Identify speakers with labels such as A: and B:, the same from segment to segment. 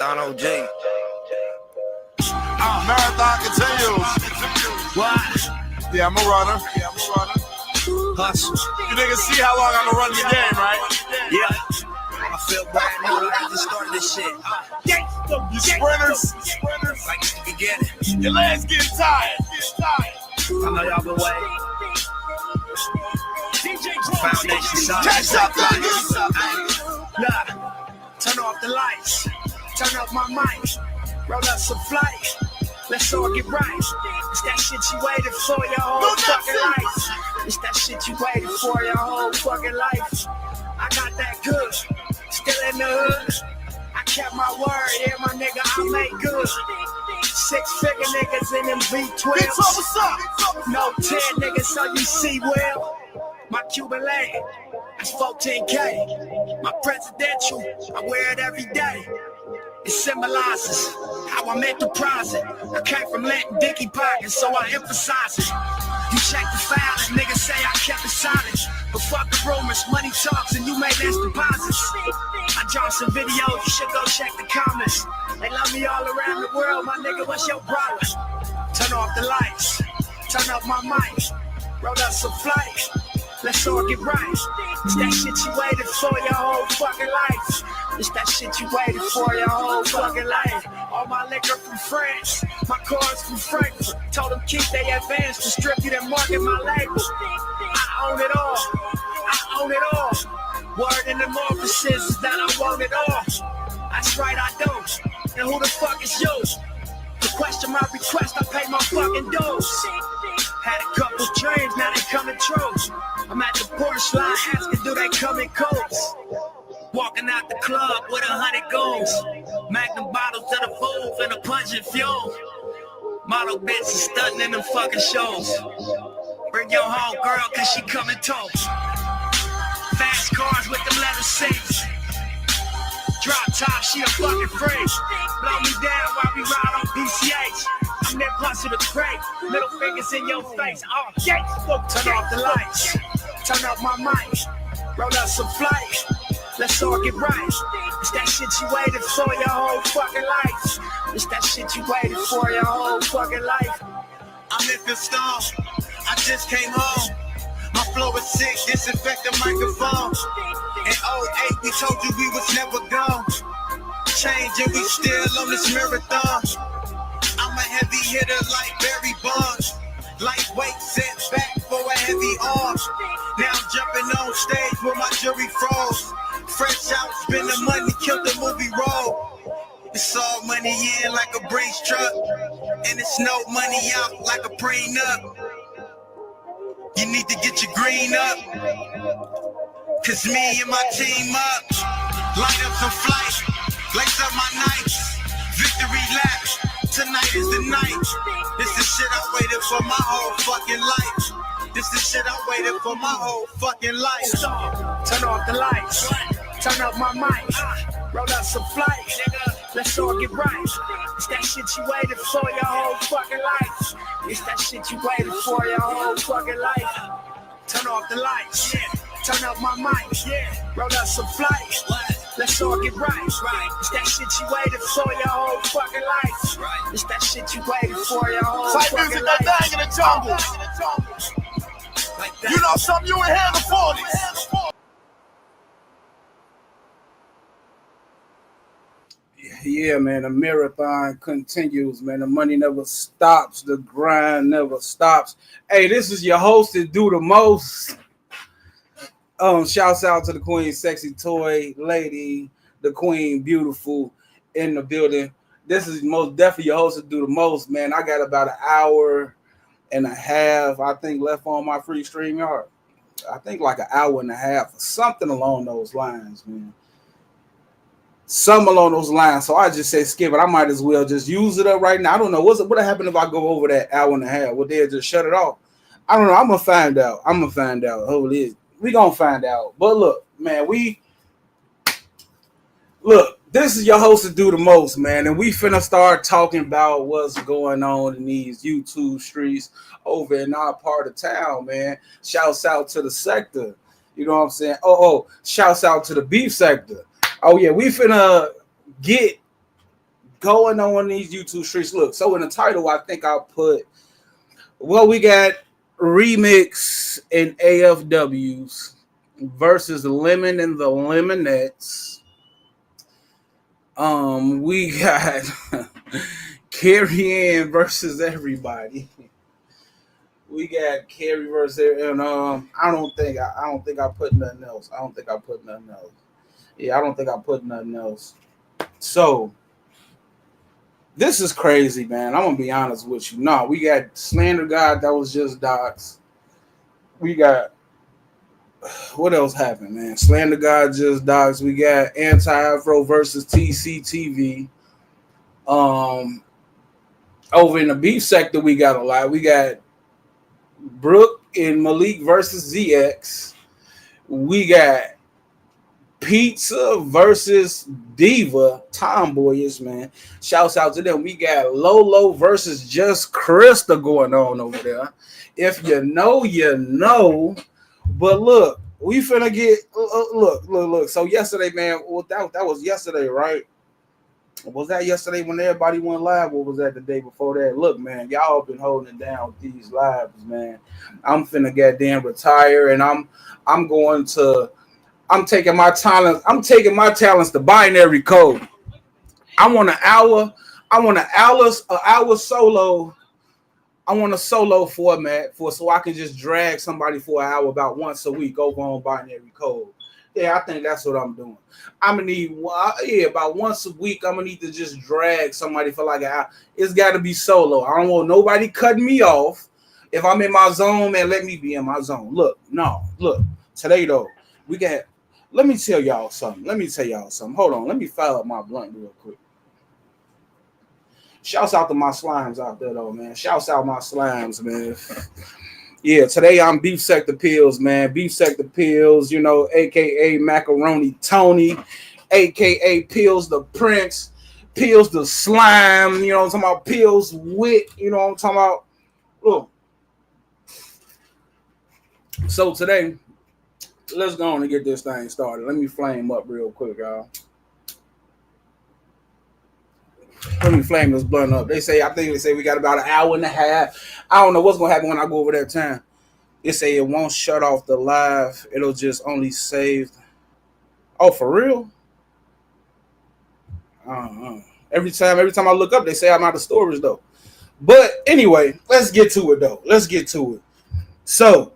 A: Marathon OG.
B: Marathon continues.
A: What?
B: Yeah, I'm a runner.
A: Hustle.
B: You niggas see how long I'm running the game, right?
A: Yeah. I feel brand new like I just started this shit.
B: You sprinters.
A: Like the beginning.
B: Your legs getting tired.
A: I know y'all been waiting. Foundation solid.
B: Catch up,
A: Nah. Turn off the lights. Turn up my mic. Roll up some flight. Let's all get right. It's that shit you waited for your whole fucking life. It's that shit you waited for your whole fucking life. I got that good. Still in the hood. I kept my word. Yeah, my nigga, I made good. 6-figure niggas in them V12s. No 10 niggas, so you see well. My Cuban lane, that's 14K. My presidential, I wear it every day. It symbolizes how I'm enterprising. I came from letting Dickie pockets, so I emphasize it. You check the file and niggas say I kept it silent. But fuck the rumors, money talks and you made less deposits. I dropped some videos, you should go check the comments. They love me all around the world, my nigga, what's your problem? Turn off the lights, turn up my mic, roll up some flight. Let's all get right. It's that shit you waited for your whole fucking life. It's that shit you waited for your whole fucking life. All my liquor from France, my cars from Frankfurt. Told them keep they advance, distribute and market my label. I own it all. I own it all. Word in the offices is that I want it all. That's right, I don't. And who the fuck is you? To question my request, I pay my fucking dues. Had a couple dreams, now they coming true. I'm at the Porsche line asking, do they come in coats? Walking out the club with 100 goals. Magnum bottles to the booth and a pungent fuel. Model bitches stunting in them fucking shows. Bring your home girl cause she coming toast. Fast cars with them leather seats. Drop top, she a fucking freak. Blow me down while we ride on PCH. I'm that plus of the crate. Middle fingers in your face. Oh, yeah. Turn off the lights. Turn up my mic. Roll up some flight. Let's all get right. It's that shit you waited for your whole fucking life. It's that shit you waited for your whole fucking life.
C: I'm in the storm. I just came home. My flow is sick. Disinfect the microphone. In 08, we told you we was never gone. Change and we still on this marathon. I'm a heavy hitter like Barry Bonds. Lightweight set back for a heavy arm. Now I'm jumping on stage with my jury froze. Fresh out, spin the money, kill the movie role. It's all money in like a Brinks truck. And it's no money out like a prenup. You need to get your green up. Cause me and my team up. Light up some flight, lace up my nights. Victory lap. Tonight is the night. This is shit I waited for my whole fucking life. This is shit I waited for my whole fucking life.
A: Stop. Turn off the lights. Turn up my mic. Roll up some flight. Let's all get right. It's that shit you waited for your whole fucking life. It's that shit you waited for your whole fucking life. Turn off the lights. Turn up my mic. Roll up some flight. Let's all get right. It's that shit you waited for your whole fucking life. It's that shit you waited for your whole fucking life.
B: Type music that bang in the jungle.
A: Like that.
B: You know something, you ain't handle 40s.
D: Yeah, man, the marathon continues, man. The money never stops. The grind never stops. Hey, this is your host that do the most. Shouts out to the Queen Sexy Toy Lady, the Queen Beautiful in the building. This is most definitely your host that do the most, man. I got about an hour and a half, I think, left on my free stream yard. I think like an hour and a half or something along those lines, man. Something along those lines. So I just say skip it. I might as well just use it up right now. I don't know. What happened if I go over that hour and a half? Would they just shut it off? I don't know. I'm going to find out. Hopefully we going to find out. But look, man, this is your host to do the most, man. And we finna start talking about what's going on in these YouTube streets over in our part of town, man. Shouts out to the sector. You know what I'm saying? Shouts out to the beef sector. Oh, yeah, we finna get going on in these YouTube streets. Look, so in the title, I think I'll put, well, we got Remix and AFWs versus Lemon and the Lemonettes. We got Carrie Ann versus everybody. We got Carrie versus, and I don't think I put nothing else. Yeah, I don't think I put nothing else. So this is crazy, man. I'm gonna be honest with you. No, we got Slander God that was just doxed. We got, what else happened, man? Slander God just doxed. We got Anti-Afro versus TCTV. Over in the beef sector, we got a lot. We got Brooke and Malik versus ZX. We got Pizza versus Diva, tomboyish, man. Shouts out to them. We got Lolo versus Just Krista going on over there. If you know, you know. But look, we finna get look. So yesterday, man, well, that was yesterday, right? Was that yesterday when everybody went live, or was that the day before that? Look, man, y'all been holding it down with these lives, man. I'm finna goddamn retire, and I'm taking my talents to binary code. I want an hour solo. I want a solo format so I can just drag somebody for an hour about once a week over on binary code. Yeah, I think that's what I'm doing. I'm gonna need about once a week. I'm gonna need to just drag somebody for like an hour. It's got to be solo. I don't want nobody cutting me off. If I'm in my zone, man, let me be in my zone. Look, today though, we got. Let me tell y'all something. Hold on. Let me fire up my blunt real quick. Shouts out to my slimes out there, though, man. Shouts out my slimes, man. Yeah, today I'm Beef Sector Pills, man. Beef Sector Pills, you know, a.k.a. Macaroni Tony, a.k.a. Pills the Prince, Pills the Slime, you know what I'm talking about? Pills Wit, you know what I'm talking about? Look. So today, let's go on and get this thing started. Let me flame up real quick, y'all. Let me flame this blunt up. I think they say we got about an hour and a half. I don't know what's gonna happen when I go over that time. They say it won't shut off the live. It'll just only save. Oh, for real? Every time I look up, they say I'm out of storage though. But anyway, let's get to it. So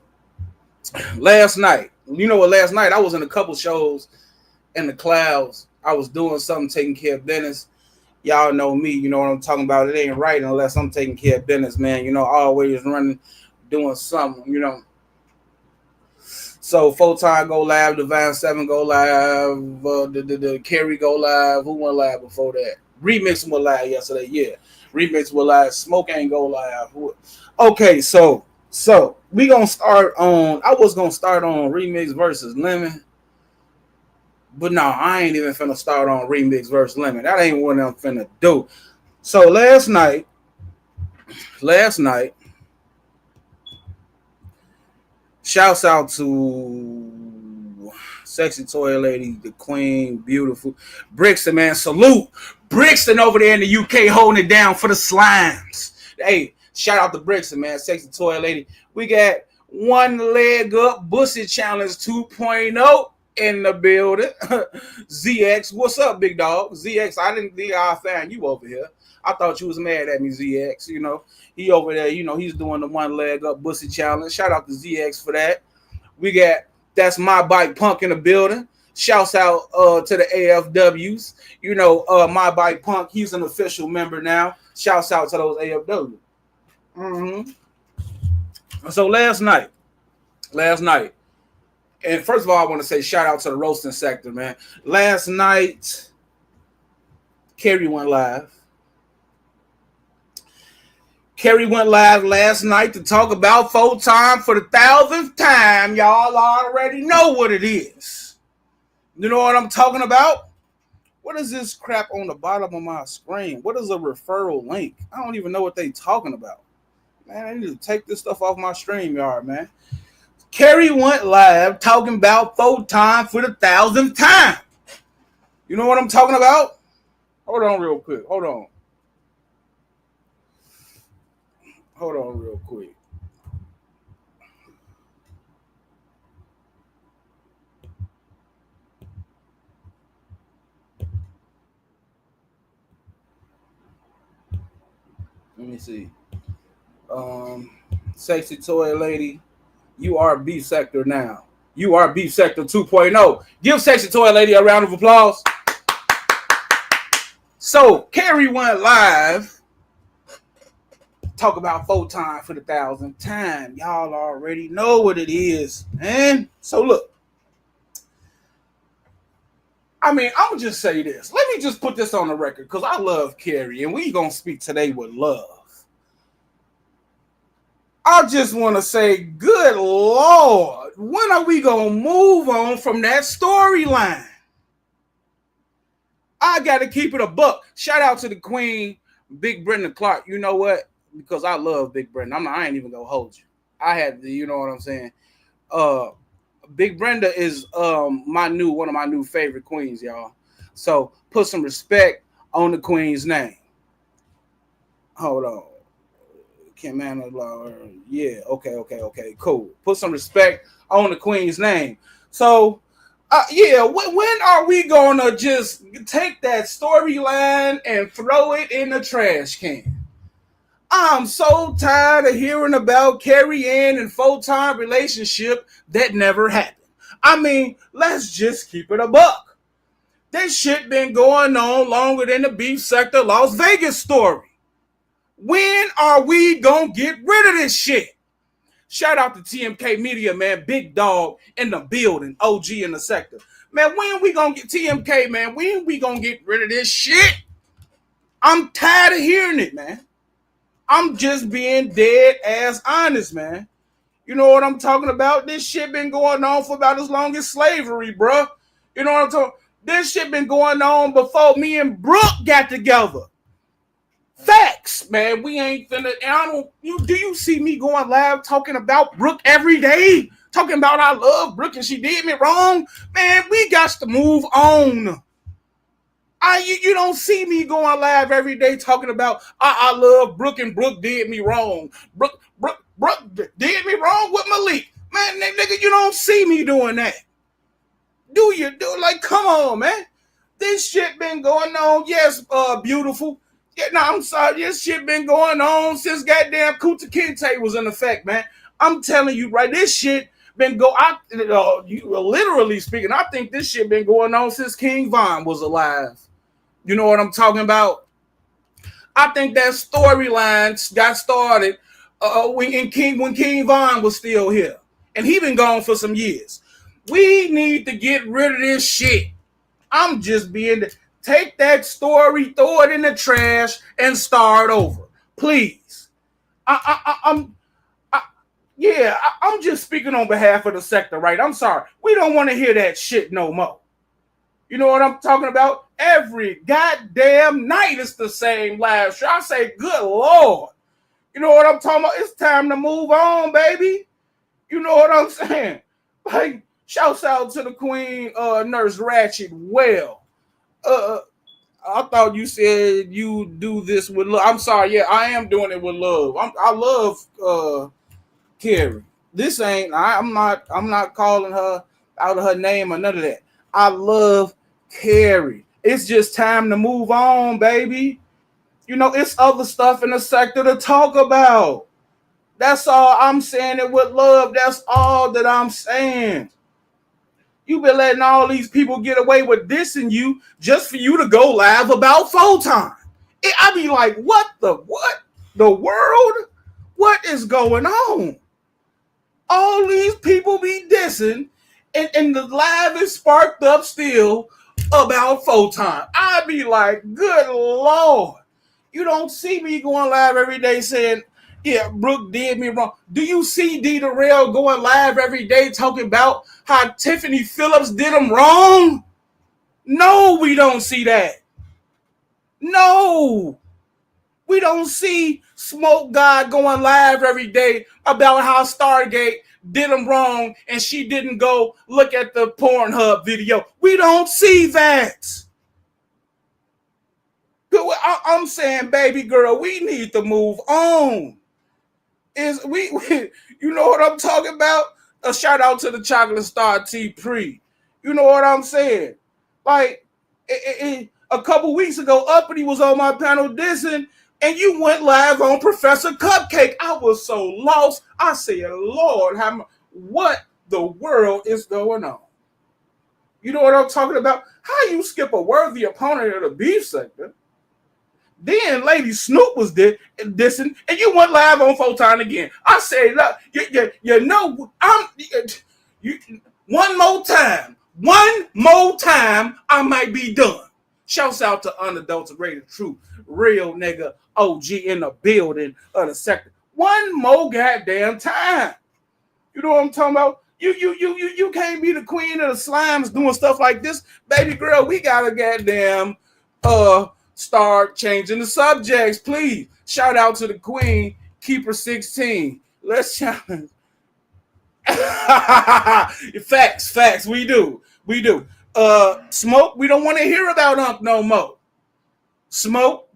D: last night, you know what? Last night I was in a couple shows in the clouds. I was doing something, taking care of business. Y'all know me, you know what I'm talking about. It ain't right unless I'm taking care of business, man. You know, always running, doing something, you know. So Photon go live, Divine 7 go live, the Carrie go live. Who went live before that? Remix went live yesterday, yeah. Remix went live. Smoke ain't go live. Okay, so we gonna start on. I was gonna start on Remix versus Lemon. But no, I ain't even finna start on Remix versus Lemon. That ain't what I'm finna do. So last night, shouts out to Sexy Toy Lady, the Queen, beautiful. Brixton, man, salute. Brixton over there in the UK holding it down for the slimes. Hey, shout out to Brixton, man, Sexy Toy Lady. We got One Leg Up Bussy Challenge 2.0. In the building. ZX, what's up, big dog? ZX, I didn't think I found you over here. I thought you was mad at me, ZX. You know, he over there, you know, he's doing the One Leg Up Bussy Challenge. Shout out to ZX for that. We got That's My Bike Punk in the building. Shouts out to the AFWs. You know, My Bike Punk, he's an official member now. Shouts out to those AFWs. So last night, and first of all, I want to say shout out to the roasting sector, man. Last night, Carrie went live. Carrie went live last night to talk about Photon for the 1,000th time. Y'all already know what it is. You know what I'm talking about? What is this crap on the bottom of my screen? What is a referral link? I don't even know what they talking about. Man, I need to take this stuff off my StreamYard, man. Carrie went live talking about Photon for the 1,000th time. You know what I'm talking about? Hold on real quick. Hold on real quick. Let me see. Sexy toy lady, you are beef sector now. You are beef sector 2.0. Give sexy toy lady a round of applause. So Carrie went live. Talk about Photon for the 1,000th time. Y'all already know what it is, man. So look. I mean, I'm going to just say this. Let me just put this on the record because I love Carrie and we going to speak today with love. I just want to say, good Lord, when are we going to move on from that storyline? I got to keep it a buck. Shout out to the queen, Big Brenda Clark. You know what? Because I love Big Brenda. I ain't even going to hold you. I had to, you know what I'm saying? Big Brenda is one of my new favorite queens, y'all. So put some respect on the queen's name. Hold on. Kim Anna, yeah, okay, cool. Put some respect on the queen's name. So, when are we gonna just take that storyline and throw it in the trash can? I'm so tired of hearing about Carrie Ann and Photon relationship that never happened. I mean, let's just keep it a buck. This shit been going on longer than the beef sector Las Vegas story. When are we gonna get rid of this shit? Shout out to TMK Media, man. Big dog in the building. OG in the sector. Man, when we gonna get TMK, man? When we gonna get rid of this shit? I'm tired of hearing it, man. I'm just being dead ass honest, man. You know what I'm talking about? This shit been going on for about as long as slavery, bruh. You know what I'm talking? This shit been going on before me and Brooke got together. Facts, man. We ain't finna. And do you see me going live talking about Brooke every day? Talking about I love Brooke and she did me wrong? Man, we got to move on. You don't see me going live every day talking about I love Brooke and Brooke did me wrong. Brooke did me wrong with Malik. Man, nigga, you don't see me doing that. Do you? Like, come on, man. This shit been going on. Yes, beautiful. Yeah, no, I'm sorry. This shit been going on since goddamn Kunta Kinte was in effect, man. I'm telling you, right? This shit been literally speaking, I think this shit been going on since King Von was alive. You know what I'm talking about? I think that storyline got started when King Von was still here. And he been gone for some years. We need to get rid of this shit. I'm just being... Take that story, throw it in the trash, and start over. Please. I'm just speaking on behalf of the sector, right? I'm sorry. We don't want to hear that shit no more. You know what I'm talking about? Every goddamn night it's the same live show. I say, good Lord. You know what I'm talking about? It's time to move on, baby. You know what I'm saying? Like, shouts out to the queen, Nurse Ratchet. Well, I thought you said you do this with love. I'm sorry. Yeah, I am doing it with love. I love Carrie. This ain't. I'm not calling her out of her name or none of that. I love Carrie. It's just time to move on, baby. You know, it's other stuff in the sector to talk about. That's all I'm saying. It with love. That's all that I'm saying. You've been letting all these people get away with dissing you just for you to go live about Photon. I be like, what the world? What is going on? All these people be dissing, and the live is sparked up still about Photon. I be like, good Lord. You don't see me going live every day saying, yeah, Brooke did me wrong. Do you see D. Darrell going live every day talking about how Tiffany Phillips did him wrong? No, we don't see that. No. We don't see Smoke God going live every day about how Stargate did him wrong and she didn't go look at the Pornhub video. We don't see that. I'm saying, baby girl, we need to move on. We you know what I'm talking about? A shout out to the Chocolate Star T Pre. You know what I'm saying? Like a couple weeks ago, Uppity was on my panel dissing, and you went live on Professor Cupcake. I was so lost. I said, Lord, what the world is going on? You know what I'm talking about? How you skip a worthy opponent of the beef sector? Then Lady Snoop was dissing, and you went live on Photon again. I said, look, you know, one more time, I might be done. Shouts out to Unadulterated Truth, real nigga OG in the building of the sector. One more goddamn time. You know what I'm talking about? You can't be the queen of the slimes doing stuff like this. Baby girl, we gotta goddamn start changing the subjects, please. Shout out to the queen, Keeper 16. Let's challenge. Facts, we do. Smoke, we don't want to hear about Unc no more. Smoke,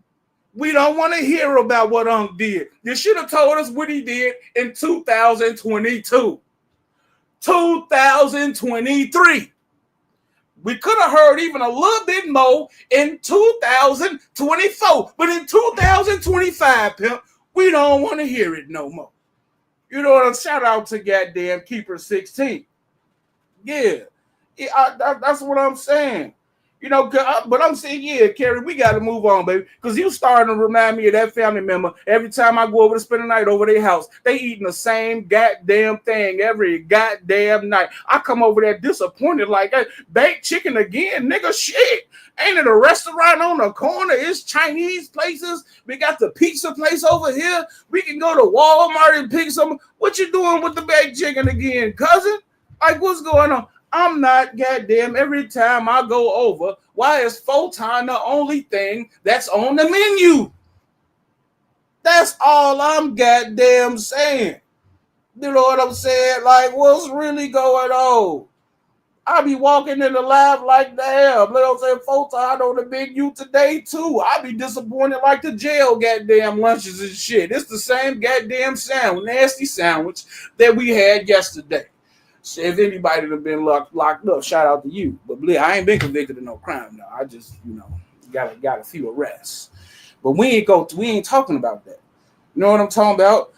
D: we don't want to hear about what Unc did. You should have told us what he did in 2022. 2023. We could have heard even a little bit more in 2024. But in 2025, pimp, we don't want to hear it no more. You know what I'm saying? Shout out to goddamn Keeper 16. Yeah, that's what I'm saying. You know, but I'm saying, yeah, Carrie, we got to move on, baby. Because you starting to remind me of that family member. Every time I go over to spend the night over their house, they eating the same goddamn thing every goddamn night. I come over there disappointed like that. Baked chicken again, nigga, shit. Ain't it a restaurant on the corner? It's Chinese places. We got the pizza place over here. We can go to Walmart and pick some. What you doing with the baked chicken again, cousin? Like, what's going on? I'm not goddamn every time I go over. Why is Photon the only thing that's on the menu? That's all I'm goddamn saying. You know what I'm saying? Like, what's really going on? I be walking in the lab like damn. You know what I'm saying? Photon on the menu today too. I be disappointed like the jail goddamn lunches and shit. It's the same goddamn nasty sandwich that we had yesterday. If anybody have been locked up, shout out to you. But I ain't been convicted of no crime now. I just, got a few arrests. But we ain't talking about that. You know what I'm talking about?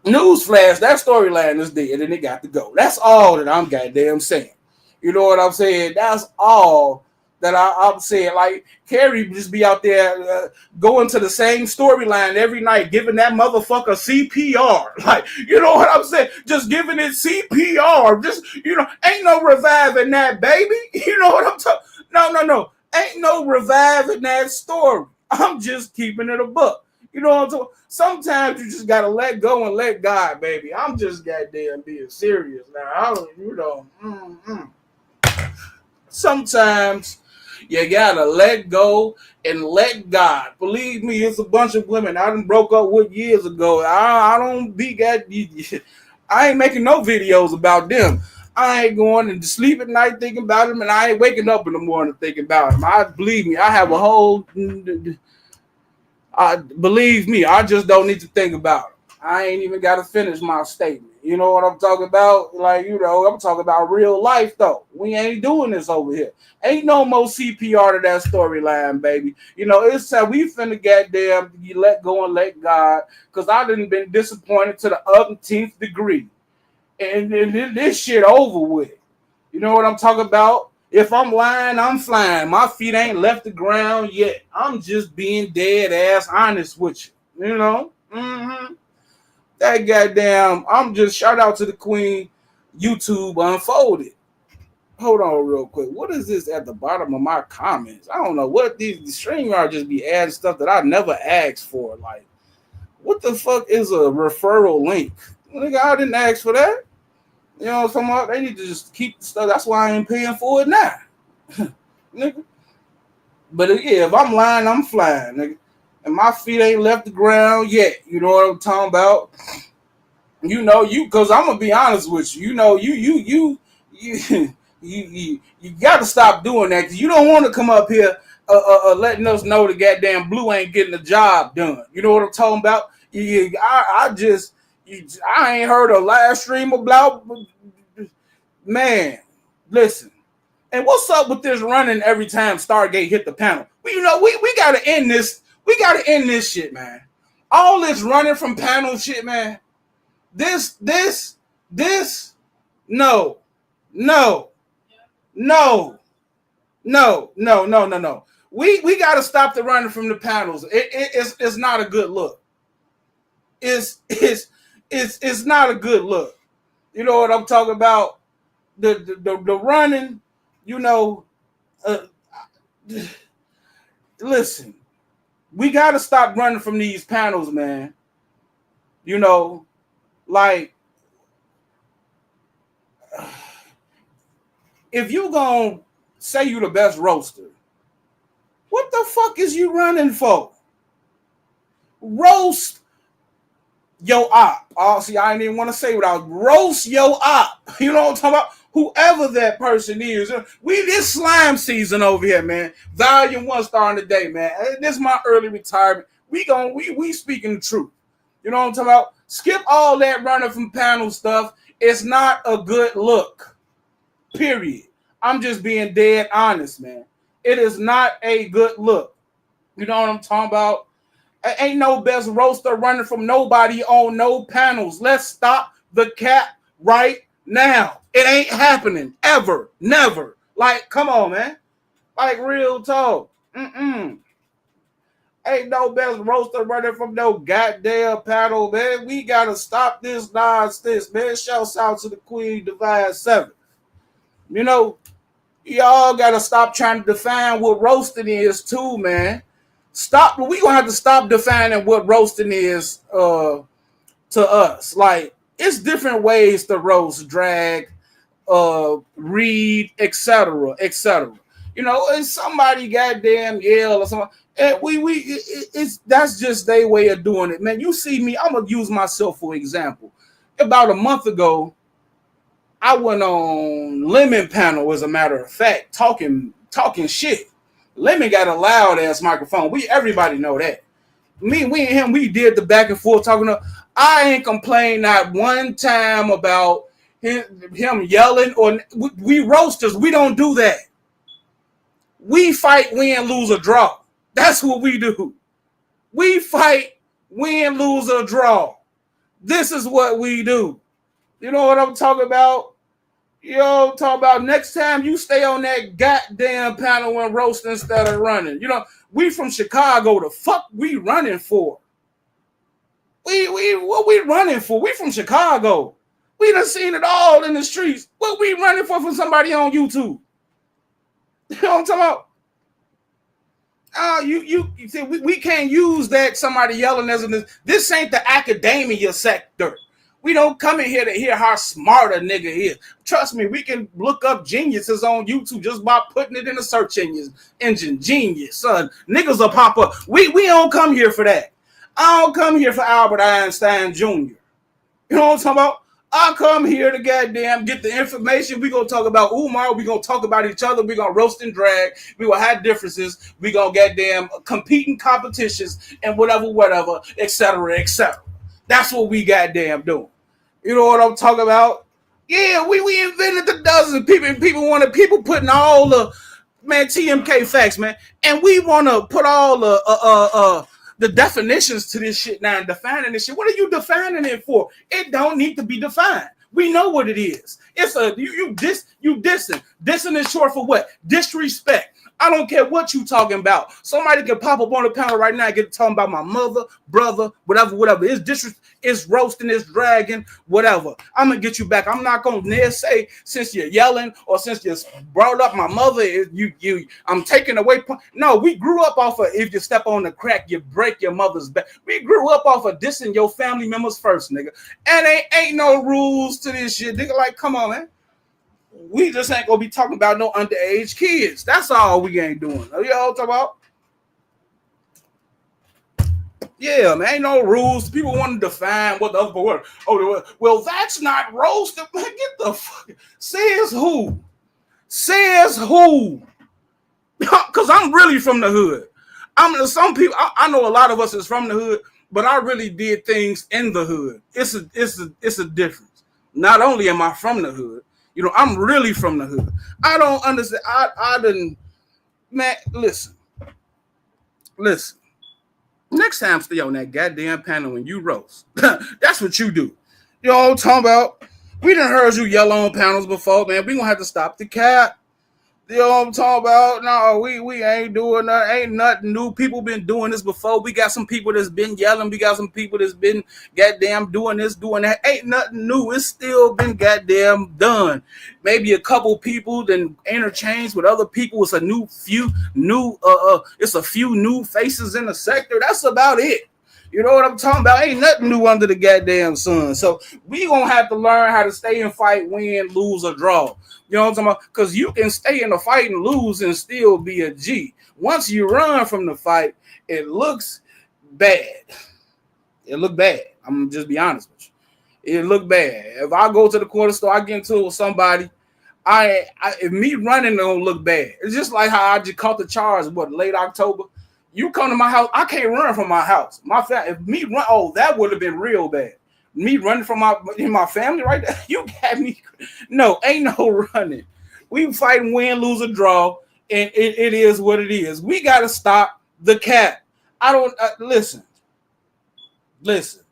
D: Newsflash, that storyline is dead and it got to go. That's all that I'm goddamn saying. You know what I'm saying? That's all that I'm saying. Like, Carrie just be out there going to the same storyline every night, giving that motherfucker CPR. Like, you know what I'm saying? Just giving it CPR. Just, ain't no reviving that, baby. You know what I'm talking? No. Ain't no reviving that story. I'm just keeping it a buck. You know what I'm talking? Sometimes you just gotta let go and let God, baby. I'm just goddamn being serious now. Sometimes you gotta let go and let God. Believe me, it's a bunch of women I done broke up with years ago. I ain't making no videos about them. I ain't going to sleep at night thinking about them, and I ain't waking up in the morning thinking about them. Believe me, I have a whole. Believe me, I just don't need to think about them. I ain't even got to finish my statement. You know what I'm talking about? Like, I'm talking about real life, though. We ain't doing this over here. Ain't no more CPR to that storyline, baby. It's time we finna goddamn you let go and let God, because I done been disappointed to the umpteenth degree. And this shit over with. You know what I'm talking about? If I'm lying, I'm flying. My feet ain't left the ground yet. I'm just being dead ass honest with you. Mm-hmm. That goddamn, I'm just shout out to the queen. YouTube unfolded. Hold on real quick. What is this at the bottom of my comments? I don't know what the StreamYard just be adding stuff that I never asked for. Like, what the fuck is a referral link? Nigga, I didn't ask for that. You know what I'm talking about? They need to just keep the stuff. That's why I ain't paying for it now. Nigga. But yeah, if I'm lying, I'm flying, nigga. And my feet ain't left the ground yet. You know what I'm talking about? Because I'm gonna be honest with you. You got to stop doing that, because you don't want to come up here letting us know the goddamn blue ain't getting the job done. You know what I'm talking about? Yeah, I ain't heard a live stream about. Man, listen. And what's up with this running every time Stargate hit the panel? Well, you know, we gotta end this. We gotta end this shit, man. All this running from panel shit, man. This, no. We gotta stop the running from the panels. It's not a good look. It's not a good look. You know what I'm talking about? The running, you know, listen, we got to stop running from these panels, man. You know, like, if you gonna say you the best roaster, what the fuck is you running for? Roast your op. Oh, see, I didn't even want to say what I was. Roast your op. You know what I'm talking about? Whoever that person is. This slime season over here, man. Volume 1 starting today, man. This is my early retirement. We speaking the truth. You know what I'm talking about? Skip all that running from panel stuff. It's not a good look. Period. I'm just being dead honest, man. It is not a good look. You know what I'm talking about? Ain't no best roaster running from nobody on no panels. Let's stop the cap right now. It ain't happening ever, never. Like, come on, man. Like, real talk. Ain't no best roaster running from no goddamn panel, man. We gotta stop this nonsense, man. Shouts out to the Queen Divine 7. You know, y'all gotta stop trying to define what roasting is too, man. Stop. We gonna have to stop defining what roasting is to us. Like, it's different ways to roast, drag, read, etc., etc. You know, and somebody goddamn yell or something. And that's just their way of doing it, man. You see me, I'm gonna use myself for example. About a month ago, I went on Lemon panel, as a matter of fact, talking shit. Lemon got a loud ass microphone. Everybody know that. We and him, we did the back and forth talking. I ain't complained not one time about him yelling, or we roasters. We don't do that. We fight, win, lose, or draw. That's what we do. We fight, win, lose, or draw. This is what we do. You know what I'm talking about? Yo, talk about next time you stay on that goddamn panel and roast instead of running. You know, we from Chicago. The fuck we running for? What we running for? We from Chicago. We done seen it all in the streets. What we running for from somebody on YouTube? You know what I'm talking about? You see, we can't use that somebody yelling as this ain't the academia sector. We don't come in here to hear how smart a nigga is. Trust me, we can look up geniuses on YouTube just by putting it in the search engine. Genius, son. Niggas will pop up. We don't come here for that. I don't come here for Albert Einstein Jr. You know what I'm talking about? I come here to goddamn get the information. We gonna talk about Umar. We gonna talk about each other. We gonna roast and drag. We gonna have differences. We gonna goddamn compete in competitions and whatever, etc., etc. That's what we goddamn doing. You know what I'm talking about? Yeah, we invented the dozens. People putting all the TMK facts, man, and we want to put all the definitions to this shit now and defining this shit. What are you defining it for? It don't need to be defined. We know what it is. It's you dissing. Dissing is short for what? Disrespect. I don't care what you talking about. Somebody can pop up on the panel right now and get talking about my mother, brother, whatever. It's disrespect. It's roasting, it's dragging, whatever. I'm gonna get you back. I'm not gonna say since you're yelling or since you brought up my mother, I'm taking away. No, we grew up off of if you step on the crack, you break your mother's back. We grew up off of dissing your family members first, nigga. And ain't no rules to this shit, nigga. Like, come on, man. We just ain't gonna be talking about no underage kids. That's all we ain't doing. You know what I'm talking about? Yeah, man, ain't no rules. People want to define what the other word. Oh, well, that's not roasted. Man, get the fuck. Says who? Says who? Because I'm really from the hood. Some people, I know a lot of us is from the hood, but I really did things in the hood. It's a difference. Not only am I from the hood, I'm really from the hood. I don't understand. I didn't, man, listen. Next time, stay on that goddamn panel when you roast. That's what you do. You know what I'm talking about? We done heard you yell on panels before, man. We gonna have to stop the cap. You know what I'm talking about? No, we ain't doing nothing. Ain't nothing new. People been doing this before. We got some people that's been yelling. We got some people that's been goddamn doing this, doing that. Ain't nothing new. It's still been goddamn done. Maybe a couple people then interchanged with other people. It's a few new faces in the sector. That's about it. You know what I'm talking about? Ain't nothing new under the goddamn sun. So we gonna have to learn how to stay and fight, win, lose, or draw. You know what I'm talking about? Because you can stay in the fight and lose and still be a G. Once you run from the fight, it looks bad. It look bad. I'm gonna just be honest with you. It look bad. If I go to the corner store, I get into it with somebody. If me running, it don't look bad. It's just like how I just caught the charge. Late October. You come to my house, I can't run from my house. If me run, that would have been real bad. Me running from my family right there, you got me. No, ain't no running. We fight, win, lose, or draw, and it is what it is. We got to stop the cap. I don't listen. It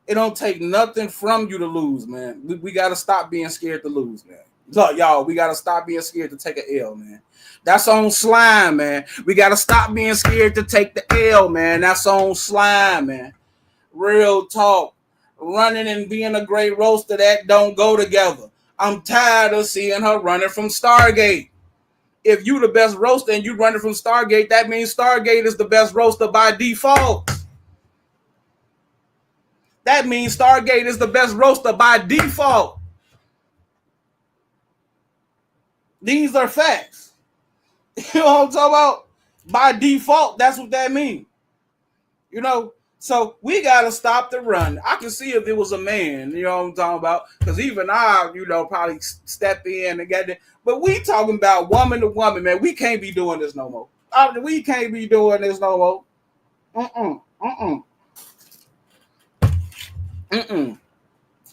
D: don't take nothing from you to lose, man. We got to stop being scared to lose, man. Look, y'all, we got to stop being scared to take an L, man. That's on Slime, man. We got to stop being scared to take the L, man. That's on Slime, man. Real talk. Running and being a great roaster, that don't go together. I'm tired of seeing her running from Stargate. If you the best roaster and you running from Stargate, that means Stargate is the best roaster by default. That means Stargate is the best roaster by default. These are facts. You know what I'm talking about? By default, that's what that means. So we got to stop the run. I can see if it was a man, you know what I'm talking about? Because even I, probably step in and get there. But we talking about woman to woman, man. We can't be doing this no more. We can't be doing this no more.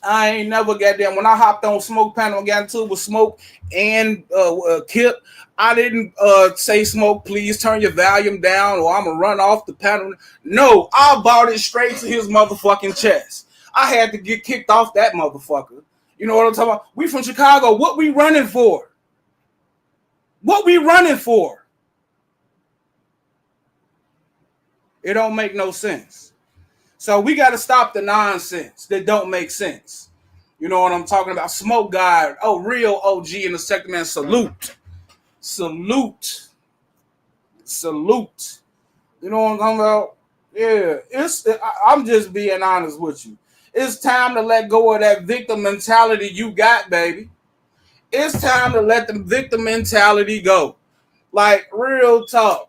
D: I ain't never got there. When I hopped on Smoke panel and got into it with Smoke and Kip, I didn't say, Smoke, please turn your volume down or I'm going to run off the panel. No, I bought it straight to his motherfucking chest. I had to get kicked off that motherfucker. You know what I'm talking about? We from Chicago. What we running for? What we running for? It don't make no sense. So we got to stop the nonsense that don't make sense. You know what I'm talking about? Smoke guy, real OG in the sector, man. Salute. You know what I'm talking about? Yeah, I'm just being honest with you. It's time to let go of that victim mentality you got, baby. It's time to let the victim mentality go. Like, real talk.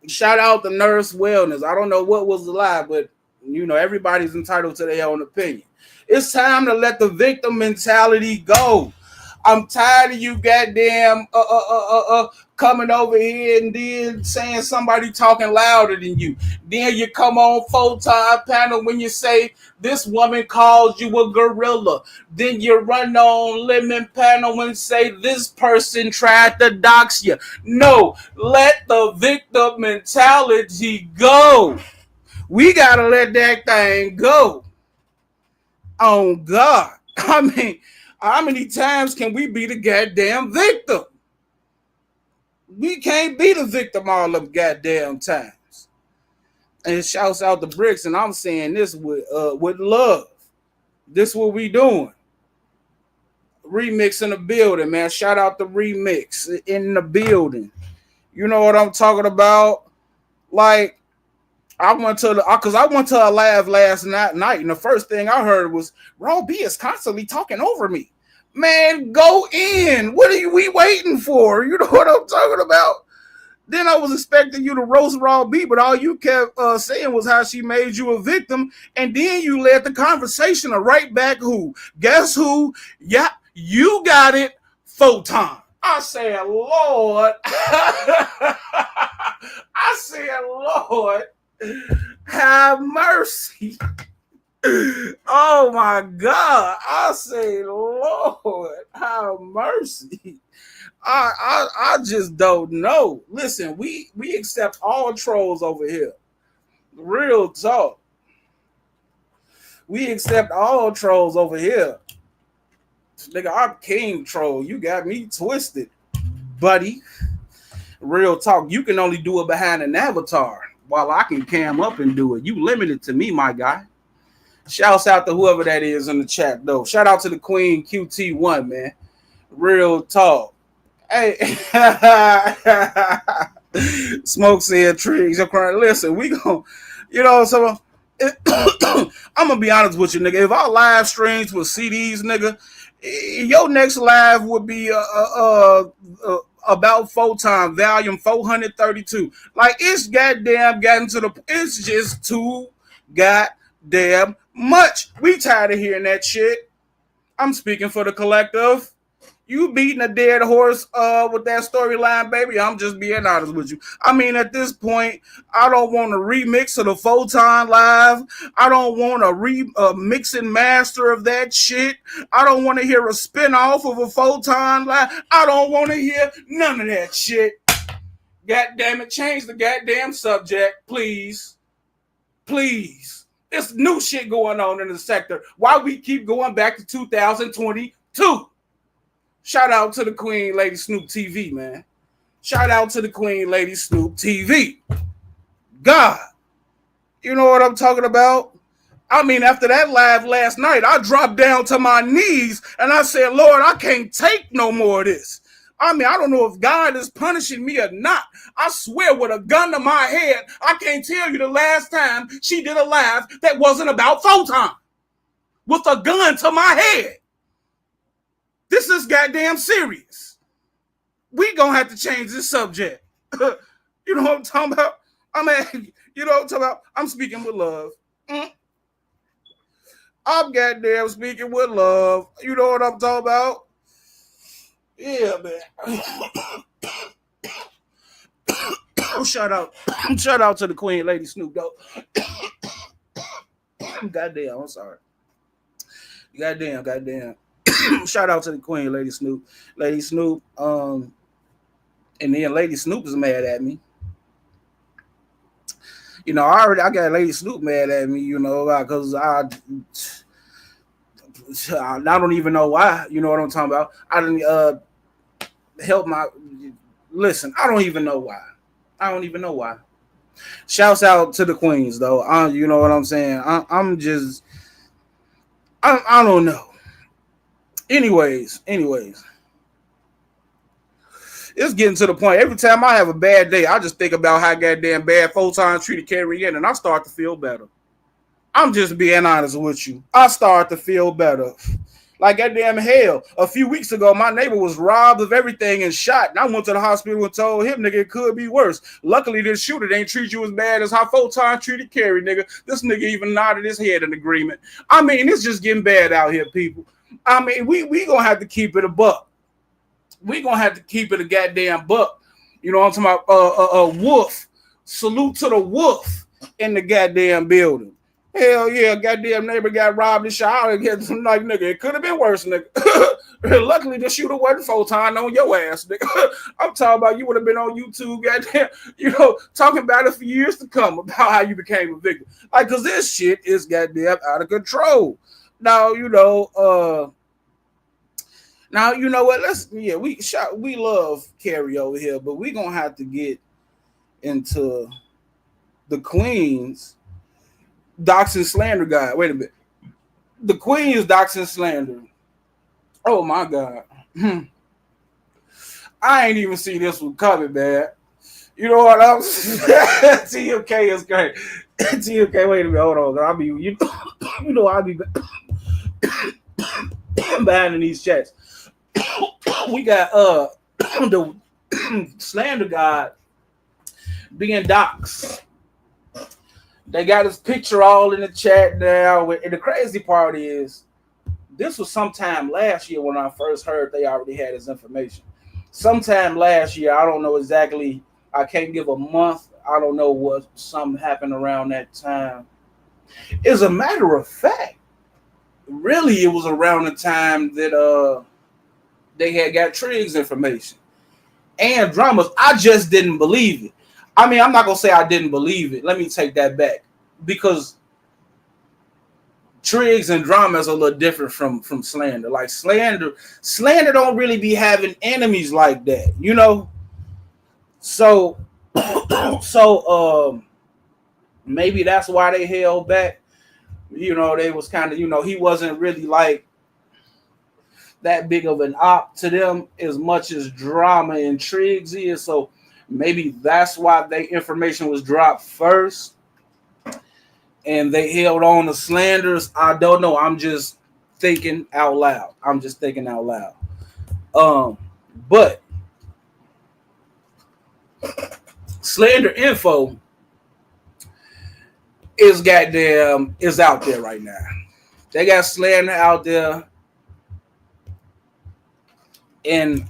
D: Shout out to Nurse Wellness. I don't know what was the lie, but everybody's entitled to their own opinion. It's time to let the victim mentality go. I'm tired of you goddamn coming over here and then saying somebody talking louder than you. Then you come on full-time panel when you say this woman calls you a gorilla. Then you run on lemon panel and say this person tried to dox you. No, let the victim mentality go. We got to let that thing go. Oh, God. I mean, how many times can we be the goddamn victim? We can't be the victim all them goddamn times. And shouts out to Bricks, and I'm saying this with love. This what we doing. Remix in the building, man. Shout out to Remix in the building. You know what I'm talking about? Like, I went to a live last night, and the first thing I heard was Raw B is constantly talking over me. Man, go in. What are we waiting for? You know what I'm talking about? Then I was expecting you to roast Raw B, but all you kept saying was how she made you a victim, and then you led the conversation to right back who? Guess who? Yeah, you got it, Photon. I said, Lord. I said, Lord, have mercy. Oh my God. I say, Lord, have mercy. I just don't know. Listen, we accept all trolls over here. Real talk. We accept all trolls over here. Nigga, I'm king troll. You got me twisted, buddy. Real talk. You can only do it behind an avatar while I can cam up and do it. You limited to me, my guy. Shouts out to whoever that is in the chat, though. Shout out to the Queen QT1, man. Real talk. Hey. Smoke said trees are crying. Listen, we gon', so I'm gonna be honest with you, nigga. If our live streams with CDs, nigga, your next live would be about Photon volume 432. Like, it's goddamn gotten to it's just too goddamn much. We tired of hearing that shit. I'm speaking for the collective. You beating a dead horse with that storyline, baby. I'm just being honest with you. I mean, at this point, I don't want a remix of the Photon Live. I don't want a mix and master of that shit. I don't want to hear a spinoff of a Photon Live. I don't want to hear none of that shit. God damn it, change the goddamn subject, please. Please. There's new shit going on in the sector. Why we keep going back to 2022? Shout out to the Queen Lady Snoop TV, man. Shout out to the Queen Lady Snoop TV. God, you know what I'm talking about? I mean, after that live last night, I dropped down to my knees and I said, Lord, I can't take no more of this. I mean, I don't know if God is punishing me or not. I swear with a gun to my head, I can't tell you the last time she did a live that wasn't about Photon. With a gun to my head. This is goddamn serious. We gonna have to change this subject. You know what I'm talking about? You know what I'm talking about? I'm speaking with love. I'm goddamn speaking with love. You know what I'm talking about? Yeah, man. Shout out to the Queen Lady Snoop, though. Goddamn, I'm sorry. Goddamn. Shout out to the Queen, Lady Snoop. And then Lady Snoop is mad at me. You know, I got Lady Snoop mad at me, because I don't even know why. You know what I'm talking about? I didn't listen, I don't even know why. Shouts out to the Queens, though. You know what I'm saying? I don't know. Anyways, it's getting to the point. Every time I have a bad day, I just think about how goddamn bad Photon treated Carrie and I start to feel better. I'm just being honest with you. I start to feel better. Like goddamn hell. A few weeks ago, my neighbor was robbed of everything and shot. And I went to the hospital and told him, nigga, it could be worse. Luckily, this shooter ain't treat you as bad as how Photon treated Carrie, nigga. This nigga even nodded his head in agreement. I mean, it's just getting bad out here, people. I mean, we gonna have to keep it a buck. We gonna have to keep it a goddamn buck. You know what I'm talking about? Wolf. Salute to the wolf in the goddamn building. Hell yeah, goddamn neighbor got robbed and shot and get some like nigga. It could have been worse, nigga. Luckily, the shooter wasn't Photon on your ass, nigga. I'm talking about you would have been on YouTube, goddamn, talking about it for years to come about how you became a victim. Like, cause this shit is goddamn out of control. Now, you know what? We love Carrie over here, but we gonna have to get into the Queen's Doxxing slander guy. Wait a minute. The Queen's Doxxing slander. Oh my God. I ain't even see this one coming, man. You know what I'm saying? TMK is great. TMK, wait a minute, hold on. I'll be behind in these chats. We got the slander god being doxxed. They got his picture all in the chat now. And the crazy part is, this was sometime last year when I first heard they already had his information. sometime last year. I don't know exactly. I can't give a month. I don't know what something happened around that time. As a matter of fact, really, it was around the time that they had got Triggs information and dramas. I just didn't believe it. I mean, I'm not gonna say I didn't believe it. Let me take that back, because Triggs and drama is a little different from slander. Like slander don't really be having enemies like that, you know. So, maybe that's why they held back. You know, they was kind of, you know, he wasn't really like that big of an op to them as much as drama and Triggs is. So maybe that's why their information was dropped first and they held on to slanders. I don't know. I'm just thinking out loud. But slander info is out there right now. They got slander out there. And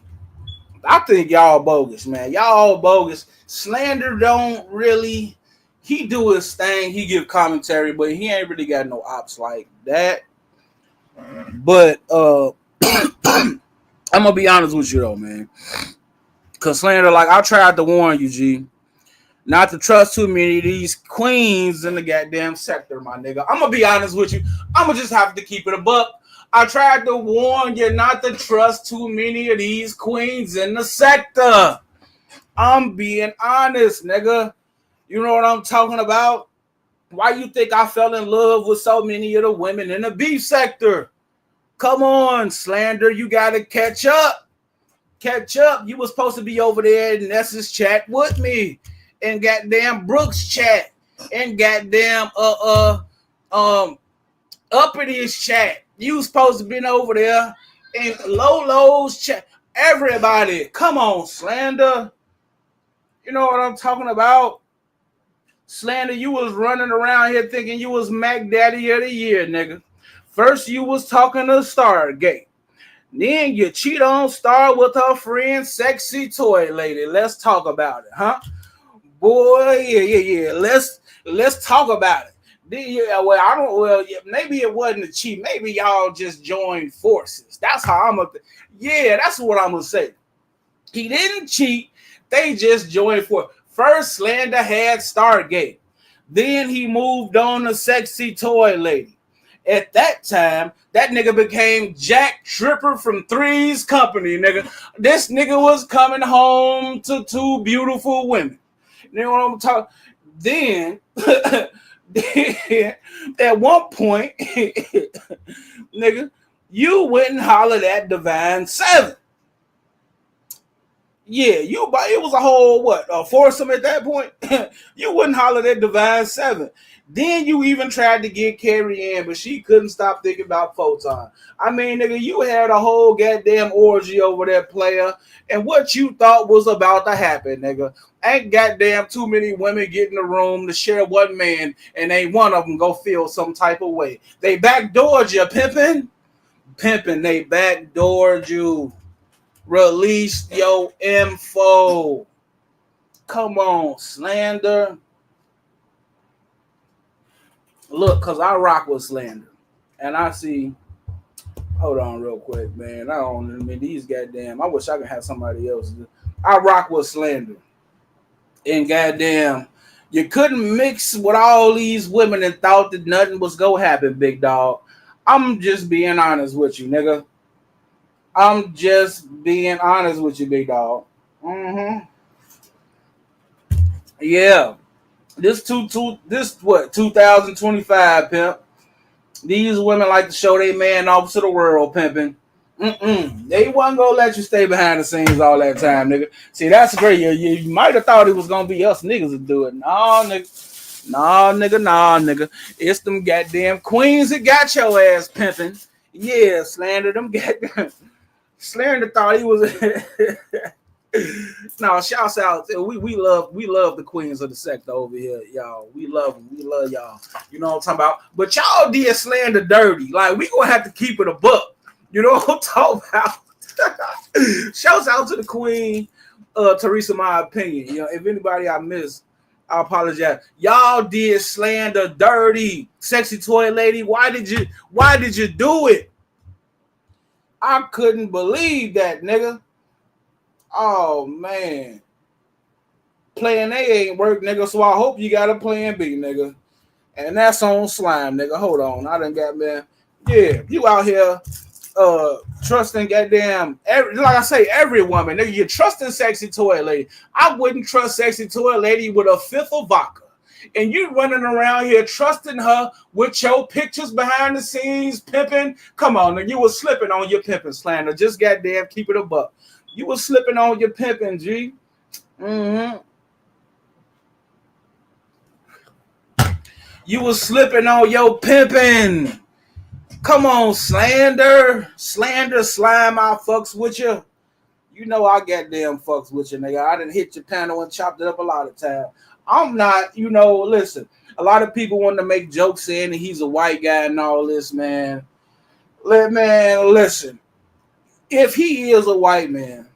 D: I think y'all bogus, man. Y'all bogus. Slander don't really. He do his thing. He give commentary, but he ain't really got no ops like that. But I'm gonna be honest with you though, man. Cause slander, like I tried to warn you, G, not to trust too many of these queens in the goddamn sector, my nigga. I'm gonna be honest with you. I'm gonna just have to keep it a buck. I tried to warn you not to trust too many of these queens in the sector. I'm being honest, nigga. You know what I'm talking about? Why you think I fell in love with so many of the women in the beef sector? Come on, slander. You got to catch up. Catch up. You was supposed to be over there in Ness's chat with me. And goddamn Brooks chat. And goddamn Uppity chat. You supposed to been over there in Lolo's chat. Everybody, come on, slander. You know what I'm talking about? Slander, you was running around here thinking you was Mac Daddy of the Year, nigga. First, you was talking to Stargate. Then you cheat on Star with her friend, Sexy Toy Lady. Let's talk about it, huh? Boy, yeah. Let's talk about it. Maybe it wasn't a cheat. Maybe y'all just joined forces. That's how that's what I'm gonna say. He didn't cheat. They just joined forces. First, slander had Stargate. Then he moved on to Sexy Toy Lady. At that time, that nigga became Jack Tripper from Three's Company, nigga. This nigga was coming home to two beautiful women. You know what I'm talking? Then at one point, nigga, you went and hollered at Divine Seven. Yeah, it was a whole a foursome at that point. You wouldn't holler at Divine Seven. Then you even tried to get Carrie in, but she couldn't stop thinking about Photon. I mean, nigga, you had a whole goddamn orgy over that player, and what you thought was about to happen, nigga. Ain't goddamn too many women get in the room to share one man, and ain't one of them go feel some type of way. They backdoored you, pimping. They backdoored you. Release your info. Come on, slander. Look, because I rock with slander. And I see, hold on real quick, man. I wish I could have somebody else. I rock with slander. And goddamn, you couldn't mix with all these women and thought that nothing was going to happen, big dog. I'm just being honest with you, nigga. I'm just being honest with you, big dog. Yeah. This 2025, pimp. These women like to show their man off to the world, pimping. They wasn't gonna let you stay behind the scenes all that time, nigga. See, that's great. You might have thought it was gonna be us niggas to do it. Nah, nigga. It's them goddamn queens that got your ass pimping. Yeah, slander them goddamn. Slander thought he was. No, shouts out. We love the queens of the sector over here, y'all. We love them. We love y'all. You know what I'm talking about? But y'all did slander dirty. Like, we gonna have to keep it a buck. You know what I'm talking about? Shouts out to the queen, Teresa. My opinion, if anybody I missed, I apologize. Y'all did slander dirty, sexy toy lady. Why did you do it? I couldn't believe that, nigga. Oh man, plan A ain't work, nigga. So I hope you got a plan B, nigga. And that's on slime, nigga. Hold on, I done got man. Yeah, you out here trusting goddamn like I say, every woman, nigga. You're trusting sexy toy lady. I wouldn't trust sexy toy lady with a fifth of vodka. And you running around here trusting her with your pictures behind the scenes, pimping. Come on, nigga. You was slipping on your pimping, slander. Just goddamn keep it a buck. You was slipping on your pimping, G. Mm-hmm. You was slipping on your pimping. Come on, slander, slime. I fucks with you. You know I goddamn fucks with you, nigga. I done hit your panel and chopped it up a lot of times. I'm not, listen. A lot of people want to make jokes saying that he's a white guy and all this, man. Man, listen. If he is a white man,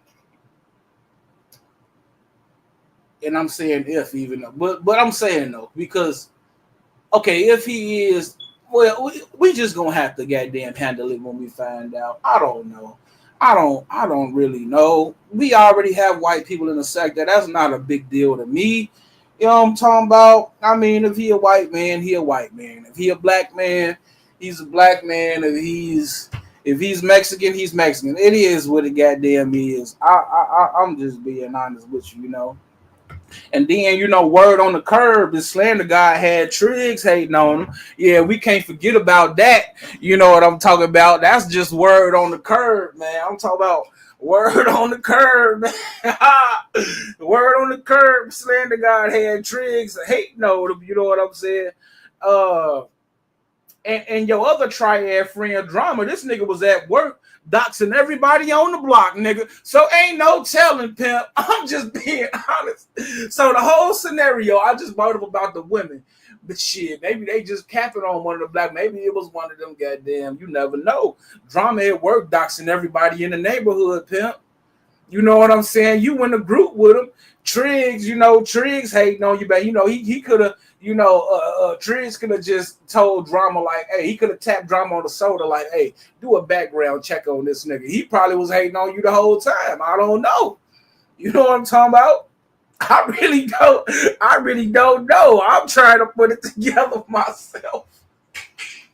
D: and I'm saying if even, but I'm saying though, because okay, if he is, well, we just gonna have to goddamn handle it when we find out. I don't know. I don't really know. We already have white people in the sector. That's not a big deal to me. You know what I'm talking about? I mean, if he a white man, he a white man. If he a black man, he's a black man. If he's Mexican, he's Mexican. It is what it goddamn is. I'm just being honest with you, And then, word on the curb, the slander guy had Triggs hating on him. Yeah, we can't forget about that. You know what I'm talking about? That's just word on the curb, man. I'm talking about word on the curb, man. Word on the curb, slander guy had Triggs hating on him. You know what I'm saying? And your other triad friend, Drama, this nigga was at work doxing everybody on the block, nigga. So ain't no telling, pimp. I'm just being honest. So the whole scenario, I just brought up about the women. But shit, maybe they just capping on one of the black. Maybe it was one of them goddamn, you never know. Drama at work doxing everybody in the neighborhood, pimp. You know what I'm saying? You in a group with him. Triggs, Triggs hating on you, but he could have, Triggs could have just told Drama like, hey, he could have tapped Drama on the shoulder like, hey, do a background check on this nigga. He probably was hating on you the whole time. I don't know. You know what I'm talking about? I really don't know. I'm trying to put it together myself.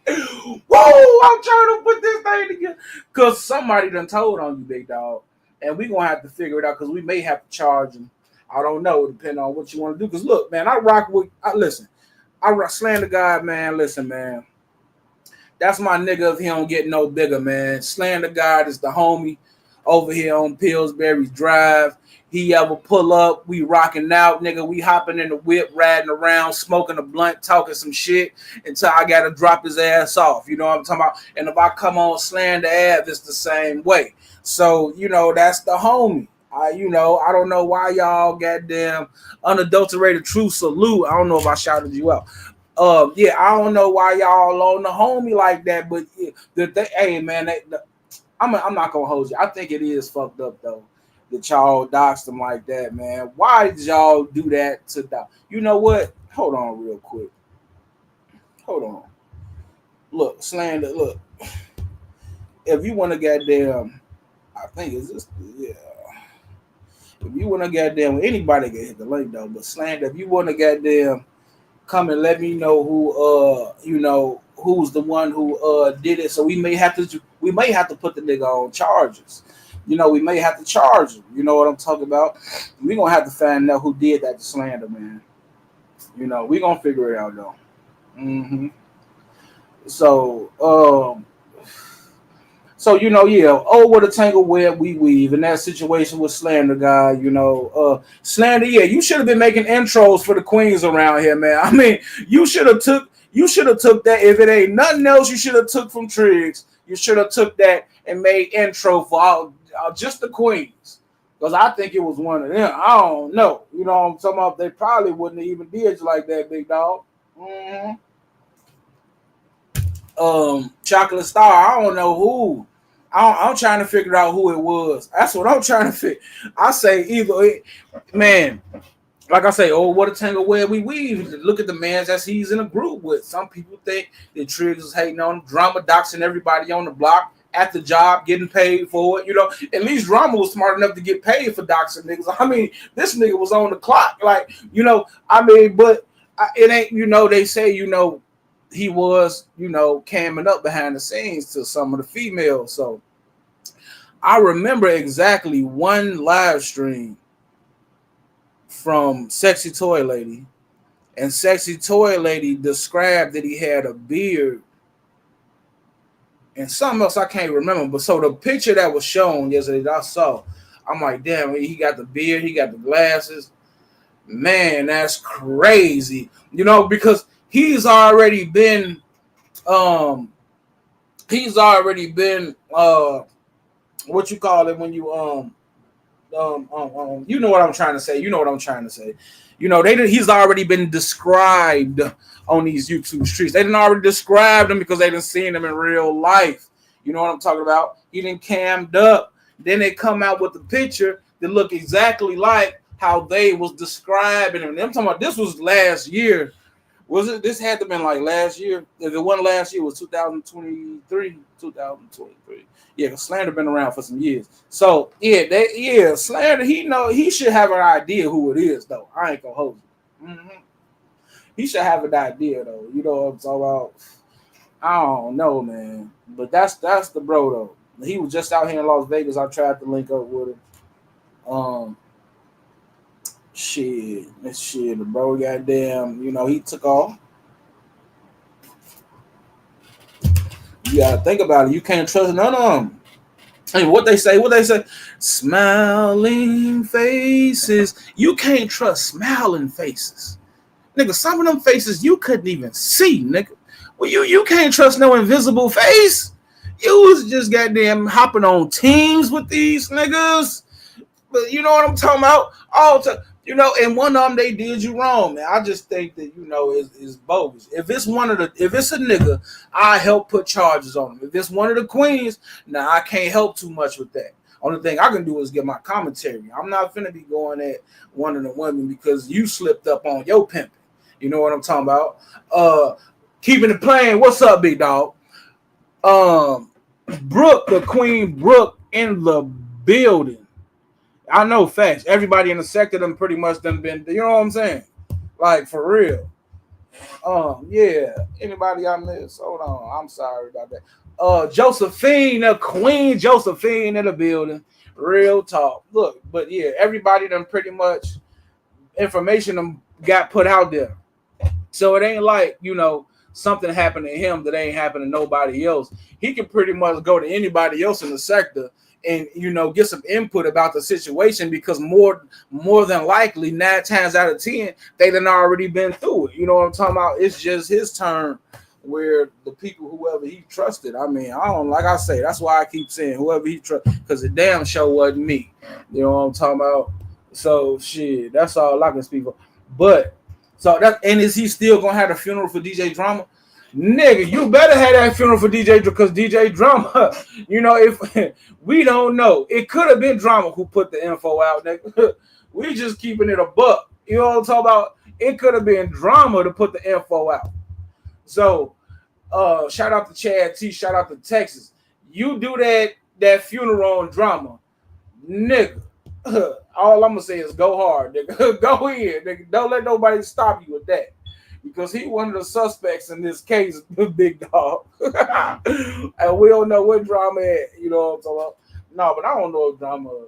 D: Whoa, I'm trying to put this thing together. Because somebody done told on you, big dog. And we're going to have to figure it out because we may have to charge him. I don't know, depending on what you want to do. Because look, man, I slander God, man. Listen, man. That's my nigga if he don't get no bigger, man. Slander God is the homie over here on Pillsbury Drive. He ever pull up, we rocking out, nigga. We hopping in the whip, riding around, smoking a blunt, talking some shit until I got to drop his ass off. You know what I'm talking about? And if I come on Slander Ave, it's the same way. So, that's the homie. I don't know why y'all goddamn unadulterated true salute. I don't know if I shouted you out. I don't know why y'all on the homie like that, but hey man, I'm not gonna hold you. I think it is fucked up though that y'all doxed them like that, man. Why did y'all do that to dox? You know what? Hold on real quick. Hold on. Look, slander. Look, if you want to goddamn, I think it's just yeah. If you want to goddamn, anybody can hit the link though. But slander, if you want to goddamn come and let me know who's the one who did it. So we may have to put the nigga on charges. We may have to charge him. You know what I'm talking about? We're gonna have to find out who did that to slander, man. We're gonna figure it out though. Mm-hmm. So what a tangle web we weave in that situation with Slander guy, Slander, you should have been making intros for the queens around here, man. I mean, you should have took that. If it ain't nothing else you should have took from Triggs, you should have took that and made intro for all just the queens. Because I think it was one of them. I don't know. You know what I'm talking about? They probably wouldn't have even did you like that, big dog. Mm-hmm. Chocolate Star, I don't know who I'm trying to figure out who it was. That's what I'm trying to figure. I say either, man. Like I say, oh, what a tangle where we weave. Look at the man that he's in a group with. Some people think that Triggs is hating on him, drama doxing everybody on the block at the job, getting paid for it. You know, at least Drama was smart enough to get paid for doxing niggas. I mean, this nigga was on the clock. Like, you know, I mean, but it ain't, you know, they say, you know, he was, you know, camming up behind the scenes to some of the females. So I remember exactly one live stream from Sexy Toy Lady, and Sexy Toy Lady described that he had a beard and something else I can't remember. But so the picture that was shown yesterday that I saw, I'm like, damn, he got the beard, he got the glasses. Man, that's crazy. You know, because he's already been what you call it when you you know what I'm trying to say. You know what I'm trying to say. You know, he's already been described on these YouTube streets. They didn't already describe him because they didn't see him in real life. You know what I'm talking about? He didn't cammed up. Then they come out with the picture that look exactly like how they was describing him. I'm talking about this was last year. Was it? This had to have been like last year. If it wasn't last year, it was 2023. Yeah, Slander been around for some years. So yeah, Slander. He should have an idea who it is though. I ain't gonna hold you. Mm-hmm. He should have an idea though. You know what I'm talking about? I don't know, man. But that's the bro though. He was just out here in Las Vegas. I tried to link up with him. The bro, goddamn, you know, he took off. You gotta think about it. You can't trust none of them. Hey, what they say? Smiling faces. You can't trust smiling faces. Nigga, some of them faces you couldn't even see, nigga. Well, you can't trust no invisible face. You was just goddamn hopping on teams with these niggas. But you know what I'm talking about? You know, and one of them they did you wrong, man. I just think that, you know, is bogus. If it's a nigga, I help put charges on him. If it's one of the queens, I can't help too much with that. Only thing I can do is get my commentary. I'm not finna be going at one of the women because you slipped up on your pimping. You know what I'm talking about? Keeping it plain. What's up, big dog? Brooke, the Queen Brooke in the building. I know facts. Everybody in the sector done pretty much done been, you know what I'm saying? Like, for real. Yeah. Anybody I missed? Hold on. I'm sorry about that. Josephine, the Queen Josephine in the building. Real talk. Look, but yeah, everybody done pretty much information them got put out there. So it ain't like, you know, something happened to him that ain't happened to nobody else. He can pretty much go to anybody else in the sector and, you know, get some input about the situation because more than likely 9 times out of 10 they done already been through it. You know what I'm talking about? It's just his turn where the people, whoever he trusted. I mean, I don't, like I say, that's why I keep saying whoever he trusted, because the damn show wasn't me. You know what I'm talking about? So shit, that's all I can speak for. But so that, and is he still gonna have a funeral for DJ Drama? Nigga, you better have that funeral for DJ because DJ Drama, you know, if we don't know, it could have been Drama who put the info out, nigga. We just keeping it a buck. You know what I'm talking about? It could have been Drama to put the info out. So shout out to Chad T, shout out to Texas. You do that funeral on Drama, nigga. All I'm gonna say is go hard, nigga. Go in, nigga. Don't let nobody stop you with that. Because he one of the suspects in this case, big dog. And we don't know what Drama at, you know what I'm talking about? No, but I don't know if Drama,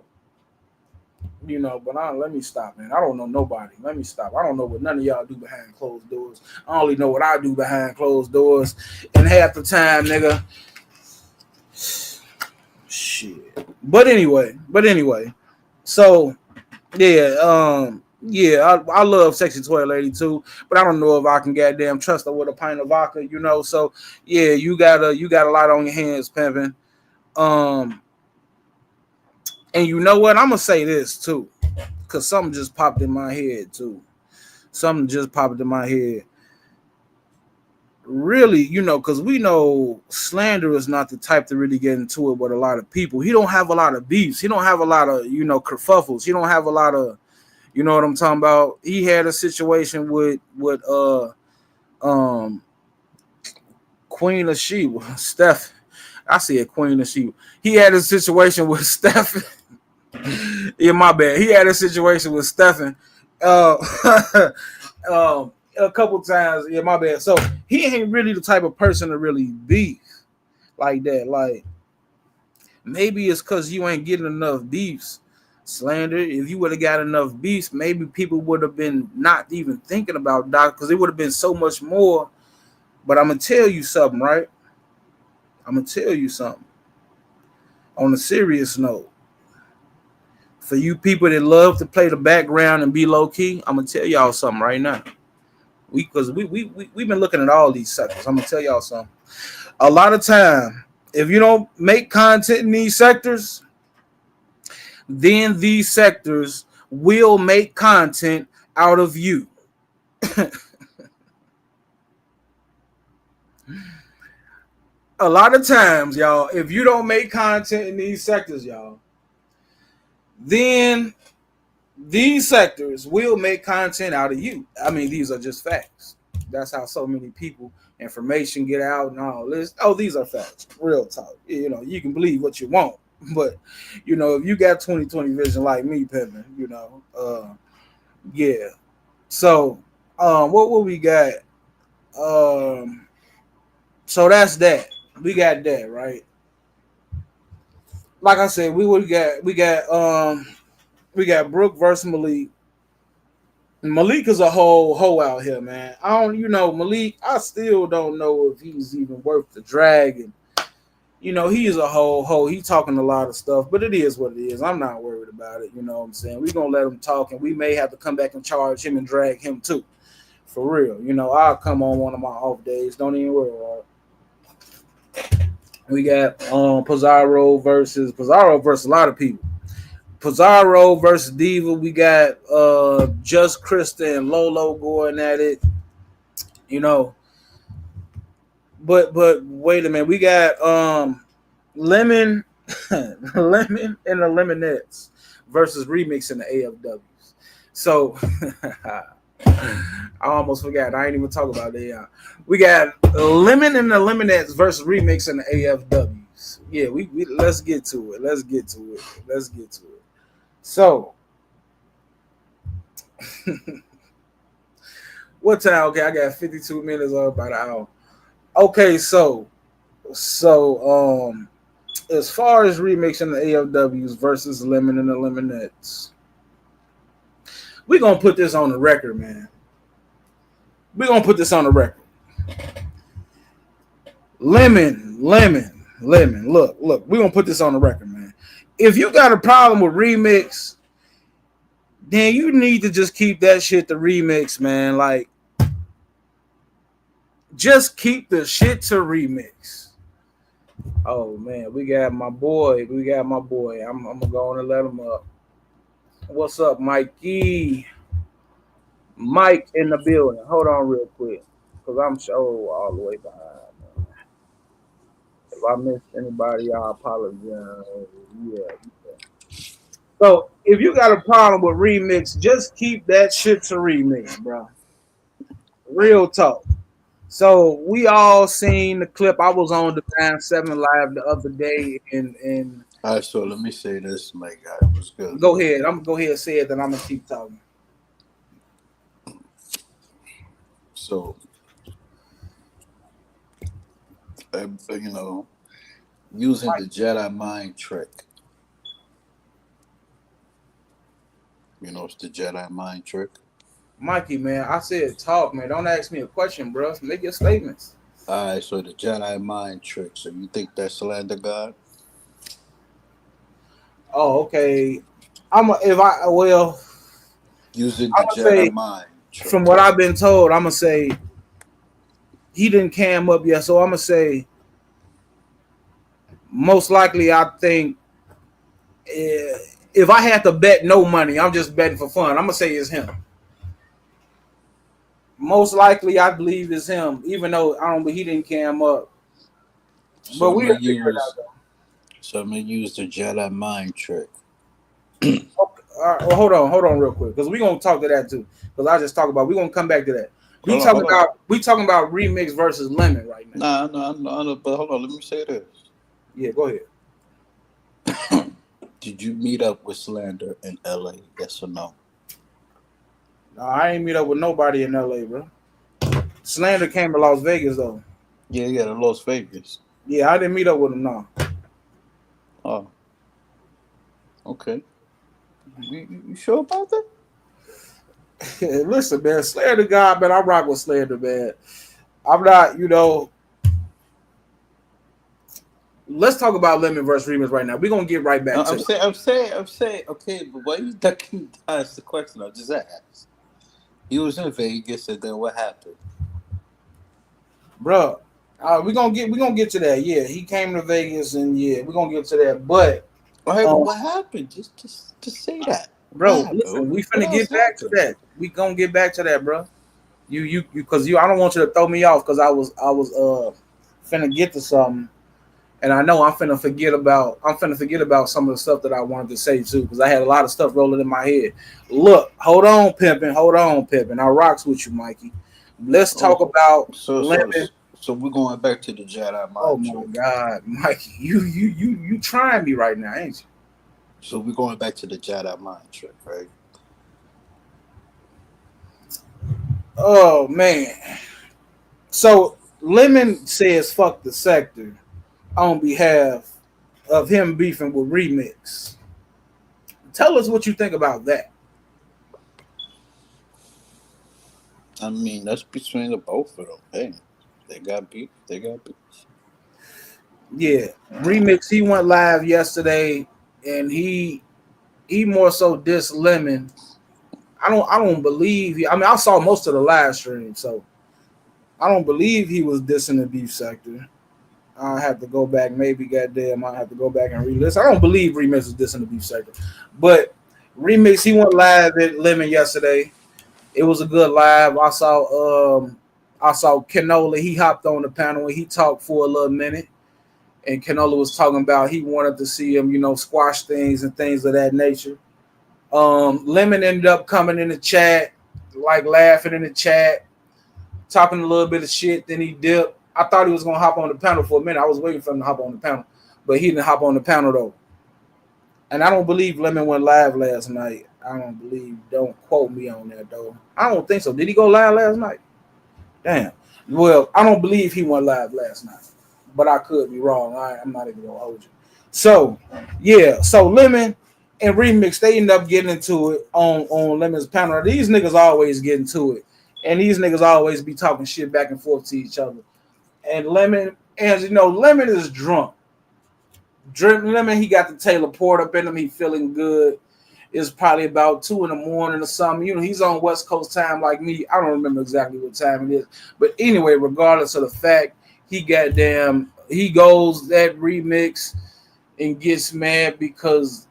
D: you know, but let me stop, man. I don't know nobody. Let me stop. I don't know what none of y'all do behind closed doors. I only know what I do behind closed doors. And half the time, nigga. Shit. But anyway. So, yeah, I love Sexy Toy Lady too, but I don't know if I can goddamn trust her with a pint of vodka, you know. So yeah, you got a lot on your hands, pimping. And you know what? I'm gonna say this too, because something just popped in my head too. really, because we know Slander is not the type to really get into it with a lot of people. He don't have a lot of beefs. He don't have a lot of, kerfuffles. He don't have a lot of, you know what I'm talking about? He had a situation with Queen of Sheba, Steph. I said Queen of Sheba. He had a situation with Steph. Yeah, my bad. He had a situation with Stephen a couple times. Yeah, my bad. So he ain't really the type of person to really beef like that. Like, maybe it's because you ain't getting enough beefs. Slander. If you would have got enough beefs, maybe people would have been not even thinking about Doc, because it would have been so much more. But I'm gonna tell you something, right? I'm gonna tell you something. On a serious note, for you people that love to play the background and be low key, I'm gonna tell y'all something right now. We've been looking at all these sectors. I'm gonna tell y'all something. A lot of time, if you don't make content in these sectors, then these sectors will make content out of you. A lot of times, y'all, if you don't make content in these sectors, y'all, then these sectors will make content out of you. I mean, these are just facts. That's how so many people, information get out and all this. Oh, these are facts. Real talk. You can believe what you want. But, if you got 20/20 vision like me, Pimpin, yeah. So, what we got? So that's that. We got that, right? Like I said, we got Brooke versus Malik. Malik is a whole hoe out here, man. Malik, I still don't know if he's even worth the drag. And he is a whole hoe. He talking a lot of stuff, but it is what it is. I'm not worried about it. You know what I'm saying? We're gonna let him talk, and we may have to come back and charge him and drag him too. For real. I'll come on one of my off days. Don't even worry about it. We got Pizarro versus a lot of people. Pizarro versus Diva. We got Just Krista and Lolo going at it. But wait a minute. We got Lemon Lemon and the Lemonettes versus Remix and the AFWs. So I almost forgot. I ain't even talk about that. We got Lemon and the Lemonettes versus Remix and the AFWs. Yeah, we let's get to it. Let's get to it. So, what time? Okay, I got 52 minutes or about an hour. Okay, so as far as remixing the AFWs versus Lemon and the Lemonettes, we're gonna put this on the record, man. We're gonna put this on the record. Lemon. Look, we're gonna put this on the record, man. If you got a problem with remix, then you need to just keep that shit to remix, man. Like, just keep the shit to remix. Oh man, we got my boy. I'm gonna go on and let him up. What's up, Mikey? Mike in the building. Hold on real quick, because I'm all the way behind. If I missed anybody, I apologize. Yeah. So if you got a problem with remix, just keep that shit to remix, bro. Real talk. So we all seen the clip. I was on the 9-7 live the other day, and
E: all right. So let me say this, my guy. What's good?
D: Go ahead. I'm gonna go ahead and say it, then I'm gonna keep talking.
E: So, using the Jedi mind trick. It's the Jedi mind trick.
D: Mikey, man, I said talk, man. Don't ask me a question, bro. Make your statements.
E: All right, so the Jedi mind trick. So you think that's slander God?
D: Oh, okay.
E: Using the Jedi mind trick.
D: From what I've been told, I'm gonna say he didn't cam up yet. So I'm gonna say most likely, I think if I had to bet no money, I'm just betting for fun. I'm gonna say it's him. Most likely, I believe is him. Even though I don't, but he didn't cam up. But
E: So
D: we'll figure it out though.
E: I'm gonna use the Jedi mind trick.
D: Okay, well, hold on, real quick, because we're gonna talk to that too. Because I just talked about, we're gonna come back to that.
E: Hold on.
D: We talking about remix versus lemon right now.
E: No, but hold on, let me say this.
D: Yeah, go ahead.
E: Did you meet up with Slander in LA? Yes or no?
D: No, I ain't meet up with nobody in LA, bro. Slander came to Las Vegas though.
E: Yeah, to Las Vegas.
D: Yeah, I didn't meet up with him. No.
E: Oh, okay. You sure about that?
D: Listen, man, Slander guy, man. I rock with Slander, man. I'm not, Let's talk about lemon versus remix right now. We're gonna get right back to it.
E: I'm saying. Okay, but why you ducking to ask the question? I just asked. He was in Vegas, and then what happened?
D: Bro, we're gonna get to that. Yeah, he came to Vegas, and yeah, we're gonna get to that. But
E: All right, but what happened? Just say that.
D: bro, listen, we finna get back to that. We gonna get back to that, bro. You because I don't want you to throw me off because I was finna get to something, and I know I'm finna forget about some of the stuff that I wanted to say too because I had a lot of stuff rolling in my head. Look, hold on, pimping. I rocks with you, Mikey. Let's talk about lemon.
E: So we're going back to the Jedi mind
D: Oh my
E: trick.
D: God, Mikey, you trying me right now, ain't you?
E: So we're going back to the Jedi mind trick, right?
D: Oh man. So Lemon says fuck the sector on behalf of him beefing with Remix. Tell us what you think about that.
E: I mean, that's between the both of them. Hey, they got beef.
D: Yeah. Remix, he went live yesterday and he more so dissed Lemon. I don't believe I saw most of the live stream, so I don't believe he was dissing the beef sector. I have to go back, maybe goddamn, I have to go back and re-listen. I don't believe Remix was dissing the beef sector. But Remix, he went live at Lemon yesterday. It was a good live. I saw Canola. He hopped on the panel and he talked for a little minute. And Canola was talking about he wanted to see him, squash things and things of that nature. Lemon ended up coming in the chat, like laughing in the chat, talking a little bit of shit. Then he dipped. I thought he was gonna hop on the panel for a minute. I was waiting for him to hop on the panel, but he didn't hop on the panel though. And I don't believe Lemon went live last night. I don't believe. Don't quote me on that though. I don't think so. Did he go live last night? Damn. Well, I don't believe he went live last night, but I could be wrong. I'm not even gonna hold you. So yeah. So Lemon and Remix, they end up getting into it on Lemon's panel. These niggas always get into it, and these niggas always be talking shit back and forth to each other. And Lemon, as you know, Lemon is drunk. Lemon, he got the Taylor Port up in him. He feeling good. It's probably about 2 a.m. or something. He's on West Coast time like me. I don't remember exactly what time it is. But anyway, regardless of the fact, he goes that Remix and gets mad because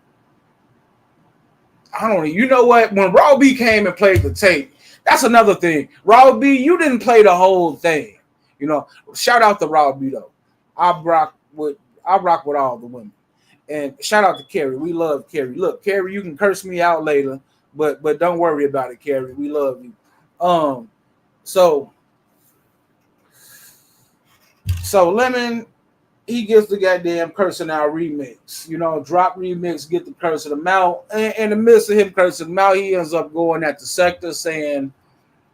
D: I don't know. You know what? When Raw B came and played the tape, that's another thing. Raw B, you didn't play the whole thing. Shout out to Raw B though. I rock with all the women. And shout out to Carrie. We love Carrie. Look, Carrie, you can curse me out later, but don't worry about it, Carrie. We love you. So Lemon, he gets the goddamn cursing out Remix. Drop Remix, get the cursing him out. And in the midst of him cursing him out, he ends up going at the sector saying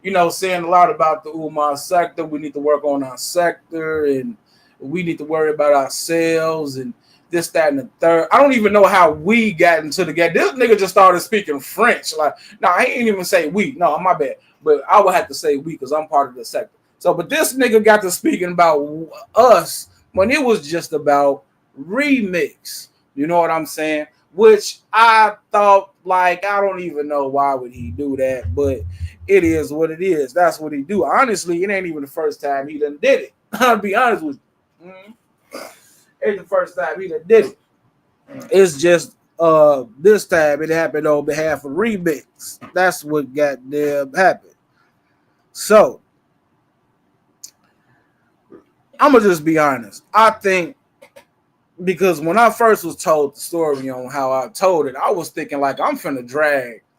D: a lot about the Umar sector. We need to work on our sector and we need to worry about ourselves and this, that, and the third. I don't even know how we got into the game. This nigga just started speaking French. I ain't even say we. No, my bad. But I would have to say we because I'm part of the sector. So, but this nigga got to speaking about us when it was just about Remix. You know what I'm saying? Which I thought, I don't even know why would he do that, but it is what it is. That's what he do. Honestly, it ain't even the first time he done did it. I'll be honest with you. It's the first time he done did it. It's just this time it happened on behalf of Remix. That's what goddamn happened. So I'm gonna just be honest. I think because when I first was told the story on how I told it, I was thinking like I'm finna drag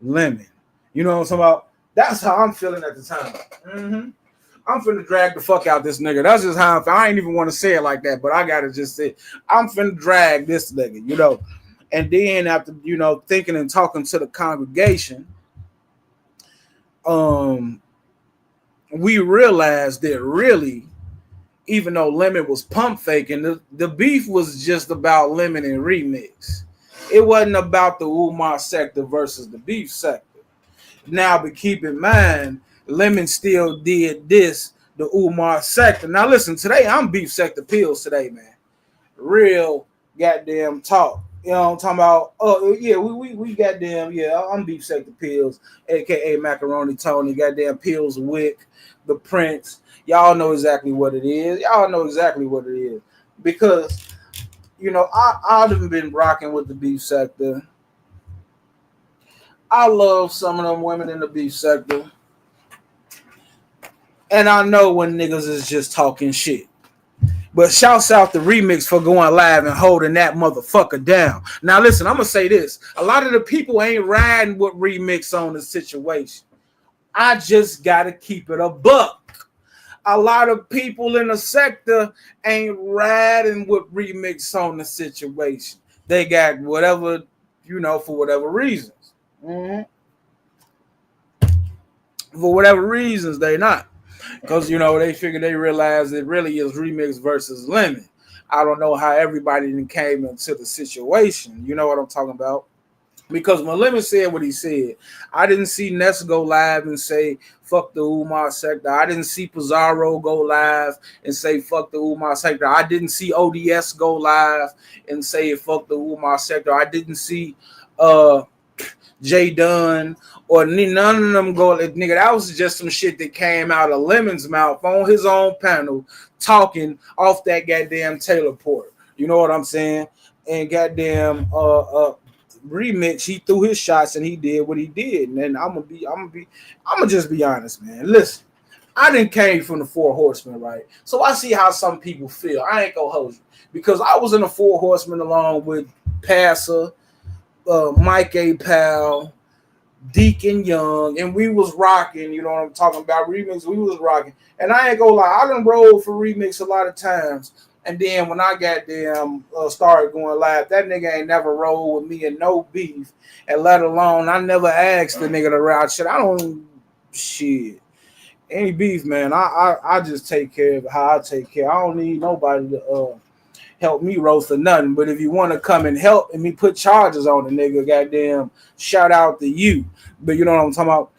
D: Lemon. You know what I'm talking about? That's how I'm feeling at the time. Mm-hmm. I'm finna drag the fuck out this nigga. That's just how I ain't even want to say it like that, but I gotta just say I'm finna drag this nigga, you know. And then after, you know, thinking and talking to the congregation, we realized that really, even though Lemon was pump faking, the beef was just about Lemon and Remix. It wasn't about the Umar sector versus the beef sector. Now, but keep in mind, Lemon still did this, the Umar sector. Now, listen, today I'm beef sector pills today, man. Real goddamn talk. You know what I'm talking about? Oh, yeah, we goddamn, yeah, I'm beef sector pills, a.k.a. Macaroni Tony, goddamn pills Wick, the Prince. Y'all know exactly what it is. Y'all know exactly what it is. Because, you know, I've been rocking with the beef sector. I love some of them women in the beef sector. And I know when niggas is just talking shit. But shouts out the Remix for going live and holding that motherfucker down. Now listen, I'm going to say this. A lot of the people ain't riding with Remix on the situation. I just got to keep it a buck. A lot of people in the sector ain't riding with Remix on the situation. They got whatever, you know, for whatever reasons. Mm-hmm. For whatever reasons, they not. Because, you know, they figure they realize it really is Remix versus Lemon. I don't know how everybody came into the situation. You know what I'm talking about? Because when Lemon said what he said, I didn't see Ness go live and say, fuck the Umar sector. I didn't see Pizarro go live and say, fuck the Umar sector. I didn't see ODS go live and say, fuck the Umar sector. I didn't see Jay Dunn or none of them go like, nigga, that was just some shit that came out of Lemon's mouth on his own panel talking off that goddamn Taylor Port. You know what I'm saying? And goddamn Remix, he threw his shots and he did what he did. And then I'm gonna just be honest, man. Listen, I didn't came from the Four Horsemen, right? So I see how some people feel. I ain't gonna hold you because I was in the Four Horsemen along with Passer, Mike A. Powell, Deacon Young, and we was rocking. You know what I'm talking about? Remix, we was rocking. And I ain't gonna lie, I done rolled for Remix a lot of times. And then when I got them started going live, that nigga ain't never rolled with me in no beef. And let alone, I never asked the nigga to route shit. I don't shit. Any beef, man. I just take care of how I take care. I don't need nobody to help me roast or nothing. But if you want to come and help and me put charges on the nigga, goddamn, shout out to you. But you know what I'm talking about?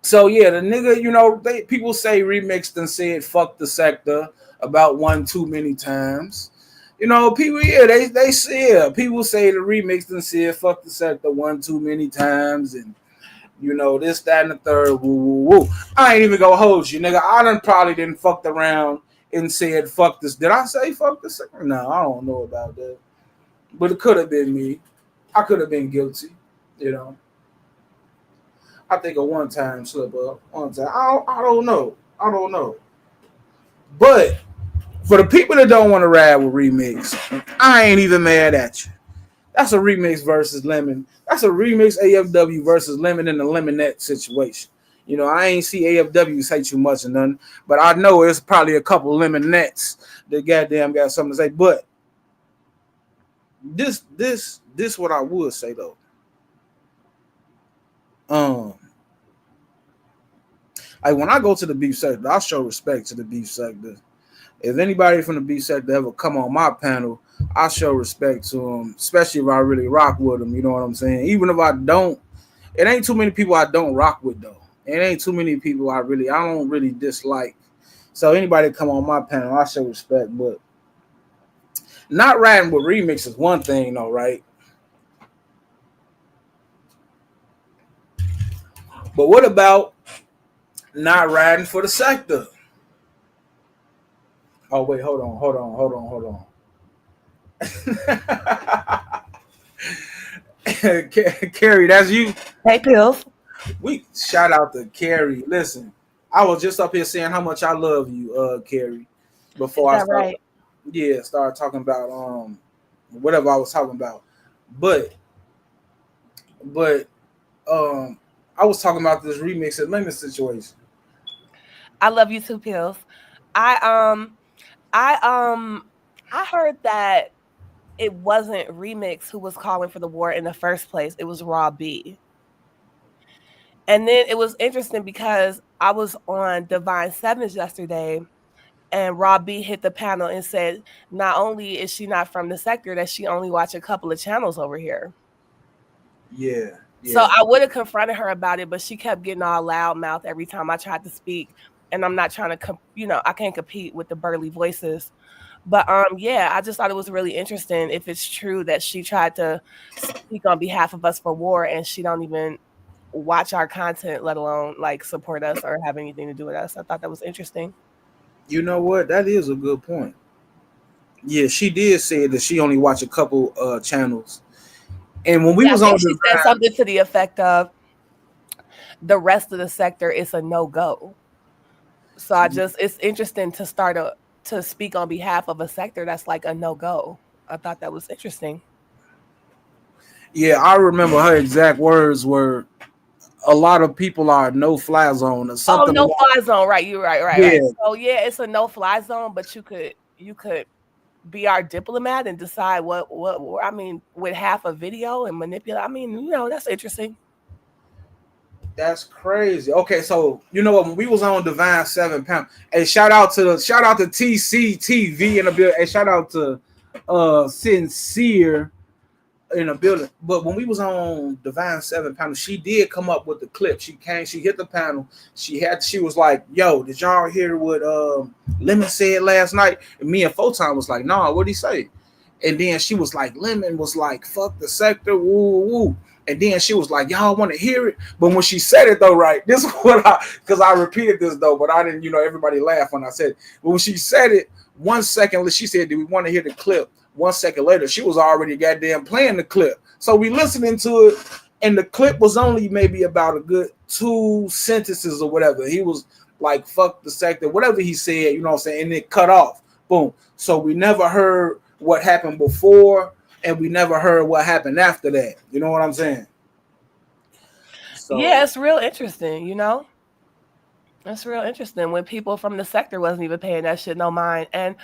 D: So yeah, the nigga, you know, people say Remixed and said fuck the sector about one too many times. You know, people, yeah, they say, yeah, people say the Remixed and said fuck the sector one too many times, and you know, this, that, and the third, woo, woo, woo. I ain't even gonna hold you, nigga. I done probably didn't fucked around and said fuck this. Did I say fuck the sector? No, I don't know about that. But it could have been me. I could have been guilty, you know. I think a one-time slip up. One time. I don't know. I don't know. But for the people that don't want to ride with Remix, I ain't even mad at you. That's a Remix versus Lemon. That's a Remix AFW versus Lemon in the Lemonette situation. You know, I ain't see AFW say too much or nothing, but I know it's probably a couple Lemonettes that goddamn got something to say. But this what I would say though. Like when I go to the beef sector, I show respect to the beef sector. If anybody from the beef sector ever come on my panel, I show respect to them, especially if I really rock with them. You know what I'm saying? Even if I don't, it ain't too many people I don't rock with though. It ain't too many people I don't really dislike. So anybody come on my panel, I show respect. But not riding with Remix is one thing though, right? But what about not riding for the sector? Oh, wait, hold on. Carrie, that's you.
F: Hey, Pills.
D: We shout out to Carrie. Listen, I was just up here saying how much I love you, Carrie,
F: Is
D: before I
F: that
D: start.
F: right?
D: Yeah, start talking about whatever I was talking about. But but I was talking about this remix of Lemon situation.
F: I love you too, Pills. I I um I heard that it wasn't Remix who was calling for the war in the first place. It was Raw B. And then it was interesting because I was on Divine Sevens yesterday and Rob B hit the panel and said, not only is she not from the sector, that she only watch a couple of channels over here.
D: Yeah,
F: So
D: yeah.
F: I would have confronted her about it, but she kept getting all loud mouth every time I tried to speak. And I'm not trying to, I can't compete with the burly voices. But yeah, I just thought it was really interesting if it's true that she tried to speak on behalf of us for war and she don't even watch our content, let alone like support us or have anything to do with us. I thought that was interesting.
D: You know what? That is a good point. Yeah, she did say that she only watched a couple channels. And when we
F: Yeah, I
D: was on
F: think she said
D: Divine,
F: something to the effect of the rest of the sector is a no-go. So it's interesting to to speak on behalf of a sector that's like a no-go. I thought that was interesting.
D: yeah, I remember her exact words were a lot of people are no fly zone or
F: Oh,
D: something
F: no
D: along.
F: fly zone, right? You're right, right.
D: Yeah,
F: So yeah, it's a no-fly zone, but you could be our diplomat and decide what I mean with half a video and manipulate. I mean, that's interesting.
D: that's crazy. Okay, so you know what? When we was on Divine 7 pound, hey, shout out to TCTV in the building. Hey, shout out to Sincere in a building. But when we was on Divine 7 panel, she did come up with the clip. She hit the panel. She was like, "Yo, did y'all hear what Lemon said last night?" And me and Photon was like, "Nah, what'd he say?" And then she was like, Lemon was like, "Fuck the sector, woo woo." And then she was like, "Y'all want to hear it?" But when she said it though, right, this is what because I repeated this though, but I didn't, everybody laughed when I said it. But when she said it, 1 second, she said, "Do we want to hear the clip?" 1 second later, she was already goddamn playing the clip. So we listening to it, and the clip was only maybe about a good 2 sentences or whatever. He was like, "Fuck the sector," whatever he said, you know what I'm saying, and it cut off. Boom. So we never heard what happened before, and we never heard what happened after that. You know what I'm saying? So
F: Yeah, it's real interesting, That's real interesting when people from the sector wasn't even paying that shit no mind. And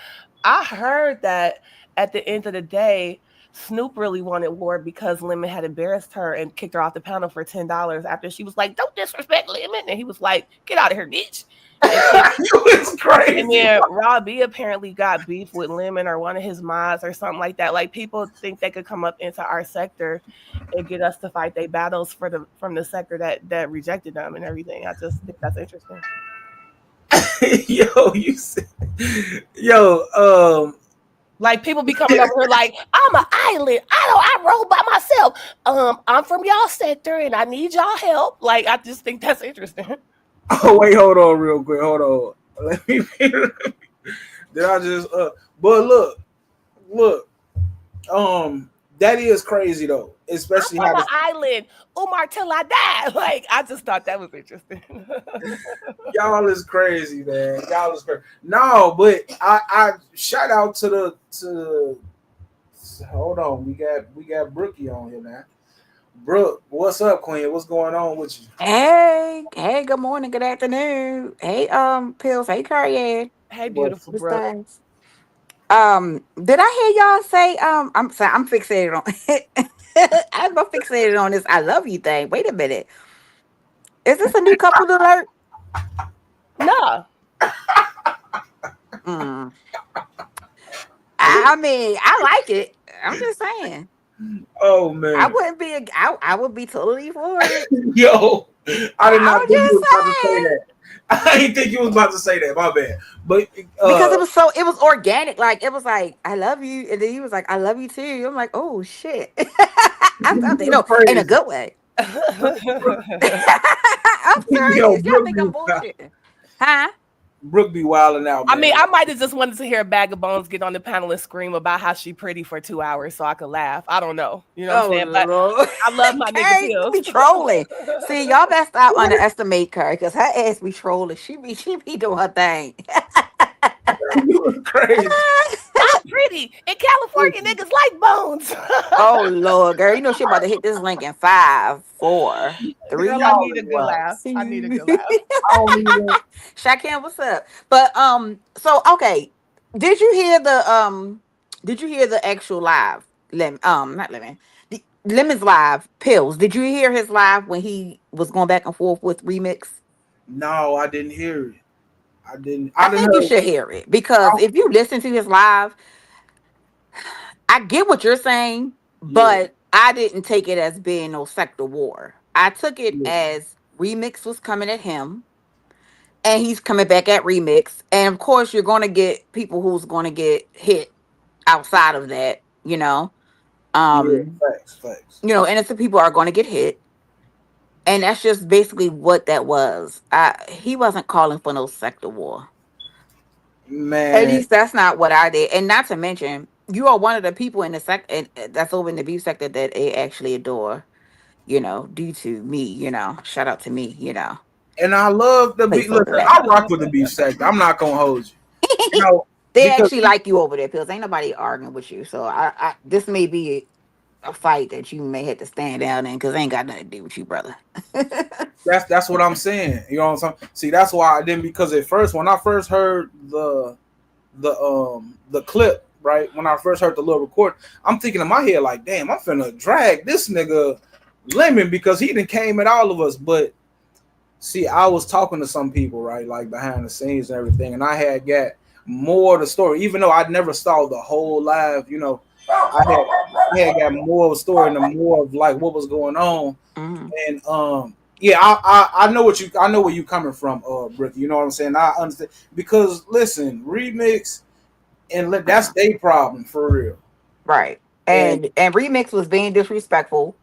F: I heard that at the end of the day, Snoop really wanted war because Lemon had embarrassed her and kicked her off the panel for $10 after she was like, "Don't disrespect Lemon." And he was like, "Get out of here, bitch."
D: it's crazy.
F: And then Rob B apparently got beef with Lemon or one of his mods or something like that. Like people think they could come up into our sector and get us to fight their battles from the sector that rejected them and everything. I just think that's interesting.
D: Yo, yo,
F: Like people be coming over here like, "I'm an island. I roll by myself. I'm from y'all sector and I need y'all help." Like I just think that's interesting.
D: oh wait, hold on real quick. Hold on. Let me did I just but look, that is crazy though. Especially
F: I'm from
D: how
F: an island. Umar till I die. Like I just thought that was interesting.
D: y'all is crazy, man. Y'all is crazy. No, but I shout out to hold on. We got Brookie on here now. Brooke, what's up, Queen? What's going on with you?
G: Hey, good morning, good afternoon. Hey, Pills, hey, Carrie.
F: Hey,
D: What's
F: beautiful
G: What's
F: Brooke.
G: things? Did I hear y'all say, I'm sorry, I'm fixated on, I'm fixated on this I love you thing. Wait a minute. Is this a new couple alert?
F: No.
G: Mm. I mean, I like it. I'm just saying.
D: Oh
G: I
D: man.
G: wouldn't be, I would be totally for it.
D: Yo, I did not
G: I'm
D: think you
G: just
D: was about to say
G: saying.
D: that. I didn't think you was about to say that. My bad. But
G: Because it was organic. Like, it was like, I love you. And then he was like, I love you too. I'm like, oh, shit. I felt it. No, in a
D: crazy.
G: good way. I'm
D: Yo,
G: serious. Y'all
D: Brooke
G: think
D: be
G: I'm bullshitting. Huh?
D: Brooke be wilding out,
F: I mean,
D: man.
F: I might have just wanted to hear a bag of bones get on the panel and scream about how she pretty for 2 hours so I could laugh. I don't know. You know what I'm
G: Oh
F: saying? But
G: Lord,
F: I love my nigga
G: Carrie, you
F: pills.
G: be trolling. See, y'all better stop underestimate Carrie, because her ass be trolling. She be doing her thing.
D: You was crazy.
F: I'm pretty. In California,
D: Listen,
F: niggas like bones.
G: Oh Lord, girl, you know she about to hit this link in five, four,
F: Girl,
G: three,
F: I need a
D: y'all
F: good
D: wild.
F: laugh. I need a
G: two.
F: good laugh.
D: I don't even.
G: Shakim, what's up? But so okay, did you hear the actual live? Not Lemon. Lemon's live pills. Did you hear his live when he was going back and forth with Remix?
D: No, I didn't hear it. I didn't.
G: I
D: I didn't
G: think you
D: hear.
G: should hear it because if you listen to his live, I get what you're saying,
D: Yeah,
G: but I didn't take it as being no sector war. I took it
D: yeah,
G: as Remix was coming at him and he's coming back at Remix. And of course, you're going to get people who's going to get hit outside of that, you know.
D: yeah.
G: Um,
D: Facts, facts.
G: innocent people are going to get hit. And that's just basically what that was. He wasn't calling for no sector war. At
D: Man,
G: least that's not what I did. And not to mention, you are one of the people in the that's over in the beef sector that they actually adore, due to me, shout out to me,
D: and I love the beat.
G: placeholder
D: Listen,
G: that.
D: I rock with the beef sector. I'm not gonna hold you. You know,
G: They
D: because
G: actually like you over there, Pills. Ain't nobody arguing with you. So I this may be a fight that you may have to stand down in because ain't got nothing to do with you, brother.
D: that's what I'm saying. You know what I'm saying? See, that's why I didn't, because at first when I first heard the clip, right? When I first heard the little record, I'm thinking in my head like, damn, I'm finna drag this nigga Lemon because he done came at all of us. But see, I was talking to some people, right, like behind the scenes and everything, and I had got more of the story, even though I never saw the whole live. I had got more of a story and the more of like what was going on.
G: Mhm.
D: And yeah, I know I know where you coming from, Brick. You know what I'm saying? I understand because listen, remix that's their problem for real.
G: Right.
D: And
G: And Remix was being disrespectful,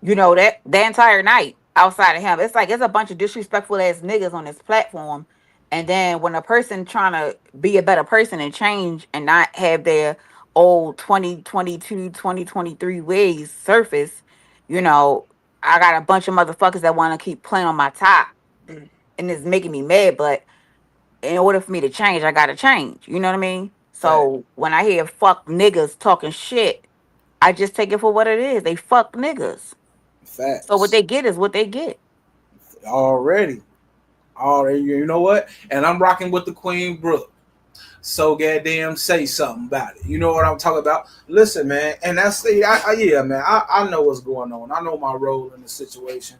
G: that the entire night outside of him. It's like it's a bunch of disrespectful ass niggas on this platform. And then when a person trying to be a better person and change and not have their old 2022, 2023 ways surface, you know, I got a bunch of motherfuckers that want to keep playing on my top. And it's making me mad, but in order for me to change, I gotta change. You know what I mean?
D: fact,
G: So when I hear fuck niggas talking shit, I just take it for what it is. They fuck niggas. So what
D: facts
G: they get is what they get.
D: already, already. You know what? And I'm rocking with the Queen Brooke. So goddamn, say something about it. You know what I'm talking about? Listen, man, and yeah, man. I know what's going on. I know my role in the situation.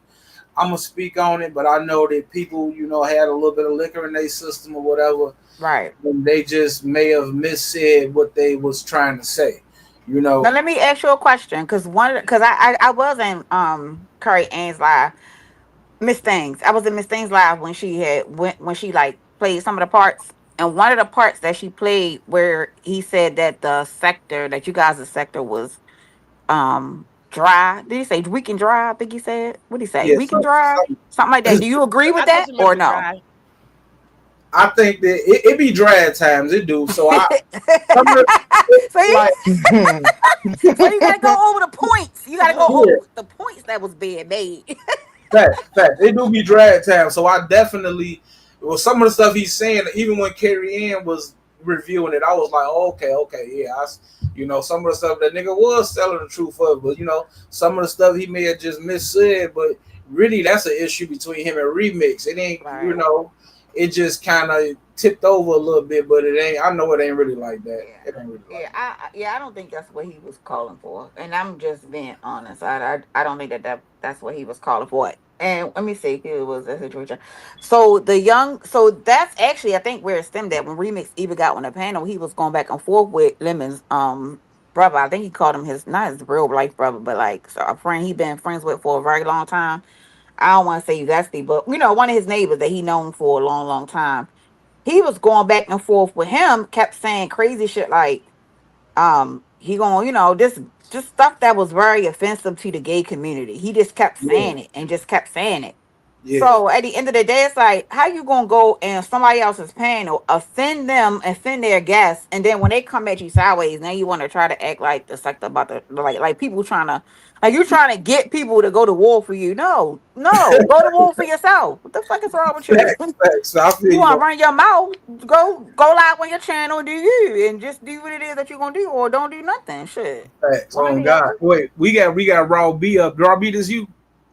D: I'm gonna speak on it, but I know that people, had a little bit of liquor in their system or whatever,
G: Right.
D: and they just may have missaid what they was trying to say. You
G: Now
D: know,
G: let me ask you a question, because I was in Curry Ann's live, Miss Things. I was in Miss Things live when she like played some of the parts. And one of the parts that she played where he said that the sector that you guys' sector was dry. Did he say weak and dry? I think he said. What did he say?
D: yeah.
G: Weak and dry? Something like that. Do you agree with
F: I just
G: that or
F: remember
G: no?
F: dry.
D: I think that it be dry at times. It do. So I some of
G: so you
D: like
G: so you gotta go over the points. You gotta go
D: yeah,
G: over the points that was being made.
D: fact. It do be dry at times. So I definitely, well, some of the stuff he's saying, even when Carrie Ann was reviewing it, I was like, oh, okay, yeah. Some of the stuff that nigga was telling the truth of, but some of the stuff he may have just missaid, but really that's an issue between him and Remix. It ain't,
G: Right.
D: it just kind of tipped over a little bit, but it ain't. I know it ain't really like that.
G: Yeah.
D: It ain't really
G: Yeah,
D: like that.
G: I don't think that's what he was calling for, and I'm just being honest. I don't think that's what he was calling for. And let me see, it was a situation. So that's actually I think where it stemmed at when Remix even got on the panel. He was going back and forth with Lemon's brother. I think he called him his not his real life brother, but like so a friend he been friends with for a very long time. I don't want to say Vesty, but one of his neighbors that he known for a long, long time. He was going back and forth with him, kept saying crazy shit like, he going, this just stuff that was very offensive to the gay community. He just kept
D: Yeah,
G: saying it and just kept saying it.
D: Yeah.
G: So at the end of the day, it's like, how you gonna go in somebody else's panel, offend them, offend their guests, and then when they come at you sideways, now you want to try to act like the like about the like people trying to like you trying to get people to go to war for you. No, no, go to war for yourself. What the fuck is wrong with you?
D: Facts, facts. So I feel
G: You
D: you.
G: want to run your mouth? Go live on your channel, do you, and just do what it is that you're gonna do, or don't do nothing. Shit.
D: Facts.
G: One or
D: Oh
G: the
D: God.
G: other.
D: Wait, we got Raw B up. Raw B, this you?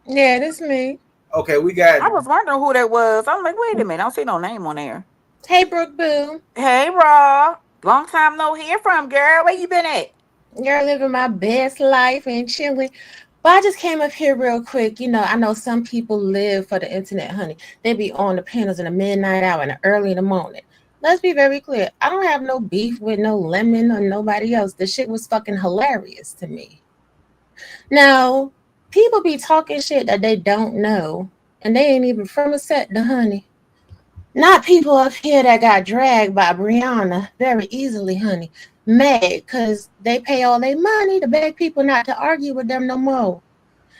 H: Yeah, that's me.
D: Okay, we got.
G: I was wondering who that was. I'm like, wait a minute, I don't see no name on there.
H: Hey, Brooke Boo.
G: Hey, Raw. Long time no hear from, girl. Where you been at?
H: Girl, living my best life and chilling. But I just came up here real quick. You know, I know some people live for the internet, honey. They be on the panels in the midnight hour and early in the morning. Let's be very clear. I don't have no beef with no Lemon or nobody else. The shit was fucking hilarious to me. Now, people be talking shit that they don't know, and they ain't even from a set, the honey. Not people up here that got dragged by Brianna very easily, honey. Mad because they pay all their money to beg people not to argue with them no more.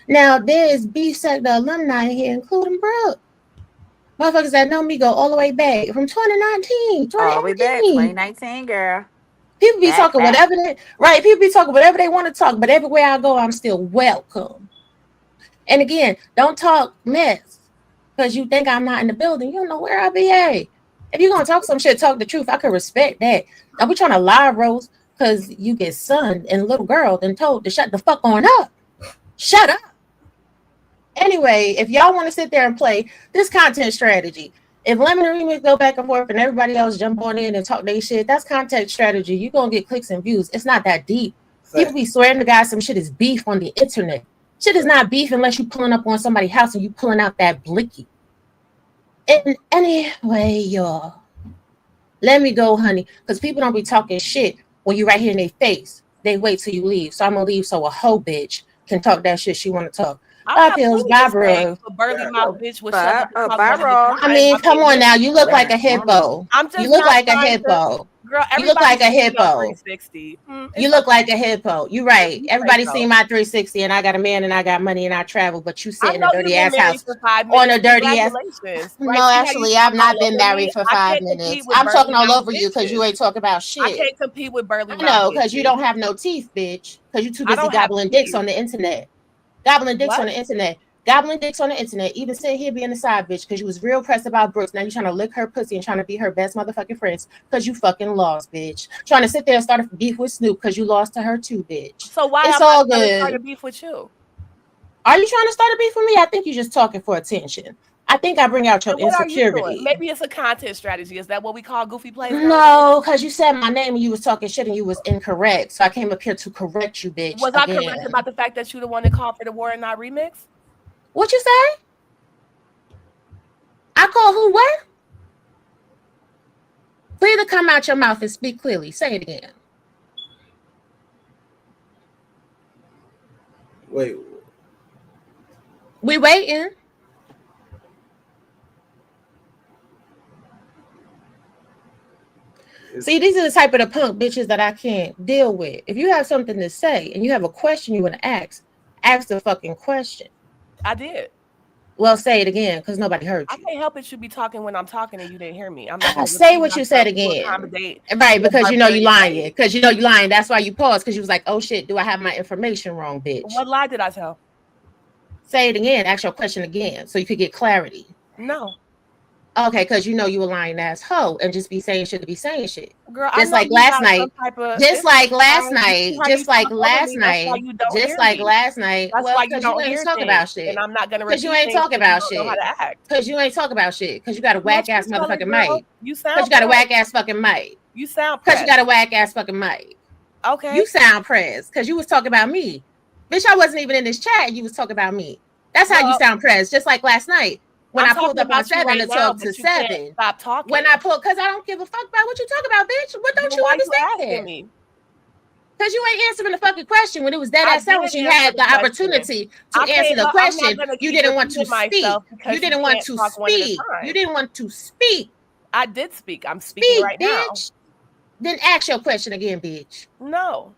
H: Now, there's beef sector alumni in here, including Brooke. Motherfuckers that know me go all the way back from 2019,
G: All the way back,
H: 2018.
G: 2019, girl.
H: People be
G: Back,
H: talking
G: back.
H: whatever they right. People be talking whatever they want to talk, but everywhere I go, I'm still welcome. And again, don't talk mess because you think I'm not in the building. You don't know where I be at. If you're gonna talk some shit, talk the truth. I could respect that. Don't be trying to lie, Rose, because you get son and little girl then told to shut the fuck on up. Shut up. Anyway, if y'all want to sit there and play this content strategy, if Lemon and Remix go back and forth and everybody else jump on in and talk their shit, that's content strategy. You're gonna get clicks and views. It's not that deep. People be swearing to God some shit is beef on the internet. Shit is not beef unless you pulling up on somebody's house and you pulling out that blicky. And anyway, y'all, let me go, honey, because people don't be talking shit when you right here in their face. They wait till you leave. So I'm gonna leave so a hoe bitch can talk that shit she want to talk.
F: I'm not
H: Pills,
F: plenty to say,
H: Barbara.
F: but Burly Mouth bitch was
G: Bye,
F: shut the fuck
G: bye,
F: up.
G: Ross.
H: I mean, come on now. You look like a hippo.
F: I'm just
H: You look
F: not
H: like a
F: trying to-
H: hippo.
F: Girl,
H: You look like a
F: everybody's seen your
H: hippo.
F: 360.
H: You look like a hippo. You right.
F: You
H: Everybody
F: say so.
H: seen my 360, and I got a man, and I got money, and I travel. But you sit
F: I
H: in
F: know
H: a
F: you've
H: dirty
F: been
H: ass
F: married
H: house
F: for 5
H: on
F: minutes.
H: a dirty ass.
F: Congratulations.
H: No,
F: Right? See how you
H: actually,
F: talk
H: I've not
F: all
H: been
F: over
H: married
F: me?
H: for
F: I
H: 5
F: can't compete
H: minutes.
F: with
H: I'm
F: Burly
H: talking all
F: Mouth
H: over you because you
F: bitches.
H: ain't talking about
F: I
H: shit.
F: can't compete with Burly
H: I
F: Mouth
H: know because you
F: bitches.
H: don't have no teeth, bitch. Because you too
F: I
H: busy
F: don't have
H: gobbling dicks
F: teeth.
H: on the internet. Gobbling dicks
F: What?
H: on the internet. Gobbling dicks on the internet. Even sitting here being a side bitch because you was real pressed about Brooks. Now you trying to lick her pussy and trying to be her best motherfucking friends because you fucking lost, bitch. Trying to sit there and start a beef with Snoop because you lost to her too, bitch.
F: So why
H: It's
F: am
H: all
F: I trying to start a
H: good.
F: beef with you?
H: Are you trying to start a beef with me? I think you're just talking for attention. I think I bring out your
F: And what are you doing?
H: insecurity.
F: Maybe it's a content strategy. Is that what we call goofy plays?
H: No, because you said my name and you was talking shit and you was incorrect. So I came up here to correct you, bitch.
F: Was I
H: again.
F: correct about the fact that you the one that called for the war and not remix?
H: What you say? I call who what? Clear to come out your mouth and speak clearly. Say it again.
D: Wait.
H: We waiting. See, these are the type of the punk bitches that I can't deal with. If you have something to say and you have a question you want to ask the fucking question.
F: I did.
H: Well, say it again because nobody heard
F: I
H: you.
F: can't help it. You be talking when I'm talking and you didn't hear me. I'm not
H: gonna say what you said again. Right, because you know you lying. Because you know you lying. That's why you paused because you was like, oh shit, do I have my information wrong, bitch?
F: What lie did I tell?
H: Say it again. Ask your question again so you could get clarity.
F: No.
H: Okay, because you know you a lying ass hoe and just be saying shit to be saying shit.
F: Girl,
H: just like last night. Just like last night. Just like last night. Just like last night. Well, because you ain't talk about shit.
F: And I'm not gonna
H: because you ain't talk about shit. Because you ain't talk about shit. Because you got a whack ass motherfucking mic.
F: You sound.
H: Because you got a whack ass fucking mic.
F: You sound.
H: Because you got a whack ass fucking mic.
F: Okay.
H: You sound pressed because you was talking about me. Bitch, I wasn't even in this chat. You was talking about me. That's how you sound pressed. Just like last night. When I pulled up on 7 to talk to 7.
F: Stop talking.
H: When I pulled, because I don't give a fuck about what you talk about, bitch. What don't you understand? Because you ain't answering the fucking question when it was dead ass when you had the opportunity to answer the question. You didn't want to speak. You didn't want to speak. You didn't want to speak.
F: I did speak. I'm speaking right now.
H: Then ask your question again, bitch.
F: No.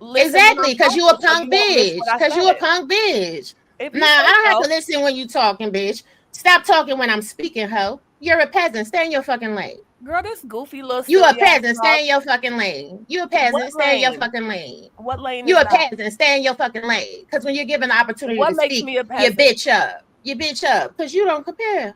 H: Exactly, because you a punk bitch. Because you a punk bitch. Now, I don't have to listen when you talking, bitch. Stop talking when I'm speaking, ho. You're a peasant. Stay in your fucking lane.
F: Girl, this goofy little.
H: You a
F: silly ass
H: peasant.
F: talk.
H: Stay in your fucking lane. You a peasant. Stay in your fucking lane.
F: What lane
H: You
F: is
H: a
F: that?
H: peasant. Stay in your fucking lane. Because when you're given the opportunity
F: What
H: to
F: makes
H: speak,
F: me a
H: you
F: peasant?
H: bitch up. You bitch up. Because you don't compare.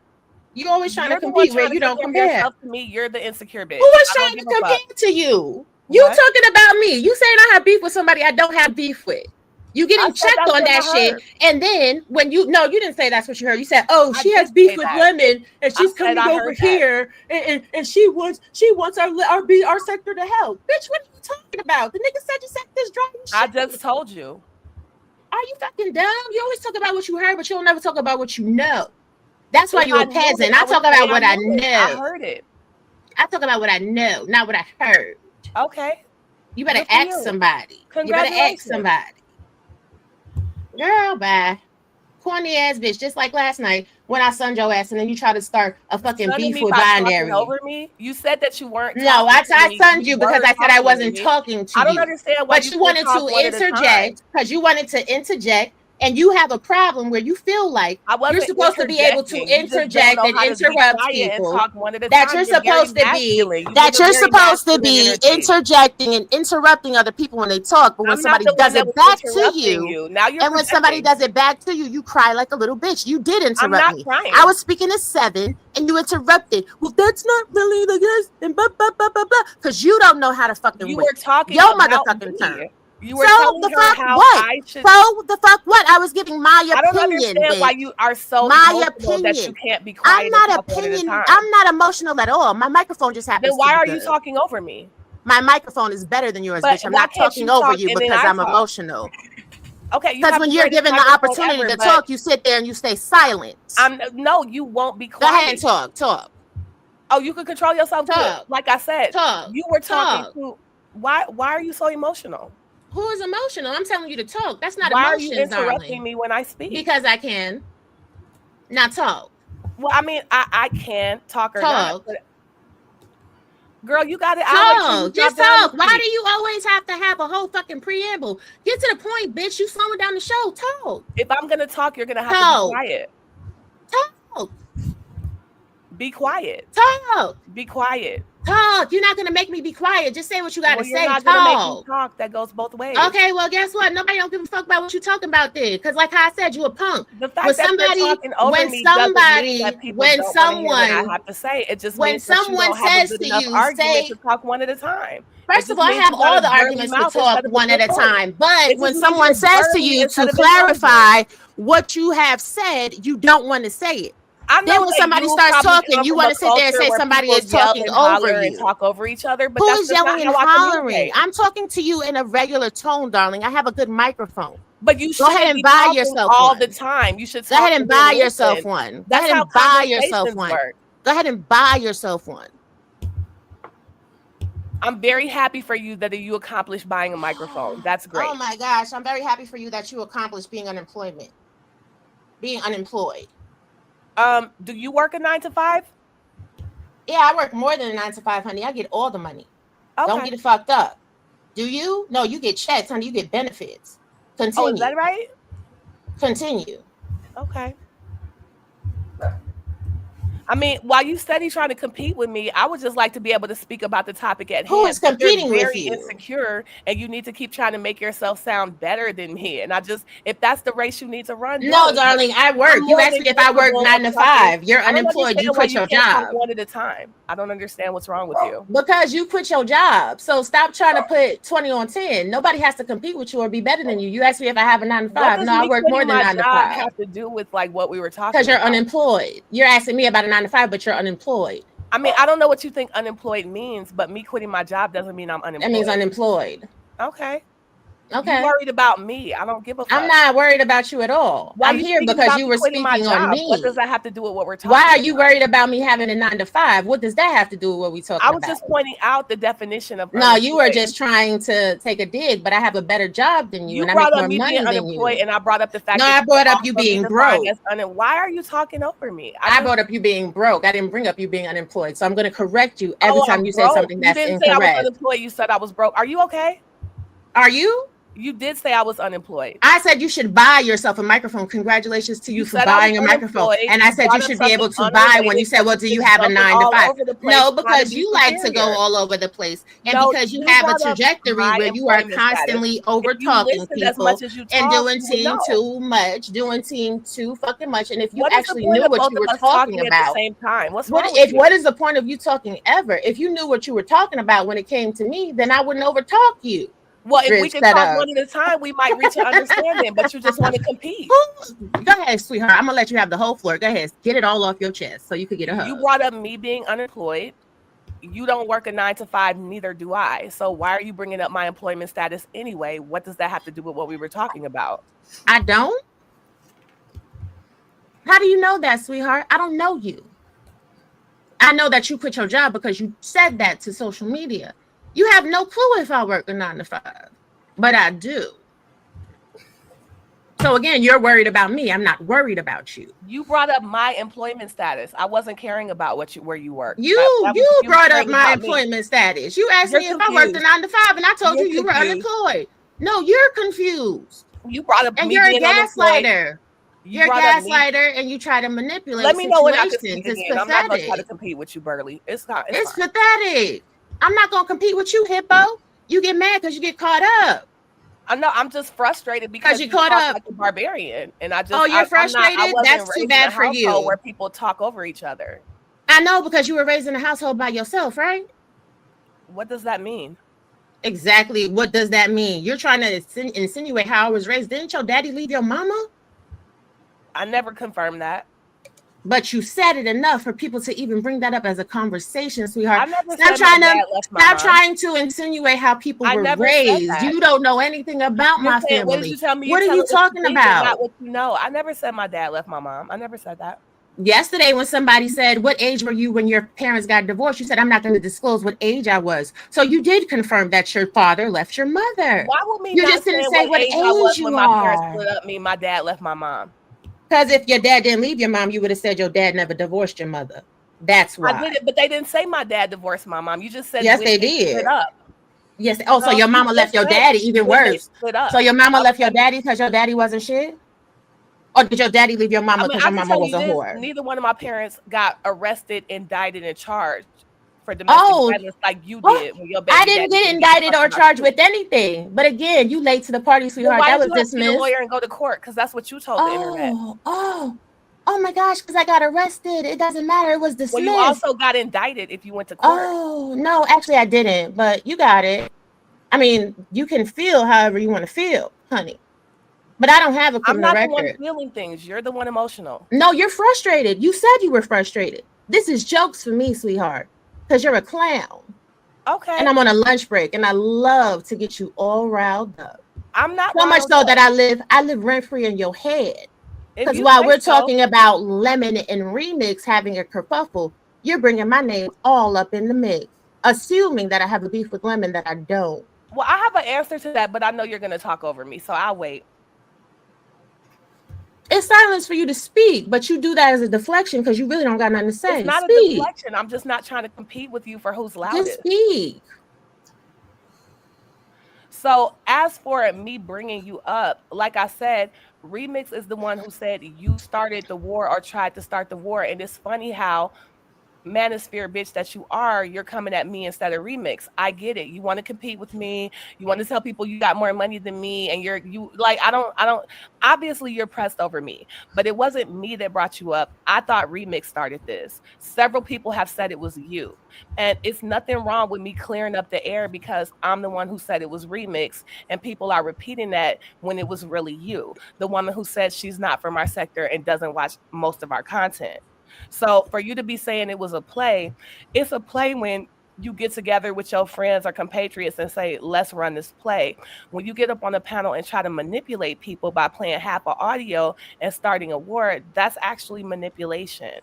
H: You always trying
F: You're
H: to
F: the one
H: compete where
F: trying
H: you
F: to
H: don't
F: compare
H: compare.
F: yourself to me. You're the insecure bitch.
H: Who is
F: I
H: trying
F: don't
H: to
F: give a
H: compare
F: fuck.
H: to you? You
F: What?
H: talking about me. You saying I have beef with somebody I don't have beef with. You
F: I
H: getting
F: said
H: checked
F: that's
H: on
F: what
H: that
F: I
H: shit.
F: heard.
H: And then when you didn't say that's what you heard. You said, oh,
F: I
H: she has
F: did
H: beef
F: say
H: with
F: that.
H: Lemon and she's
F: I said
H: coming
F: I
H: over
F: heard that.
H: here and she wants our sector to help. Bitch, what are you talking about? The nigga said you said this driving shit.
F: I just told you.
H: Are you fucking dumb? You always talk about what you heard, but you'll never talk about what you know. That's why
F: If
H: you're
F: I
H: a
F: knew it,
H: peasant.
F: I
H: I
F: would
H: talk
F: say
H: about what I
F: knew it.
H: know.
F: I heard it.
H: I talk about what I know, not what I heard.
F: Okay.
H: You better
F: Good for
H: ask
F: you.
H: somebody. You better ask
F: Congratulations.
H: somebody. Girl, bye. Corny ass bitch, just like last night when I sunned your ass and then you try to start a fucking
F: Sunning
H: beef
F: me
H: with
F: by talking
H: binary.
F: over me. You said that you weren't.
H: No,
F: talking to
H: I
F: me.
H: sunned you because
F: weren't
H: I said I
F: talking
H: wasn't
F: me.
H: talking to
F: I don't
H: you.
F: understand why
H: But you wanted
F: talk
H: to
F: one at a time.
H: interject because you wanted to interject and you have a problem where you feel like
F: I wasn't
H: you're supposed to be able to
F: interjecting. You just don't
H: interject
F: know
H: and
F: how to be
H: interrupt
F: quiet and
H: people.
F: talk one at a
H: That
F: time.
H: you're
F: You're very
H: supposed to be
F: masculine. You
H: that
F: give a
H: you're
F: very
H: supposed to
F: masculine
H: be
F: energy.
H: interjecting and interrupting other people when they talk, but when
F: I'm not
H: somebody
F: the one
H: does
F: that
H: it
F: was
H: back to
F: interrupting
H: you,
F: Now you're
H: and when somebody
F: projecting.
H: does it back to you, you cry like a little bitch. You did
F: I'm
H: interrupt
F: not
H: me.
F: crying.
H: I was speaking to 7 and you interrupted. Well, that's not really the yes, and blah blah blah blah blah. Because you don't know how to fucking
F: You
H: wait.
F: were talking
H: Your
F: about
H: motherfucking turn.
F: me. You were
H: So
F: telling
H: the
F: her
H: fuck
F: how
H: what?
F: I should.
H: So the fuck what? I was giving my
F: I don't
H: opinion,
F: understand why
H: bitch.
F: you are so
H: My
F: emotional that you
H: opinion.
F: can't be
H: I'm
F: quiet and
H: not
F: talk one at a
H: opinion.
F: time.
H: I'm not emotional at all. My microphone just
F: Then
H: happens to
F: why
H: be
F: are you
H: good.
F: talking over me?
H: My microphone is better than yours,
F: But
H: bitch. I'm
F: why
H: not
F: can't
H: talking
F: you
H: over
F: talk
H: you
F: and then
H: because
F: I
H: I'm
F: talk?
H: emotional.
F: Okay, you
H: Because
F: have
H: when
F: the
H: you're
F: greatest
H: given the
F: microphone
H: opportunity
F: ever,
H: to
F: but
H: talk, you sit there and you stay silent.
F: no, you won't be
H: Go ahead
F: quiet.
H: and talk.
F: Oh, you can control yourself. Good.
H: Talk.
F: Like I said,
H: Talk.
F: you were talking
H: Talk.
F: to. Why are you so emotional?
H: Who is emotional? I'm telling you to talk. That's not
F: Why are you
H: emotions,
F: interrupting
H: darling.
F: me when I speak?
H: Because I can. Now talk.
F: Well, I mean, I can talk or not.
H: Talk.
F: But girl, you got it. I'll wait till you
H: Talk. Just
F: drop down
H: talk.
F: to
H: Why
F: speak.
H: do you always have to have a whole fucking preamble? Get to the point, bitch. You slowing down the show. Talk.
F: If I'm gonna talk, you're gonna have to
H: Talk.
F: be quiet.
H: Talk.
F: Be quiet.
H: Talk.
F: Be quiet.
H: Talk. You're not gonna make me be quiet. Just say what you gotta
F: Well, you're
H: say.
F: not gonna make me
H: Talk.
F: talk. That goes both ways.
H: Okay, well, guess what? Nobody don't give a fuck about what you talking about there. Because like how I said, you a punk.
F: The fact that you're talking over me doesn't mean that people don't want to hear what I have to say. It just means that you don't have a good enough argument to talk one at a time.
H: First of all, I have all the arguments to talk one at a time. But when someone says to you to clarify what you have said, you don't want to say it. Then when somebody starts talking, you want to sit there and say somebody is talking over you.
F: And talk over each other. But
H: who
F: that's
H: is yelling
F: not
H: and
F: how
H: hollering? I'm talking to you in a regular tone, darling. I have a good microphone.
F: But you
H: go ahead and buy yourself
F: all
H: one.
F: the time. You should
H: go ahead and buy yourself one. Go ahead and buy yourself one. Go ahead and buy yourself one.
F: I'm very happy for you that you accomplished buying a microphone. That's great.
H: Oh my gosh, I'm very happy for you that you accomplished being unemployed.
F: Do you work a 9 to 5?
H: Yeah, I work more than a 9 to 5, honey. I get all the money. Okay. Don't get it fucked up. Do you? No, you get checks, honey. You get benefits. Continue.
F: Oh, is that right?
H: Continue.
F: Okay. I mean, while you steady trying to compete with me, I would just like to be able to speak about the topic at hand.
H: Who is competing
F: You're
H: with you?
F: Very insecure, and you need to keep trying to make yourself sound better than me. And if that's the race you need to run,
H: no, darling, I work. You asked me if I work 9 to 5. You're unemployed. You quit your job.
F: One at a time. I don't understand what's wrong with you.
H: Because you quit your job. So stop trying to put 20 on 10. Nobody has to compete with you or be better than you. You asked me if I have a 9 to 5. No, I work more than 9 to 5.
F: Have to do with like what we were talking.
H: Because you're unemployed. You're asking me about a 9 to 5, but you're unemployed.
F: I mean, I don't know what you think unemployed means, but me quitting my job doesn't mean I'm unemployed.
H: That means unemployed.
F: Okay.
H: Okay.
F: You're worried about me. I don't give a fuck.
H: I'm not worried about you at all. I'm here because you were speaking on me.
F: What does that have to do with what we're talking
H: about?
F: Why
H: are you worried about me having a 9 to 5? What does that have to do with what we talking about?
F: I was just pointing out the definition of
H: no, you were just trying to take a dig, but I have a better job than you and I make more money than you.
F: And I brought up the fact
H: I brought up you being broke.
F: Why are you talking over me?
H: I brought up you being broke. I didn't bring up you being unemployed. So I'm going to correct you every time you say something that's incorrect.
F: You didn't say I was unemployed. You said I was broke. Are you okay?
H: Are you?
F: You did say I was unemployed.
H: I said you should buy yourself a microphone. Congratulations to you for
F: said I was
H: buying a microphone.
F: unemployed.
H: And I
F: You
H: said you
F: brought up
H: should be able to
F: something
H: buy when you
F: unrelated,
H: said,
F: but
H: well,
F: you
H: do you
F: just
H: have a
F: jumping
H: 9 to
F: all
H: 5?
F: over the place
H: No,
F: trying to
H: because
F: be
H: you like to go
F: superior.
H: all over the place. And
F: No,
H: because you
F: you
H: have a
F: brought up
H: trajectory
F: my
H: where you are
F: employment status.
H: constantly over
F: If you
H: talking
F: listened as
H: people
F: much as you
H: and
F: talk,
H: doing
F: you would
H: team
F: know.
H: too much, doing team too fucking much. And if you
F: What is the
H: actually
F: point
H: knew
F: of
H: what
F: both
H: you
F: of
H: were
F: us
H: talking
F: talking at the
H: about,
F: same time? What's
H: what
F: wrong with you?
H: what is the point of you talking ever? If you knew what you were talking about when it came to me, then I wouldn't overtalk you.
F: Well, if we
H: Rich,
F: can
H: shut
F: talk
H: up.
F: one at a time, we might reach an understanding, but you just want to compete.
H: Go ahead, sweetheart. I'm gonna let you have the whole floor. Go ahead, get it all off your chest so you could get a hug.
F: You brought up me being unemployed. You don't work a 9 to 5, neither do I. So why are you bringing up my employment status anyway? What does that have to do with what we were talking about?
H: I don't. How do you know that, sweetheart? I don't know you. I know that you quit your job because you said that to social media. You have no clue if I work a 9 to 5, but I do. So again, you're worried about me. I'm not worried about you.
F: You brought up my employment status. I wasn't caring about where you work.
H: You brought up my employment status. You asked me if I worked a 9 to 5, and I told you you were unemployed. No, you're confused.
F: You brought up
H: and
F: me
H: you're
F: being
H: a gaslighter.
F: unemployed.
H: You're a gaslighter, and you try to manipulate.
F: Let me know when I can
H: situations.
F: speak
H: It's
F: again.
H: pathetic.
F: I'm not going to try to compete with you, Burley. It's
H: pathetic. I'm not going to compete with you, Hippo. You get mad because you get caught up.
F: I know. I'm just frustrated because
H: you caught up
F: like a barbarian, and I just.
H: Oh, you're frustrated. That's too bad for you.
F: Where people talk over each other.
H: I know, because you were raised in a household by yourself, right?
F: What does that mean?
H: Exactly. What does that mean? You're trying to insinuate how I was raised. Didn't your daddy leave your mama?
F: I never confirmed that.
H: But you said it enough for people to even bring that up as a conversation, sweetheart.
F: I never
H: Stop trying to insinuate how people were raised. You don't know anything about my family.
F: What did you tell me?
H: What are you talking about?
F: Not what you know. I never said my dad left my mom. I never said that.
H: Yesterday, when somebody said, what age were you when your parents got divorced? You said, I'm not going to disclose what age I was. So you did confirm that your father left your mother.
F: Why would me
H: you
F: not
H: just didn't
F: say
H: say what age
F: I was
H: you
F: when
H: are.
F: My parents split up. My dad left my mom.
H: Because if your dad didn't leave your mom, you would have said your dad never divorced your mother. That's why.
F: I did it, but they didn't say my dad divorced my mom. You just said
H: yes, they did.
F: Split up.
H: Yes. Oh, so your mama left your daddy, even worse. So your mama left your daddy because your daddy wasn't shit? Or did your daddy leave your mama because your mama was a whore?
F: Neither one of my parents got arrested, indicted, and charged for domestic violence like you did. When your baby
H: I didn't get indicted or charged with anything. But again, you late to the party, sweetheart.
F: Why
H: that
F: did
H: was dismissed.
F: You a lawyer and go to court? Because that's what you told the internet.
H: Oh my gosh, because I got arrested. It doesn't matter. It was dismissed.
F: Well, you also got indicted if you went to court.
H: Oh, no, actually I didn't, but you got it. I mean, you can feel however you want to feel, honey. But I don't have a criminal record.
F: I'm not the one feeling things. You're the one emotional.
H: No, you're frustrated. You said you were frustrated. This is jokes for me, sweetheart, because you're a clown.
F: Okay.
H: And I'm on a lunch break, and I love to get you all riled up.
F: I'm not
H: so much so that I live rent free in your head. Because while we're talking about Lemon and Remix having a kerfuffle, you're bringing my name all up in the mix, assuming that I have a beef with Lemon that I don't.
F: Well, I have an answer to that, but I know you're going to talk over me, so I'll wait.
H: It's silence for you to speak, but you do that as a deflection because you really don't got nothing to say.
F: It's not a deflection. I'm just not trying to compete with you for who's loudest.
H: Just speak.
F: So as for me bringing you up, like I said, Remix is the one who said you started the war or tried to start the war. And it's funny how manosphere bitch that you are, you're coming at me instead of Remix. I get it. You want to compete with me. You want to tell people you got more money than me. And I don't, obviously you're pressed over me, but it wasn't me that brought you up. I thought Remix started this. Several people have said it was you. And it's nothing wrong with me clearing up the air because I'm the one who said it was Remix. And people are repeating that when it was really you, the woman who said she's not from our sector and doesn't watch most of our content. So for you to be saying it was a play, it's a play when you get together with your friends or compatriots and say, let's run this play. When you get up on the panel and try to manipulate people by playing half an audio and starting a war, that's actually manipulation.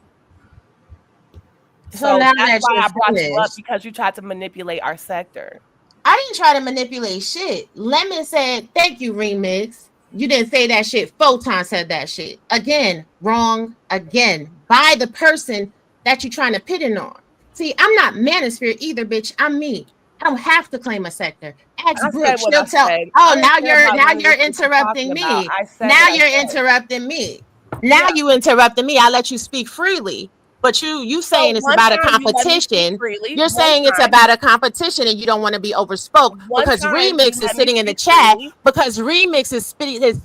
F: So
H: now
F: that's why I brought you up, because you tried to manipulate our sector.
H: I didn't try to manipulate shit. Lemon said, thank you, Remix. You didn't say that shit. Photon said that shit. Again, wrong again. By the person that you're trying to pit in on. See, I'm not manosphere either, bitch. I'm me. I don't have to claim a sector. Ask
F: I
H: Brooke.
F: said what
H: She'll
F: I
H: tell.
F: said.
H: Oh,
F: I don't
H: now
F: care about none of
H: you're
F: this shit you're
H: interrupting
F: talking about.
H: me.
F: I said
H: Now
F: what I
H: you're
F: said.
H: interrupting me. Now
F: Yeah.
H: you interrupting me. I let you speak freely. But you saying it's
F: one
H: about a
F: time you let me speak
H: competition.
F: freely.
H: You're
F: One
H: saying it's
F: time.
H: about a competition and you don't want to be overspoke
F: One
H: because
F: time you
H: Remix is
F: let me
H: sitting in the
F: speak
H: chat
F: freely.
H: because Remix is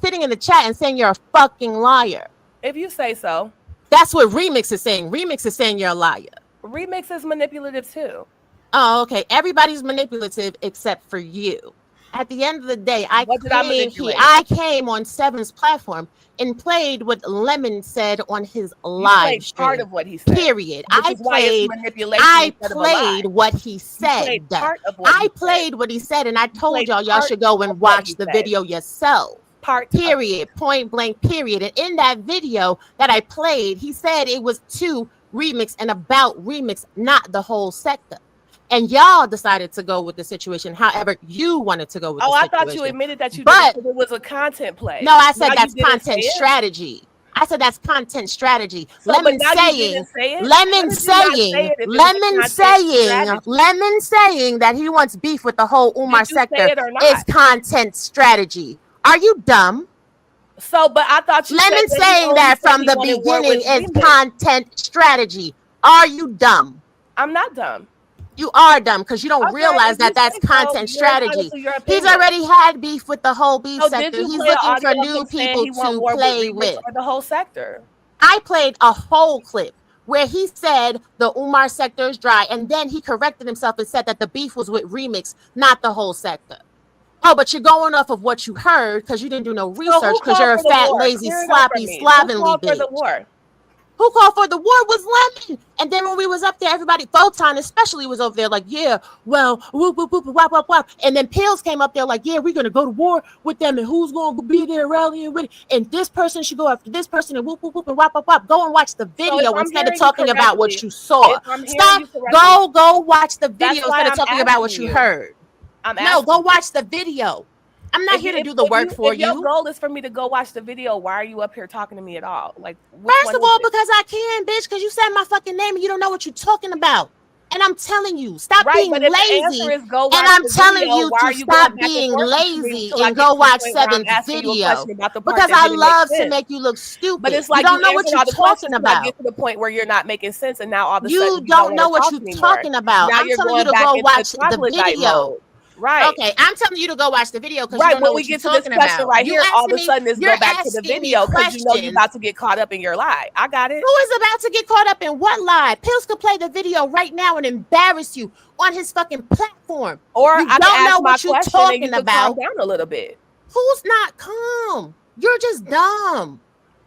H: sitting in the chat and saying you're a fucking liar.
F: If you say so.
H: That's what Remix is saying. Remix is saying you're a liar.
F: Remix is manipulative too.
H: Oh, okay. Everybody's manipulative except for you. At the end of the day,
F: What did I manipulate?
H: I came on Seven's platform and played what Lemon said on his
F: You
H: live
F: played
H: stream.
F: part of what he said.
H: Period.
F: Which is why it's manipulation instead of a lie.
H: What he said.
F: played part of what he
H: I
F: said.
H: played what he said, and I told
F: played
H: y'all
F: part
H: should go and
F: of what
H: watch
F: he
H: the
F: said.
H: video yourself.
F: Part of it.
H: Period. Point blank. Period. And in that video that I played, he said it was to Remix and about Remix, not the whole sector. And y'all decided to go with the situation. However, you wanted to go with the
F: I
H: situation.
F: thought you admitted that you
H: But-
F: did it because it was a content play.
H: No, I said
F: Now
H: that's
F: you didn't
H: content
F: say it?
H: strategy. I said that's content strategy.
F: So,
H: Lemon
F: but now you
H: saying,
F: didn't say it? How
H: Lemon
F: did you not say
H: saying,
F: it if it was
H: Lemon
F: content
H: saying,
F: strategy?
H: Lemon saying that he wants beef with the whole Umar
F: Did you
H: sector
F: say it or not?
H: is content strategy. Are you dumb?
F: So, but I thought you
H: Lemon
F: said that he
H: saying
F: only
H: that
F: said
H: from
F: he
H: the
F: wanted war
H: beginning
F: with
H: is
F: Remix.
H: content strategy. Are you dumb?
F: I'm not dumb.
H: You are dumb because you don't
F: Okay,
H: realize
F: if you
H: that that's
F: say so,
H: content
F: you're entitled
H: strategy.
F: to your
H: He's
F: opinion.
H: already had beef with the whole beef
F: So did
H: sector.
F: you
H: He's
F: play an
H: looking for
F: audio
H: new
F: clip saying
H: people
F: he want
H: to
F: war
H: play
F: with Remix
H: with.
F: or the whole sector?
H: I played a whole clip where he said the Umar sector is dry, and then he corrected himself and said that the beef was with Remix, not the whole sector. Oh, but you're going off of what you heard because you didn't do no
F: So
H: research
F: who
H: because
F: called
H: you're a
F: for the
H: fat,
F: war?
H: lazy,
F: Clear it up for
H: sloppy,
F: me. Who
H: slovenly
F: called for the
H: bitch.
F: war?
H: Who called for the war was Lemon. And then when we was up there, everybody, Photon especially, was over there like, yeah, well, whoop, whoop, whoop, whop, whop, whop. And then Pills came up there like, yeah, we're going to go to war with them, and who's going to be there rallying with it? And this person should go after this person, and whoop, whoop, whoop, and whop, whop, whop. Go and watch the
F: So if
H: video
F: I'm
H: instead of
F: hearing you
H: talking about what
F: correctly,
H: you saw.
F: if I'm hearing
H: Stop.
F: you correctly,
H: Go watch the
F: that's
H: video
F: why
H: instead of
F: I'm
H: talking about what
F: asking
H: you
F: you.
H: heard.
F: I'm
H: No,
F: asking
H: go
F: you.
H: watch the video. I'm not here to do the work for
F: If your
H: you.
F: goal is for me to go watch the video, why are you up here talking to me at all? Like, which
H: First
F: one
H: of
F: is
H: all,
F: it?
H: because I can, bitch, because you said my fucking name and you don't know what you're talking about. And I'm telling you, stop
F: Right,
H: being
F: but if the
H: lazy.
F: answer is go watch
H: And I'm
F: the
H: telling
F: video,
H: you
F: why are
H: to
F: you going
H: stop
F: back and
H: being
F: forth with me
H: lazy
F: until I
H: and
F: get
H: go
F: to the
H: watch
F: point where I'm
H: Seven's
F: asking you a
H: video.
F: question about the part
H: Because
F: that
H: I
F: didn't make
H: love to
F: sense?
H: make you look stupid.
F: But it's
H: You
F: like
H: don't
F: you
H: know what
F: answered
H: you're
F: all the
H: talking
F: questions till I
H: about.
F: get to the point where you're not making sense, and now all of a
H: You
F: sudden
H: don't know
F: want
H: what
F: to
H: you're
F: talk anymore.
H: talking about.
F: Now
H: I'm
F: you're
H: telling you
F: going
H: to
F: back
H: go
F: into
H: watch the
F: troglodyte
H: video.
F: mode. Right.
H: Okay, I'm telling you to go watch the video because you
F: Right,
H: don't know
F: when we
H: what you're
F: get to this
H: talking
F: question
H: about.
F: right
H: You
F: here, all
H: asking
F: of a
H: me,
F: sudden it's
H: you're
F: go back to the
H: asking me
F: video because you know you're
H: questions.
F: about to get caught up in your lie. I got it.
H: Who is about to get caught up in what lie? Pills could play the video right now and embarrass you on his fucking platform.
F: Or
H: You
F: I can
H: don't
F: ask
H: know
F: my
H: what you're
F: question and
H: talking
F: you can
H: about.
F: calm down a little bit.
H: Who's not calm? You're just dumb.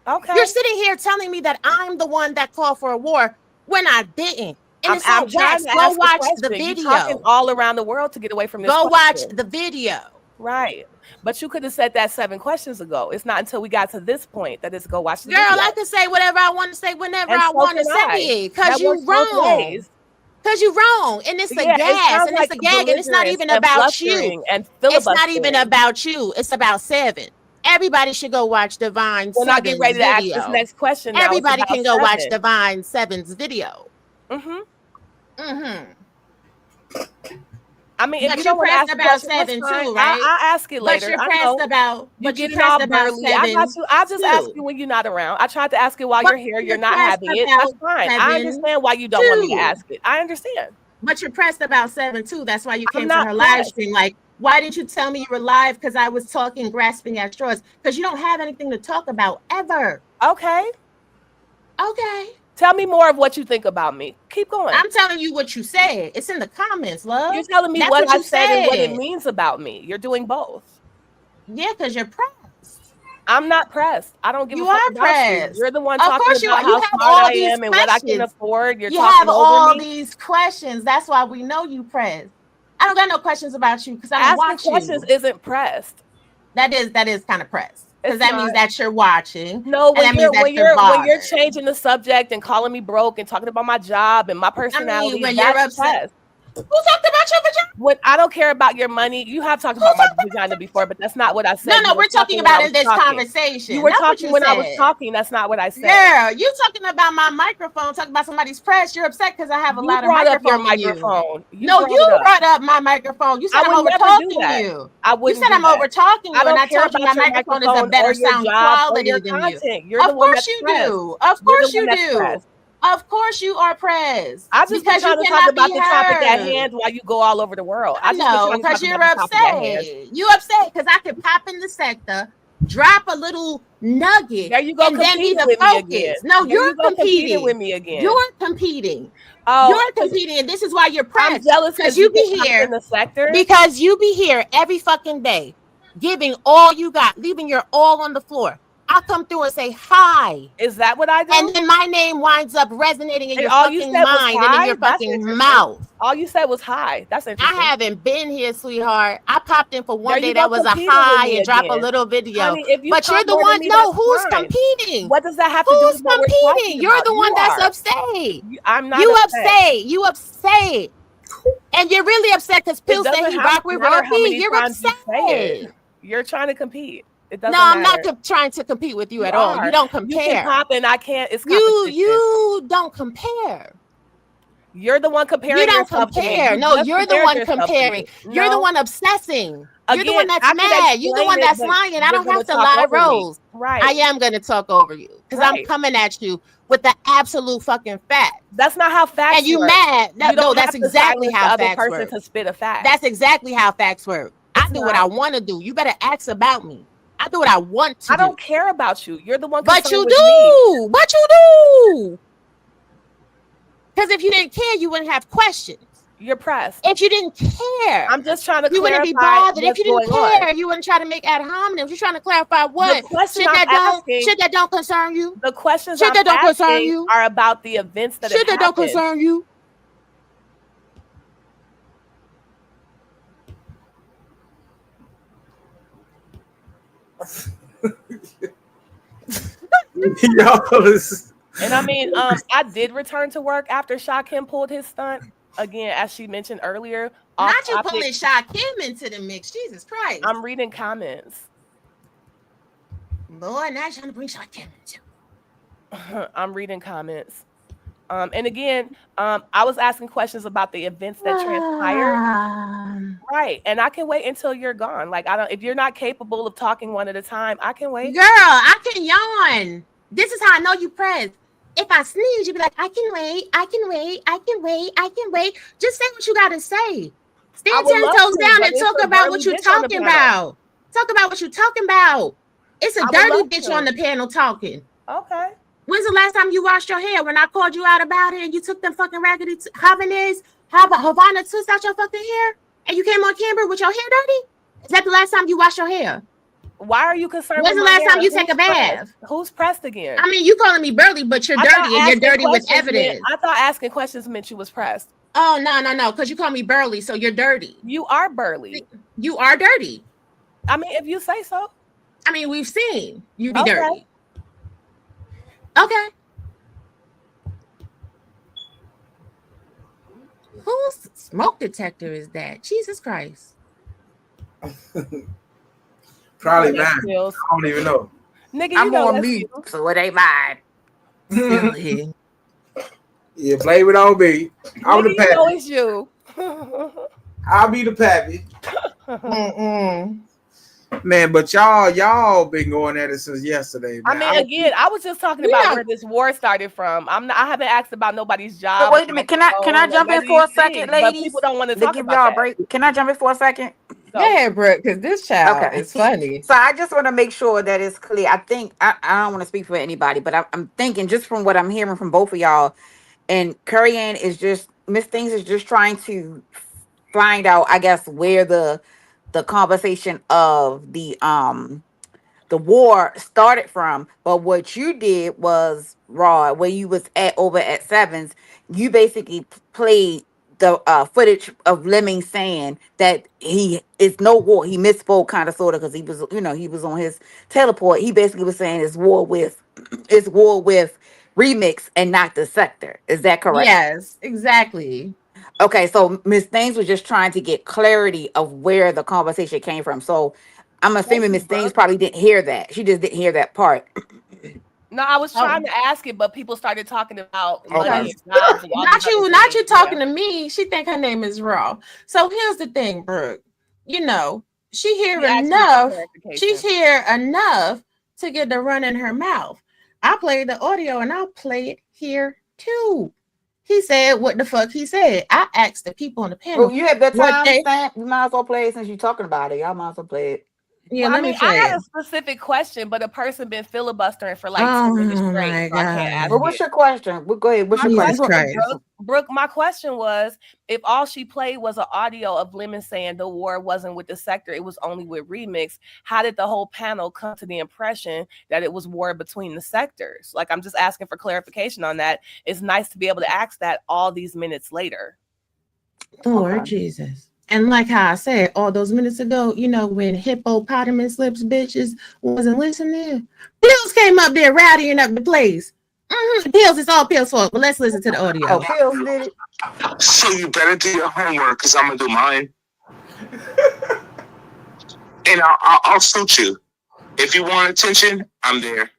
F: Okay.
H: You're sitting here telling me that I'm the one that called for a war when I didn't. And it's all
F: I'm trying
H: wax.
F: to
H: Go
F: ask
H: watch
F: a
H: the
F: question. You're talking
H: video.
F: all around the world to get away from this
H: Go watch
F: question.
H: the video.
F: Right. But you could have said that 7 questions ago. It's not until we got to this point that it's go watch the
H: Girl,
F: video.
H: I can say whatever I want to say whenever
F: And
H: I
F: so
H: want to
F: can I.
H: say it.
F: That
H: Because you
F: works both
H: wrong.
F: ways.
H: Because you're wrong. And it's a
F: Yeah, it
H: gas.
F: sounds
H: And
F: like
H: it's a gag. And it's not even
F: belligerence and
H: about you.
F: blustering and
H: It's not even
F: filibustering.
H: about you. It's about 7. Everybody should go watch Divine
F: When I get
H: 7's
F: ready to ask
H: video.
F: this next question, now
H: Everybody
F: it's about
H: can go watch
F: 7.
H: Divine 7's video.
F: Mm-hmm. I mean, if
H: But
F: you
H: you
F: don't want to
H: pressed
F: ask
H: about
F: questions, that's
H: 7
F: fine.
H: too, right?
F: I'll ask it later.
H: But you're
F: I
H: pressed
F: know.
H: about.
F: You
H: But you
F: get it all
H: pressed about
F: burly. I
H: 7.
F: got you. I just ask
H: too.
F: you when you're not around. I tried to ask it while
H: But
F: you're here.
H: you're
F: You're not
H: pressed
F: having it. That's
H: about
F: fine. I
H: 7
F: understand why you don't want me to
H: too.
F: ask it. I understand.
H: But you're pressed about 7 too. That's why you
F: I'm
H: came to
F: not
H: her live
F: pressed.
H: stream. Like, why didn't you tell me you were live? Because I was talking, grasping at straws. Because you don't have anything to talk about ever.
F: Okay.
H: Okay.
F: Tell me more of what you think about me. Keep going.
H: I'm telling you what you said. It's in the comments, love.
F: You're telling me
H: That's
F: what I
H: you
F: said and what it means about me. You're doing both.
H: Yeah, because you're pressed.
F: I'm not pressed. I don't give
H: You
F: a fuck
H: are
F: about
H: pressed.
F: you. You're the one
H: Of
F: talking
H: course you
F: about
H: are. You
F: how
H: have
F: smart
H: all
F: I
H: these
F: am and what I can
H: questions.
F: afford. You're
H: You
F: talking
H: have
F: over
H: all
F: me.
H: these questions. That's why we know you pressed. I don't got no questions about you because I don't
F: Asking
H: watch
F: questions
H: you.
F: isn't pressed.
H: That is kind of pressed. Because
F: It's
H: that means
F: not.
H: that you're watching.
F: No,
H: and
F: when
H: that
F: you're
H: means that
F: when
H: you're
F: you're when you're
H: bothered.
F: changing the subject and calling me broke and talking about my job and my personality,
H: when you're
F: that's
H: upset.
F: pressed.
H: Who talked about your vagina?
F: When I don't care about your money, you have talked about my vagina before, but that's not what I said.
H: No, we're talking about in this conversation.
F: You were
H: That's what
F: talking
H: you
F: when I
H: said.
F: was talking. That's not what I said.
H: Yeah, you talking about my microphone, talking about somebody's press. You're upset because I have a
F: You
H: lot of
F: brought up your
H: microphone.
F: microphone.
H: No, you brought up my microphone. You said
F: I
H: I'm
F: would
H: over
F: never do
H: talking
F: that.
H: you.
F: I
H: You
F: wouldn't
H: said
F: do
H: I'm
F: that.
H: over talking you,
F: I don't
H: and I
F: care
H: told you my
F: about your
H: microphone is a
F: microphone
H: better
F: or your
H: sound
F: job or
H: quality
F: your
H: than you.
F: content. You're
H: Of
F: the one
H: course
F: that's
H: you
F: pressed.
H: do. Of
F: You're
H: course
F: the one
H: you
F: that's
H: do.
F: pressed.
H: Of course you are pressed.
F: I just been
H: Because
F: trying
H: you
F: to talk
H: cannot
F: about
H: be
F: the topic at
H: heard.
F: hand while you go all over the world.
H: I
F: just been
H: know,
F: trying to
H: because
F: talk
H: you're
F: about the topic at hand.
H: upset. You upset because I can pop in the sector, drop a little nugget,
F: There you go
H: and then be
F: competing
H: the
F: with me again.
H: focus. No,
F: There
H: you're
F: you go
H: competing
F: with me again.
H: You're competing.
F: Oh,
H: You're competing, and this is why you're pressed.
F: I'm jealous
H: because you be here
F: in the sector.
H: Because you be here every fucking day, giving all you got, leaving your all on the floor. I come through and say hi.
F: Is that what I do?
H: And then my name winds up resonating in your fucking mind and in your fucking mouth.
F: All you said was hi. That's interesting.
H: I haven't been here, sweetheart. I popped in for one day. That was a hi and drop a little video.
F: Honey, if you
H: but you're the one. No, who's competing?
F: What does that have to do with what we're
H: competing? You're the one that's upset. I'm not. You upset. You upset. And you're really upset because Pill said he rock with Rocky. You're upset.
F: You're trying to compete. It doesn't
H: I'm
F: matter.
H: not trying to compete with you at all. You don't compare.
F: You can pop and I can't. It's
H: you don't compare.
F: You're the one comparing.
H: You don't compare. No, you're the one comparing. You're the one obsessing. You're the one that's mad. You're the one that's lying. I don't have to lie, Rose.
F: Right.
H: I am going to talk over you because I'm coming at you with the absolute fucking fact.
F: That's not how facts work.
H: And you mad. No, that's exactly how facts work.
F: To spit a fact.
H: That's exactly how facts work. I do what I want to do. You better ask about me. I do what I want to do.
F: I don't care about you. You're the one.
H: But you do. But you do. Because if you didn't care, you wouldn't have questions.
F: You're pressed.
H: If you didn't care,
F: I'm just trying to.
H: You wouldn't be bothered. If you didn't care, you wouldn't try to make ad hominem. You're trying to clarify what shit that don't concern you.
F: The questions
H: shit that don't concern you
F: are about the events that
H: shit that don't concern you.
F: And I mean, I did return to work after Shaquem pulled his stunt again, as she mentioned earlier.
H: Not you pulling Shaquem into the mix. Jesus Christ!
F: I'm reading comments.
H: Lord, now you're trying to bring Shaquem into.
F: I'm reading comments. And again, I was asking questions about the events that transpired. Right. And I can wait until you're gone. Like, if you're not capable of talking one at a time, I can wait.
H: Girl, I can yawn. This is how I know you pressed. If I sneeze, you'd be like, I can wait, I can wait, I can wait, I can wait. Just say what you gotta say. Stand 10 toes down and talk about what you're talking about. Talk about what you're talking about. It's a dirty bitch on the panel talking.
F: Okay.
H: When's the last time you washed your hair? When I called you out about it and you took them fucking raggedy Havana twist out your fucking hair and you came on camera with your hair dirty? Is that the last time you washed your hair?
F: Why are you concerned?
H: When's the last time you take a bath?
F: Who's pressed again?
H: I mean, you calling me burly, but you're dirty and you're dirty with evidence.
F: I thought asking questions meant you was pressed.
H: Oh, no, because you call me burly, so you're dirty.
F: You are burly.
H: You are dirty.
F: I mean, if you say so.
H: I mean, we've seen you be dirty. Okay. Whose smoke detector is that? Jesus Christ.
D: Probably mine. I don't even know.
F: Nigga,
H: I'm on mute, so it ain't mine.
D: Yeah, blame it on me. I'm the pappy.
F: It's you.
D: I'll be the pappy. Man, but y'all been going at it since yesterday. Man.
F: I mean, again, I was just talking about where this war started from. I haven't asked about nobody's job.
G: So wait a minute, can I jump in for a second, ladies?
F: People don't want to talk
G: give
F: about
G: y'all
F: that.
G: a break. Can I jump in for a second?
I: Go ahead, Brooke, because this child is funny.
G: So I just want to make sure that it's clear. I think I don't want to speak for anybody, but I'm thinking just from what I'm hearing from both of y'all, and Carrie Ann is just Miss Things is just trying to find out, I guess, where the conversation of the war started from. But what you did was, Raw, where you was over at Sevens, you basically played the footage of Lemming saying that he is no war. He misspoke kind of sort of because he was on his teleport. He basically was saying it's war with Remix and not the sector. Is that correct?
H: Yes, exactly.
G: Okay, so Miss Things was just trying to get clarity of where the conversation came from. So I'm
F: Thank
G: assuming
F: you,
G: Miss Things
F: Brooke.
G: probably didn't hear that. She just didn't hear that part.
F: No, I was
H: Oh,
F: trying to ask it, but people started talking about money
D: Okay.
F: and jobs and all these other
H: not
F: things.
H: you
F: Yeah.
H: talking to me. She think her name is Raw. So here's the thing, Brooke. You know, she hear
F: She asked me for
H: enough. She's
F: clarification.
H: hear enough to get the run in her mouth. I played the audio and I'll play it here too. He said what the fuck he said. I asked the people on the
G: Well,
H: panel
G: you have that
H: what
G: time
H: they.
G: stamp. You might as well play it since you're talking about it. Y'all might as well play it.
H: Yeah,
F: Well, I
H: let
F: mean,
H: me
F: I
H: play
F: had
H: it.
F: a specific question, but a person been filibustering for like 2 minutes
H: Oh
F: straight,
H: my
F: so I can't ask
G: Well,
H: god,
G: what's
F: it.
G: your question? Well, go ahead. What's
F: My
G: your
H: Jesus
G: question?
F: question,
H: Christ!
F: Brooke, my question was if all she played was an audio of Lemon saying the war wasn't with the sector, it was only with Remix. How did the whole panel come to the impression that it was war between the sectors? Like, I'm just asking for clarification on that. It's nice to be able to ask that all these minutes later.
H: Lord
G: Okay.
H: Jesus. And like how I said all those minutes ago, you know, when hippopotamus lips bitches wasn't listening, Pills came up there rowdying up the place. Pills, it's all Pills' fault. But let's listen to the
G: Oh,
H: audio.
G: Pills did it.
A: So you better do your homework because I'm gonna do mine, and I'll suit you. If you want attention, I'm there.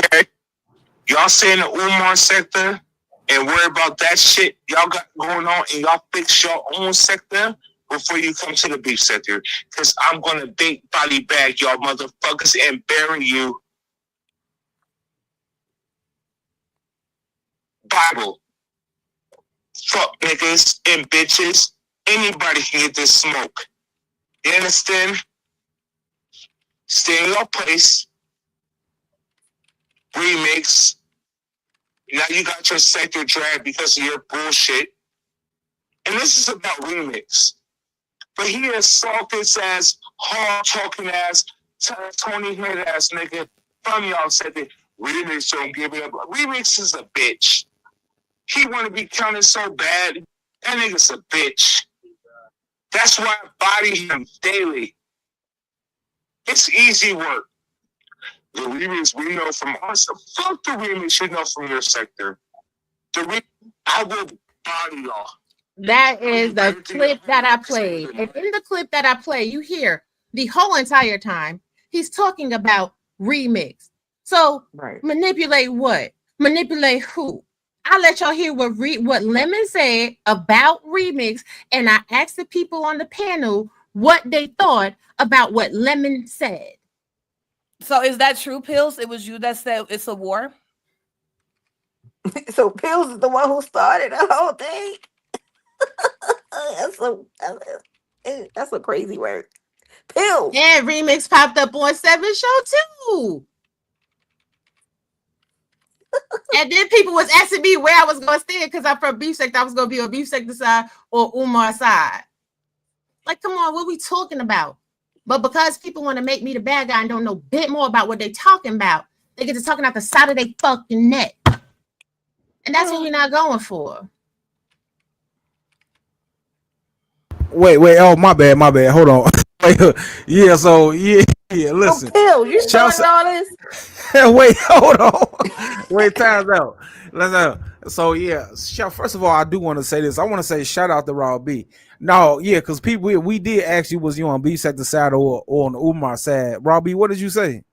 A: Okay? Y'all stay in the Umar sector and worry about that shit y'all got going on, and y'all fix your own sector before you come to the beef sector. Because I'm gonna big body bag y'all motherfuckers and bury you. Bible. Fuck niggas and bitches. Anybody can get this smoke. You understand? Stay in your place. Remix. Now you got your sector dragged because of your bullshit. And this is about Remix. But he is softest ass, hard talking ass, Tony head ass nigga from y'all said that Remix don't give it up. Remix is a bitch. He want to be counted so bad. That nigga's a bitch. That's why I body him daily. It's easy work. The Remix we know from us. Fuck the Remix you know from your sector. I will body y'all.
H: That is the clip that I played. And in the clip that I play, you hear the whole entire time he's talking about Remix. So
G: Right.
H: manipulate what? Manipulate who? I let y'all hear what Lemon said about Remix, and I asked the people on the panel what they thought about what Lemon said.
F: So is that true, Pills? It was you that said it's a war?
G: So Pills is the one who started the whole thing. That's a crazy word. Pills.
H: And Remix popped up on 7 Show too. And then people was asking me where I was going to stand because I'm from Beef Sector. I was going to be on Beef Sector side or Umar side. Like, come on, what are we talking about? But because people want to make me the bad guy and don't know a bit more about what they're talking about, they get to talking out the side of their fucking neck. And that's what we're not going for.
D: Wait. Oh, my bad. Hold on. Yeah. So yeah.
G: So
D: Listen.
G: Pills, you
D: Shouts.
G: started all this.
D: Wait. Hold on. Wait. Time's out. Let's out. So yeah. First of all, I do want to say this. I want to say shout out to Raw B. No, yeah, because people we did ask you was you on B sector side or on the Umar side. Raw B, what did you say?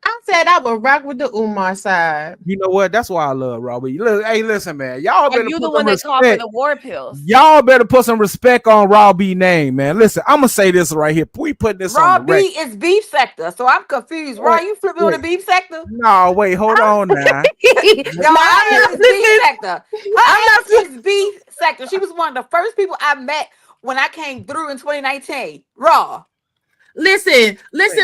H: I said I would rock with the Umar side.
D: You know what? That's why I love Robbie. Hey, listen, man. Y'all
F: Are
D: better
F: you the
D: put
F: one
D: some
F: that called for
D: respect.
F: the war, Pills?
D: Y'all better put some respect on Robbie name, man. Listen, I'm gonna say this right here. We put this on
G: Raw
D: the
G: B
D: record.
G: is beef sector, so I'm confused. Raw,
D: Wait,
G: you flipping on the
D: wait.
G: beef sector?
D: No, wait, hold on now.
G: No,
H: No,
G: her
H: I'm not
G: ass is beef
H: flipping.
G: sector.
H: I'm
G: Her
H: not
G: ass is beef sector. She was one of the first people I met when I came through in 2019. Raw.
H: Listen,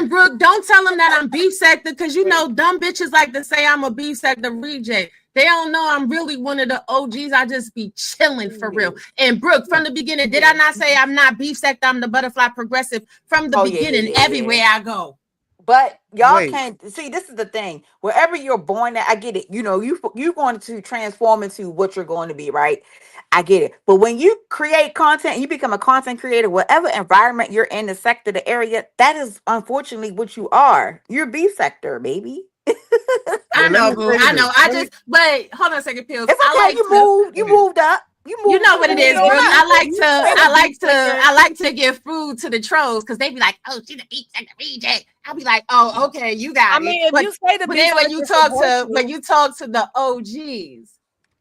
H: Brooke, don't tell them that I'm beef sector because you know dumb bitches like to say I'm a beef sector reject. They don't know I'm really one of the OGs. I just be chilling for real. And Brooke, from the beginning, did I not say I'm not beef sector? I'm the butterfly progressive from the
G: Oh
H: beginning, everywhere I go.
G: But y'all
D: Wait.
G: can't see. This is the thing. Wherever you're born at, I get it. You know, you're going to transform into what you're going to be, right? I get it. But when you create content, you become a content creator. Whatever environment you're in, the sector, the area, that is unfortunately what you are. You're B sector, baby.
H: I
D: Let
H: know,
D: me
H: boo.
D: say
H: I
D: this.
H: know. I just, but hold on a second, Pills.
G: It's
H: I
G: okay.
H: like to.
G: You moved up.
H: You know what it is,
G: moved
H: Brooke.
G: on up.
H: I like to give food to the trolls because they be like, "Oh, she the beat sector reject." I'll be like, "Oh, okay, you got
F: I
H: it."
F: mean, if you say the
H: But
F: beef
H: then when
F: sector
H: you
F: supports
H: talk to the OGs, you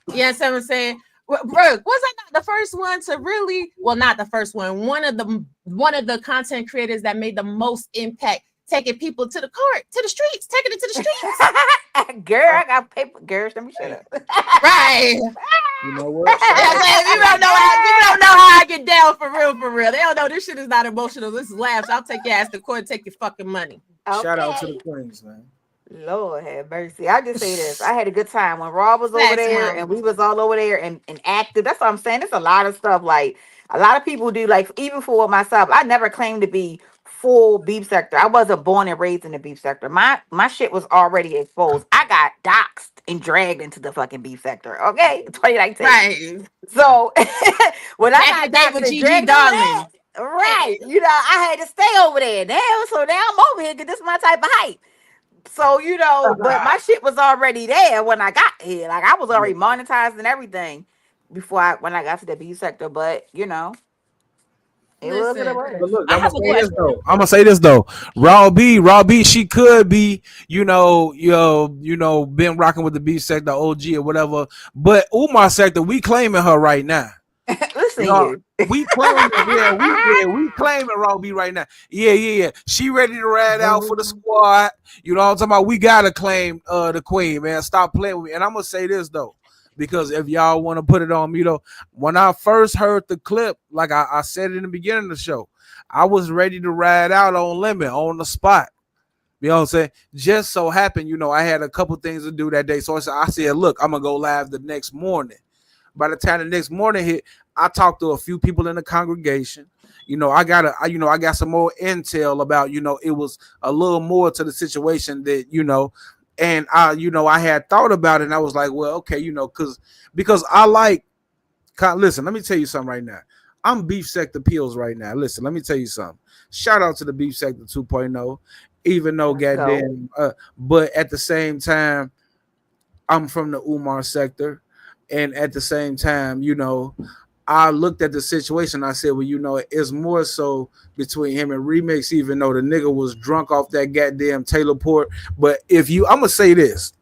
H: know what I'm saying? Brooke, was I not the first one to really? Well, not the first one. One of the content creators that made the most impact, taking people to the court, to the streets, taking it to the streets.
G: Girl, I got paper. Girl, let me shut up.
H: Right.
D: You know what?
H: People don't know how I get down for real, for real. They don't know this shit is not emotional. This is laughs. I'll take your ass to court and take your fucking money.
D: Shout out to
G: Okay.
D: the queens, man.
G: Lord have mercy. I just say this. I had a good time when Rob was over
H: Facts,
G: there
H: Mom.
G: and we was all over there and active. That's what I'm saying. There's a lot of stuff like a lot of people do, like even for myself. I never claimed to be full beef sector. I wasn't born and raised in the beef sector. My shit was already exposed. I got doxxed and dragged into the fucking beef sector. Okay. 2019.
H: Right.
G: So when
H: Back
G: I
H: in the
G: got
H: day
G: doxxed
H: with
G: and
H: Gigi
G: dragged over
H: Darling.
G: there, right. You know, I had to stay over there. Now, so now I'm over here because this is my type of hype. So, you know, but my shit was already there when I got here. Like I was already monetized and everything when I got to the B sector. But you know, it was what it
H: Listen,
D: But
G: was.
D: look,
F: I
D: I'm gonna
F: have a
D: say this
F: question.
D: though. Raw B, she could be, been rocking with the B sector OG or whatever. But Umar sector, we claiming her right now.
G: Listen,
D: No,
G: you.
D: we claiming, we claiming Raw B right now. Yeah. She ready to ride out for the squad. You know what I'm talking about? We gotta claim the queen, man. Stop playing with me. And I'm gonna say this though, because if y'all want to put it on me though, when I first heard the clip, like I said in the beginning of the show, I was ready to ride out on Lemon on the spot. You know what I'm saying? Just so happened, I had a couple things to do that day. So I said, look, I'm gonna go live the next morning. By the time the next morning hit, I talked to a few people in the congregation. I got some more intel about, it was a little more to the situation that, and I had thought about it and I was like, well, okay, because I like, listen, let me tell you something right now. I'm beef sector pills right now. Listen, let me tell you something. Shout out to the beef sector 2.0, even though
G: Let's go.
D: goddamn, but at the same time, I'm from the Umar sector. And at the same time, I looked at the situation. I said, well, it's more so between him and Remix, even though the nigga was drunk off that goddamn Taylor Port. But I'm going to say this,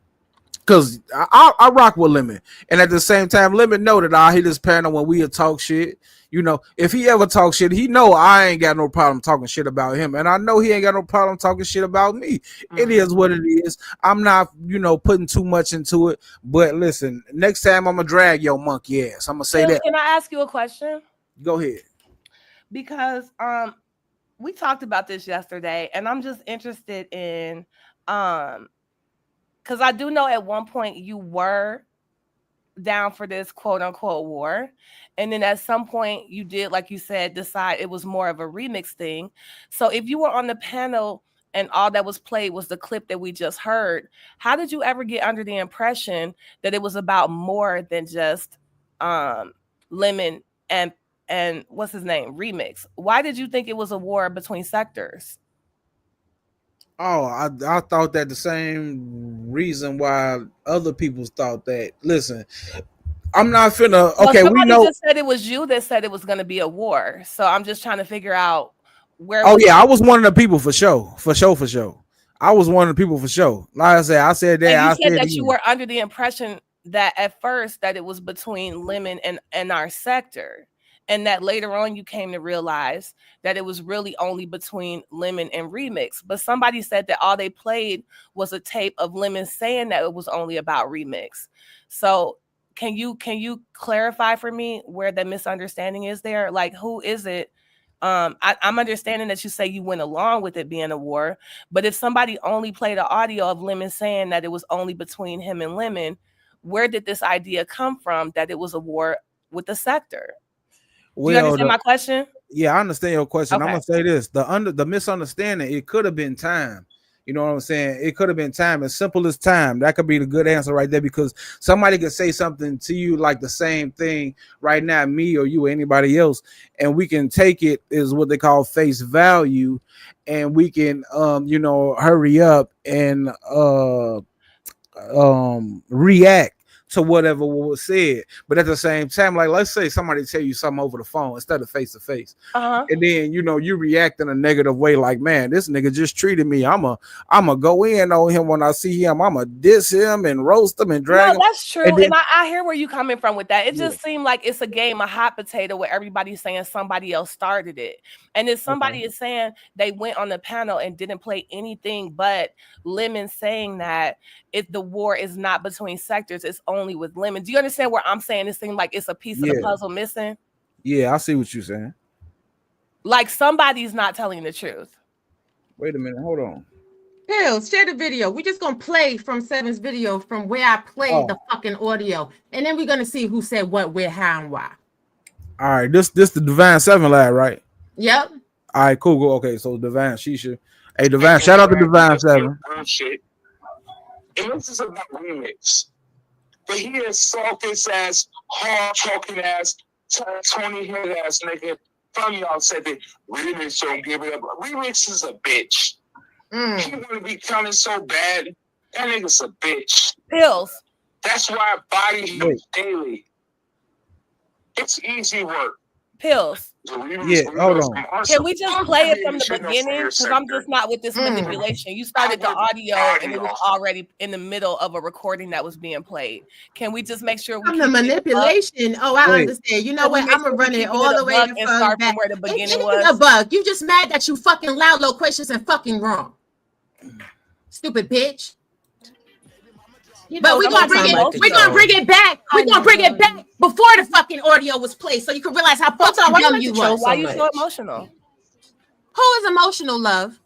D: because I rock with Lemon. And at the same time, Lemon know that I hit his panel when we talk shit. If he ever talk shit, he know I ain't got no problem talking shit about him. And I know he ain't got no problem talking shit about me. It is what it is. I'm not, putting too much into it. But listen, next time I'm going to drag your monkey ass. I'm going to say that.
F: Can I ask you a question?
D: Go ahead.
F: Because we talked about this yesterday, and I'm just interested in because I do know at one point you were down for this quote unquote war. And then at some point you did, like you said, decide it was more of a remix thing. So if you were on the panel and all that was played was the clip that we just heard, how did you ever get under the impression that it was about more than just Lemon and what's his name, Remix? Why did you think it was a war between sectors?
D: Oh, I thought that the same reason why other people thought that. Listen, I'm not finna. Okay,
F: well,
D: we
F: somebody
D: know.
F: just said it was you that said it was going to be a war. So I'm just trying to figure out where.
D: Oh yeah, I was one of the people for sure. I was one of the people for sure. Like I said that.
F: And you
D: I
F: said
D: said
F: that
D: again.
F: you were under the impression that at first that it was between Lemon and our sector. And that later on you came to realize that it was really only between Lemon and Remix. But somebody said that all they played was a tape of Lemon saying that it was only about Remix. So can you clarify for me where the misunderstanding is there? Like, who is it? I'm understanding that you say you went along with it being a war, but if somebody only played an audio of Lemon saying that it was only between him and Lemon, where did this idea come from that it was a war with the sector? Do you understand my question?
D: Yeah, I understand your question.
F: Okay.
D: I'm gonna say this: the misunderstanding, it could have been time, You know what I'm saying? It could have been time, as simple as time. That could be the good answer right there, because somebody could say something to you like the same thing right now, me or you or anybody else, and we can take it as what they call face value, and we can hurry up and react to whatever was said. But at the same time, like, let's say somebody tell you something over the phone instead of face to face, and then you react in a negative way, like, man, this nigga just treated me. I'ma go in on him when I see him. I'ma diss him and roast him and drag him.
F: That's true.
D: And then,
F: and I hear where you coming from with that. It just seemed like it's a game of hot potato where everybody's saying somebody else started it. And if somebody is saying they went on the panel and didn't play anything but Lemon saying that if the war is not between sectors, it's only with Lemon. Do you understand where I'm saying it seems like it's a piece of the puzzle missing?
D: Yeah, I see what you're saying.
F: Like somebody's not telling the truth.
D: Wait a minute, hold on.
H: Pills, share the video. We're just gonna play from Seven's video from where I played the fucking audio, and then we're gonna see who said what, where, how, and why.
D: All right, this the Divine 7 lab, right?
H: Yep.
D: All right, cool. Okay, so Divine, Shisha. Hey, Divine, shout out to Divine 7.
J: Shit. And this is about remix. But he is softest ass, hard talking ass, 20 head ass nigga from y'all said that remix don't give it up. Remix is a bitch. He want to be counting so bad. That nigga's a bitch.
F: Pills.
J: That's why I body him daily. It's easy work.
F: Pills.
D: Yeah, hold on.
F: Can we just play it from the beginning? Because I'm just not with this manipulation. You started the audio and it was already in the middle of a recording that was being played. Can we just make sure we
H: the manipulation? Oh, I understand. You know what? I'm gonna run it all the way to
F: and start from where the beginning was.
H: A bug. You just mad that you fucking loud, loquacious, and fucking wrong. Stupid bitch. But we're gonna bring it. We're gonna bring it back. We're gonna bring it back before the fucking audio was played, so you can realize how dumb you was.
F: Why are you so emotional?
H: Who is emotional, love?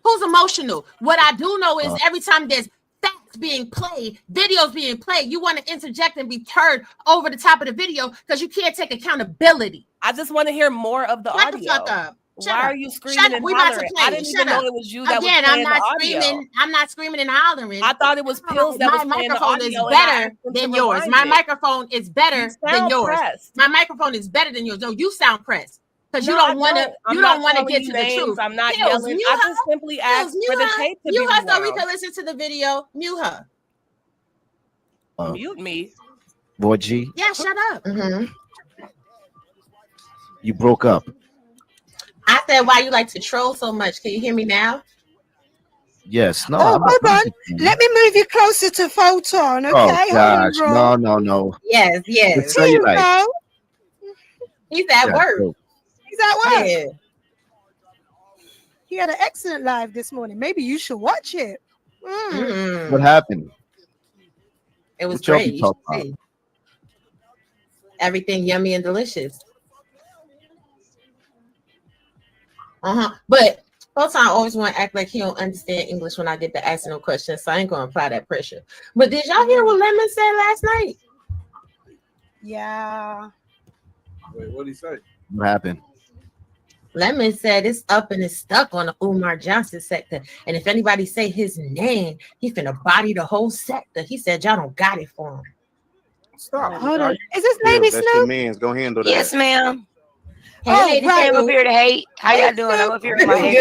H: Who's emotional? What I do know is every time there's facts being played, videos being played, you want to interject and be heard over the top of the video because you can't take accountability.
F: I just want to hear more of the audio.
H: Shut the fuck up.
F: Why are you screaming and hollering? I didn't even know it was you that was playing the audio.
H: I'm not screaming and hollering.
F: I thought it was Pills that was playing the audio.
H: My microphone is better than yours. My microphone is better than yours. My microphone is better than yours. No, you sound pressed because you don't want to. You don't want to get to the truth.
F: I'm not yelling. I just simply asked for the tape to be
H: mute her so we can listen to the video. Mute her.
F: Mute me.
K: Boy G.
H: Yeah, shut up.
K: You broke up.
H: I said, why you like to troll so much? Can you hear me now?
K: Yes. No.
L: Hold on. Let me move you closer to Photon. Okay.
K: Oh gosh. No.
H: Yes.
K: There
L: you go.
H: He's at work.
L: Cool. He's at work.
H: Yeah.
L: He had an excellent live this morning. Maybe you should watch it.
K: What happened?
H: It was great. Everything yummy and delicious. But Photon always want to act like he don't understand English when I get to asking him questions, so I ain't gonna apply that pressure. But did y'all hear what Lemon said last night?
L: Yeah.
D: Wait, what did he say?
K: What happened?
H: Lemon said it's up and it's stuck on the Umar Johnson sector, and if anybody say his name, he's gonna body the whole sector. He said y'all don't got it for him.
D: Stop.
L: Hold on. Is this Lady Snoop?
M: That's your man's. Go handle that.
N: Yes, ma'am.
H: Hey,
N: I came up here to hate. How y'all doing? I'm up here with my hate.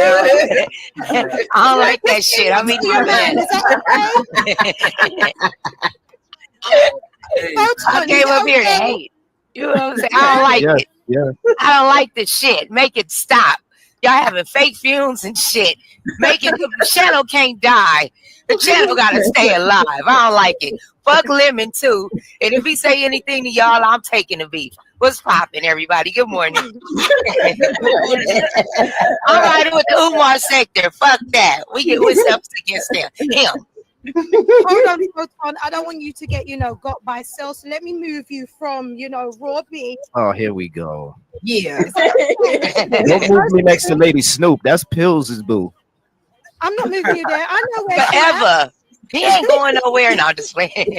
N: I don't like that shit. I mean, I came up here to hate. You know what I'm saying? I don't like it.
K: Yeah.
N: I don't like the shit. Make it stop. Y'all having fake fumes and shit. Make it. The channel can't die. The channel gotta stay alive. I don't like it. Fuck Lemon too. And if he say anything to y'all, I'm taking the beef. What's popping, everybody? Good morning. I'm riding with the Umar sector. Fuck that. We get what's up against him.
L: Hold on, I don't want you to get, got by self. So let me move you from, raw beef.
K: Oh, here we go.
H: Yeah.
K: Don't move me next to Lady Snoop. That's Pills' boo.
L: I'm not moving you there. I know where
N: forever. He ain't going nowhere now. Just wait.
D: You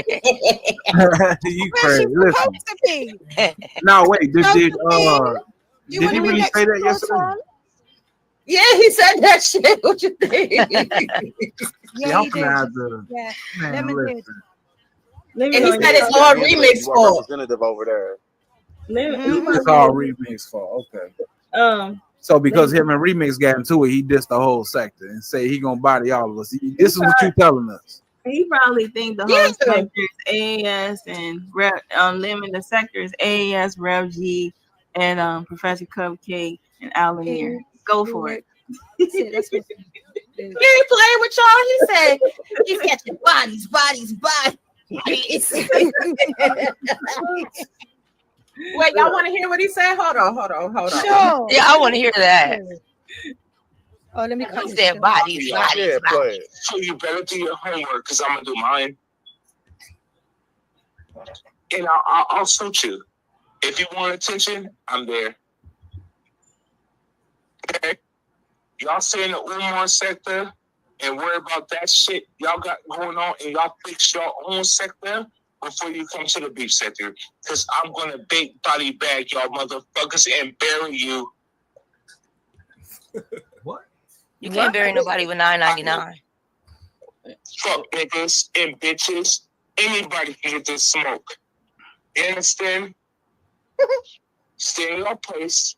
D: crazy. Listen.
L: To be.
D: No, wait. Did he really say that yesterday?
H: Yeah, he said that shit. What you think?
L: Yeah, he
D: I'm
L: did.
D: gonna have to,
L: Yeah,
D: man,
L: Lemon did.
D: listen.
H: And he said it's all remix
K: More
H: fault.
K: representative over there.
D: It's all remix fault. Okay. So because him and Remix got into it, he dissed the whole sector and say he gonna body all of us. This is what you telling us.
M: He probably think the whole sector is AAS and Lemon. The sector is AAS, Rev G, and Professor Cupcake and Alan here. Go for it.
L: That's what
H: He ain't playing with y'all. He said your bodies. Wait, y'all want to hear what he said? Hold on.
L: Sure.
N: Yeah, I want to hear that.
L: Oh, let me cut
N: He
L: this
N: said
L: short.
N: bodies.
J: So you better do your homework because I'm gonna do mine, and I'll suit you. If you want attention, I'm there. Okay, y'all stay in the Umar sector and worry about that shit y'all got going on, and y'all fix your own sector before you come to the beef sector. Because I'm gonna big body bag y'all motherfuckers and bury you.
N: You can't bury nobody with $9.99.
J: Fuck niggas and bitches. Anybody can get this smoke. You understand? Stay in your place.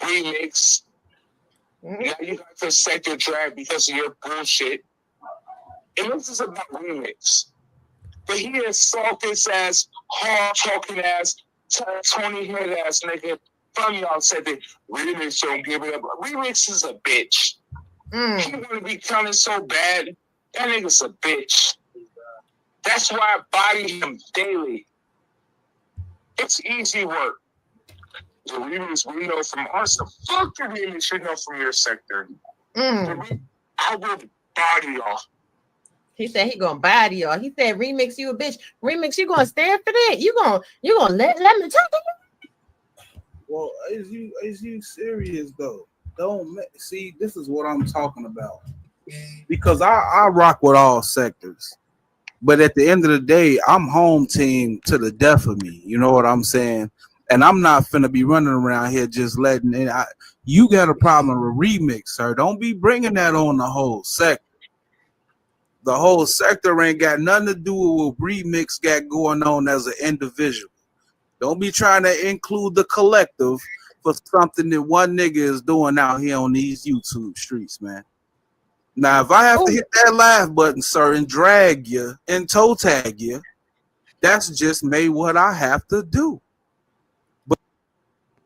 J: Remix. Now you got to set your drag because of your bullshit. And this is about Remix. But he is salty ass, hard talking ass, 20 head ass nigga from y'all said that Remix don't give it up. Remix is a bitch. He want to be counted so bad. That nigga's a bitch. That's why I body him daily. It's easy work. The Remix we know from us, the fuck the Remix you know from your sector. I will body y'all.
H: He said he gonna body y'all. He said Remix, you a bitch. Remix, you gonna stand for that? You gonna let me talk to you?
D: Well, is you serious though? Don't see. This is what I'm talking about. Because I rock with all sectors, but at the end of the day, I'm home team to the death of me. You know what I'm saying? And I'm not finna be running around here just letting it. You got a problem with Remix, sir. Don't be bringing that on the whole sector. The whole sector ain't got nothing to do with what Remix got going on as an individual. Don't be trying to include the collective for something that one nigga is doing out here on these YouTube streets, man. Now, if I have to hit that live button, sir, and drag you and toe tag you, that's just me what I have to do. But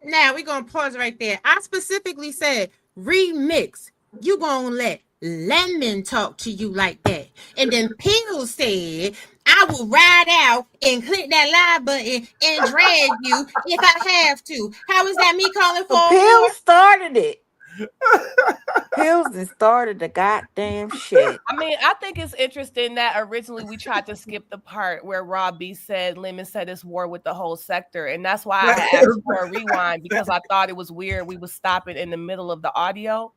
H: now we're gonna pause right there. I specifically said Remix. You gonna let Lemon talk to you like that? And then Peel said, I will ride out and click that live button and drag you if I have to. How is that me calling for
G: Pills started it. Pills that started the goddamn shit.
F: I mean, I think it's interesting that originally we tried to skip the part where Rob B said Lemon said it's war with the whole sector. And that's why I asked for a rewind, because I thought it was weird we was stopping in the middle of the audio.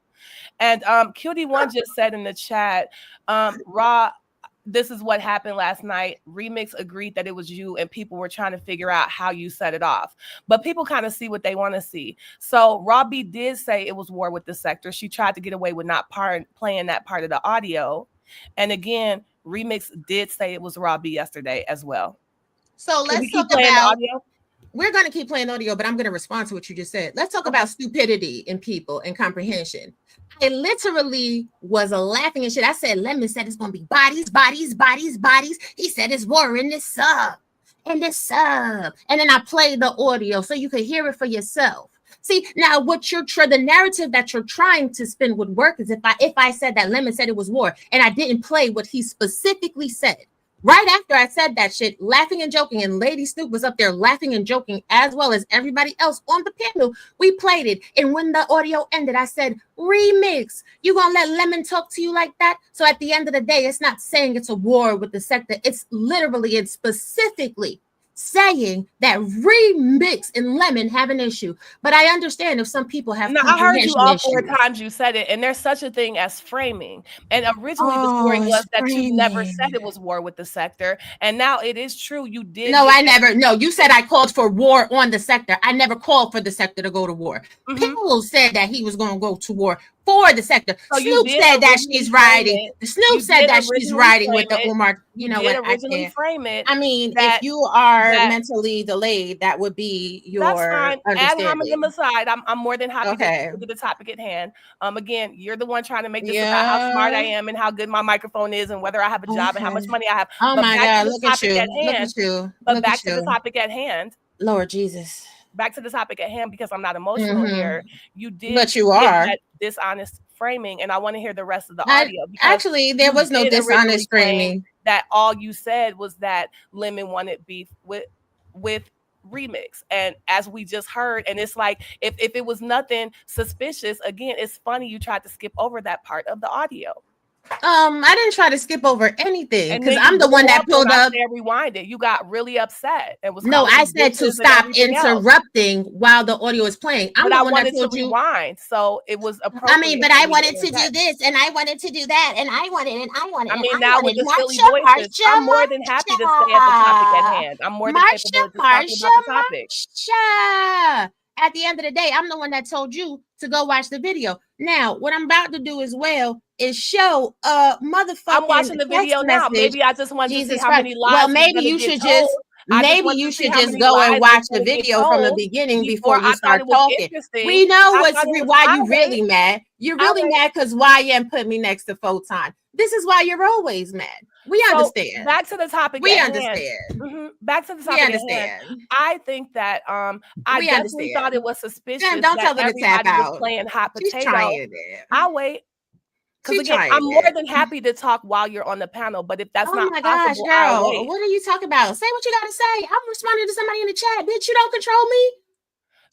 F: And QD1 just said in the chat, Rob, this is what happened last night. Remix agreed that it was you, and people were trying to figure out how you set it off. But people kind of see what they want to see. So Robbie did say it was war with the sector. She tried to get away with not playing that part of the audio. And again, Remix did say it was Robbie yesterday as well.
H: So let's talk about audio. We're going to keep playing audio, but I'm going to respond to what you just said. Let's talk about stupidity in people and comprehension. I literally was laughing and shit. I said, Lemon said it's going to be bodies. He said it's war in this sub. And then I played the audio so you could hear it for yourself. See, now what the narrative that you're trying to spin would work is if I said that Lemon said it was war and I didn't play what he specifically said. Right after I said that shit, laughing and joking, and Lady Snoop was up there laughing and joking as well as everybody else on the panel. We played it. And when the audio ended, I said, Remix, you gonna let Lemon talk to you like that? So at the end of the day, it's not saying it's a war with the sector. It's literally and specifically saying that Remix and Lemon have an issue, but I understand if some people have
F: I heard you all 4
H: issues.
F: times you said it, and there's such a thing as framing. And originally the story was that you never said it was war with the sector, and now it is true. You did.
H: No, I never. No, you said I called for war on the sector. I never called for the sector to go to war. People said that he was going to go to war for the sector.
F: So
H: Snoop said that she's riding. Snoop said that she's riding with the Umar. You know what?
F: Originally frame it.
H: I mean, if you are mentally delayed, that would be your understanding.
F: Ad hominem aside, I'm more than happy to get the topic at hand. Again, you're the one trying to make this about how smart I am and how good my microphone is and whether I have a job and how much money I have.
H: Oh my God! Look at you! Look at you!
F: But back to the topic at hand.
H: Lord Jesus.
F: Back to the topic at hand, because I'm not emotional here. You did,
H: but you are
F: that dishonest framing, and I want to hear the rest of the audio.
H: Actually, there was no dishonest framing.
F: That all you said was that Lemon wanted beef with Remix, and as we just heard, and it's like if it was nothing suspicious, again, it's funny you tried to skip over that part of the audio.
H: I didn't try to skip over anything because I'm the one that pulled up.
F: Rewinded. You got really upset. It was
H: no. I said to stop interrupting while the audio is playing. I'm the one that told you
F: rewind. So it was appropriate.
H: I mean, but I wanted to do this and I wanted to do that and I wanted.
F: I mean, now with the silly voices, I'm more than happy to stay at the topic at hand. I'm more than capable of talking about the topic.
H: At the end of the day, I'm the one that told you to go watch the video. Now, what I'm about to do as well is show motherfucking.
F: I'm watching the video now. Maybe I just want to see how many lives.
H: Well, maybe you should just go and watch the video from the beginning before you start talking. We know why you really mad. You're really mad because YM put me next to Photon. This is why you're always mad. We understand.
F: Back to the topic.
H: We understand.
F: Back to the topic. We understand. I think that I definitely thought it was suspicious.
H: Damn, don't tell her to tap out.
F: Playing hot potato.
H: She's trying it.
F: I'll wait. Because again, I'm more than happy to talk while you're on the panel. But if that's not possible,
H: girl, what are you talking about? Say what you gotta say. I'm responding to somebody in the chat. Bitch, you don't control me.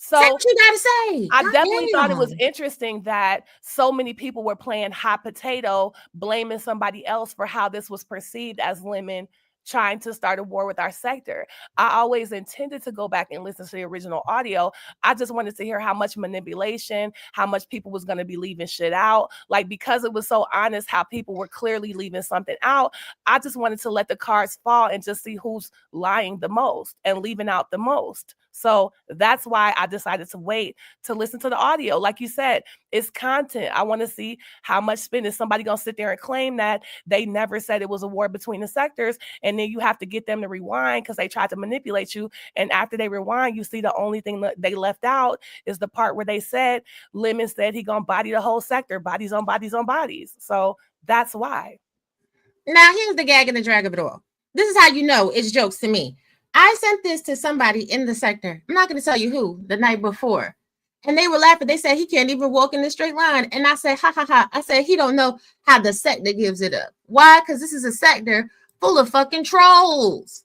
F: So
H: say what you gotta say.
F: I definitely thought it was interesting that so many people were playing hot potato, blaming somebody else for how this was perceived as Lemon trying to start a war with our sector. I always intended to go back and listen to the original audio. I just wanted to hear how much manipulation, how much people was going to be leaving shit out. Like, because it was so honest how people were clearly leaving something out, I just wanted to let the cards fall and just see who's lying the most and leaving out the most. So that's why I decided to wait to listen to the audio. Like you said, it's content. I want to see how much spin is somebody going to sit there and claim that they never said it was a war between the sectors. And then you have to get them to rewind because they tried to manipulate you. And after they rewind, you see the only thing that they left out is the part where they said Lemon said he going to body the whole sector, bodies on bodies on bodies. So that's why.
H: Now, here's the gag and the drag of it all. This is how you know it's jokes to me. I sent this to somebody in the sector. I'm not going to tell you who, the night before. And they were laughing. They said he can't even walk in a straight line. And I said, ha, ha, ha. I said, he don't know how the sector gives it up. Why? Because this is a sector full of fucking trolls.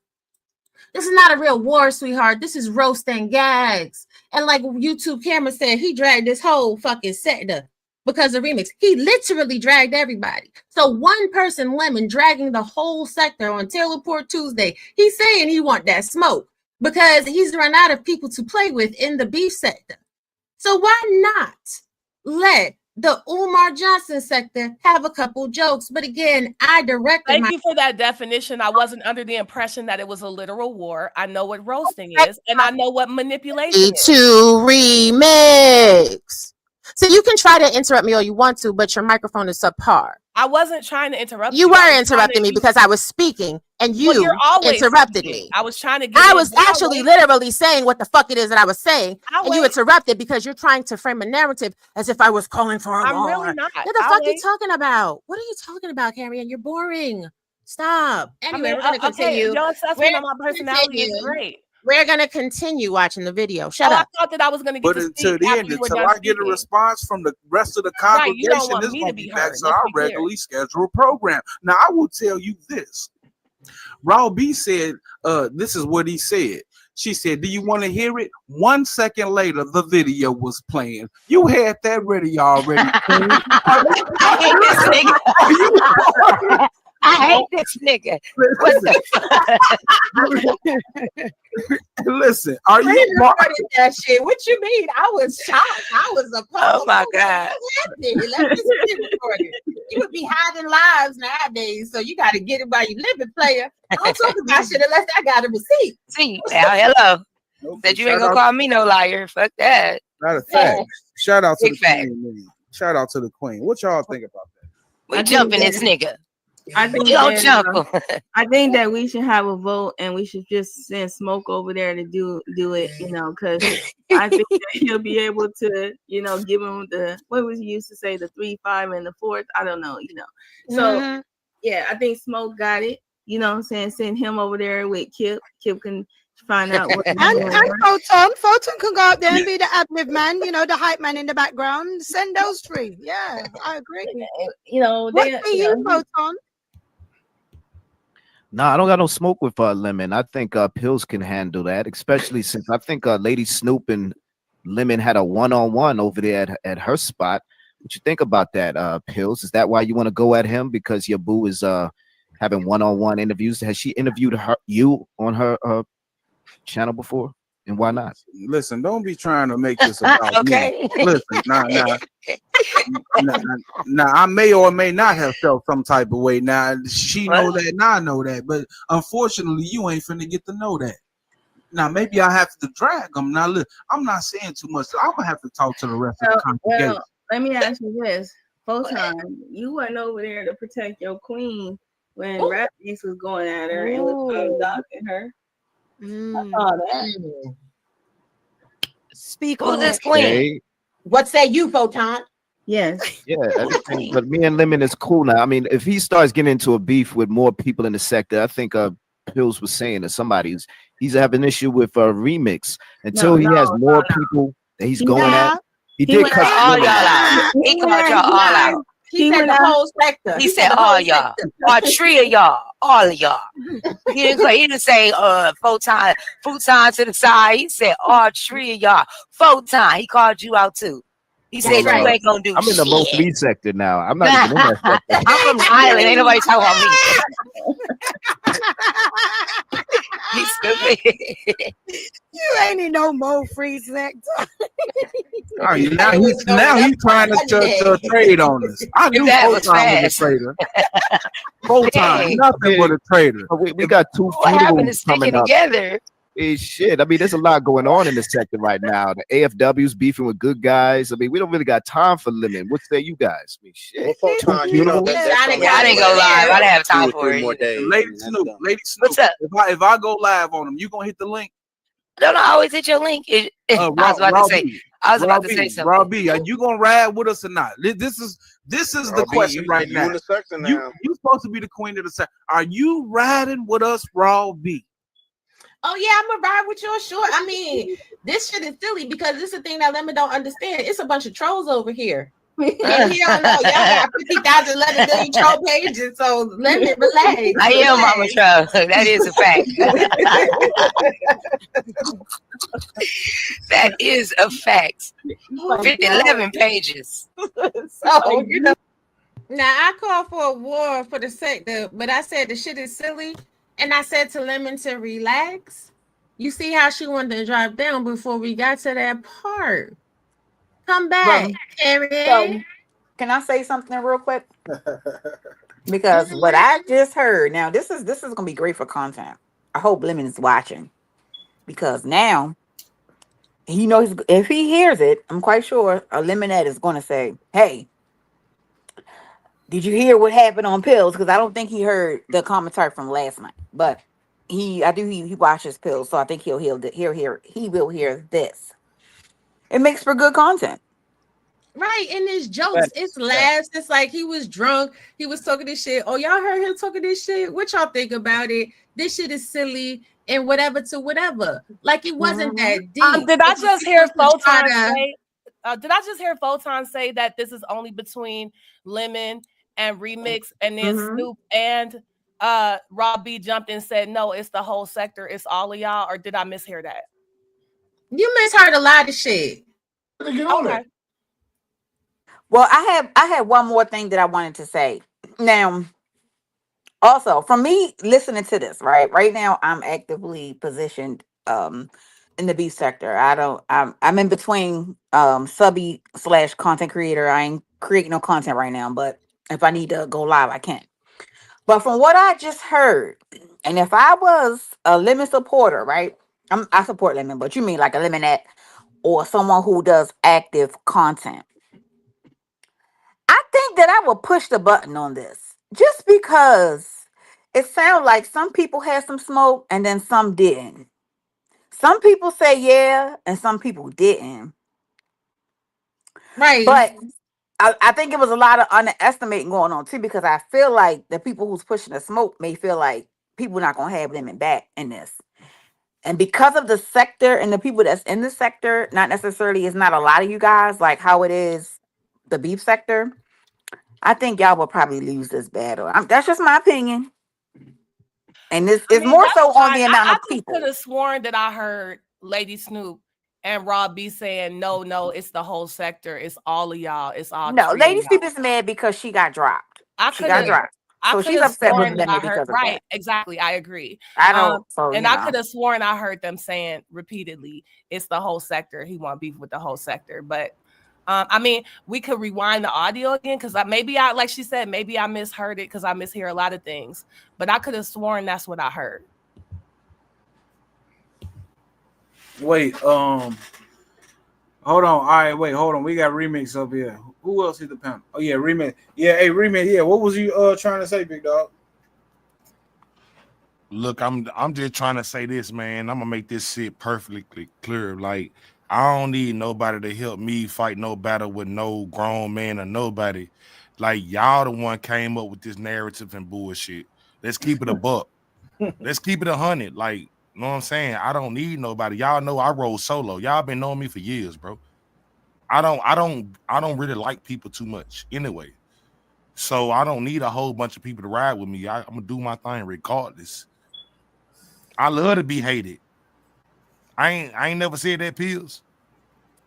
H: This is not a real war, sweetheart. This is roast and gags. And like YouTube camera said, he dragged this whole fucking sector because of Remix. He literally dragged everybody. So one person, Lemon, dragging the whole sector on Taylorport Tuesday. He's saying he want that smoke because he's run out of people to play with in the beef sector. So why not let the Umar Johnson sector have a couple jokes? But again, I directed.
F: Thank you for that definition. I wasn't under the impression that it was a literal war. I know what roasting is, and I know what manipulation is.
H: Remix. So you can try to interrupt me all you want to, but your microphone is subpar.
F: I wasn't trying to interrupt you.
H: You were interrupting me because I was speaking and you interrupted me.
F: I was trying to
H: I was actually literally saying what the fuck it is that I was saying. And you interrupted because you're trying to frame a narrative as if I was calling for a war.
F: I'm really not.
H: What the fuck are you talking about? What are you talking about, Carrie? And you're boring. Stop. Anyway, we're going to continue.
F: Your assessment on my personality is great.
H: We're going to continue watching the video. Shut up.
F: I thought that I was going to get
D: to speak until I get a response from the rest of the congregation, this won't be back to our regularly scheduled program. Now, I will tell you this. Raul B said, this is what he said. She said, do you want to hear it? 1 second later, the video was playing. You had that ready already.
N: I hate this nigga. I hate this nigga. What the
D: Listen, are you?
H: Pre-recorded that shit. What you mean? I was shocked. I was appalled.
N: Oh my God.
H: Let this be recorded. You would be hiding lives nowadays, so you got to get it while you live it, player. I don't talk about shit unless I got a receipt.
N: See, now, hello. Said you ain't gonna call me no liar. Fuck that.
D: Not a fact. Shout out to
N: Big
D: the queen. Man. Shout out to the queen. What y'all think about that?
N: We jumping this nigga.
M: I think
N: We gonna
M: that,
N: jump him.
M: I think that we should have a vote, and we should just send Smoke over there to do it. Because I think that he'll be able to, give him the what was he used to say, the 3, 5, and the 4th. I don't know. So yeah, I think Smoke got it. You know what I'm saying? Send him over there with Kip. Kip can find out what.
L: And Photon can go out there and be the ad-lib man, the hype man in the background. Send those 3. Yeah, I agree. What say you, Photon?
K: No, I don't got no smoke with Lemon. I think Pills can handle that, especially since I think Lady Snoop and Lemon had a one-on-one over there at her spot. What you think about that, Pills? Is that why you want to go at him because your boo is having one-on-one interviews? Has she interviewed you on her channel before? And why not?
D: Listen, don't be trying to make this about me. Listen, now, I may or may not have felt some type of way. Now, she know that, and I know that. But unfortunately, you ain't finna get to know that. Now, maybe I have to drag them. Now, look, I'm not saying too much. I'm gonna have to talk to the rest of the congregation.
M: Well, let me ask you this, Photon, you wasn't over there to protect your queen when Rap Beast was going at her and was dogging her. I saw that.
H: Speak
N: on
H: this
N: queen.
K: Okay.
H: What say you, Photon?
M: Yes.
K: Yeah, but me and Lemon is cool now. I mean, if he starts getting into a beef with more people in the sector, I think Pills was saying that he's having an issue with Remix until he has more people that he's going at. He did cut
N: all y'all out. He called y'all all out.
H: He said the whole sector.
N: He said all y'all. All 3 of y'all. All of y'all. He didn't say Photon to the side. He said all 3 of y'all. Photon. He called you out too. He said you ain't gonna do
K: I'm in the most lead sector now. I'm not even in that sector.
N: I'm from the island. Ain't nobody talking about me. He's stupid.
L: You ain't in no more free sector.
D: Now he's trying to trade on us. I knew Photon was a trader. Photon, nothing but a trader.
K: We got 2 funerals coming up.
N: Together.
K: Hey, shit. I mean, there's a lot going on in the sector right now. The AFW's beefing with good guys. I mean, we don't really got time for Lemon. What say you guys? I mean, shit.
N: I didn't go live. I didn't have time for it.
D: Lady Snoop. What's up? If I go live on him, you gonna hit the link?
N: Don't I always hit your link? I was about to say something.
D: Robbie, are you gonna ride with us or not? This is the question right now. You supposed to be the queen of the sector. Are you riding with us, Robbie?
H: Oh yeah, I'm gonna ride with you, sure. I mean, this shit is silly because this is the thing that Lemon don't understand. It's a bunch of trolls over here. And he don't know. Y'all got 50,000 11 billion troll pages, so Lemon relax.
N: I am Mama Troll. That is a fact. That is a fact. 11 pages.
H: So now I call for a war for the sector, but I said the shit is silly. And I said to Lemon to relax. You see how she wanted to drop down before we got to that part. Come back, Carrie.
G: So, can I say something real quick? Because what I just heard, now this is gonna be great for content. I hope Lemon is watching because now he knows if he hears it, I'm quite sure a Lemonette is gonna say, "Hey, did you hear what happened on Pills?" Because I don't think he heard the commentary from last night, but he watches Pills, so I think he will hear this. It makes for good content,
H: right? And it's jokes, it's laughs. It's like he was drunk, he was talking this shit. Oh, y'all heard him talking this shit? What y'all think about it? This shit is silly and whatever to whatever. Like it wasn't that deep.
F: Did I just hear Photon say? Did I just hear Photon say that this is only between Lemon and Remix, and then Snoop and Rob B jumped and said, no, it's the whole sector, it's all of y'all, or did I mishear that?
H: You misheard a lot of shit.
B: Okay.
G: Well, I have one more thing that I wanted to say. Now, also, for me, listening to this, right now, I'm actively positioned in the beef sector. I'm in between subby / content creator. I ain't creating no content right now, but if I need to go live, I can. But from what I just heard, and if I was a Lemon supporter, right? I support Lemon, but you mean like a Lemonette or someone who does active content. I think that I will push the button on this just because it sounds like some people had some smoke and then some didn't. Some people say yeah, and some people didn't.
H: Right.
G: But I think it was a lot of underestimating going on too, because I feel like the people who's pushing the smoke may feel like people not gonna have Lemon back in this. And because of the sector and the people that's in the sector, not necessarily, it's not a lot of you guys like how it is the beef sector. I think y'all will probably lose this battle. That's just my opinion. And this is more so on the amount of people.
F: I could have sworn that I heard Lady Snoop and Rob B saying, no, it's the whole sector. It's all of y'all. It's all.
G: No, Lady Snoop is mad because she got dropped. She got dropped. So she's upset with them because of
F: right,
G: that.
F: Exactly. I agree.
G: I don't.
F: I could have sworn I heard them saying repeatedly, it's the whole sector. He want beef with the whole sector. But I mean, we could rewind the audio again because like she said, maybe I misheard it because I mishear a lot of things. But I could have sworn that's what I heard.
D: Wait, hold on. All right, wait, hold on. We got Remix up here. Who else hit the panel? Oh yeah, Remix. Yeah, hey Remix. Yeah, what was you trying to say, big dog?
B: Look, I'm just trying to say this, man. I'm gonna make this shit perfectly clear. Like, I don't need nobody to help me fight no battle with no grown man or nobody. Like, y'all the one came up with this narrative and bullshit. Let's keep it a buck. Let's keep it 100. Like, you know what I'm saying? I don't need nobody. Y'all know I roll solo. Y'all been knowing me for years, bro. I don't really like people too much anyway. So I don't need a whole bunch of people to ride with me. I'm gonna do my thing regardless. I love to be hated. I ain't never said that, Pills.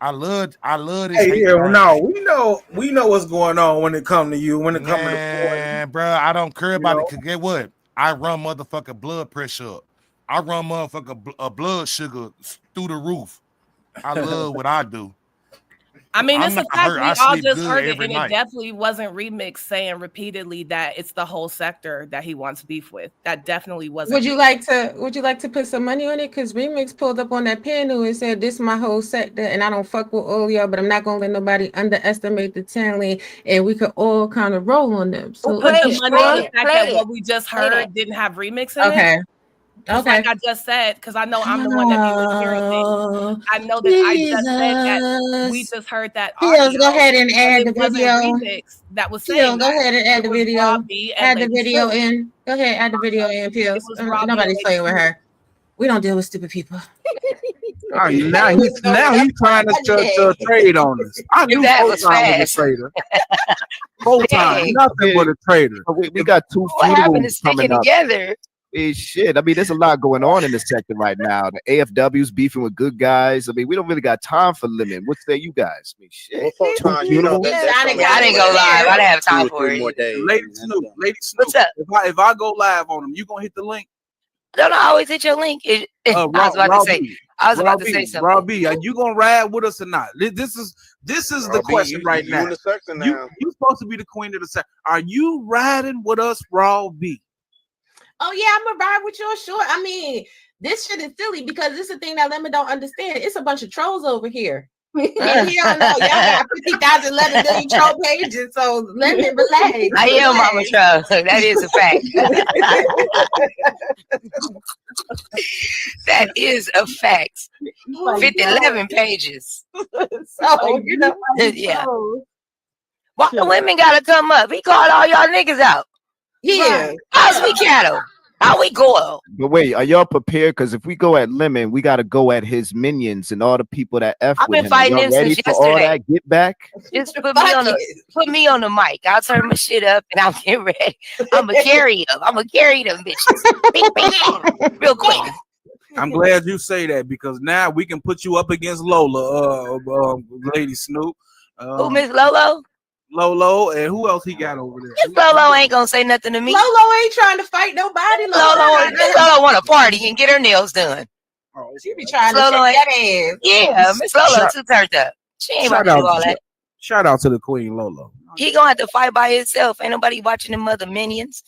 B: I love this.
D: Hey, yeah, no, we know what's going on when it come to you. When it come to the
B: point, bro, I don't care about it. Cause get what? I run motherfucking blood pressure up. I run motherfucking blood sugar through the roof. I love what I do.
F: I mean, it's a fact we all just heard it, and it definitely wasn't Remix saying repeatedly that it's the whole sector that he wants beef with. That definitely wasn't.
H: Would you like to put some money on it? Because Remix pulled up on that panel and said, "This is my whole sector, and I don't fuck with all y'all, but I'm not gonna let nobody underestimate the talent, and we could all kind of roll on them." So
F: put the money on the fact that what we just heard didn't have Remix in it. Okay. Like I just said, because I know I'm the one that be hearing things. I know that I just said that we just heard that.
H: Pills, go ahead and add the video.
F: Remix that was saying.
H: Go ahead and add the video. Add the video in. Go ahead, add the video in, Pills. Nobody's playing with her. We don't deal with stupid people.
D: Now he's trying to trade on us. I knew both times was a traitor. Both times, nothing but a traitor.
K: We got two funerals coming up.
N: Together.
K: Shit. I mean, there's a lot going on in the sector right now. The AFW's beefing with good guys. I mean, we don't really got time for Lemon. What say you guys? I mean, shit.
N: I didn't go live. I didn't have time for it.
D: Lady Snoop. What's up? If I go live on them, you gonna hit the link?
N: Don't always hit your link. I was about to say something.
D: Rob B, are you gonna ride with us or not? This is the question right now. You supposed to be the queen of the sector. Are you riding with us, Rob B?
H: Oh yeah, I'm gonna ride with you, sure. I mean, this shit is silly because this is the thing that Lemon don't understand. It's a bunch of trolls over here. And he don't know. Y'all got 50,000, 11 million troll pages, so Lemon, relax.
N: I am Mama Troll. That is a fact. That is a fact. 11 pages.
H: So, you know,
N: yeah. Why the women gotta come up? He called all y'all niggas out.
H: Yeah.
N: How's we cattle? How we go?
K: But wait, are y'all prepared? Because if we go at Lemon, we got to go at his minions and all the people that F
N: I've
K: with
N: been
K: him.
N: fighting him
K: ready
N: since
K: for
N: yesterday.
K: all that get back?
N: Just put me on the mic. I'll turn my shit up and I'll get ready. I'm going to carry them. I'm going to carry them bitches. Real quick.
D: I'm glad you say that because now we can put you up against Lola, Lady Snoop.
N: Who, Miss Lolo?
D: Lolo, and who else he got over there?
N: Lolo ain't gonna say nothing to me.
H: Lolo ain't trying to fight nobody.
N: Lolo want to party and get her nails done.
H: She be trying to
N: Lolo
H: shake that ass.
N: Yeah, Miss Lolo too turned up. She ain't about to do all that.
D: Shout out to the Queen Lolo.
N: He gonna have to fight by himself. Ain't nobody watching them other minions.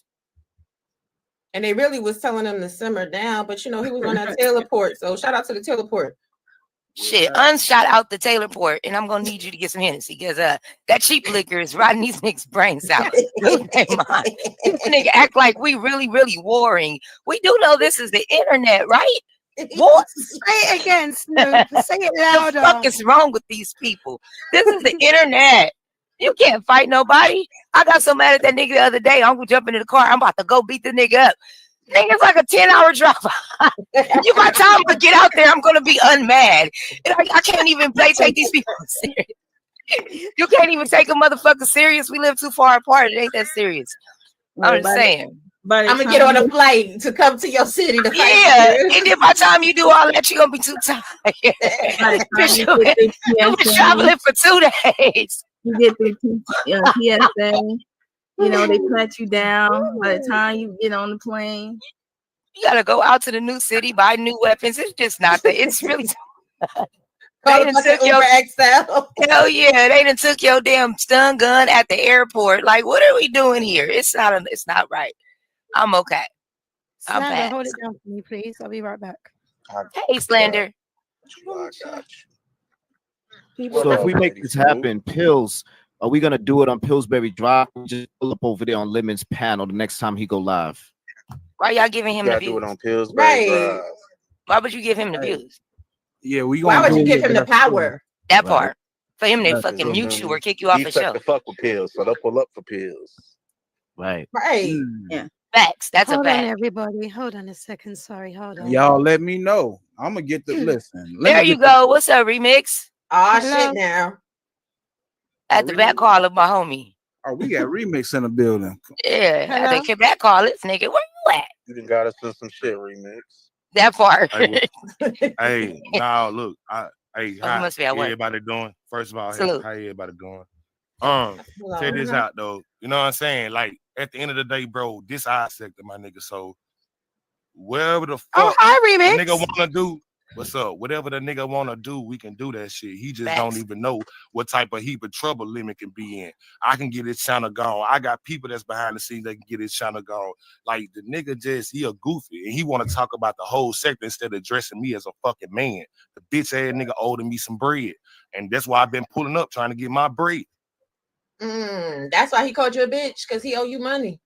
H: And they really was telling him to simmer down, but he was on that teleport. So shout out to the teleport.
N: Shit, unshot out the Taylor port, and I'm gonna need you to get some Hennessy because that cheap liquor is rotting these niggas' brains out. Lose their mind. This nigga act like we really, really warring. We do know this is the internet, right? What?
L: Say it again, Snoop. Say it louder.
N: The fuck is wrong with these people? This is the internet. You can't fight nobody. I got so mad at that nigga the other day. I'm gonna jump into the car. I'm about to go beat the nigga up. Nigga's like a 10-hour drive. You by the time I get out there, I'm gonna be unmad. And I can't even take these people serious. You can't even take a motherfucker serious. We live too far apart. It ain't that serious. I'm just saying.
H: But I'm gonna get on a flight to come to your city to fight.
N: Yeah, and then by the time you do all that, you're gonna be too tired. You've been traveling for 2 days.
M: You get through PSA. They pat you down by the time you get on the plane.
N: You gotta go out to the new city, buy new weapons. It's just not that. It's really.
H: They done took your XL.
N: Hell yeah, they done took your damn stun gun at the airport. Like, what are we doing here? It's not right. I'm okay. I'm
L: Slander, hold it down for me, please. I'll be right back.
N: Hey, Slander.
K: So if we make this happen, Pills, are we gonna do it on Pillsbury Drive? Just pull up over there on Lemon's panel the next time he go live.
N: Why y'all giving him the views?
O: Do it on Pillsbury Drive.
N: Why would you give him the views?
D: Yeah,
H: why would you give him the power?
N: That part. For him to fucking mute you or kick you off the show.
O: To fuck with Pills, so they'll pull up for Pills.
K: Right.
N: Yeah. Facts. That's
L: hold
N: a fact.
L: on, everybody. Hold on a second. Sorry. Hold on.
D: Y'all let me know. I'm gonna get the listen.
N: There you go. What's up, Remix?
H: Ah, shit now.
N: At the back call of my homie.
D: Oh, we got Remix in the building.
N: Yeah. At the back call it, nigga. Where you at?
O: You done got us in some shit, Remix.
N: That part.
B: Hey, now look, you
N: must be at work.
B: Everybody doing? First of all,
N: Salute.
B: how everybody doing? Check this out though. You know what I'm saying? Like at the end of the day, bro, this eye sector, my nigga. So whatever the fuck
L: hi, Remix.
B: the nigga wanna do, what's up? Whatever the nigga wanna do, we can do that shit. He just don't even know what type of heap of trouble Lemon can be in. I can get his channel gone. I got people that's behind the scenes that can get his channel gone. Like the nigga he a goofy and he wanna talk about the whole sector instead of addressing me as a fucking man. The bitch ass nigga owing me some bread. And that's why I've been pulling up trying to get my bread.
H: That's why he called you a bitch, because he owe you money.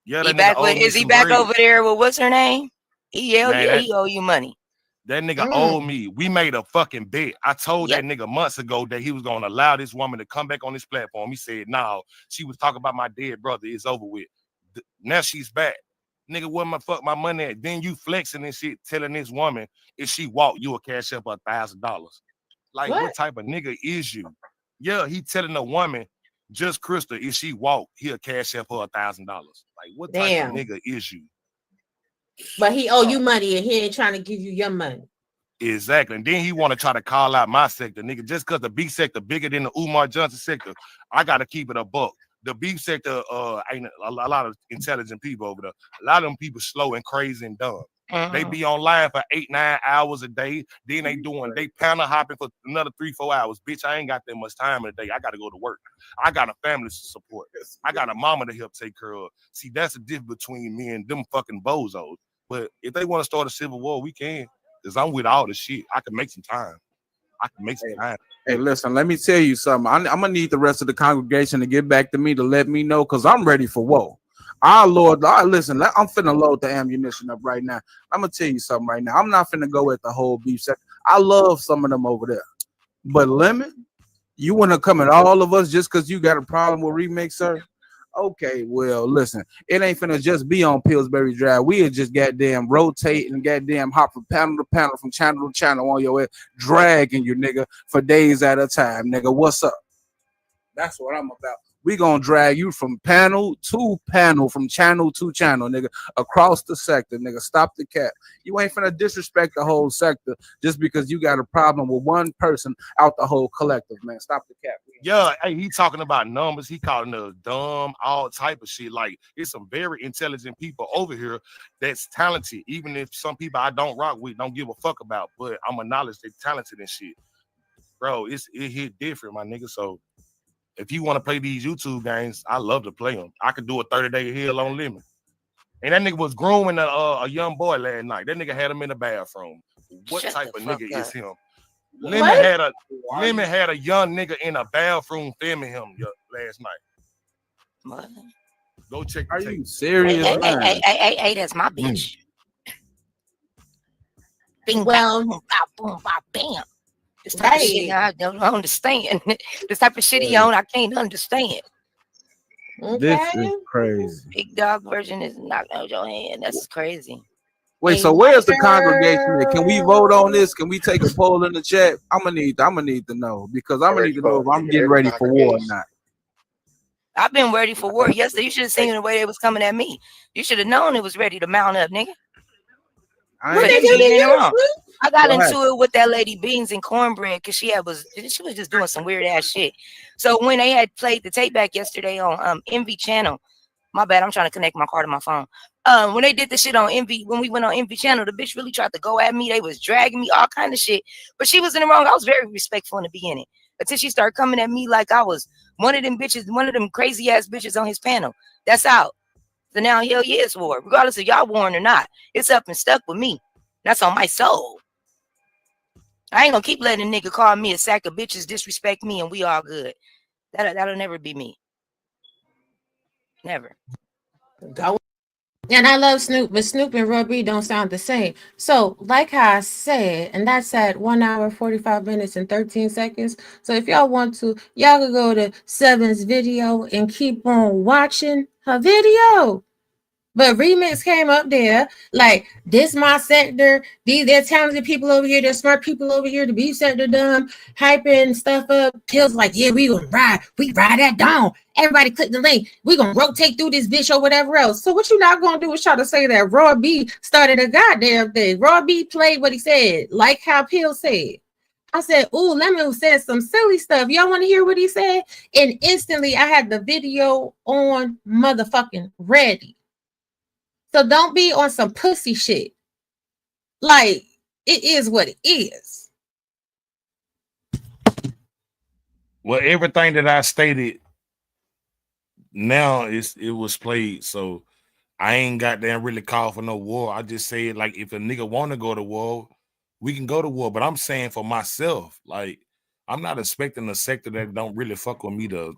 B: Yeah,
N: He back with, is he back over there with what's her name? He owe you money.
B: That nigga owed me. We made a fucking bet. I told that nigga months ago that he was gonna allow this woman to come back on this platform. He said, "No, she was talking about my dead brother. It's over with." Now she's back. Nigga, where my fuck my money at? Then you flexing and shit, telling this woman if she walk, you will cash up $1,000. Like what type of nigga is you? Yeah, he telling a woman, just Krista, if she walk, he'll cash up her $1,000. Like what type of nigga is you?
H: But he owe you money and he ain't trying to give you your money.
B: Exactly. And then he want to try to call out my sector, nigga. Just because the B sector bigger than the Umar Johnson sector, I got to keep it a buck. The B sector ain't a lot of intelligent people over there. A lot of them people slow and crazy and dumb. They be online for 8-9 hours a day. Then they panel hopping for another 3-4 hours. Bitch, I ain't got that much time in the day. I got to go to work. I got a family to support. I got a mama to help take care of. See, that's the difference between me and them fucking bozos. But if they want to start a civil war, we can. Because I'm with all the shit. I can make some time.
D: Hey, listen, let me tell you something. I'm going to need the rest of the congregation to get back to me to let me know because I'm ready for war. Our Lord, listen, I'm finna load the ammunition up right now. I'm going to tell you something right now. I'm not finna go at the whole beef sector. I love some of them over there. But Lemon, you want to come at all of us just because you got a problem with Remix, sir? Okay, well, listen, it ain't finna just be on Pillsbury Drive. We'll just goddamn rotate and goddamn hop from panel to panel, from channel to channel on your head, dragging you, nigga, for days at a time, nigga. What's up? That's what I'm about. We gonna drag you from panel to panel, from channel to channel, nigga, across the sector, nigga. Stop the cap. You ain't finna disrespect the whole sector just because you got a problem with one person out the whole collective, man. Stop the cap.
B: Yeah, hey, he talking about numbers. He calling us dumb, all type of shit. Like, it's some very intelligent people over here that's talented. Even if some people I don't rock with, don't give a fuck about, but I'm acknowledge they're talented and shit. Bro, it hit different, my nigga. So if you want to play these YouTube games, I love to play them. I could do a 30-day hill on limit. And that nigga was grooming a young boy last night. That nigga had him in the bathroom. What type of nigga is him? Lemon had a young nigga in a bathroom filming him last night.
N: What?
B: Go check.
D: Are you serious?
N: Hey, that's my bitch. Bing, well, boom, boom, bam. This type of shit I don't understand. This type of shit he on, I can't understand.
D: Okay. This is crazy.
N: Big dog version is knocked out your hand. That's crazy.
D: Wait, so where's the congregation at? Can we vote on this? Can we take a poll in the chat? I'm gonna need to know, because I'm gonna need to know if I'm getting ready for war or not.
N: I've been ready for war yesterday. You should have seen the way they was coming at me. You should have known it was ready to mount up, nigga. I got into it with that lady Beans and Cornbread because she was just doing some weird ass shit. So when they had played the tape back yesterday on Envy channel, my bad, I'm trying to connect my car to my phone. When they did the shit on Envy, when we went on Envy channel, the bitch really tried to go at me. They was dragging me, all kind of shit. But she was in the wrong. I was very respectful in the beginning until she started coming at me like I was one of them bitches, one of them crazy ass bitches on his panel. That's out. So now, hell yeah, it's war. Regardless of y'all warring or not, it's up and stuck with me. That's on my soul. I ain't gonna keep letting a nigga call me a sack of bitches, disrespect me, and we all good. That'll never be me. Never.
H: And I love Snoop, but Snoop and Robbie don't sound the same. So, like how I said, and that's at 1 hour, 45 minutes, and 13 seconds. So, if y'all want to, y'all can go to Seven's video and keep on watching her video. But Remix came up there like, this my sector. They're talented people over here. There's smart people over here. The beef sector dumb, hyping stuff up. Pills like, yeah, we gonna ride. We ride that down. Everybody click the link. We gonna rotate through this bitch or whatever else. So what you not gonna do is try to say that Raw B started a goddamn thing. Raw B played what he said, like how Pill said. I said, ooh, Lemon said some silly stuff. Y'all want to hear what he said? And instantly I had the video on motherfucking ready. So don't be on some pussy shit. Like, it is what it is.
B: Well, everything that I stated now it was played. So I ain't got damn really call for no war. I just said, like, if a nigga want to go to war, we can go to war. But I'm saying for myself, like, I'm not expecting a sector that don't really fuck with me to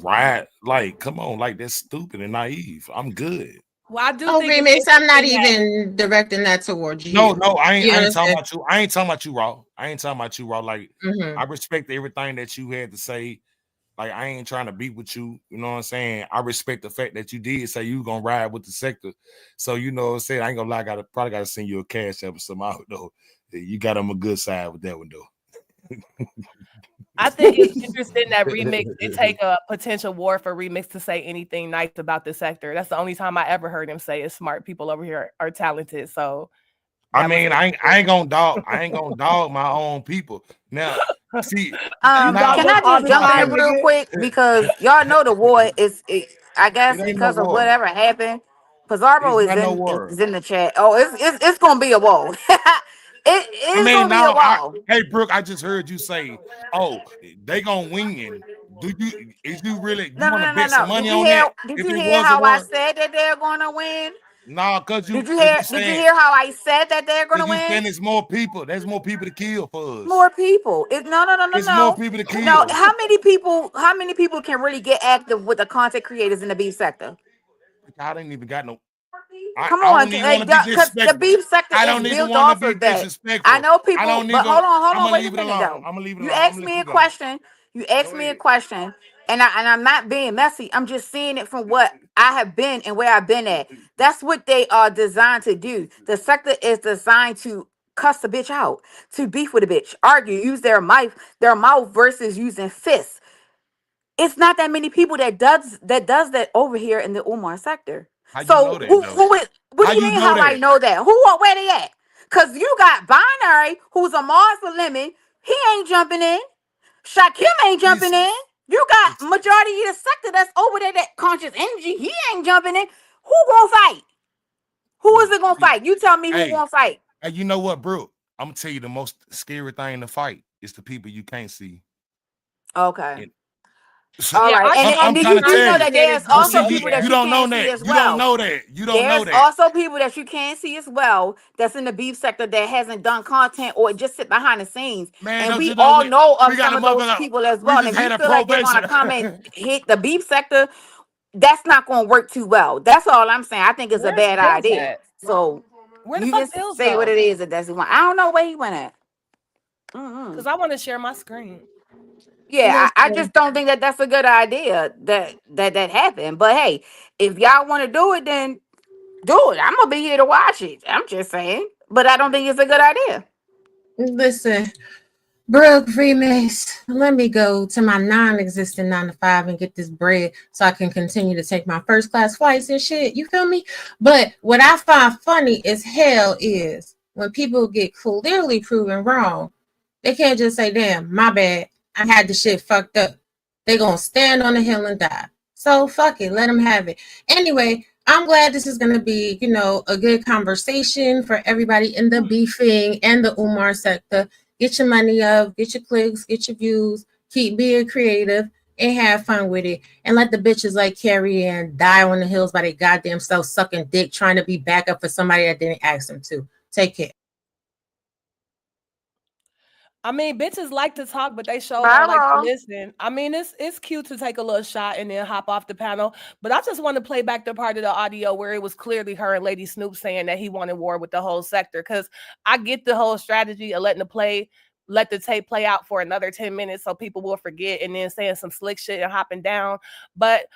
B: ride. Like, come on, like, that's stupid and naive. I'm good.
H: Well, I do think Remix, I'm not even directing that towards you.
B: No, I ain't talking about you. I ain't talking about you, Raw. I ain't talking about you, Raw. Like, I respect everything that you had to say. Like, I ain't trying to beat with you. You know what I'm saying? I respect the fact that you did say you gonna ride with the sector. So, you know what I'm saying? I ain't gonna lie, probably gotta send you a cash app or something out, though. You got on a good side with that one, though.
F: I think it's interesting that Remix did take a potential war for Remix to say anything nice about the sector. That's the only time I ever heard him say is smart people over here are talented. So
B: I mean, I ain't gonna dog my own people. Now, see,
G: can I just jump in real quick, because y'all know the war is, I guess, because of whatever happened. Pizarro is in the chat. Oh, it's gonna be a war. It's gonna be a war.
B: Hey, Brooke, I just heard you say, "Oh, they gonna win." Is you really?
G: No.
B: Bet some money on that?
G: Did you hear how I said that they're gonna win?
B: No, because
G: Did you hear how I said that they're gonna win?
B: Saying it's more people. There's more people to kill for us.
G: More people. No.
B: It's more people to kill.
G: No, how many people can really get active with the content creators in the beef sector?
B: I didn't even got no.
G: Come on, because the beef sector is built off of that. I know people, but hold on, wait a minute though.
B: I'm gonna leave it
G: You asked me a question. And I'm not being messy. I'm just seeing it from what I have been and where I've been at. That's what they are designed to do. The sector is designed to cuss a bitch out, to beef with a bitch, argue, use their mouth versus using fists. it's not that many people that does that over here in the Umar sector.
B: How you
G: So
B: know that though?
G: who is, what
B: How
G: do you
B: you
G: mean
B: know
G: how I
B: that?
G: know that? Where they at? Cause you got Binary, who's a Mars for Lemon. He ain't jumping in. Shakim ain't jumping
B: Listen,
G: in. You got
B: listen.
G: majority of the sector that's over there, that conscious energy. He ain't jumping in. Who gonna fight? Who is
B: Look,
G: it gonna
B: see,
G: fight? You tell me who
B: hey,
G: gonna fight.
B: hey, you know what, bro? I'm gonna tell you the most scary thing to fight is the people you can't see.
G: Okay.
B: And
G: All
F: Yeah,
G: right.
F: I
G: And
F: trust
B: I'm
G: then
F: the
B: trying to
G: do you
B: tell
G: know
B: you.
G: that
F: content
G: there's
F: and
B: But
F: don't
B: see,
G: also
F: know
G: people
B: you
G: that
F: that.
G: you
B: don't know
G: can't see
B: that.
G: as
B: You don't
G: well?
B: know that. You don't know
G: There's
B: that.
G: also people that you can't see as well that's in the beef sector that hasn't done content or just sit behind the scenes.
B: Man,
G: And
B: don't
G: we
B: you know
G: all
B: what?
G: know
B: We
G: of
B: got
G: some
B: a
G: of those
B: motherfucker.
G: people as
B: We
G: well. And
B: just
G: if you
B: had a
G: feel like they're
B: probation.
G: gonna come and hit the beef sector, that's not gonna work too well. That's all I'm saying. I think it's a
F: Where's
G: bad
F: Pills
G: idea.
F: at?
G: So
F: Where the
G: you
F: fuck
G: just
F: Pills
G: say what
F: go?
G: it is that that's the one. I don't know where he went at.
F: Because I want to share my screen.
G: Yeah, I
H: Listen,
G: just don't think that that's a good idea that happened. But hey, if y'all want to do it, then do it. I'm gonna be here to watch it. I'm just saying, but I don't think it's a good idea.
H: listen. Brooke remix. Let me go to my non-existent 9 to 5 and get this bread so I can continue to take my first class flights and shit. You feel me? But what I find funny as hell is when people get clearly proven wrong, they can't just say, damn, my bad. I had the shit fucked up. They gonna stand on the hill and die. So fuck it. Let them have it. Anyway, I'm glad this is gonna be, a good conversation for everybody in the beefing and the Umar sector. Get your money up, get your clicks, get your views, keep being creative, and have fun with it. And let the bitches like Carrie and die on the hills by their goddamn self sucking dick, trying to be backup for somebody that didn't ask them to. Take care.
F: I mean, bitches like to talk, but they sure
G: Bye,
F: don't like to
G: Ro.
F: listen. I mean, it's cute to take a little shot and then hop off the panel, but I just want to play back the part of the audio where it was clearly her and Lady Snoop saying that he wanted war with the whole sector. Because I get the whole strategy of let the tape play out for another 10 minutes so people will forget and then saying some slick shit and hopping down. But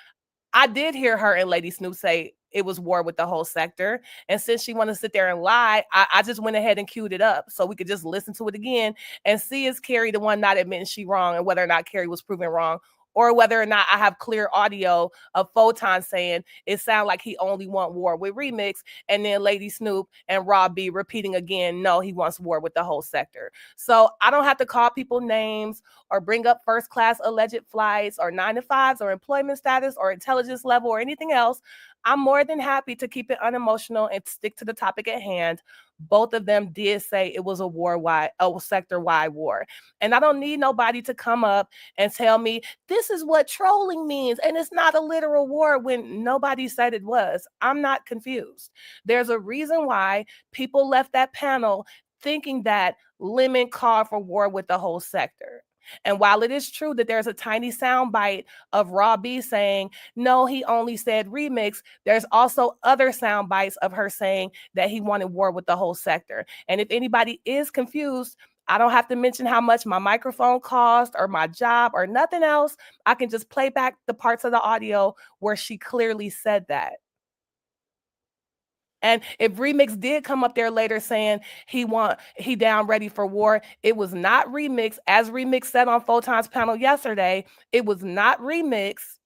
F: I did hear her and Lady Snoop say it was war with the whole sector. And since she wanted to sit there and lie, I just went ahead and queued it up so we could just listen to it again and see is Carrie the one not admitting she wrong and whether or not Carrie was proven wrong. Or whether or not I have clear audio of Photon saying it sounded like he only want war with Remix, and then Lady Snoop and Rob B repeating again, no, he wants war with the whole sector. So I don't have to call people names or bring up first class alleged flights or 9 to 5s or employment status or intelligence level or anything else. I'm more than happy to keep it unemotional and stick to the topic at hand. Both of them did say it was a sector-wide war. And I don't need nobody to come up and tell me this is what trolling means and it's not a literal war when nobody said it was. I'm not confused. There's a reason why people left that panel thinking that Lemon called for war with the whole sector. And while it is true that there's a tiny soundbite of Raw B saying, no, he only said remix, there's also other sound bites of her saying that he wanted war with the whole sector. And if anybody is confused, I don't have to mention how much my microphone cost or my job or nothing else. I can just play back the parts of the audio where she clearly said that. And if Remix did come up there later saying he down ready for war, it was not Remix, as Remix said on Photon's panel yesterday, it was not Remix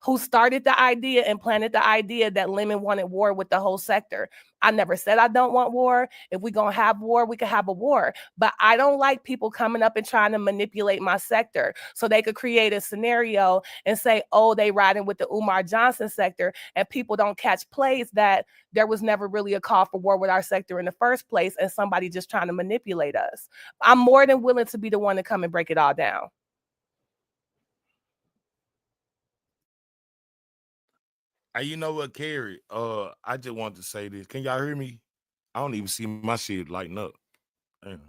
F: who started the idea and planted the idea that Lemon wanted war with the whole sector. I never said I don't want war. If we're going to have war, we can have a war. But I don't like people coming up and trying to manipulate my sector so they could create a scenario and say, oh, they riding with the Umar Johnson sector, and people don't catch plays that there was never really a call for war with our sector in the first place and somebody just trying to manipulate us. I'm more than willing to be the one to come and break it all down.
B: Hey, you know what, Carrie? I just wanted to say this. Can y'all hear me? I don't even see my shit lighting up. Damn.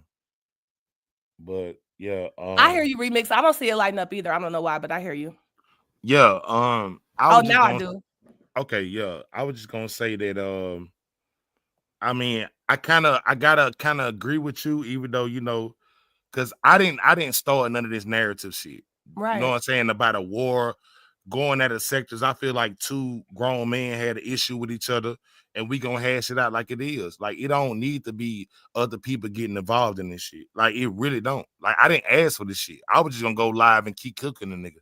B: But yeah,
F: I hear you, Remix. I don't see it lighting up either. I don't know why, but I hear you.
B: yeah, I
F: Oh,
B: was just
F: now I
B: gonna
F: do.
B: okay, yeah. I was just gonna say that I mean, I gotta kind of agree with you, even though, because I didn't start none of this narrative shit. You know what
F: Right.
B: I'm saying? About a war going at the sectors. I feel like two grown men had an issue with each other, and we gonna hash it out like it is. Like it don't need to be other people getting involved in this shit. Like it really don't. Like I didn't ask for this shit. I was just gonna go live and keep cooking the nigga.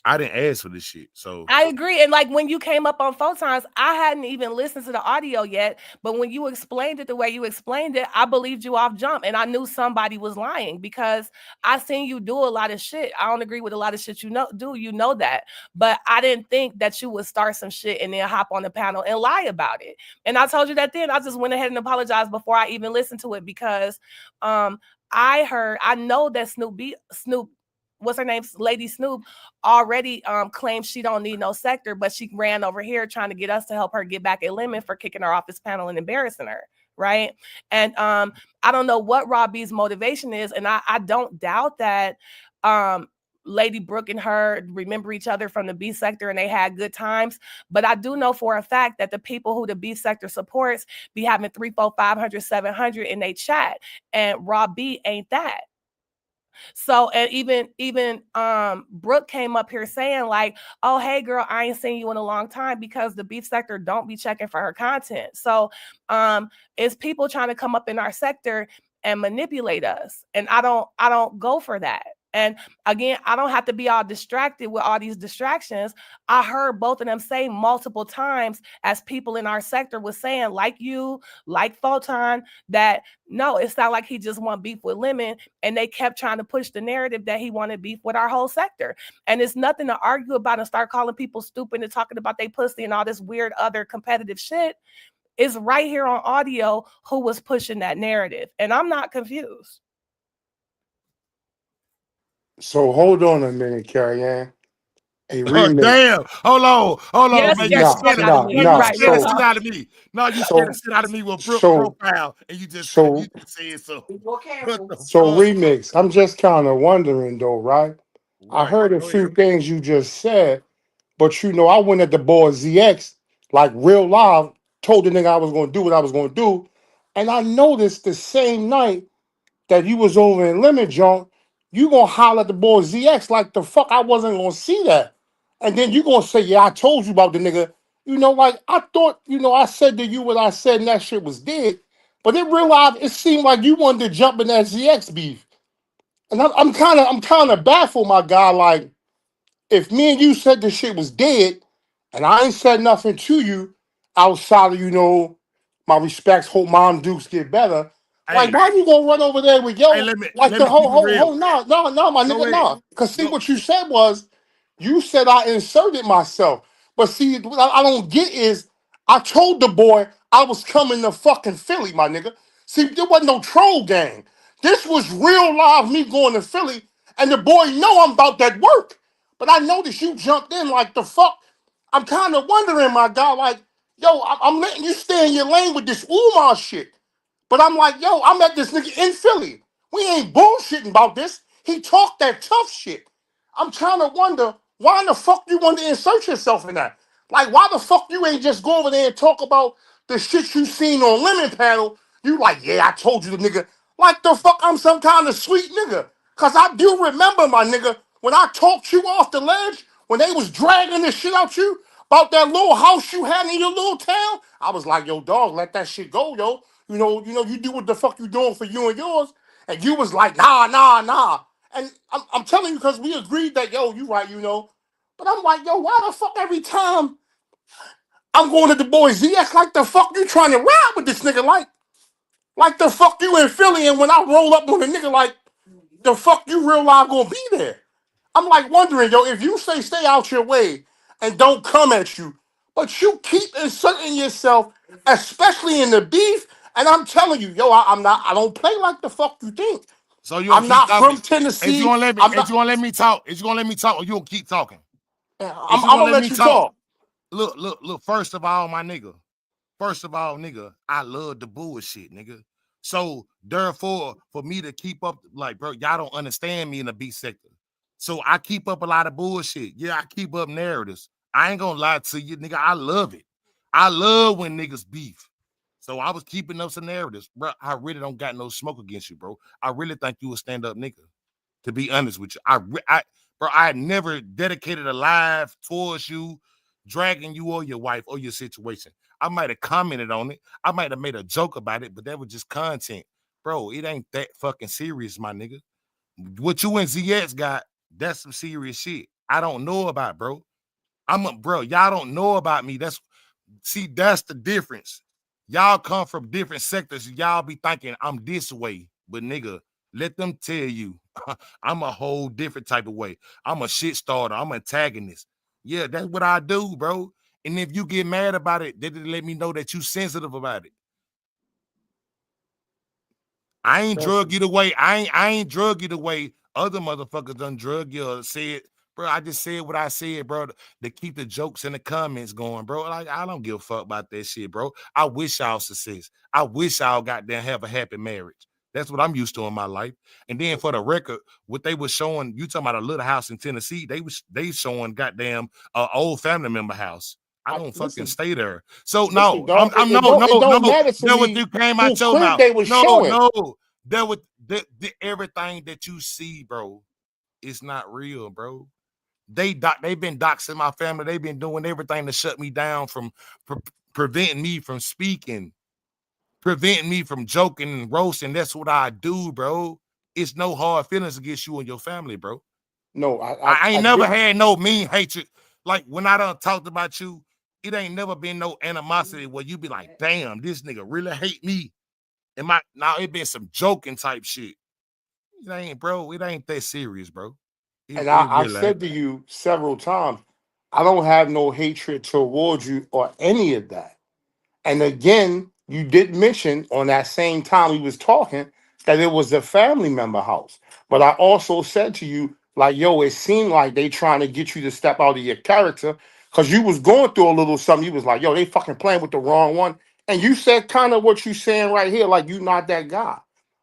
B: I didn't ask for this shit. So
F: I agree. And like when you came up on Photons, I hadn't even listened to the audio yet. But when you explained it the way you explained it, I believed you off jump. And I knew somebody was lying because I seen you do a lot of shit. I don't agree with a lot of shit you do. You know that. But I didn't think that you would start some shit and then hop on the panel and lie about it. And I told you that then. I just went ahead and apologized before I even listened to it because I know that Snoop, what's her name, Lady Snoop, already claims she don't need no sector, but she ran over here trying to get us to help her get back at Lemon for kicking her off his panel and embarrassing her, right? And I don't know what Rob B's motivation is, and I don't doubt that Lady Brooke and her remember each other from the B sector and they had good times. But I do know for a fact that the people who the B sector supports be having 3, 4, 500, 700 in they chat, and Rob B ain't that. So, and even Brooke came up here saying like, oh, hey girl, I ain't seen you in a long time because the beef sector don't be checking for her content. So it's people trying to come up in our sector and manipulate us. And I don't go for that. And again, I don't have to be all distracted with all these distractions. I heard both of them say multiple times, as people in our sector was saying, like you, like Photon, that no, it's not like he just want beef with Lemon. And they kept trying to push the narrative that he wanted beef with our whole sector. And it's nothing to argue about and start calling people stupid and talking about they pussy and all this weird other competitive shit. It's right here on audio who was pushing that narrative. And I'm not confused.
P: So hold on a minute, Carrie Ann. A remix.
B: Damn. Hold on,
F: Yes,
B: man.
F: scared the fuck out of me.
B: You
F: Right,
B: scared
F: real
B: the shit
F: talk.
B: out of me. No, you scared the shit out of me with Brooke profile. And you just said so. What the fuck?
P: Remix. I'm just kind of wondering though, right? I heard a few things you just said, but you know, I went at the boy ZX like real live, told the nigga I was gonna do what I was gonna do. And I noticed the same night that you was over in Lemon Junk, you gonna holler at the boy ZX like the fuck I wasn't gonna see that. And then you gonna say, yeah, I told you about the nigga. You know, like I thought, you know, I said to you what I said and that shit was dead. But it realized it seemed like you wanted to jump in that ZX beef. And I'm kind of baffled, my guy. Like, if me and you said the shit was dead, and I ain't said nothing to you outside of, you know, my respects, hope Mom Dukes get better. Like, why you gonna run over there with yo? Like
B: let
P: the
B: me keep it real.
P: no, my nigga, no. Cause see what you said was, you said I inserted myself. But see, what I don't get is, I told the boy I was coming to fucking Philly, my nigga. See, there wasn't no troll gang. This was real live me going to Philly, and the boy know I'm about that work. But I noticed you jumped in like the fuck. I'm kind of wondering, my guy, like, yo, I'm letting you stay in your lane with this Umar shit. But I'm like, yo, I met this nigga in Philly. We ain't bullshitting about this. He talked that tough shit. I'm trying to wonder why in the fuck you want to insert yourself in that. Like, why the fuck you ain't just go over there and talk about the shit you seen on Lemon Panel? You like, yeah, I told you the nigga. Like the fuck I'm some kind of sweet nigga. Cause I do remember, my nigga, when I talked you off the ledge, when they was dragging the shit out you about that little house you had in your little town, I was like, yo, dog, let that shit go, yo. You do what the fuck you doing for you and yours. And you was like, nah. And I'm telling you, because we agreed that, yo, you right, you know. But I'm like, yo, why the fuck every time I'm going to the boy ZX, like the fuck you trying to ride with this nigga, like the fuck you in Philly, and when I roll up on a nigga, like the fuck you real live gonna be there. I'm like wondering, yo, if you say stay out your way and don't come at you, but you keep inserting yourself, especially in the beef, and I'm telling you, yo, I don't play like the fuck you think.
B: So you
P: I'm not from Tennessee.
B: If you gonna let me talk, or you gonna keep talking.
P: I'm gonna let you talk.
B: Look. First of all, my nigga. I love the bullshit, nigga. So therefore, for me to keep up, like, bro, y'all don't understand me in the B sector. So I keep up a lot of bullshit. Yeah, I keep up narratives. I ain't gonna lie to you, nigga. I love it. I love when niggas beef. So I was keeping up some narratives, bro. I really don't got no smoke against you, bro. I really think you a stand-up nigga. To be honest with you, bro, I had never dedicated a live towards you, dragging you or your wife or your situation. I might have commented on it. I might have made a joke about it, but that was just content. Bro, it ain't that fucking serious, my nigga. What you and ZX got, that's some serious shit. I don't know about, bro. Bro, y'all don't know about me. That's the difference. Y'all come from different sectors. Y'all be thinking I'm this way, but nigga, let them tell you I'm a whole different type of way. I'm a shit starter. I'm an antagonist. Yeah, that's what I do, bro. And if you get mad about it, they let me know that you sensitive about it. I ain't drug you the way. I ain't drug you the way other motherfuckers done drug you or said, bro. I just said what I said, bro, to keep the jokes in the comments going, bro. Like, I don't give a fuck about that shit, bro. I wish y'all success. I wish y'all goddamn have a happy marriage. That's what I'm used to in my life. And then for the record, what they was showing, you talking about a little house in Tennessee, they showing goddamn old family member house. I don't fucking stay there. So
P: Listen,
B: no,
P: dog,
B: I'm
P: it don't
B: no.
P: matter to
B: That what
P: me
B: you came out
P: whose
B: your
P: crib
B: mouth.
P: they was showing.
B: No. That would everything that you see, bro, is not real, bro. They've been doxing my family. They've been doing everything to shut me down from preventing me from speaking, preventing me from joking and roasting. That's what I do, bro. It's no hard feelings against you and your family, bro.
P: No,
B: I ain't
P: I
B: never
P: get.
B: had no mean hatred. Like when I done talked about you, it ain't never been no animosity where you be like, damn, this nigga really hate me. And now it been some joking type shit. It ain't, bro. It ain't that serious, bro.
P: And
B: It
P: I've
B: really ain't.
P: said to you several times, I don't have no hatred towards you or any of that. And again, you did mention on that same time we was talking that it was a family member house. But I also said to you, like, yo, it seemed like they trying to get you to step out of your character because you was going through a little something. You was like, yo, they fucking playing with the wrong one. And you said kind of what you saying right here, like you not that guy.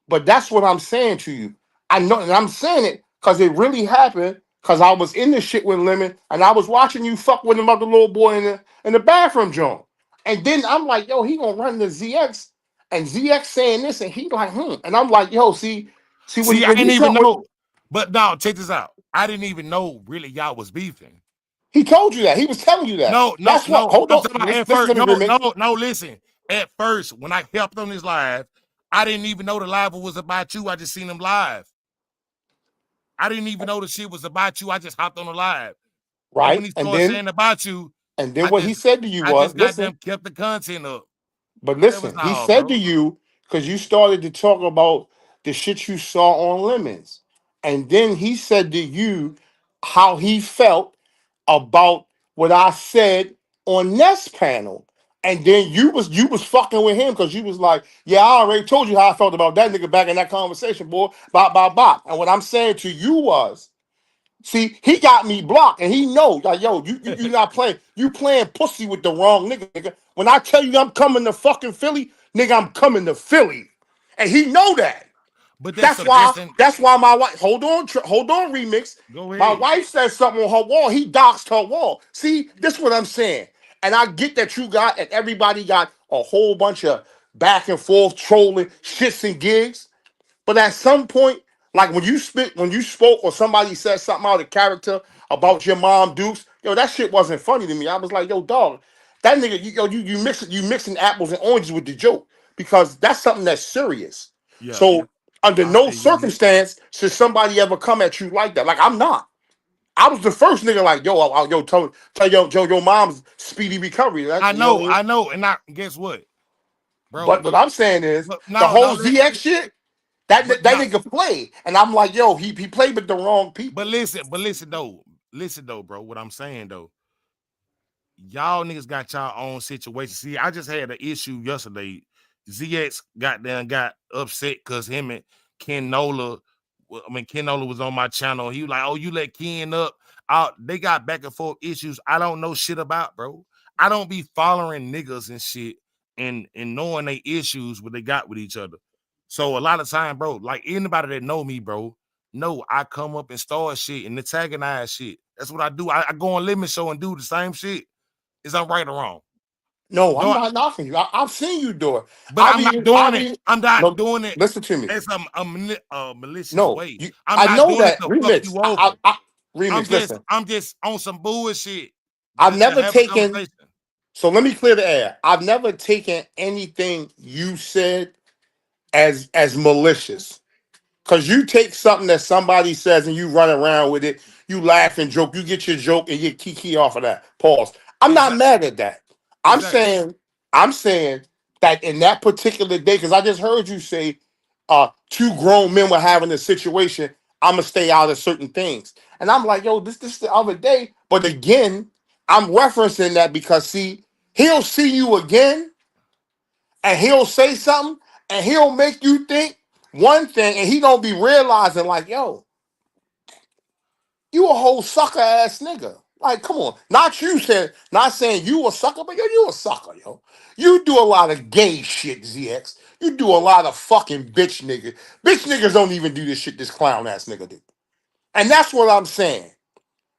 P: But that's what I'm saying to you. I know, and I'm saying it because it really happened because I was in the shit with Lemon and I was watching you fuck with him about the little boy in the bathroom joint. And then I'm like, yo, he gonna run the ZX, and ZX saying this, and he like, And I'm like, yo, see
B: See, I
P: when
B: didn't
P: you
B: even
P: talk with,
B: know. But no, check this out. I didn't even know really y'all was beefing.
P: he told you that. He was telling you that.
B: No.
P: That's what. Hold
B: I'm
P: on.
B: talking about at
P: Listen
B: first.
P: to me, remix.
B: No, listen. At first, when I helped on this live, I didn't even know the live was about you. I just seen them live. I didn't even know the shit was about you. I just hopped on the live. And when
P: Right,
B: he started saying about you,
P: and then
B: I
P: what he
B: just
P: said to you
B: I
P: was,
B: just got
P: listen.
B: them kept the content up.
P: But
B: That was
P: listen, he
B: all,
P: said to
B: bro.
P: you because you started to talk about the shit you saw on Lemons, and then he said to you how he felt about what I said on Nest panel, and then you was fucking with him because you was like, yeah, I already told you how I felt about that nigga back in that conversation, boy. Bop bop bop. And what I'm saying to you was, see, he got me blocked, and he know, like, yo, you not playing. You playing pussy with the wrong nigga, nigga. When I tell you I'm coming to fucking Philly, nigga, I'm coming to Philly, and he know that.
B: But that's
P: That's why my wife. Hold on, remix.
B: Go
P: My
B: ahead.
P: wife said something on her wall. He doxed her wall. See, this what I'm saying, and I get that you got, and everybody got a whole bunch of back and forth trolling shits and gigs. But at some point, like when you spoke, or somebody said something out of character about your mom Dukes, yo, that shit wasn't funny to me. I was like, yo, dog, that nigga, you mixing apples and oranges with the joke because that's something that's serious.
B: Yeah,
P: So under
B: I
P: no
B: feel you on that.
P: circumstance should somebody ever come at you like that. Like I'm not. I was the first nigga like, yo, tell your mom's speedy recovery. That you know what I mean?
B: I know, and I guess what,
P: But
B: bro?
P: what I'm saying is
B: But
P: the
B: no,
P: whole
B: listen,
P: ZX shit. That
B: but
P: that
B: no,
P: nigga play, and I'm like, yo, he played with the wrong
B: but
P: people.
B: listen though, bro. What I'm saying though, y'all niggas got y'all own situation. See, I just had an issue yesterday. ZX got upset because him and Ken Nola, Ken Nola was on my channel. He was like, oh, you let Ken up. They got back and forth issues I don't know shit about, bro. I don't be following niggas and shit and knowing they issues what they got with each other. So a lot of time, bro, like anybody that know me, bro, no, I come up and start shit and antagonize shit. That's what I do. I go on Limit Show and do the same shit. Is I'm right or wrong?
P: No, I'm
B: No,
P: not knocking you. I've seen you do it.
B: but I'm not
P: I
B: doing it.
P: be.
B: I'm not
P: No,
B: doing it
P: listen to me.
B: as a malicious
P: No,
B: way.
P: you.
B: I'm
P: I
B: not
P: know
B: doing it
P: that
B: to fuck
P: remix.
B: you over.
P: Remix. Listen,
B: I'm just on some bullshit
P: I've
B: to
P: never
B: have a
P: taken.
B: conversation.
P: So let me clear the air. I've never taken anything you said as malicious. Because you take something that somebody says and you run around with it you laugh and joke. You get your joke and you kiki off of that. Pause. I'm not mad at that. I'm saying that in that particular day, because I just heard you say two grown men were having a situation, I'm gonna stay out of certain things. And I'm like, yo, this the other day. But again, I'm referencing that because see, he'll see you again and he'll say something and he'll make you think one thing and he don't be realizing like, yo, you a whole sucker ass nigga. Like, come on. Not saying you a sucker, but yo, you a sucker, yo. You do a lot of gay shit, ZX. You do a lot of fucking bitch niggas. Bitch niggas don't even do this shit this clown ass nigga do. And that's what I'm saying.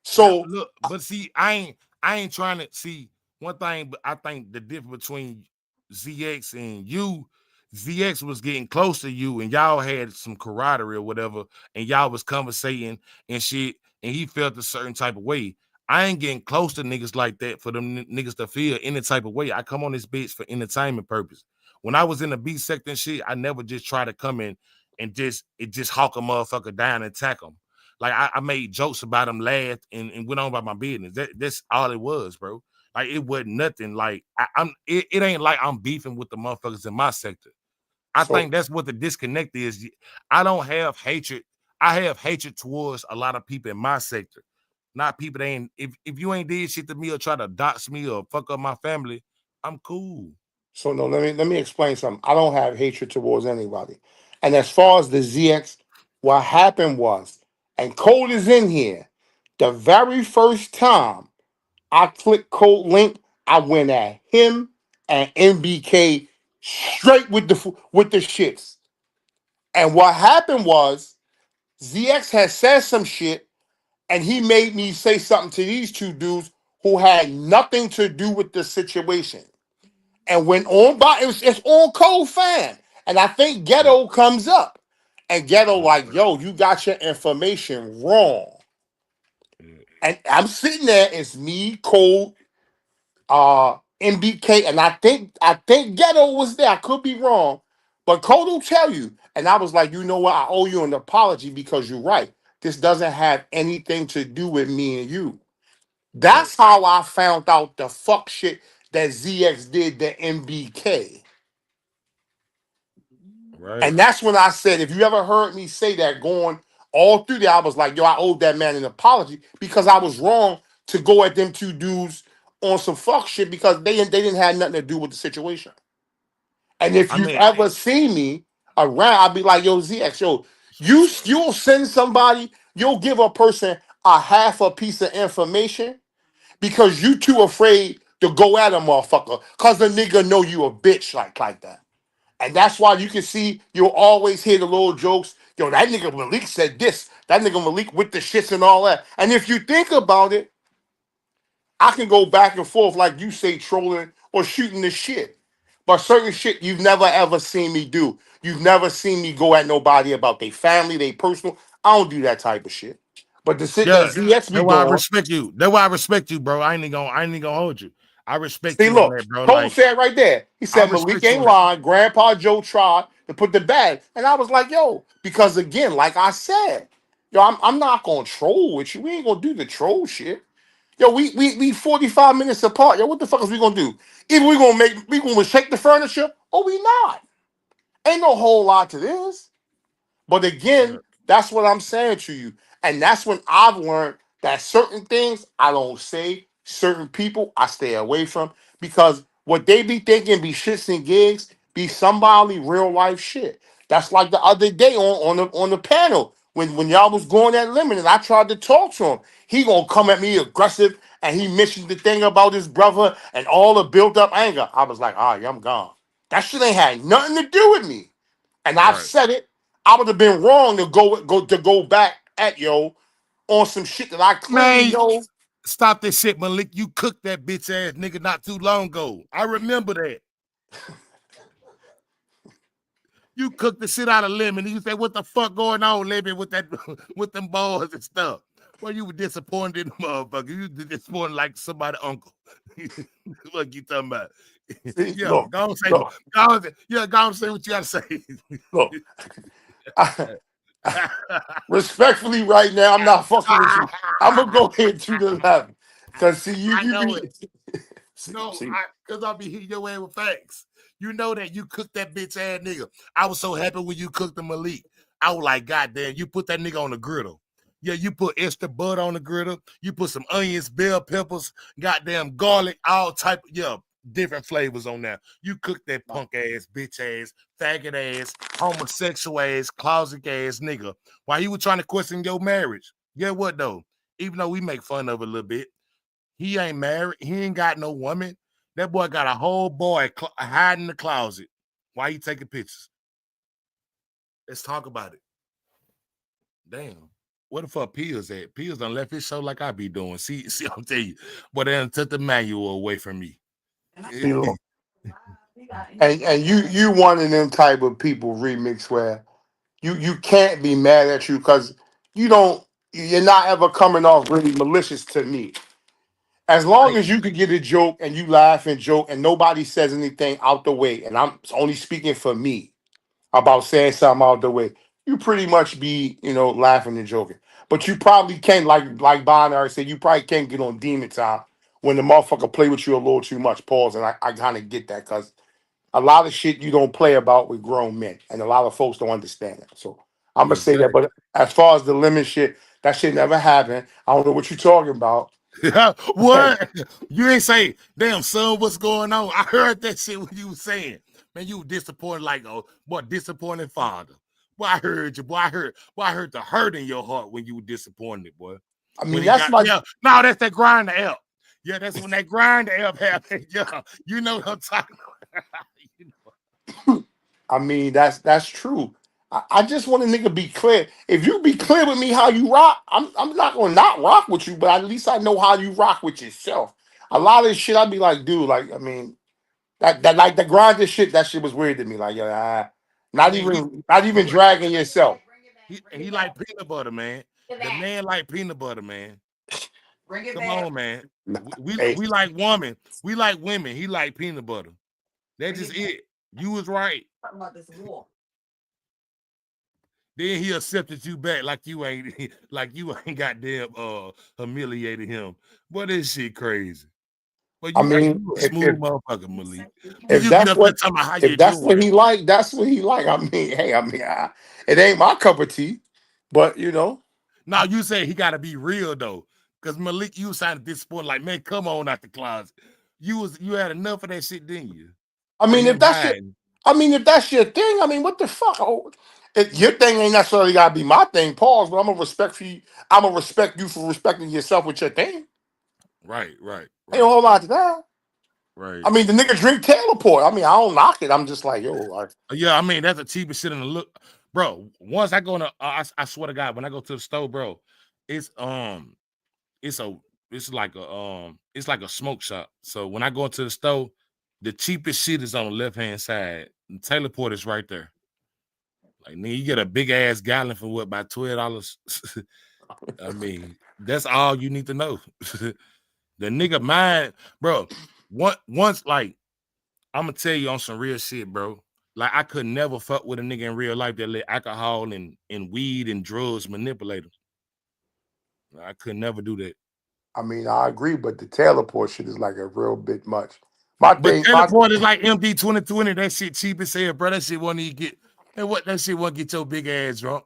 P: So
B: look, but see, I ain't trying to see one thing, but I think the difference between ZX and you, ZX was getting close to you, and y'all had some camaraderie or whatever, and y'all was conversating and shit, and he felt a certain type of way. I ain't getting close to niggas like that for them niggas to feel any type of way. I come on this bitch for entertainment purpose. When I was in the B sector and shit, I never just try to come in and just hawk a motherfucker down and attack them. Like I made jokes about him, laughed, and went on about my business. That's all it was, bro. Like it wasn't nothing. Like it ain't like I'm beefing with the motherfuckers in my sector. I think that's what the disconnect is. I don't have hatred. I have hatred towards a lot of people in my sector. Not people that ain't. If you ain't did shit to me or try to dox me or fuck up my family, I'm cool.
P: So no, let me explain something. I don't have hatred towards anybody. And as far as the ZX, what happened was, and Code is in here. The very first time I clicked Code link, I went at him and MBK straight with the shits. And what happened was ZX had said some shit, and he made me say something to these two dudes who had nothing to do with the situation. And went on by it's on Code Fan. And I think Ghetto comes up. And Ghetto like, yo, you got your information wrong. And I'm sitting there, it's me, Code, MBK, and I think Ghetto was there. I could be wrong, but Code will tell you. And I was like, you know what? I owe you an apology because you're right. This doesn't have anything to do with me and you. That's how I found out the fuck shit that ZX did to MBK.
B: Right.
P: And that's when I said, if you ever heard me say that going all through there, I was like, yo, I owed that man an apology because I was wrong to go at them two dudes on some fuck shit because they didn't have nothing to do with the situation. And if you've ever seen me around, I'll be like, yo, ZX, yo, you'll send somebody, you'll give a person a half a piece of information because you too afraid to go at a motherfucker because the nigga know you a bitch like that. And that's why you can see you'll always hear the little jokes. Yo, that nigga Malik said this. That nigga Malik with the shits and all that. And if you think about it, I can go back and forth like you say, trolling or shooting the shit. But certain shit you've never ever seen me do. You've never seen me go at nobody about their family, their personal. I don't do that type of shit. But the shit that ZX be
B: That's why I
P: doing.
B: respect you. That's why I respect you, bro. I ain't gonna hold you. I respect
P: See,
B: you on
P: look,
B: that, bro.
P: Cole
B: Like
P: said right there. He
B: I
P: said Malik
B: respect you
P: ain't
B: on that.
P: lying. Grandpa Joe tried to put the bag. And I was like, yo, because again, like I said, yo, I'm not gonna troll with you. We ain't gonna do the troll shit. Yo, we 45 minutes apart. Yo, what the fuck is we gonna do? Either we gonna shake the furniture or we not. Ain't no whole lot to this. But again, that's what I'm saying to you. And that's when I've learned that certain things I don't say, certain people I stay away from because what they be thinking be shits and gigs be somebody real life shit. That's like the other day on the panel when y'all was going at Lemon and I tried to talk to him. He gonna come at me aggressive and he mentioned the thing about his brother and all the built up anger. I was like, all right, I'm gone. That shit ain't had nothing to do with me. And I've said it. I would have been wrong to go back at yo on some shit that I clearly know.
B: Stop this shit, Malik. You cooked that bitch ass nigga not too long ago. I remember that. You cooked the shit out of Lemon. You said, "What the fuck going on, Lemon, with that with them balls and stuff?" Well, you were disappointed in the motherfucker. You disappointed like somebody uncle. What you talking about? Yeah,
P: Look,
B: go on say,
P: look,
B: go on say what you gotta say.
P: look. Respectfully, right now, I'm not fucking with you. I'm gonna go ahead to the 11. Cause see,
B: I
P: you
B: know
P: be
B: it. No, because I'll be hitting your ass with facts. You know that you cooked that bitch ass nigga. I was so happy when you cooked the Malik. I was like, God damn, you put that nigga on the griddle. Yeah, you put extra butter on the griddle. You put some onions, bell peppers, goddamn garlic, all type of, different flavors on there. You cooked that punk ass, bitch ass, faggot ass, homosexual ass, closet ass nigga. While you were trying to question your marriage. Yeah, what though? Even though we make fun of it a little bit, he ain't married. He ain't got no woman. That boy got a whole boy hiding in the closet. Why you taking pictures? Let's talk about it. Damn. What the fuck Pills at? Pills done left his show like I be doing. See, I'm telling you. But then took the manual away from me.
P: and you one of them type of people remix where you can't be mad at you because you're not ever coming off really malicious to me. As long as you could get a joke and you laugh and joke and nobody says anything out the way, and I'm only speaking for me about saying something out the way, you pretty much be, laughing and joking. But you probably can, like Bonner said, you probably can't get on demon time when the motherfucker play with you a little too much. Pause. And I kind of get that because a lot of shit you don't play about with grown men, and a lot of folks don't understand that. So I'm gonna say that.
B: Exactly.
P: But as far as the limit shit, that shit never happened. I don't know what you're talking about.
B: What? You ain't say, damn son, what's going on? I heard that shit when you was saying. Man, you disappointed like disappointed father. Boy, I heard you. Boy, I heard the hurt in your heart when you were disappointed, boy.
P: I
B: When
P: mean,
B: he
P: that's
B: got
P: like,
B: no, that's that grind the L. Yeah, that's when that grind the L happened. Yeah, you know what I'm talking about.
P: I mean, that's true. I just want a nigga be clear. If you be clear with me how you rock, I'm not gonna not rock with you, but at least I know how you rock with yourself. A lot of this shit, I'd be like, dude, like, I mean, that like the grinding shit, that shit was weird to me. Like,
B: I
P: not
B: mean,
P: even dragging yourself.
B: he like peanut butter, man. The man like peanut butter, man. Come on, man.
P: Hey,
B: We like women. We like women. He like peanut butter. That's just it. You was right. Then he accepted you back like you ain't goddamn humiliated him. But this shit crazy. But
P: I
B: you
P: mean,
B: you a smooth motherfucker, Malik. When
P: if
B: you get
P: that's
B: up there
P: what
B: talking about how
P: if
B: you
P: that's what
B: doing,
P: he like, that's what he like. I mean, hey, it ain't my cup of tea, but
B: now you say he gotta be real though. Cause Malik, you sounded disappointed, like, man, come on out the closet. You had enough of that shit, didn't you?
P: I
B: Of
P: mean,
B: him hiding.
P: if that's your thing, I mean, what the fuck? Oh, your thing ain't necessarily gotta be my thing, pause. But I'm gonna respect you. I'm gonna respect you for respecting yourself with your thing.
B: Right.
P: Ain't a whole lot to that.
B: Right.
P: I mean, the nigga drink Taylor. I mean, I don't knock it. I'm just like, yo,
B: Yeah, I mean, that's the cheapest shit in the look. Bro, once I go to I swear to God, when I go to the store, bro, it's it's a it's like a smoke shop. So when I go into the store, the cheapest shit is on the left hand side. And Taylor Port is right there. Like, nigga, you get a big ass gallon for what, about $12? I mean, that's all you need to know. The nigga mind, bro. Once like I'm gonna tell you on some real shit, bro. Like, I could never fuck with a nigga in real life that let alcohol and weed and drugs manipulate him. I could never do that.
P: I mean, I agree, but the Taylor Port shit is like a real bit much. My
B: But
P: thing,
B: teleport is like MD 2020. That shit cheap as hell, bro. That shit won't even get. And what that shit won't get your big ass drunk.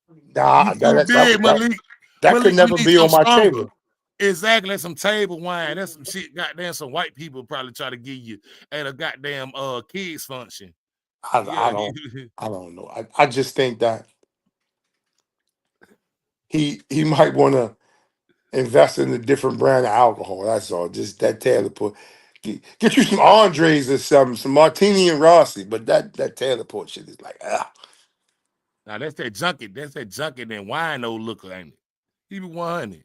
B: You
P: nah,
B: too big, Malik.
P: that could
B: Malik, we
P: never
B: need
P: be
B: some
P: on my
B: stronger.
P: table.
B: Exactly. That's some table wine. That's some shit. Goddamn, some white people probably try to give you at a goddamn kids function. Yeah.
P: I don't know. I just think that he might want to invest in a different brand of alcohol. That's all. Just that Taylor Port. Get you some Andres or something, some Martini and Rossi. But that Taylor Port shit is like,
B: Now that's that junkie. That's that junkie and wine old looker, ain't it? He be 100.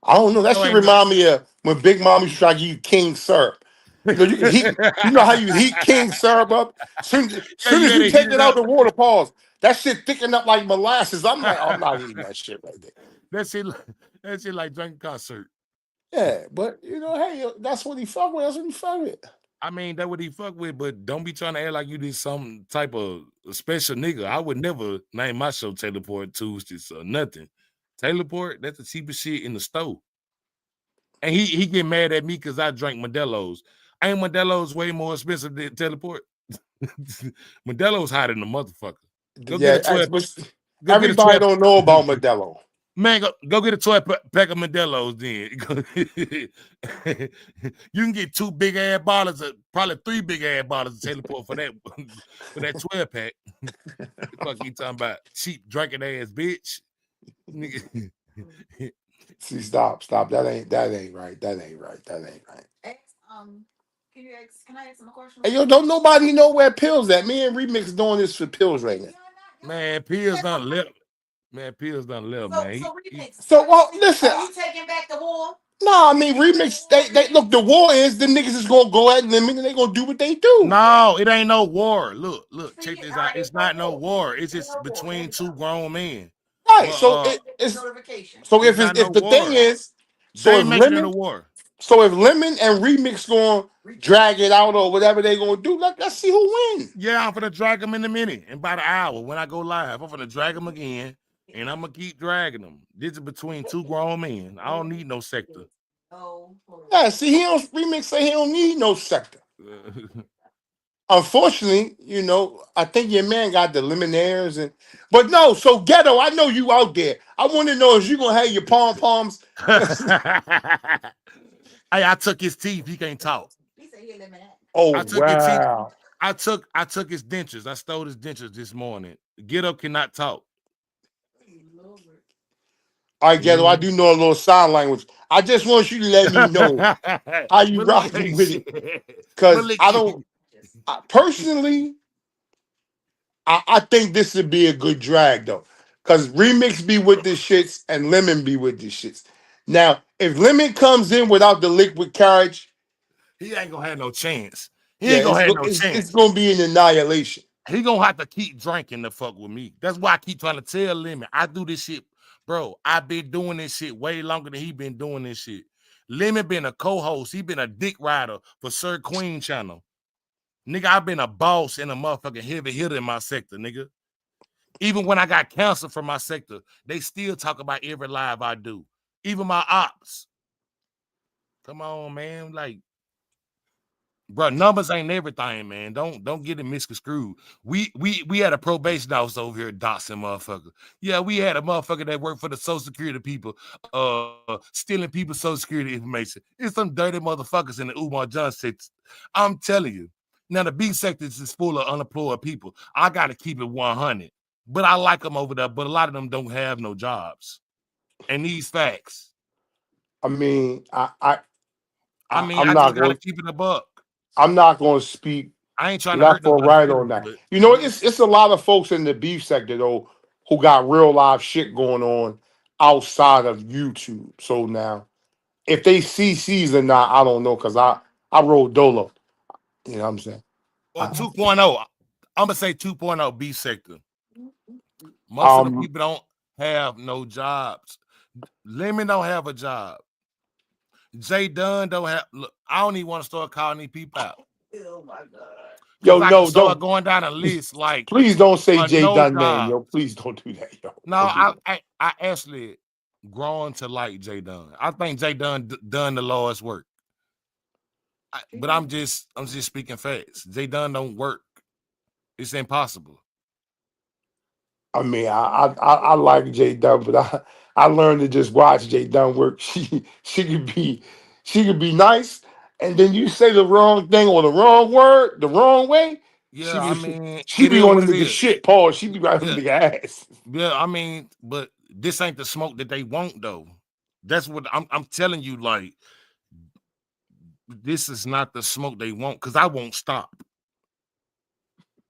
P: I don't know. That
B: No,
P: shit
B: ain't no.
P: remind me of when Big Mama used to try to give you King syrup. You can heat. You know how you heat King syrup up.
B: Yeah,
P: Soon
B: you
P: as
B: had
P: you
B: to heat
P: take
B: it
P: it out
B: up.
P: the water, pause. That shit thicken up like molasses. I'm like, oh, I'm not eating that shit right there.
B: That shit like drinking concert.
P: Yeah, but hey, that's what he fuck with. That's what he fuck with.
B: I mean, that what he fuck with, but don't be trying to act like you did some type of special nigga. I would never name my show Taylorport Tuesdays or nothing. Taylorport, that's the cheapest shit in the store. And he get mad at me because I drank Modelo's. Ain't Modelo's way more expensive than Taylorport? Modelo's hot in the motherfucker. Go get a 12. Go get a
P: Everybody
B: 12.
P: don't know about Modelo.
B: Man, go get a 12 pack of Modelo's then. You can get 2 big ass bottles, probably 3 big ass bottles of Taylorport for that 12 pack. The fuck you talking about? Cheap drinking ass bitch.
P: See, stop. That ain't right. That ain't right.
G: Can I ask him a question?
P: Hey, yo, don't nobody know where Pills at. Me and Remix doing this for Pills right now.
B: Man, Pills done left. Man, man.
P: So, well, listen.
G: Are you taking back the war?
P: No, I mean Remix. They look. The war is the niggas is gonna go at Lemon and they gonna do what they do.
B: No, it ain't no war. Look, check this out. It's not no war. It's just between 2 grown men.
P: Right.
B: But,
P: so if the thing is,
B: they ain't making it a war.
P: So if Lemon and Remix gonna drag it out or whatever they gonna do, let's see who wins.
B: Yeah, I'm gonna drag them in a minute. In about an hour when I go live, I'm gonna drag them again, and I'm gonna keep dragging them. This is between 2 grown men. I don't need no sector.
P: Yeah, see, Remix say he don't need no sector. Unfortunately, I think your man got the Lemonaires but no, so Ghetto, I know you out there. I want to know if you gonna have your pom-poms.
B: Hey, I took his teeth. He can't talk.
P: Oh,
B: I took his teeth. I took his dentures. I stole his dentures this morning. Ghetto cannot talk.
P: All right, Ghetto, I do know a little sign language. I just want you to let me know how you rocking with it. Because personally, I think this would be a good drag, though. Because Remix be with the shits and Lemon be with the shits. Now, if Lemon comes in without the liquid carriage,
B: he ain't gonna have no chance. It's
P: gonna be an annihilation.
B: He gonna have to keep drinking to fuck with me. That's why I keep trying to tell Lemon. I do this shit, bro. I've been doing this shit way longer than he been doing this shit. Lemon been a co-host. He been a dick rider for Sir Queen channel. Nigga, I've been a boss and a motherfucking heavy hitter in my sector, nigga. Even when I got canceled from my sector, they still talk about every live I do. Even my ops. Come on, man. Like, bro, numbers ain't everything, man. Don't get it misconstrued. We had a probation officer over here doxing motherfucker. Yeah, we had a motherfucker that worked for the Social Security people, stealing people's Social Security information. It's some dirty motherfuckers in the Umar John sector. I'm telling you. Now the B sector is full of unemployed people. I gotta keep it 100. But I like them over there, but a lot of them don't have no jobs. And these facts.
P: I mean, I
B: just gotta keep it a buck.
P: I'm not gonna speak.
B: I ain't trying to hurt nobody.
P: Right on that. It's a lot of folks in the beef sector though who got real live shit going on outside of YouTube. So now, if they CCs or not, I don't know because I roll Dolo. You know what I'm saying?
B: Or 2.0. I'm gonna say 2.0 beef sector. Most of the people don't have no jobs. Lemon don't have a job. Jay Dunn don't have. Look, I don't even want to start calling these people out.
G: Oh my god!
P: Yo, no,
B: don't going down a list like.
P: Please don't say Jay Dunn name, yo. Please don't do that, yo.
B: No, I actually grown to like Jay Dunn. I think Jay Dunn done the Lord's work. But I'm just speaking facts. Jay Dunn don't work. It's impossible.
P: I mean, I like Jay Dunn, but I learned to just watch Jay Dunn work. She could be nice, and then you say the wrong thing or the wrong word the wrong way.
B: Yeah,
P: she be on the nigga shit, Paul. She be right on the nigga ass.
B: Yeah, but this ain't the smoke that they want though. That's what I'm telling you. Like, this is not the smoke they want because I won't stop.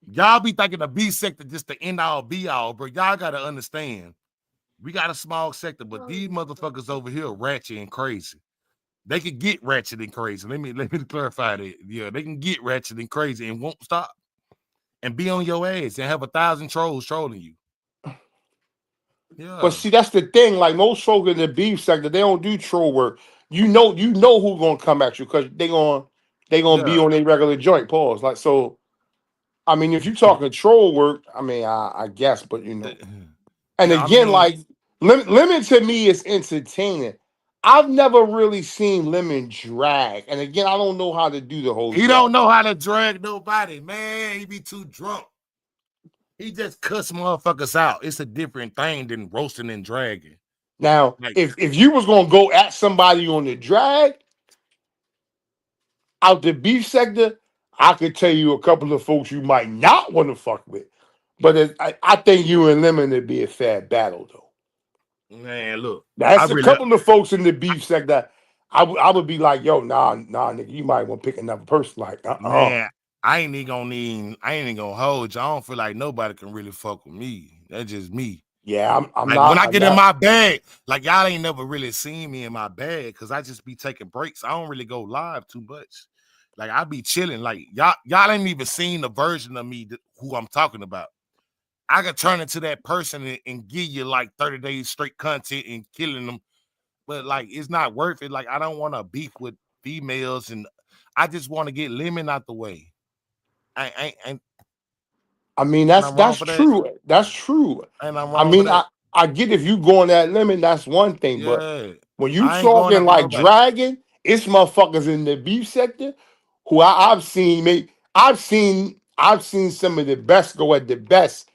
B: Y'all be thinking the B sector just the end all be all, bro. Y'all gotta understand. We got a small sector, but these motherfuckers over here ratchet and crazy. They can get ratchet and crazy. Let me clarify that. Yeah, they can get ratchet and crazy and won't stop. And be on your ass and have 1,000 trolls trolling you. Yeah.
P: But see, that's the thing. Like most folk in the beef sector, they don't do troll work. You know who's gonna come at you because they gonna they gonna be on their regular joint. Pause. Like so. I mean, if you talking troll work, I mean, I guess, but you know. And
B: Yeah, I
P: again,
B: mean,
P: like Lemon to me is entertaining. I've never really seen Lemon drag, and again, I don't know how to do the whole
B: he
P: drag.
B: don't know how to drag nobody, man. He be too drunk. He just cuss motherfuckers out. It's a different thing than roasting and dragging.
P: Now,
B: Like,
P: if you was gonna go at somebody on the drag out the beef sector, I could tell you a couple of folks you might not want to fuck with. But I think you and Lemon would be a fair battle, though.
B: man, look,
P: That's a couple of folks in the beef sector. I would be like, yo, nah, nigga, you might want to pick another person. Like,
B: man, I ain't even gonna hold you. I don't feel like nobody can really fuck with me. That's just me.
P: Yeah, I'm
B: like
P: not.
B: when I get in my bag, like y'all ain't never really seen me in my bag because I just be taking breaks. I don't really go live too much. Like I be chilling. Like y'all ain't even seen the version of me who I'm talking about. I could turn into that person and give you like 30 days straight content and killing them. But like it's not worth it. Like I don't want to beef with females and I just want to get Lemon out the way.
P: I mean, that's true. That's true.
B: And I'm
P: I
B: wrong for
P: mean,
B: that.
P: I get if you going that limit, that's one thing. But
B: Yeah.
P: when you
B: I ain't going
P: talking
B: after
P: like
B: nobody.
P: dragging, it's motherfuckers in the beef sector who I've seen. I've seen some of the best go at the best.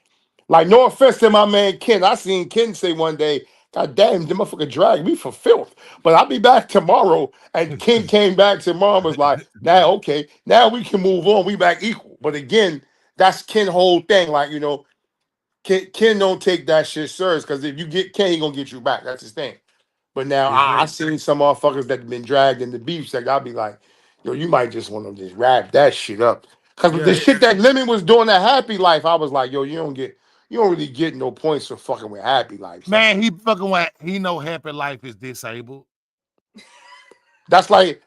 P: Like no offense to my man Ken, I seen Ken say one day, "God damn, the motherfucker dragged me for filth." But I'll be back tomorrow. And Ken came back tomorrow and was like, "Now okay, now we can move on. We back equal." But again, that's Ken whole thing. Like you know. Ken don't take that shit serious because if you get Ken, he gonna get you back. That's his thing. But now I
B: Exactly.
P: seen some motherfuckers that have been dragged in the beef sector. I'll be like, yo, you might just want to just wrap that shit up. Because the
B: Yeah.
P: shit that Lemon was doing at Happy Life, I was like, yo, you don't really get no points for fucking with Happy Life.
B: Man, he fucking with he know Happy Life is disabled.
P: That's like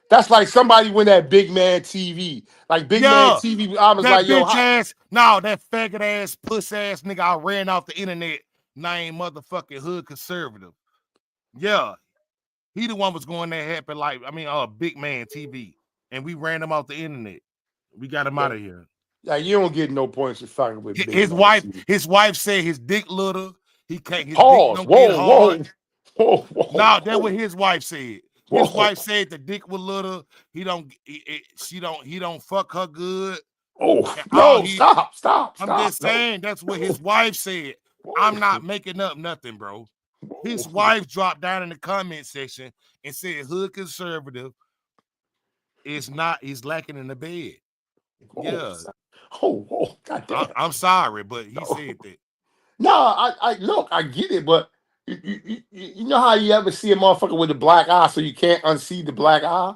P: somebody win that Big Man TV. Like Big Man TV, I was
B: that
P: like, yo,
B: bitch ass, no, that faggot ass, puss ass nigga I ran off the internet, named motherfucking Hood Conservative. Yeah, he the one was going that Happy Life. I mean, Big Man TV, and we ran him off the internet. We got him out of here.
P: Like you don't get no points for fucking with Big
B: His
P: Man
B: wife,
P: TV.
B: his wife said his dick little. He can't. His
P: Pause.
B: dick don't get hard.
P: Whoa.
B: No, that's what his wife said. His
P: Whoa.
B: wife said the dick was little. He don't fuck her good.
P: Oh no! Stop!
B: I'm just
P: No.
B: saying that's what his wife said. I'm not making up nothing, bro. His wife dropped down in the comment section and said Hood Conservative is not. He's lacking in the bed. Yeah.
P: Oh, goddamn.
B: I'm sorry, but he said that.
P: No, I look, I get it, but you know how you ever see a motherfucker with a black eye, so you can't unsee the black eye.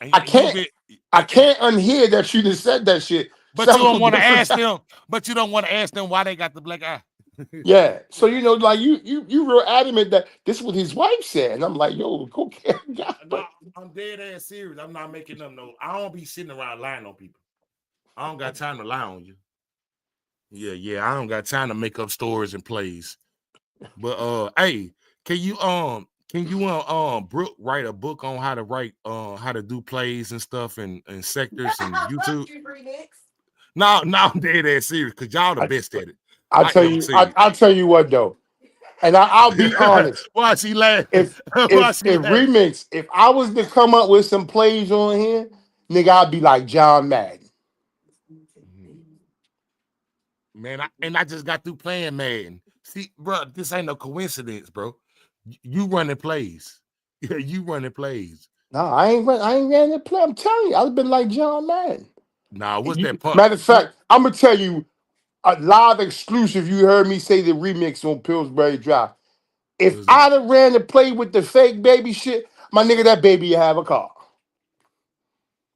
P: I can't unhear that you just said that shit.
B: But you don't want to ask them. But you don't want to ask them why they got the black eye.
P: Yeah, so you know, like you real adamant that this is what his wife said, and I'm like, yo, go care.
B: No, I'm dead ass serious. I'm not making up no. I don't be sitting around lying on people. I don't got time to lie on you. Yeah. I don't got time to make up stories and plays. But hey, can you Brooke write a book on how to write how to do plays and stuff and sectors and YouTube? No, I'm dead ass serious because y'all the best at it.
P: I'll tell you what though, and I'll be honest.
B: Why she laugh?
P: If remix, if I was to come up with some plays on here, nigga, I'd be like John Madden.
B: Man, I just got through playing Madden. See, bro, this ain't no coincidence, bro. You running plays. Yeah, you running plays.
P: No, I ain't ran that play. I'm telling you, I've been like John Madden.
B: Nah, what's that pump?
P: Matter of fact, I'm gonna tell you a live exclusive. You heard me say the remix on Pillsbury Drive. If I'd have ran the play with the fake baby shit, my nigga, that baby would have a car.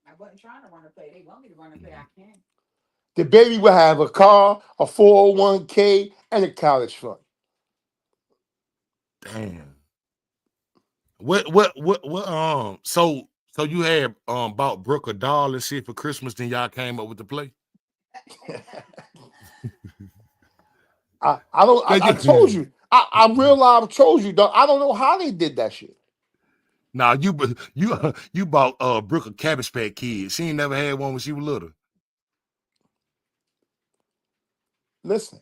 G: I wasn't trying to run a play. They want me to run a play. I can't.
P: The baby would have a car, a 401k, and a college fund.
B: Damn. What so you had bought Brooke a doll and shit for Christmas, then y'all came up with the play?
P: I told you. I realized I told you, dog. I don't know how they did that shit.
B: Nah, you bought Brooke a Cabbage Patch Kid. She ain't never had one when she was little.
P: Listen,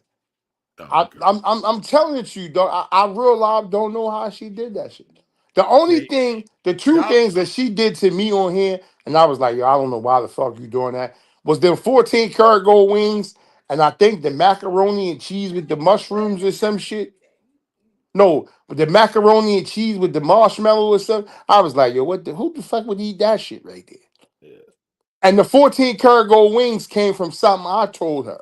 B: Oh, okay.
P: I'm telling it to you, dog. I real life don't know how she did that shit. The only
B: Man,
P: thing, the two
B: y'all,
P: things that she did to me on here, and I was like, yo, I don't know why the fuck you doing that, was them 14 karat gold wings, and I think the macaroni and cheese with the mushrooms or some shit. No, with the macaroni and cheese with the marshmallow or something. I was like, yo, who the fuck would eat that shit right there?
B: yeah.
P: And the 14 karat gold wings came from something I told her.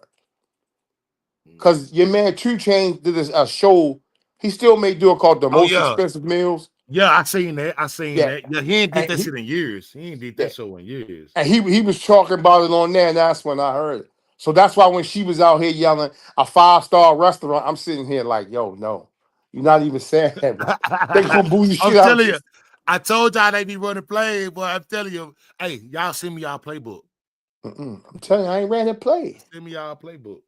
P: Cause your man 2 Chainz did a show. He still may do it called the
B: Oh
P: most
B: yeah,
P: expensive meals.
B: yeah. I seen that. I seen
P: Yeah,
B: that. Yeah, he ain't did
P: and
B: that shit in years. He ain't did
P: yeah,
B: that show in years.
P: and he was talking about it on there, and that's when I heard it. So that's why when she was out here yelling a 5-star restaurant, I'm sitting here like, yo, no, you're not even saying that right. They gonna boo the
B: I'm
P: shit out
B: telling
P: you.
B: you. I told y'all they be running play, boy. I'm telling you. Hey, y'all send me y'all playbook.
P: I'm telling you, I ain't ran a play.
B: Send me y'all playbook.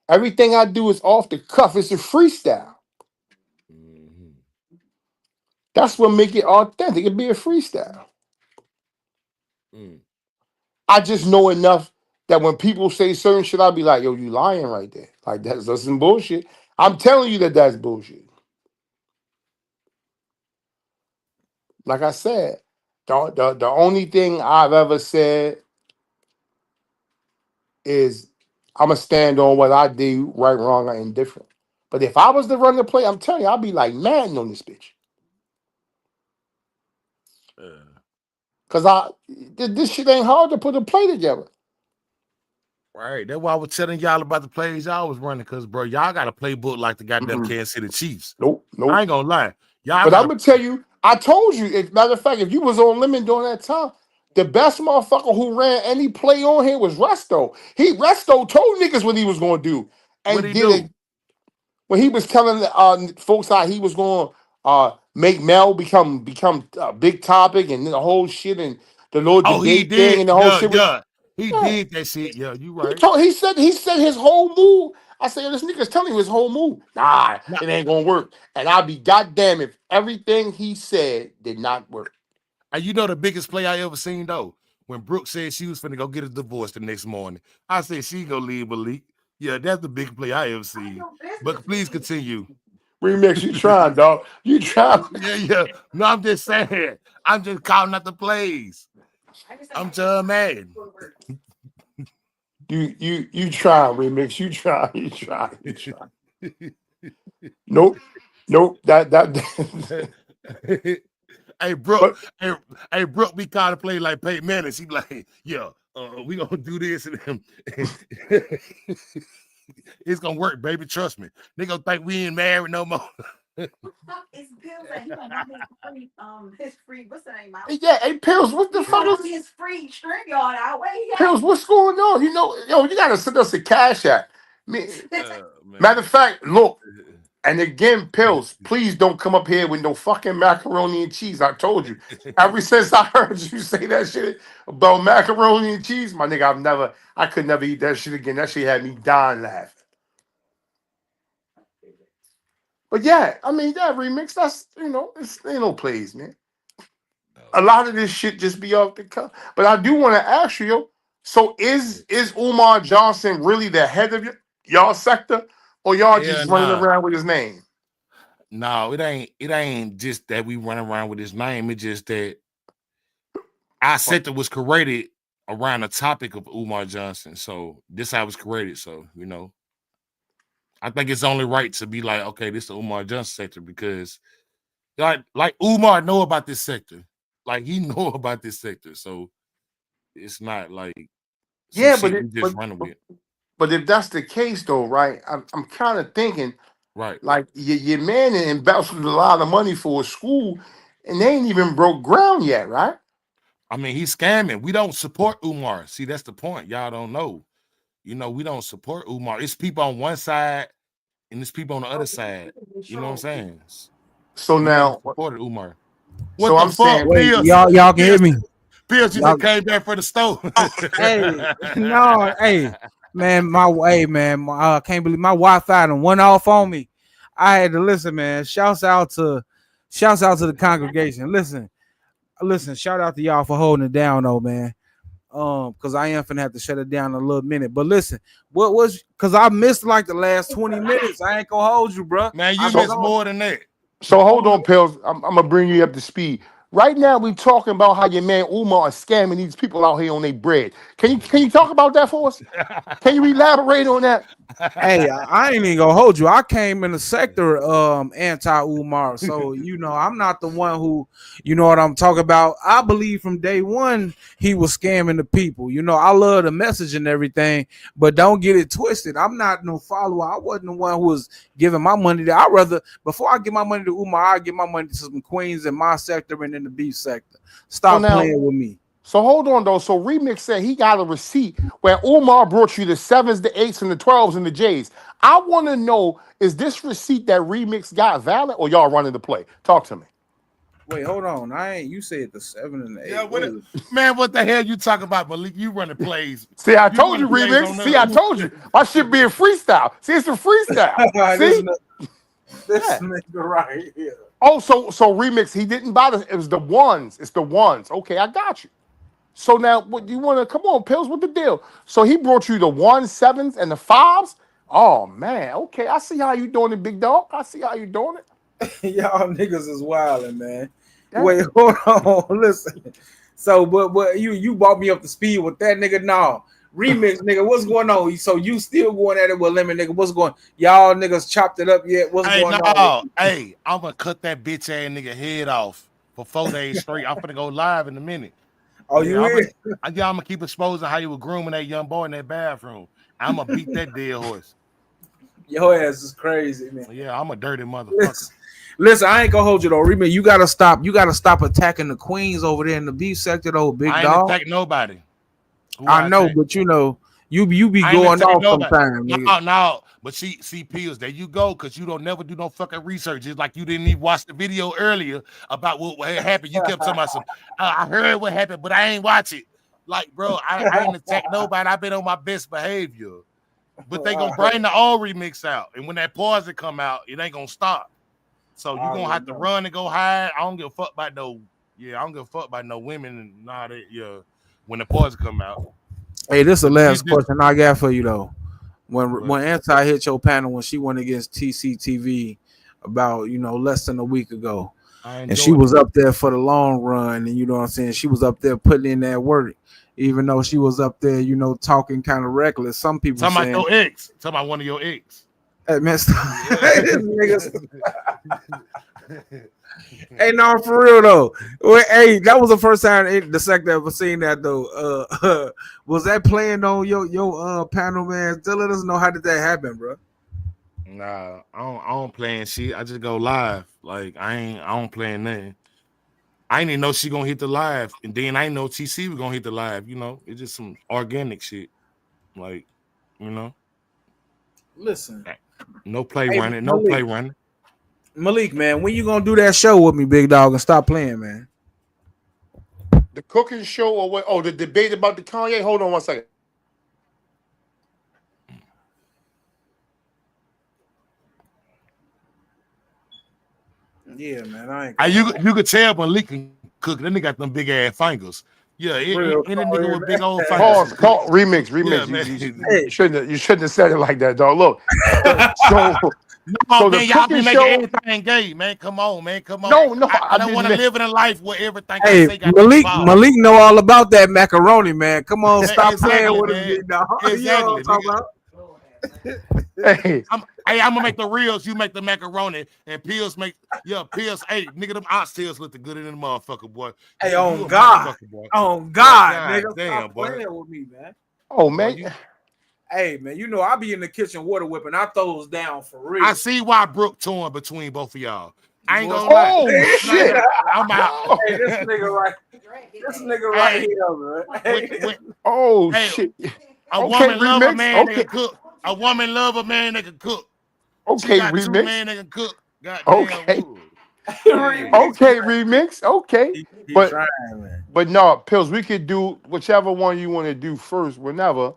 P: Everything I do is off the cuff. It's a freestyle.
B: Mm-hmm.
P: That's what make it authentic. It be a freestyle.
B: Mm.
P: I just know enough that when people say certain shit, I'll be like, yo, you lying right there. Like that's some bullshit. I'm telling you that that's bullshit. Like I said, the only thing I've ever said is I'm gonna stand on what I do, right, wrong, or indifferent. But if I was to run the play, I'm telling you, I'll be like Madden on this bitch. Cause this shit ain't hard to put a play together.
B: Right. That's why I was telling y'all about the plays y'all was running. Cause bro, y'all got a playbook like the goddamn
P: Mm-mm.
B: Kansas City Chiefs.
P: Nope.
B: I ain't gonna lie. Y'all
P: But
B: got
P: I'm
B: a
P: gonna tell you, I told you. Matter of fact, if you was on limit during that time, the best motherfucker who ran any play on here was Resto. Resto told niggas what he was gonna do
B: what
P: and
B: he
P: did
B: do?
P: it when he was telling folks how he was going to make Mel become a big topic and the whole shit and the little
B: Oh, he
P: debate thing
B: did.
P: and the whole
B: Yeah,
P: shit.
B: yeah. He
P: Yeah,
B: did that shit. Yeah, you
P: he
B: right.
P: told. He said his whole move. I said, this nigga's telling you his whole move. Nah,
B: Nah,
P: it ain't gonna work. And I'll be goddamn if everything he said did not work.
B: and you know the biggest play I ever seen though? When Brooke said she was finna go get a divorce the next morning. I said she gonna leave Malik. Yeah, that's the biggest play I ever seen. But please continue.
P: Remix, you trying, dog. You trying.
B: Yeah, yeah. No, I'm just saying. I'm just calling out the plays. I'm just mad.
P: You trying, Remix. You trying. You trying. You trying. Nope. Nope. That
B: Hey, Brooke.
P: but
B: Hey, Brooke be kind of play like Peyton Manning. She be like, yeah, we gonna do this and it's gonna work, baby. Trust me. They gonna think we ain't married no more.
G: It's Pills and he gonna want his free what's the name out?
P: yeah, hey Pills, what the
G: He
P: fuck
G: gonna
P: is
G: want his free string yard out. Where he
P: Pills? What's going on? You know, yo, you gotta send us a cash app.
G: at?
P: Matter
B: Man.
P: of fact, look, and again, Pills, please don't come up here with no fucking macaroni and cheese. I told you. Ever since I heard you say that shit about macaroni and cheese, my nigga, I could never eat that shit again. That shit had me dying laughing. But yeah, I mean, that remix, that's, it's ain't no plays, man. A lot of this shit just be off the cuff. But I do want to ask you, yo, so is Umar Johnson really the head of y'all sector, or y'all
B: Hell
P: just running
B: nah.
P: around with his name?
B: No, it ain't just that we run around with his name. It's just that our sector was created around the topic of Umar Johnson. So this how it was created. So, I think it's only right to be like, okay, this is the Umar Johnson sector because like Umar know about this sector. Like he know about this sector. So it's not like some
P: Yeah,
B: shit we just running with.
P: but if that's the case though, right? I'm kind of thinking
B: Right.
P: like your man invested a lot of money for a school, and they ain't even broke ground yet, right?
B: I mean, he's scamming. We don't support Umar. See, that's the point. Y'all don't know. We don't support Umar. It's people on one side and it's people on the other side. You know what I'm saying?
P: So
B: We never
P: now,
B: supported Umar. What
P: so
B: the
P: I'm
B: fuck,
P: saying,
Q: Wait,
B: Pills?
Q: y'all can hear
B: Pills,
Q: me?
B: Pills, you
Q: Y'all,
B: just came back for the stove.
Q: hey, no, hey, man, I can't believe my Wi-Fi done went off on me. I had to listen, man. Shouts out to Shouts out to the congregation. Listen. Shout out to y'all for holding it down, though, man. Because I am finna have to shut it down in a little minute. But listen, what was because I missed like the last 20 minutes. I ain't gonna hold you, bro.
B: Man, you missed more than that.
P: So hold on, Pills. I'm gonna bring you up to speed. Right now, we talking about how your man Umar is scamming these people out here on their bread. Can you talk about that for us? Can you elaborate on that?
Q: Hey, I ain't even gonna hold you. I came in the sector anti-Umar, so I'm not the one who, you know what I'm talking about. I believe from day one he was scamming the people. I love the message and everything, but don't get it twisted. I'm not no follower. I wasn't the one who was giving my money to. I rather before I give my money to Umar, I give my money to some queens in my sector and in the beef sector. Stop playing with me.
P: So hold on though. So Remix said he got a receipt where Umar brought you the 7s, the 8s, and the 12s and the J's. I want to know, is this receipt that Remix got valid or y'all running the play? Talk to me.
Q: Wait, hold on. You said the 7 and the 8.
B: Yeah, man, what the hell you talking about, Malik? You running plays.
P: See, I told you, Remix. See, I told you. My shit being freestyle. See, it's a freestyle. See?
Q: This nigga right here.
P: Oh, so Remix, he didn't buy it was the ones. It's the ones. Okay, I got you. So now, what you want to come on, Pills? What the deal? So he brought you the 1s, 7s, and the 5s. Oh man, okay, I see how you doing it, big dog. I see how you doing
Q: it. Y'all niggas is wilding, man. Damn. Wait, hold on, listen. So, but you brought me up to speed with that nigga. No, Remix, nigga, what's going on? So you still going at it with Lemon, nigga? What's going? Y'all niggas chopped it up yet? What's going on?
B: Hey, I'm gonna cut that bitch ass nigga head off for 4 days straight. I'm gonna go live in a minute.
Q: Oh, you is?
B: I'm gonna keep exposing how you were grooming that young boy in that bathroom. I'm gonna beat that dead horse.
Q: Your ass is crazy, man.
B: Yeah, I'm a dirty motherfucker.
Q: Listen, I ain't gonna hold you though. Remember, you gotta stop. You gotta stop attacking the queens over there in the beef sector, though, big dog.
B: I ain't attack nobody.
Q: I know, but you be going off sometimes.
B: No, but see, Pills, there you go, because you don't never do no fucking research. It's like you didn't even watch the video earlier about what happened. You kept talking about some, I heard what happened, but I ain't watch it. Like, bro, I ain't attacked nobody. I've been on my best behavior. But they gonna bring the old remix out. And when that poison come out, it ain't gonna stop. So you gonna have to run and go hide. I don't give a fuck about no women and nah that when the poison come out.
Q: Hey, this is the last question I got for you though. When Anti hit your panel when she went against TCTV about less than a week ago, and she was up there for the long run, and you know what I'm saying, she was up there putting in that work, even though she was up there, talking kind of reckless. Some people
B: talking about your ex, talking about one of your ex.
Q: Hey man, hey, no, for real though. Hey, that was the first time the sector ever seen that though. Was that playing on your panel, man? Still let us know, how did that happen, bro?
B: Nah, I don't play shit. I just go live. Like I don't play nothing. I didn't even know she gonna hit the live, and then I didn't know TC was gonna hit the live. It's just some organic shit. Like,
Q: listen,
B: no play running, no play running.
Q: Malik, man, when you gonna do that show with me, big dog, and stop playing, man?
P: The cooking show or what? Oh, the debate about the Kanye. Hold on one second.
Q: Yeah, man, I ain't.
B: You could tell Malik can cook. That nigga got them big ass fingers. Yeah, any nigga with big old fingers.
P: Pause. Remix. Yeah, you shouldn't have said it like that, dog. Look.
B: No, man, y'all be making everything gay, man. Come on.
P: No,
B: I don't want to live in a life where everything
Q: I
B: say got
Q: Malik know all about that macaroni, man. Come on, stop playing with him, big dog.
B: Exactly.
P: Hey,
B: I'm gonna make the reels. You make the macaroni, and Pills make Pills. Hey, nigga, them oxtails look good in the motherfucker, boy.
Q: Hey, on God, nigga,
B: damn,
Q: stop playing with me, man.
P: Oh man.
Q: Hey man, I be in the kitchen water whipping. I throws down for real.
B: I see why Brooke torn between both of y'all. I ain't gonna lie.
P: Oh shit!
B: I'm out.
Q: Hey, this nigga right here, man.
P: Oh shit!
B: A woman love a man that can cook. A woman love a man that can cook.
P: Okay,
B: she got
P: remix.
B: 2 men that can cook.
P: Okay. Okay, remix. Okay, but no, Pills. We could do whichever one you want to do first, whenever.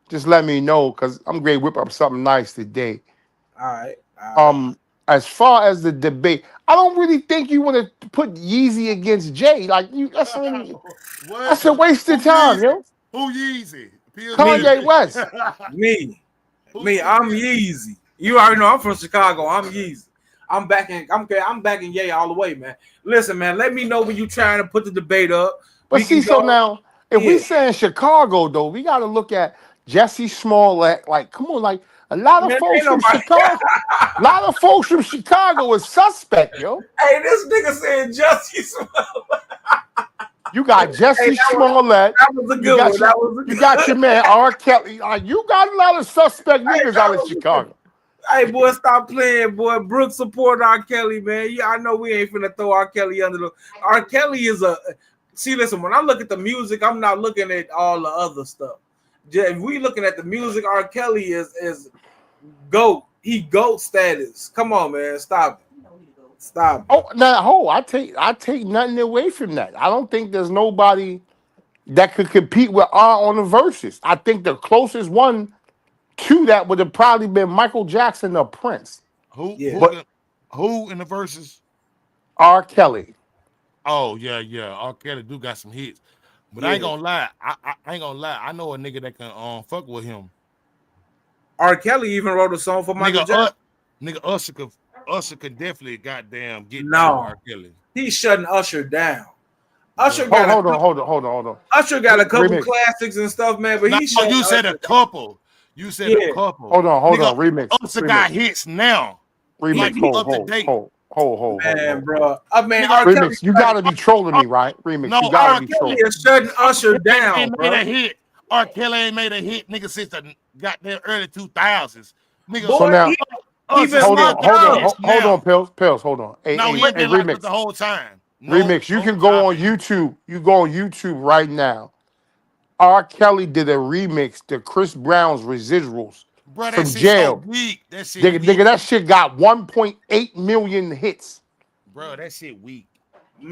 P: Just let me know, because I'm going to whip up something nice today.
Q: All right.
P: as far as the debate, I don't really think you want to put Yeezy against Jay. Like you, that's
B: What?
P: a waste
B: Who
P: of time,
B: Yeezy?
P: yo.
B: Who Yeezy? Pills
Q: Me,
P: Kanye West.
Q: me,
B: Who
Q: me. I'm Yeezy. You already know I'm from Chicago. I'm Yeezy. I'm back in Yay all the way, man. Listen, man. Let me know when you trying to put the debate up.
P: But
Q: We
P: see,
Q: can
P: so
Q: go.
P: now if we
Q: Yeah.
P: say in Chicago though, we got to look at Jesse Smollett. Like, come on, like a lot of
Q: Man,
P: folks
Q: ain't
P: from
Q: nobody.
P: Chicago. A lot of folks from Chicago is suspect, yo.
Q: Hey, this nigga said Justice.
P: You got
Q: Hey,
P: Jesse Smollett.
Q: that was a
P: You
Q: good
P: got
Q: one.
P: your
Q: That was a
P: you
Q: good
P: got your man R. Kelly. You got a lot of suspect
Q: Hey,
P: niggas
Q: that
P: out of
Q: was a good.
P: Chicago.
Q: Hey, boy, stop playing, boy. Brooks support R. Kelly, man. Yeah, I know we ain't finna throw R. Kelly under the. R. Kelly is a. See, listen, when I look at the music, I'm not looking at all the other stuff. If we looking at the music, R. Kelly is GOAT. He GOAT status. Come on, man. Stop it. Stop it.
P: Oh, now, I take nothing away from that. I don't think there's nobody that could compete with R on the verses. I think the closest one to that would have probably been Michael Jackson or Prince.
B: who
Q: Yeah.
P: But
B: who in the verses?
P: R. Kelly.
B: Oh yeah. R. Kelly do got some hits, but I ain't
Q: Yeah.
B: gonna lie. I ain't gonna lie. I know a nigga that can fuck with him.
Q: R. Kelly even wrote a song for Michael
B: Nigga,
Q: Jackson.
B: nigga Usher could definitely goddamn get down with
Q: No,
B: R. Kelly.
Q: he's shutting Usher down. Usher
B: Bruh.
Q: got a
P: Hold on.
Q: Usher got a couple
P: Remix.
Q: classics and stuff, man. But
B: No,
Q: he's shutting
B: you said a
Q: Usher down.
B: couple. You said a
Q: Yeah,
B: couple.
P: Hold on.
B: Nigga,
P: Remix.
B: Usher got hits now. Like
P: Remix.
B: he up to date.
Q: man, bro. Man,
B: Nigga,
Q: R. Kelly.
P: Remix. You gotta be trolling me, right? Remix.
B: no,
P: You gotta
Q: R.
P: be
Q: Kelly
P: trolling.
Q: is shutting Usher down,
B: ain't made
Q: bro.
B: a hit. R. Kelly ain't made a hit, nigga, since the goddamn early 2000s. Nigga,
P: So
Q: Boy,
P: now,
Q: he
B: Usher
Q: been
P: hold
B: still
P: on,
Q: locked
B: got
Q: up.
B: hits
P: hold on,
B: now.
P: Pills, hold on.
B: No, he ain't
P: Hey,
B: been locked up the
P: Remix.
B: whole time. No,
P: Remix, you can go
B: stop
P: on
B: it.
P: YouTube. You go on YouTube right now. R. Kelly did a remix to Chris Brown's Residuals
B: Bro, that
P: from
B: shit so
P: jail.
B: weak. That shit weak.
P: Nigga, that shit got 1.8 million hits.
B: Bro, that shit weak.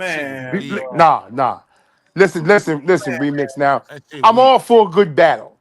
B: Shit was
Q: Man,
B: weak.
Q: bro.
P: Nah. Listen, Remix. Now,
B: That shit
P: I'm
B: weak.
P: all for a good battle.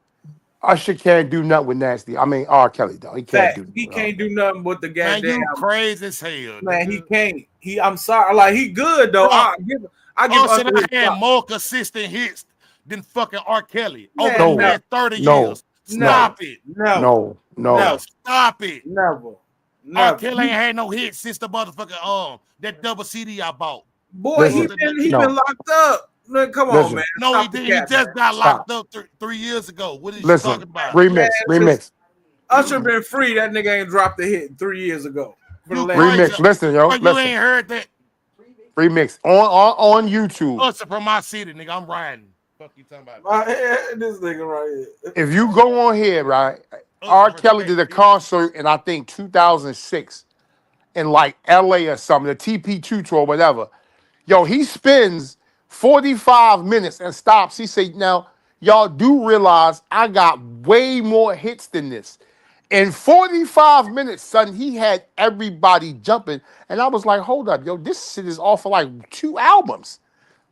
P: Usher can't do nothing with Nasty. I mean, R. Kelly, though. He can't
Q: Fact,
P: do
Q: he
P: nothing with R.
Q: can't do nothing but the
B: Man,
Q: goddamn.
B: you crazy as hell,
Q: Man, he
B: nigga.
Q: can't. I'm sorry. Like he good though.
B: Bro,
Q: I give
B: Usher
Q: Usher his
B: had
Q: props.
B: more consistent hits than fucking R. Kelly over the
Q: Man,
P: No,
B: past 30
P: no,
B: years.
Q: never,
B: Stop it.
P: no.
B: Bro, stop it. R.
Q: never.
B: Kelly ain't had no hits since the motherfucking that double CD I bought.
Q: Boy,
P: Listen,
Q: he been locked up. Man, come on,
P: listen,
Q: man.
B: No, he
Q: Stop the
B: did. He
Q: cap, man.
B: just got
P: stop.
B: locked up 3 years ago. What is you
P: Listen,
B: talking about?
Q: Man, listen,
P: remix.
Q: Usher been free. That nigga ain't dropped a hit 3 years ago. For the
B: You
Q: last
B: crazy.
P: Remix. Listen, yo.
B: Bro, you
P: Listen.
B: ain't heard that?
P: Remix on YouTube.
B: Usher from my city, nigga. I'm riding. Fuck you talking about?
Q: this nigga right here.
P: If you go on here, right, R.
B: Usher
P: Kelly
B: respect,
P: did a
B: bitch.
P: concert in I think 2006 in like LA or something, the TP2 tour, whatever. Yo, he spends 45 minutes and stops. He said, now, y'all do realize I got way more hits than this. In 45 minutes, son, he had everybody jumping. And I was like, hold up, yo, this shit is off for like 2 albums.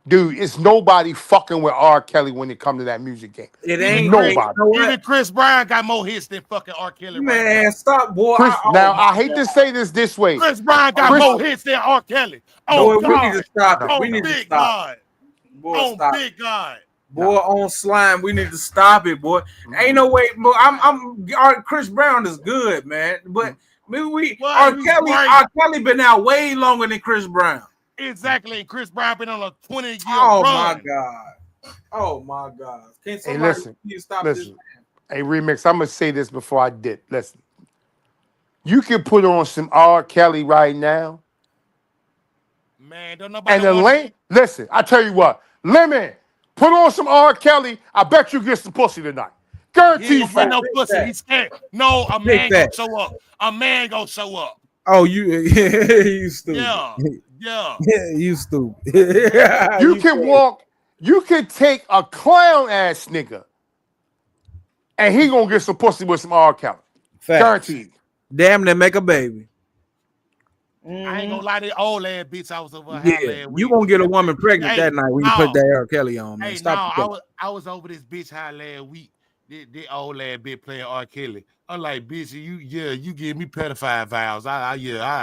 P: Dude, it's nobody fucking with R. Kelly when it comes to that music game.
Q: It
B: Even
Q: ain't. You
B: Chris,
P: Nobody.
Q: know what?
B: even Chris Brown got more hits than fucking R. Kelly right now.
Q: Man, stop, boy.
P: Chris,
Q: Oh
P: now
Q: my
P: I hate to say this way.
B: Chris Brown got
P: Chris,
B: more hits than R. Kelly.
P: no,
B: Oh
Q: Boy, we need
B: God.
Q: to stop it. We
B: On
Q: need to
B: big
Q: stop.
B: God.
Q: Boy,
B: On
Q: stop.
B: big God.
Q: Boy, on slime, we need to stop it, boy. Ain't no way, boy. Chris Brown is good, man. But maybe
B: What? He's great.
Q: R. Kelly been out way longer than Chris Brown.
B: Exactly. And Chris Brown been on a 20-year
Q: Oh
B: run.
Q: my God. Oh my God. Can
P: hey,
Q: somebody please stop this?
P: Hey, Remix, I'm going to say this before I dip. Listen. You can put on some R. Kelly right now.
B: Man, don't nobody
P: And the
B: want
P: lane, listen, I tell you what, Lemon, put on some R. Kelly. I bet you get some pussy tonight.
B: he
P: Guarantee
B: ain't gonna get no
Q: Big
B: pussy.
Q: fact.
B: He's scared. No, a
Q: Big
B: man gonna
Q: fact.
B: show up. A man gonna show up.
Q: Oh, you stupid.
B: Yeah.
Q: You stupid.
P: You can walk, you can take a clown ass nigga and he gonna get some pussy with some R. Kelly.
Q: Facts.
P: Guaranteed.
Q: Damn, they make a baby.
B: I ain't gonna lie, that old ass bitch I was over her
Q: Yeah,
B: house last
Q: you
B: week.
Q: gonna get a woman pregnant
B: Hey,
Q: that night when you put that R. Kelly on, man.
B: Hey,
Q: Stop the
B: I was over this bitch house last week. This old ass bitch playing R. Kelly. I'm like, bitch, you give me pedophile vows. I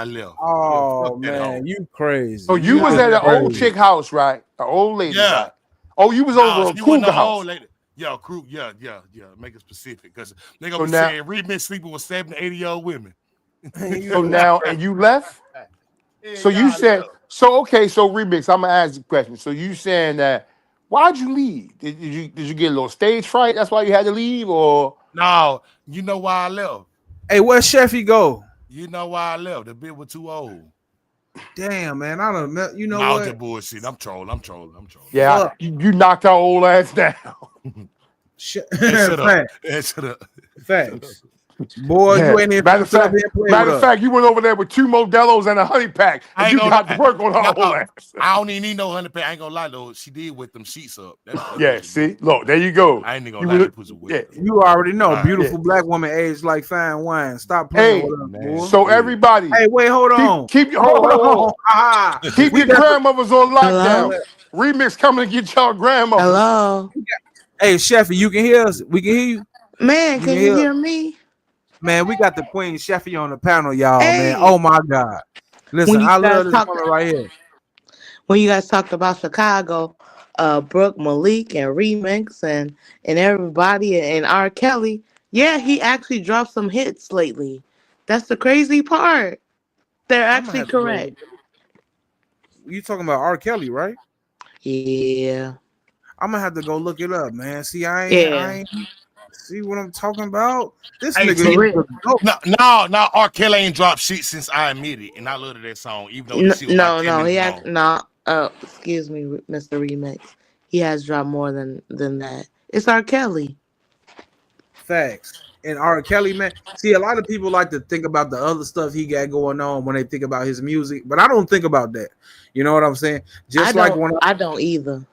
B: left. Yeah,
Q: Oh
B: fuck that hoe.
Q: man, you crazy.
P: So you
Q: You
P: was
Q: just
P: at an old
Q: crazy.
P: chick house, right? An old lady,
B: Yeah.
P: right? Oh, you was
B: No,
P: over a
B: she wasn't
P: cougar
B: no old
P: house.
B: lady. Yeah, crew. Yeah. Make it specific, because they gonna
P: So
B: be
P: now,
B: saying Reed been sleeping with 70, 80-year-old women.
Q: You
P: so
Q: just
P: now,
Q: crazy.
P: and you left.
B: Yeah,
P: So you
B: y'all
P: said,
B: left.
P: so okay, so remix. I'm gonna ask the question. So you saying that? Why'd you leave? Did you get a little stage fright? That's why you had to leave, or
B: No, you know why I left.
Q: Hey, where Sheffy go?
B: You know why I left. The bitch was too old.
Q: Damn, man, I don't know. You know
B: Mountain
Q: what?
B: bullshit. I'm trolling.
P: yeah,
Q: Fuck.
P: you knocked our old ass down.
B: Hey, shut up.
Q: Facts.
B: Hey, shut up. Shut up.
Q: Facts. Boy,
P: Yeah.
Q: you ain't even
P: Matter
Q: finna
P: of
Q: sit up
P: fact,
Q: here and play
P: matter
Q: with
P: of
Q: us.
P: fact, you went over there with 2 Modelo's and a honey pack,
B: I
P: and
B: ain't
P: you
B: gonna
P: got to work on her whole
B: no,
P: ass.
B: I don't even need no 100 pay. I ain't gonna lie though. She did with them sheets up. That's
P: Yeah,
B: what she did.
P: see, look, there you go.
B: I ain't even
P: You
B: gonna lie,
P: would,
B: that pussy wet
P: yeah,
B: though.
Q: You already know,
B: All right.
P: yeah.
Q: beautiful black woman aged like fine wine. Stop playing
P: Hey,
Q: with us,
B: Man,
Q: boy.
P: so
B: please.
P: everybody,
Q: Hey, wait, hold on.
P: keep your
Q: Hold
P: hold.
Q: on. Ah,
P: Keep
Q: we
P: your
Q: got the
P: grandmothers on lockdown.
L: Hello?
P: Remix coming to get y'all grandmothers.
L: Hello?
Q: hey Sheffy, you can hear us. We can hear you.
L: Man,
Q: You
L: can
Q: can
L: you
Q: hear us.
L: hear me?
Q: Man, we got the Queen Sheffy on the panel, y'all, man.
L: Hey,
Q: Oh my God.
L: when
Q: Listen,
L: you
Q: I
L: guys
Q: love this
L: talked
Q: woman right here.
L: when you guys talked about Chicago, Brooke Malik and Remix and everybody and R. Kelly, yeah, he actually dropped some hits lately. That's the crazy part. They're
Q: I'm gonna
L: actually
Q: have to go look
L: correct.
Q: at it. You talking about R. Kelly, right?
L: Yeah.
Q: I'm gonna have to go look it up, man. See, I
L: Yeah.
Q: ain't see what I'm talking about. This
B: Hey
Q: nigga
B: T,
L: For
Q: used
L: real.
Q: to go.
B: no, R. Kelly ain't dropped shit since I Admit It, and I love that song, even though the shit was like 10
L: No, he
B: minutes
L: has
B: long.
L: no. Excuse me, Mr. Remix. He has dropped more than that. It's R. Kelly.
Q: Facts. And R. Kelly, man. See, a lot of people like to think about the other stuff he got going on when they think about his music, but I don't think about that. You know what I'm saying? Just like when
L: I don't either.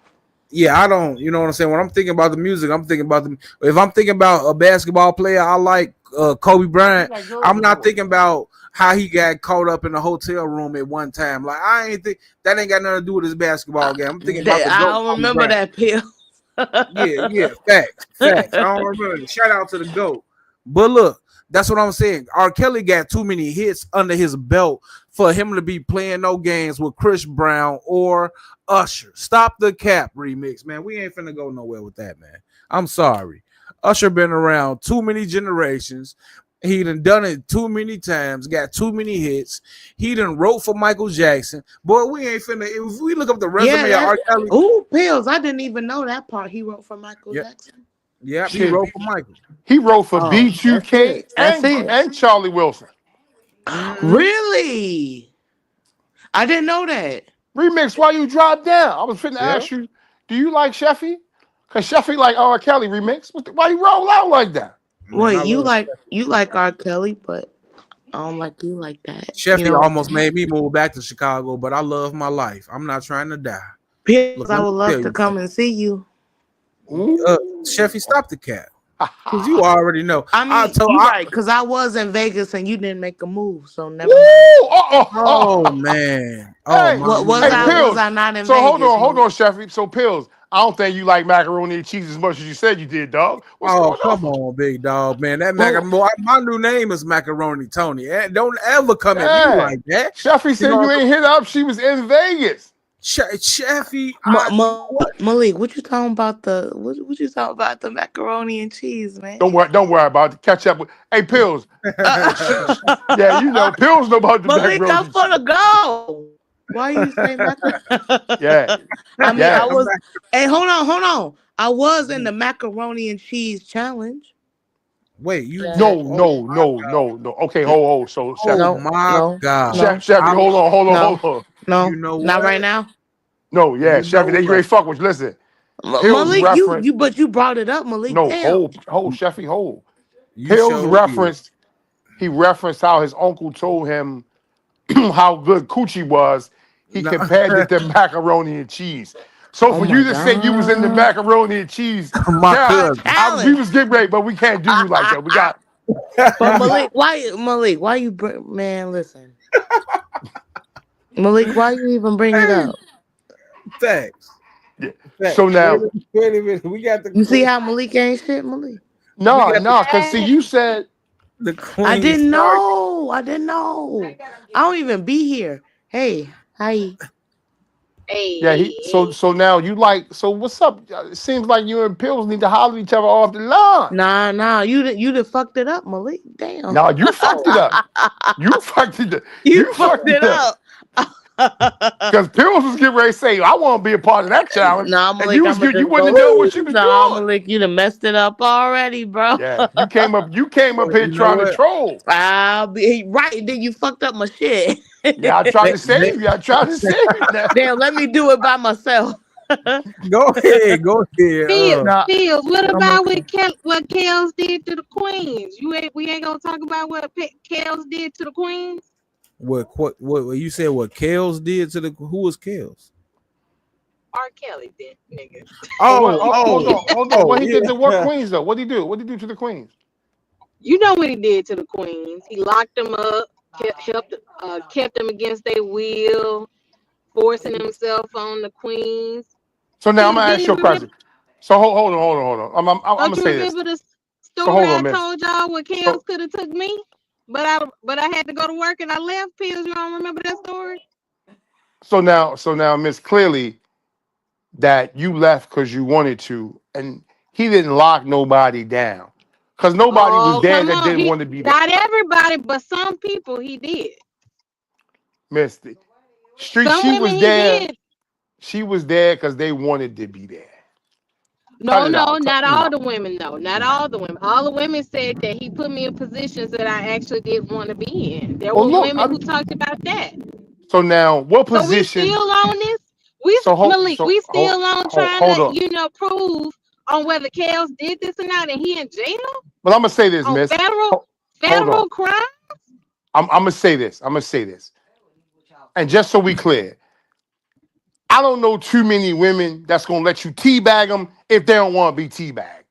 Q: I don't, you know what I'm saying? When I'm thinking about the music, I'm thinking about if I'm thinking about a basketball player, I like Kobe Bryant. I'm not thinking about how he got caught up in the hotel room at one time. Like I ain't think that ain't got nothing to do with his basketball game. I'm thinking about the
L: I
Q: GOAT
L: don't
Q: Kobe
L: remember
Q: Bryant.
L: that pill.
Q: Yeah, facts. I don't remember. Shout out to the GOAT. But look, that's what I'm saying. R. Kelly got too many hits under his belt for him to be playing no games with Chris Brown or Usher. Stop the cap remix, man. We ain't finna go nowhere with that, man. I'm sorry. Usher been around too many generations. He done it too many times, got too many hits. He done wrote for Michael Jackson. Boy, we ain't finna. If we look up the
L: Yeah,
Q: resume of
L: that.
Q: R. Kelly,
L: Ooh, pills. I didn't even know that part. He wrote for Michael
Q: yeah,
L: Jackson.
Q: he
P: Shit,
Q: wrote for Michael.
P: he wrote for
L: Oh, that's
P: B2K
L: it. That's it.
P: and Charlie Wilson.
Q: Mm-hmm.
L: Really? I didn't know that.
P: Remix, why you drop down? I was finna
Q: Yeah.
P: ask you, do you like Sheffy? Cause Sheffy like R. Kelly remix. Why you roll out like that?
Q: Man, I
L: Wait,
Q: love
L: you like R. Kelly, but I don't like you like that. You
Q: Sheffy
L: know,
Q: almost made me move back to Chicago, but I love my life. I'm not trying to die.
L: pills.
Q: Look,
L: I
Q: let me
L: would
Q: tell
L: love to
Q: you
L: come
Q: something.
L: and see you.
Q: Sheffy, stop the cat. Cause you already know.
L: I
Q: I
L: mean,
Q: told
L: you
Q: I
L: right, because I was in Vegas and you didn't make a move, so
P: Woo!
L: never mind.
Q: oh man. Oh
P: Hey,
Q: my
L: What
P: hey,
L: was
P: Pills.
L: I not in
P: So
L: Vegas,
P: hold
L: Malik?
P: on, Sheffy. So Pills, I don't think you like macaroni and cheese as much as you said you did, dog. What's
Q: oh
P: going
Q: come
P: on?
Q: on, big dog, man. That
L: Well,
Q: my new name is Macaroni Tony. Don't ever come at me
P: Yeah.
Q: like that.
P: Sheffy
Q: You
P: said
Q: know,
P: you ain't hit up. She was in Vegas.
Q: Sheffy, you know what?
L: Malik, what you talking about what you talking about the macaroni and cheese, man?
P: Don't worry about it. Catch up with. Hey, Pills. Yeah, you know, Pills know about the
L: Malik,
P: macaroni
L: I'm
P: and cheese.
L: gonna go. Why you say macaroni?
P: Yeah,
L: I mean, I
P: yeah.
L: was. Hey, hold on. I was in the macaroni and cheese challenge.
Q: Wait, you
L: Yeah.
P: No,
Q: oh
P: no,
Q: my
P: no, no, no. Okay, hold. So
Q: oh
P: Sheffy,
L: No,
Q: my
L: no,
Q: god.
L: no,
P: Sheffy,
Q: I
L: no,
P: hold on.
Q: you
L: no.
Q: know
L: Not
Q: what?
L: right now.
P: No, yeah,
Q: You know
P: Sheffy, they
Q: what?
P: ready fuck with you. Listen, Pills
L: Malik,
P: reference.
L: but you brought it up, Malik.
P: No,
L: Damn.
P: hold, Sheffy, hold.
Q: You
P: Pills
Q: showed did.
P: referenced. He referenced how his uncle told him how good coochie was. He
Q: No,
P: compared it to macaroni and cheese. So
L: Oh
P: for
L: my
P: you to say you was in the
L: god.
P: macaroni and cheese,
Q: my
P: yeah,
Q: cousin.
P: we was getting ready, but we can't do you like that. We got
L: But Malik, why you man, listen. Malik, why you even bring it
Q: Hey,
L: up?
Q: thanks.
P: yeah.
Q: Thanks.
P: So now,
Q: Wait a minute. We got the
L: You see how Malik ain't shit, Malik?
Q: we
P: no,
Q: got the
P: no, cause see, you said
Q: The
L: I
Q: queen
L: didn't
Q: started.
L: know. I didn't know. I don't even be here. Hey, hi.
P: Yeah,
M: Hey,
P: so now you like, so what's up? It seems like you and Pills need to holler at each other off the line.
L: Nah. You done fucked it up, Malik. Damn.
P: No, you fucked it up. You fucked it up.
L: You
P: You
L: fucked
P: fucked
L: it
P: it up.
L: up.
P: Because Pills was getting ready to say, I want to be a part of that challenge.
L: Nah,
P: And
L: Malik, I'ma
P: you
L: just
P: wouldn't
L: go.
P: have known what you was
L: Nah,
P: doing.
L: Malik, you done messed it up already, bro.
P: Yeah, you came up
Q: Well,
P: here
Q: you know
P: trying to
Q: what?
P: troll.
L: I'll be right. Then you fucked up my shit.
P: Yeah, I tried
Q: They,
P: to
Q: they,
P: save you. I tried to save you now.
L: Damn, let me do it by myself.
Q: go ahead. Go ahead.
L: Nah,
M: Pills. What
Q: I'm a,
M: about what Kels did to the queens? We ain't gonna talk about what Kels did to the queens.
Q: what you said? What Kels did to the who was Kels?
M: R. Kelly did, nigga.
P: Hold on. What he did to what
Q: Yeah.
P: queens though? What did he do? What did he do to the queens?
M: You know what he did to the queens? He locked them up, kept them against their will, forcing himself on the queens.
P: So now I'm
M: Pills,
P: gonna ask
M: didn't
P: you a
M: you remember?
P: question. So hold on. I'm
M: Don't
P: gonna
M: you
P: say this.
M: remember the
P: So
M: story
P: hold on,
M: I
P: miss.
M: told y'all where Kels
P: So
M: could have took me, but I had to go to work and I left. Pills, you don't remember that story?
P: now, miss, clearly that you left because you wanted to, and he didn't lock nobody down. Because nobody was
M: Oh,
P: there
M: come
P: that
M: on.
P: didn't
M: He
P: want to be there.
M: not everybody, but some people he did.
P: Miss, Street,
M: Some
P: she
M: women
P: was
M: he
P: there.
M: did.
P: She was there because they wanted to be there. Cut
M: No,
P: it out.
M: not
P: You
M: all
P: know.
M: the women though. Not all the women. All the women said that he put me in positions that I actually didn't want to be in. There
P: Well,
M: were
P: look.
M: women who talked about that.
P: So now, what
M: So we
P: position?
M: still on this. Malik, we still on trying
P: Hold
M: to,
P: on.
M: prove on whether Kels did this or not, and he in jail
P: But I'm gonna say this,
M: on
P: miss. Hold on.
M: federal crime.
P: I'm gonna say this. I'm gonna say this. And just so we clear, I don't know too many women that's gonna let you teabag them if they don't want to be teabagged.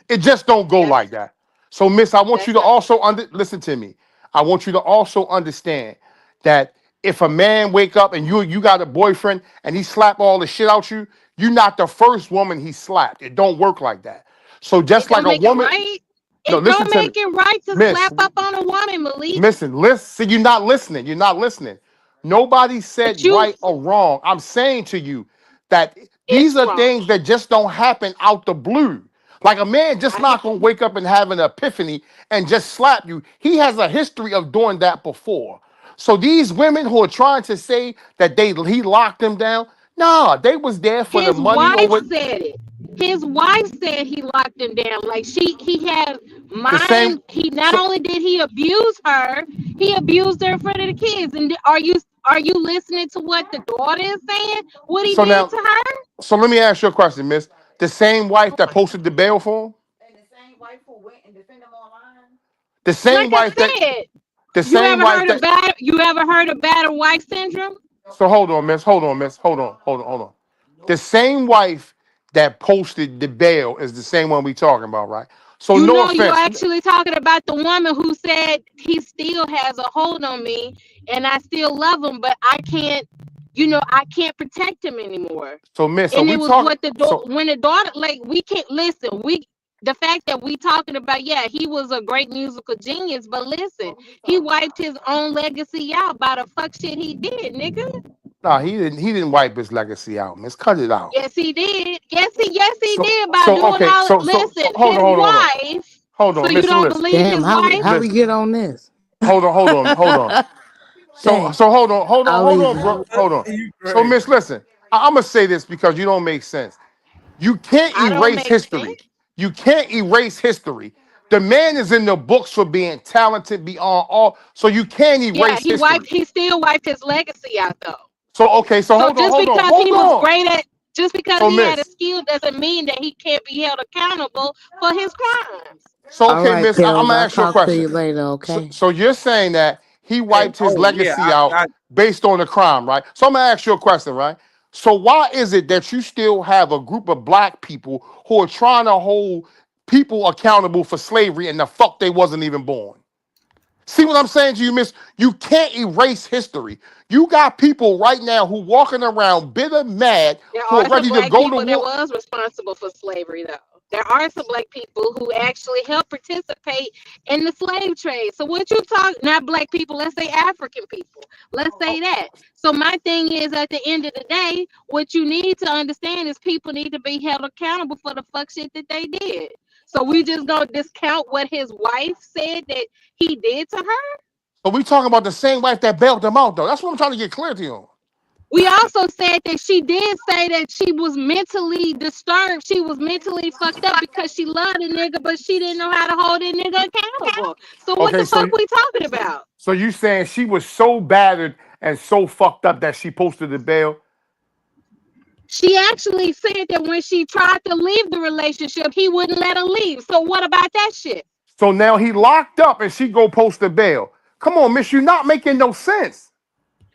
P: It just don't go
M: That's
P: like that. So, miss, I want you
M: that's
P: to
M: not.
P: also listen to me. I want you to also understand that if a man wake up and you got a boyfriend and he slap all the shit out you, you're not the first woman he slapped. It don't work like that. So
M: It
P: just like
M: don't
P: a
M: make it
P: woman,
M: right.
P: no,
M: It
P: listen
M: don't
P: to me,
M: make it right to
P: miss.
M: slap up on a woman, Malik.
P: Listen. See, you're not listening. You're not listening. Nobody
M: But
P: said
M: you,
P: right or wrong. I'm saying to you that these
M: it's
P: are
M: wrong.
P: things that just don't happen out the blue. Like a man just not gonna wake up and have an epiphany and just slap you. He has a history of doing that before. So these women who are trying to say that he locked them down, nah, they was there for the
M: His
P: money
M: wife
P: or what
M: said it. His wife said he locked him down. Like he had
P: the same.
M: mind. He not
P: So
M: only did he abuse her, he abused her in front of the kids. And are you listening to what the daughter is saying? What he
P: so
M: did
P: now
M: to her?
P: so let me ask you a question, miss. The same wife that posted the bail for him, the
M: Like
P: same
M: I
P: wife that
M: said,
P: the same wife that
M: you ever heard of battered wife syndrome?
P: so hold on, miss. Hold on, miss. Hold on. The same wife that posted the bail is the same one we talking about, right? So
M: You
P: no
M: know, you're
P: offense.
M: actually talking about the woman who said he still has a hold on me and I still love him, but I can't, I can't protect him anymore.
P: So miss, so
M: And it
P: we
M: was
P: talking
M: what
P: so
M: when the daughter, like, we can't listen. The fact that we talking about, yeah, he was a great musical genius, but listen, he wiped his own legacy out by the fuck shit he did, nigga.
P: nah, he didn't wipe his legacy out, miss. Cut it out.
M: Yes, he did. Yes, he
P: So
M: did by
P: so
M: doing
P: okay,
M: all.
P: so
M: Listen,
P: hold on,
M: his
P: hold on, hold on.
M: wife.
P: Hold
M: So
P: on,
M: you
P: listen,
M: don't
P: listen.
M: believe
L: damn,
M: his
L: how
M: wife?
L: we
P: Listen.
L: get on this?
P: Hold on. So
L: Dang,
P: so
L: I'll
P: hold
L: leave
P: on,
L: it.
P: bro. Hold on.
Q: You
P: So
Q: crazy.
P: miss, listen. I'm gonna say this because you don't make sense. You can't
M: I don't
P: erase
M: make sense.
P: history. You can't erase history. The man is in the books for being talented beyond all, so you can't
M: Yeah,
P: erase history.
M: he still wiped his legacy out though.
P: So okay, so
M: So just because he
P: hold
M: was
P: on.
M: great at, just because
P: So
M: he had a
P: miss,
M: skill doesn't mean that he can't be held accountable for his crimes.
P: so
L: All
P: okay,
L: right,
P: miss, I'm
L: pills.
P: gonna
L: I'll
P: ask you a
L: talk to
P: question.
L: you later,
P: So,
L: okay?
P: so you're saying that he
Q: And
P: wiped his
Q: oh yeah,
P: legacy out based on the crime, right? So I'm gonna ask you a question, right? So why is it that you still have a group of black people who are trying to hold people accountable for slavery and the fuck they wasn't even born? See what I'm saying to you, miss? You can't erase history. You got people right now who walking around bitter, mad,
M: There
P: who are
M: are some
P: ready to
M: black
P: go to
M: people that
P: war.
M: was responsible for slavery though.
H: there are some black people who actually help participate in the slave trade. So what you talk, not black people, let's say African people. Let's say that. So my thing is, at the end of the day, what you need to understand is people need to be held accountable for the fuck shit that they did. So we just gonna discount what his wife said that he did to her?
P: But we talking about the same wife that bailed them out, though. That's what I'm trying to get clarity on.
H: We also said that she did say that she was mentally disturbed. She was mentally fucked up because she loved a nigga, but she didn't know how to hold that nigga accountable. So what
P: Okay,
H: the fuck we talking about?
P: So you saying she was so battered and so fucked up that she posted the bail?
H: She actually said that when she tried to leave the relationship, he wouldn't let her leave. So what about that shit?
P: So now he locked up and she go post the bail. Come on, miss, you're not making no sense.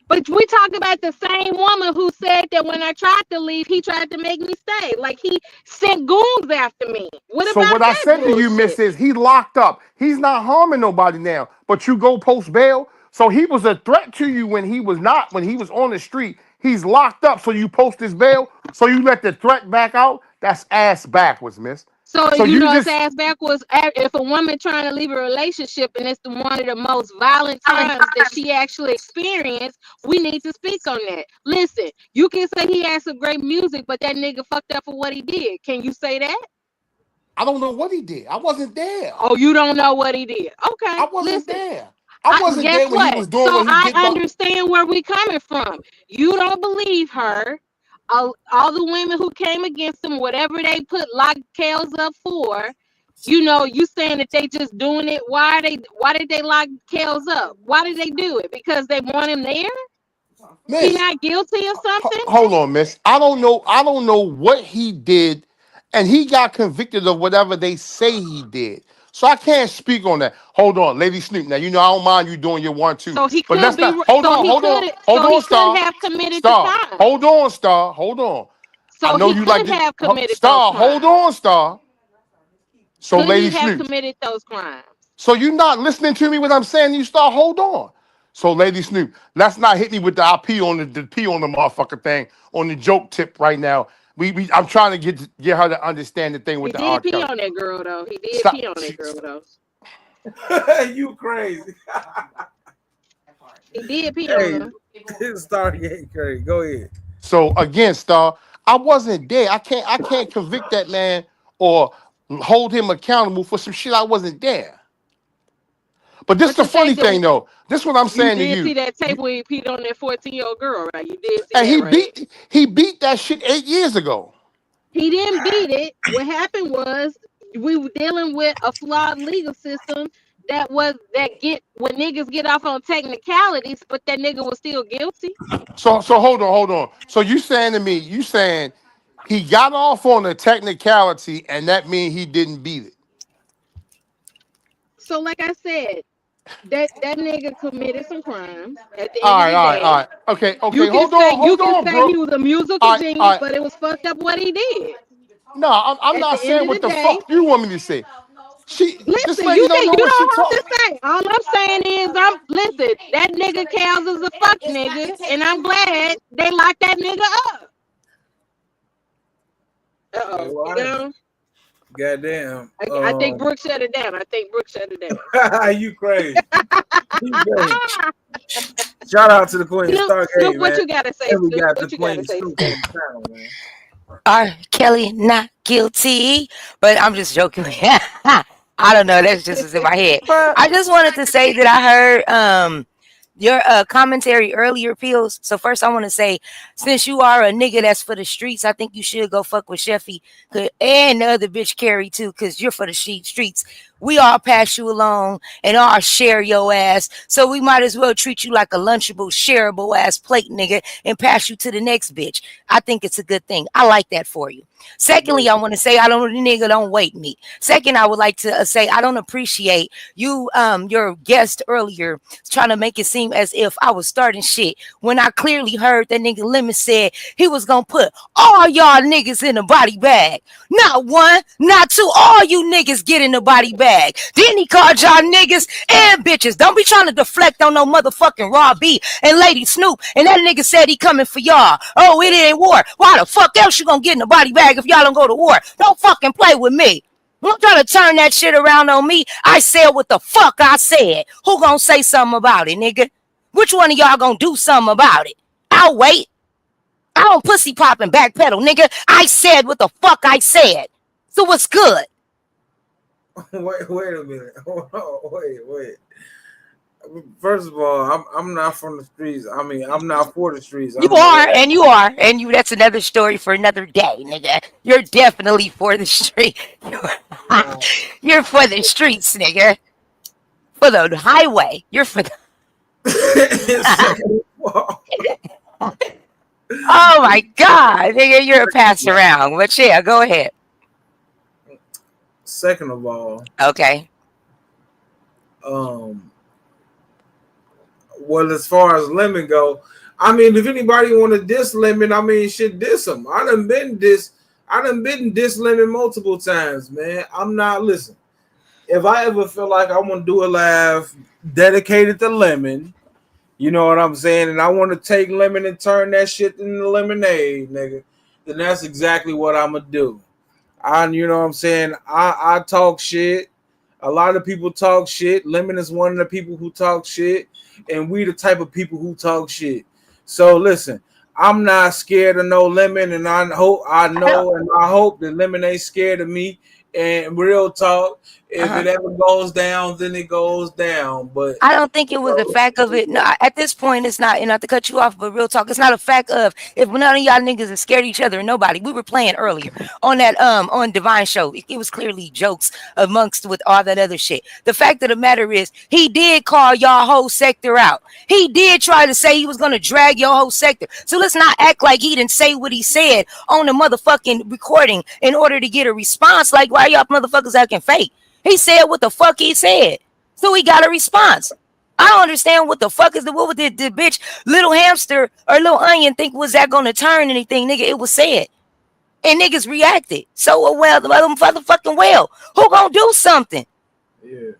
H: But we talked about the same woman who said that when I tried to leave, he tried to make me stay. Like he sent goons after me.
P: So what I said to you, miss, is he locked up. He's not harming nobody now. But you go post bail. So he was a threat to you when he was not, when he was on the street. He's locked up, so you post his bail. So you let the threat back out. That's ass backwards, miss.
H: So you know, it's ass backwards. If a woman trying to leave a relationship and it's one of the most violent times that she actually experienced, we need to speak on that. Listen, you can say he had some great music, but that nigga fucked up for what he did. Can you say that?
P: I don't know what he did. I wasn't there.
H: Oh, you don't know what he did? Okay,
P: I wasn't
H: listen.
P: there. I wasn't there when he was doing
H: so
P: what he did.
H: I understand where we coming from. You don't believe her. All the women who came against him, whatever they put locktails up for, you know, you saying that they just doing it. Why did they lock Kels up? Why did they do it? Because they want him there?
P: Miss,
H: he not guilty or something?
P: Hold on, miss. I don't know what he did, and he got convicted of whatever they say he did. So I can't speak on that. Hold on, Lady Snoop. Now you know I don't mind you doing your 1-2.
H: So he
P: but
H: could
P: let's
H: be.
P: not. Hold on, Star.
H: Have committed
P: Star.
H: the crime.
P: Hold on, Star. Hold on.
H: So
P: I know
H: he
P: you
H: could
P: like
H: have
P: this.
H: committed
P: Star.
H: those crimes.
P: Hold on, Star. So
H: could
P: Lady
H: he have
P: Snoop.
H: committed those crimes?
P: So you're not listening to me when I'm saying you start. Hold on. So Lady Snoop, let's not hit me with the IP on the P on the motherfucker thing on the joke tip right now. I'm trying to get her to understand the thing with
H: He
P: the R.
H: did pee
P: Kelly.
H: on that girl though. He did
P: Stop.
H: pee on that girl though.
D: You crazy.
H: He did pee on her.
Q: Star getting crazy. Go ahead.
P: So again, Star, I wasn't there. I can't convict that man or hold him accountable for some shit I wasn't there. But this is the funny thing, though. This is what I'm saying to you.
H: You did see that tape where he peed on that 14-year-old girl, right? You did see
P: and
H: that,
P: he beat that shit 8 years ago.
H: He didn't beat it. What happened was we were dealing with a flawed legal system that when niggas get off on technicalities, but that nigga was still guilty.
P: So hold on. So you saying to me, he got off on a technicality, and that means he didn't beat it.
H: So like I said, that nigga committed some crimes at the end
P: All
H: of the day.
P: All right. Okay.
H: You
P: Hold on,
H: say
P: bro.
H: he was a musical genius, but it was fucked up what he did.
P: No, I'm not saying what the fuck you want me to say. This
H: Listen,
P: lady
H: you
P: don't know what she
H: don't have
P: talking.
H: to say. All I'm saying is, listen. That nigga Kels is a fuck nigga, and I'm glad they locked that nigga up. You know?
Q: Goddamn.
H: I think Brooke shut it down.
Q: You crazy. You crazy. Shout out to the Queen Star Game, man.
H: What you gotta say?
Q: And we got the
H: What you
Q: Queen
H: gotta say?
Q: Snoop on the panel, man.
N: R. Kelly not guilty, but I'm just joking. I don't know. That's just what's in my head. I just wanted to say that I heard your commentary earlier, Peels. So first I want to say, since you are a nigga that's for the streets, I think you should go fuck with Sheffy and the other bitch Carrie too, because you're for the streets. We all pass you along and all share your ass. So we might as well treat you like a lunchable, shareable ass plate, nigga, and pass you to the next bitch. I think it's a good thing. I like that for you. Secondly, I want to say don't wait me. Second, I would like to say I don't appreciate you, your guest earlier, trying to make it seem as if I was starting shit when I clearly heard that nigga Lemon said he was gonna put all y'all niggas in a body bag. Not one, not two, all you niggas get in the body bag. bag. Then he called y'all niggas and bitches. Don't be trying to deflect on no motherfucking Raw B and Lady Snoop. And that nigga said he coming for y'all. Oh, it ain't war. Why the fuck else you gonna get in the body bag if y'all don't go to war? Don't fucking play with me. Don't try to turn that shit around on me. I said what the fuck I said. Who gonna say something about it, nigga? Which one of y'all gonna do something about it? I'll wait. I don't pussy pop and backpedal, nigga. I said what the fuck I said. So what's good?
D: Wait a minute. Hold on. Wait. First of all, I'm not from the streets. I mean, I'm not for the streets.
N: You are, and you. That's another story for another day, nigga. You're definitely for the street. You're for the streets, nigga. For the highway. You're for the. Oh my god, nigga, you're a pass around. But yeah, go ahead.
D: Second of all,
N: okay.
D: Well, as far as Lemon go, I mean, if anybody want to diss Lemon, I mean, shit, diss him. I done been diss Lemon multiple times, man. I'm not listening. If I ever feel like I want to do a live dedicated to Lemon, you know what I'm saying, and I want to take Lemon and turn that shit into lemonade, nigga, then that's exactly what I'm gonna do. You know what I'm saying? I talk shit. A lot of people talk shit. Lemon is one of the people who talk shit, and we the type of people who talk shit. So listen, I'm not scared of no Lemon, and I hope that Lemon ain't scared of me. And real talk, if it ever goes down, then it goes down. But
N: I don't think it was the fact of it. No, at this point, it's not. And not to cut you off, but real talk, it's not a fact of if none of y'all niggas are scared of each other. Nobody. We were playing earlier on that on Divine Show. It was clearly jokes amongst with all that other shit. The fact of the matter is, he did call y'all whole sector out. He did try to say he was gonna drag your whole sector. So let's not act like he didn't say what he said on the motherfucking recording in order to get a response. Like, why y'all motherfuckers acting fake? He said what the fuck he said. So he got a response. I don't understand what the fuck is what did the bitch Little Hamster or Little Onion think was that gonna turn anything, nigga? It was said. And niggas reacted. So well, the motherfucking well. Who gonna do something?
D: Yeah.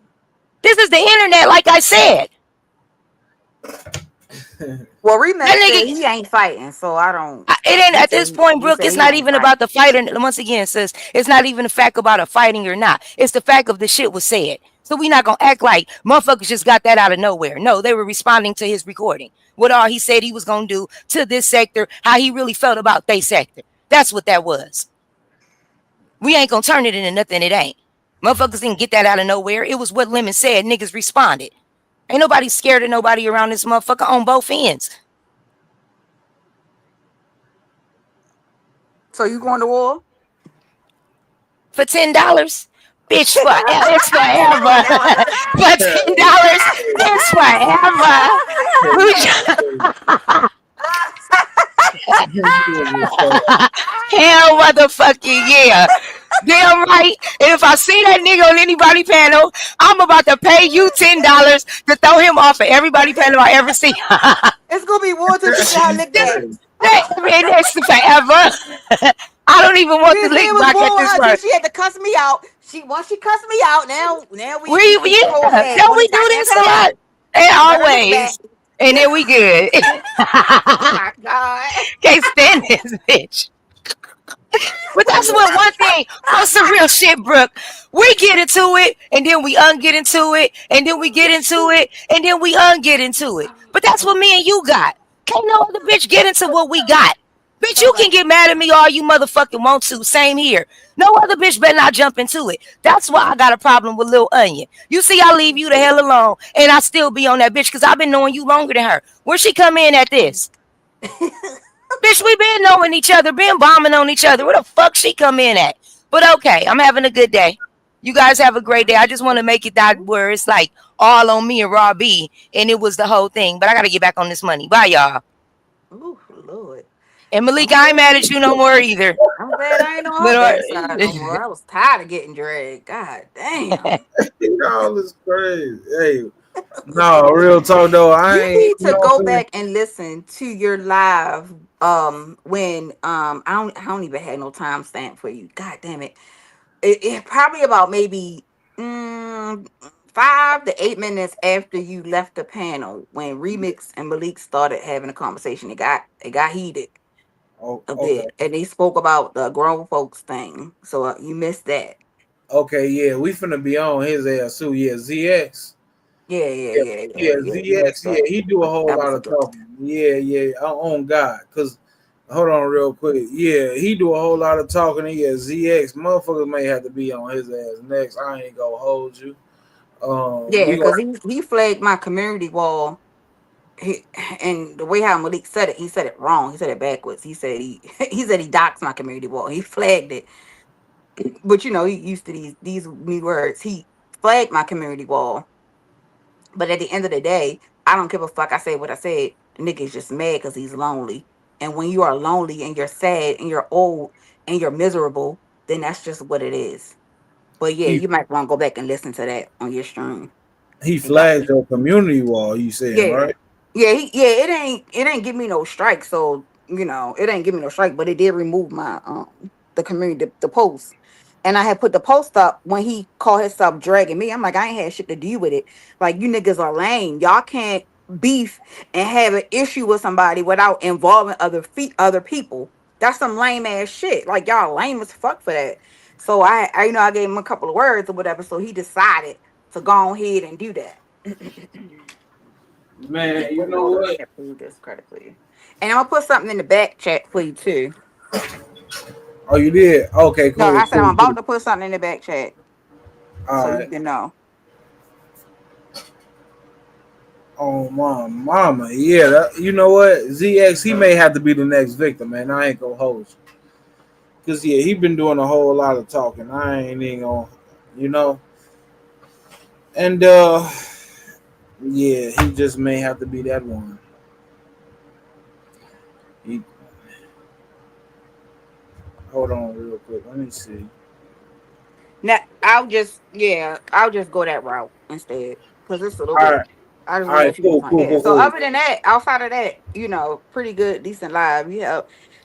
N: This is the internet, like I said.
G: Well, Remix said he ain't fighting, so I don't.
N: It ain't at this point, Brooke. It's not even about the fighter. Once again, sis, it's not even the fact about a fighting or not. It's the fact of the shit was said. So we not gonna act like motherfuckers just got that out of nowhere. No, they were responding to his recording. What all he said he was gonna do to this sector, how he really felt about they sector. That's what that was. We ain't gonna turn it into nothing it ain't. Motherfuckers didn't get that out of nowhere. It was what Lemon said. Niggas responded. Ain't nobody scared of nobody around this motherfucker on both ends.
G: So you going to war?
N: For $10? Bitch, forever. It's forever. For $10, it's forever. Hell motherfucking yeah. Damn right. And if I see that nigga on anybody panel, I'm about to pay you $10 to throw him off of everybody panel I ever see.
G: It's gonna be war till you see how lick that.
N: It's forever. I don't even want the lick back at this point.
G: She had to cuss me out. Once she cussed me out, now we
N: don't we do this a lot? And always. And then we good.
G: Oh my God.
N: Can't stand this bitch. But that's what one thing, on some real shit, Brooke. We get into it, and then we unget into it, and then we get into it, and then we unget into it. But that's what me and you got. Can't no other bitch get into what we got. Bitch, you can get mad at me all you motherfucking want to. Same here. No other bitch better not jump into it. That's why I got a problem with Lil Onion. You see, I leave you the hell alone, and I still be on that bitch because I've been knowing you longer than her. Where she come in at this? Bitch, we been knowing each other, been bombing on each other. Where the fuck she come in at? But okay, I'm having a good day. You guys have a great day. I just want to make it that where it's like all on me and Raw B, and it was the whole thing. But I got to get back on this money. Bye, y'all.
G: Ooh, Lord.
N: And Malik, I ain't mad at you no more either.
G: I'm glad I ain't on her side no more. I was tired of getting dragged. God damn.
D: Y'all is crazy. Hey, no, real talk though.
G: You need to go back and listen to your live. When I don't even have no time stamp for you. God damn it. It probably about maybe mm, 5 to 8 minutes after you left the panel, when Remix and Malik started having a conversation, it got heated
D: Oh,
G: a
D: okay.
G: bit, and they spoke about the grown folks thing. So you missed that.
D: Okay, yeah, we finna be on his ass too. Yeah, ZX.
G: Yeah,
D: Yeah, yeah,
G: you
D: ZX.
G: missed
D: Yeah,
G: that.
D: he do a whole
G: That
D: lot
G: was a
D: of
G: good one.
D: talking. Yeah, yeah. On God, cause hold on real quick. Yeah, he do a whole lot of talking. And yeah, ZX motherfuckers may have to be on his ass next. I ain't gonna hold you.
G: Yeah,
D: We gonna
G: because he flagged my community wall. He, and the way how Malik said it, he said it wrong. He said it backwards. He said he said he doxed my community wall. He flagged it, but he used to these new words. He flagged my community wall, but at the end of the day, I don't give a fuck. I said what I said. The nigga's just mad because he's lonely. And when you are lonely and you're sad and you're old and you're miserable, then that's just what it is. But yeah,
D: he
G: you might want to go back and listen to that on your stream.
D: he
G: It got
D: flagged your community wall. You saying
G: yeah,
D: right?
G: it ain't give me no strike. So it ain't give me no strike, but it did remove my the community the post. And I had put the post up when he called himself dragging me. I'm like, I ain't had shit to do with it. Like, you niggas are lame. Y'all can't beef and have an issue with somebody without involving other people. That's some lame ass shit. Like, y'all lame as fuck for that. So I gave him a couple of words or whatever. So he decided to go ahead and do that.
D: Man, you
G: Wait,
D: know
G: hold on. I
D: what?
G: can't prove this credit for you. And I'm gonna put something in the back chat for you too.
D: Oh, you did? Okay,
G: No,
D: cool,
G: I said
D: cool,
G: I'm
D: cool.
G: about to put something in the back chat
D: All
G: so you
D: right.
G: can know.
D: Oh my mama, yeah. You know what? ZX, he may have to be the next victim, man. I ain't gonna hold you. Cause yeah, he been doing a whole lot of talking. I ain't even gonna, you know. And yeah, he just may have to be that one. He, hold on real quick. Let me see.
G: Now I'll just go that route instead because it's a little
D: All
G: bit.
D: right,
G: I just
D: all
G: want to
D: right,
G: let you niggas
D: cool,
G: know.
D: cool,
G: Yeah.
D: cool,
G: So
D: cool.
G: other than that, outside of that, pretty good, decent live.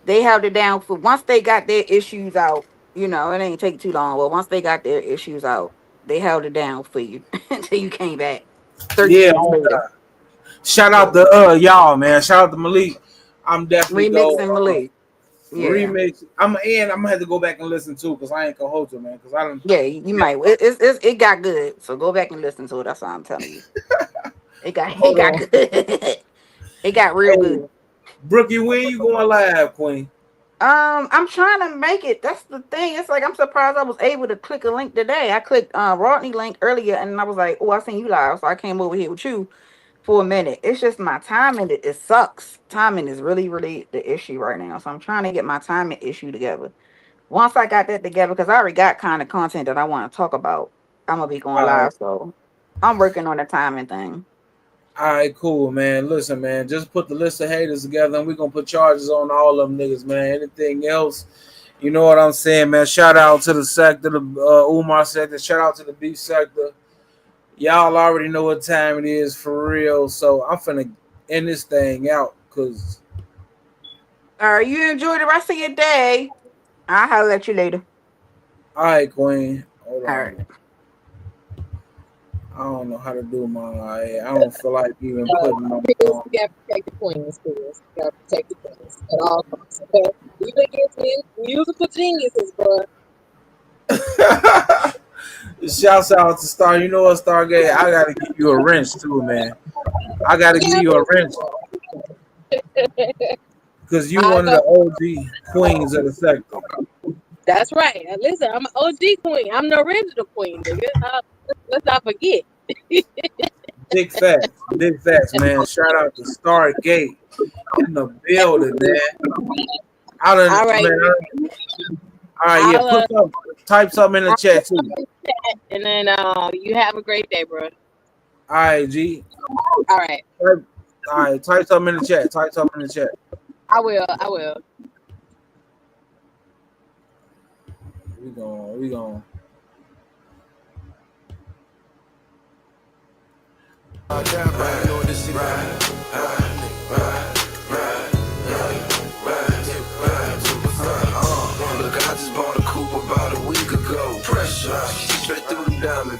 G: They held it down for once they got their issues out. It ain't take too long. Well, once they got their issues out, they held it down for you until you came back 30
D: Yeah,
G: minutes later.
D: shout
G: Yeah.
D: out to y'all, man. Shout out to Malik. I'm definitely
G: Remix
D: go
G: and Malik. Yeah.
D: remix. I'm gonna have to go back and listen too because I ain't gonna hold you, man. Because I don't.
G: Yeah, you might. It got good. So go back and listen to it. That's all I'm telling you. It
D: Hold
G: got
D: on.
G: good. It got real
D: Hey,
G: good.
D: Brookie, when you going live, Queen?
G: I'm trying to make it. That's the thing. It's like I'm surprised I was able to click a link today. I clicked Rodney link earlier and I was like, oh, I seen you live. So I came over here with you for a minute. It's just my timing. It sucks. Timing is really, really the issue right now. So I'm trying to get my timing issue together. Once I got that together, because I already got kind of content that I want to talk about, I'm gonna be going
D: All right.
G: live. So I'm working on the timing thing.
D: All right, cool, man. Listen, man, just put the list of haters together and we're going to put charges on all of them niggas, man. Anything else, you know what I'm saying, man? Shout out to the sector, the Umar sector. Shout out to the B sector. Y'all already know what time it is for real. So I'm finna end this thing out because.
G: All right, you enjoy the rest of your day. I'll holler at you later.
D: All right, Queen. Hold
G: All right.
D: on. I don't know how to do my. I don't feel like even putting my.
H: You gotta protect the queens, Chris. You gotta protect the queens at all costs. Okay, even against musical geniuses, bro.
D: Shouts out to Star. You know what, Stargate? I gotta give you a wrench too, man. I gotta give you a wrench because you
H: I
D: one of
H: know.
D: the OG queens of the sector.
H: That's right. And listen, I'm an OG queen. I'm the original queen, nigga. Let's not forget.
D: Big facts, man. Shout out to Stargate in the building, man. I done,
H: All right.
D: man. All right, yeah.
H: I'll
D: Type something in the chat too.
H: and then you have a great day, bro.
D: All right, G.
H: All right.
D: All right, type something in the chat. Type something in the chat.
H: I will.
D: We going.
A: Look, I just bought a coupe about a week ago. Pressure, straight through the diamond.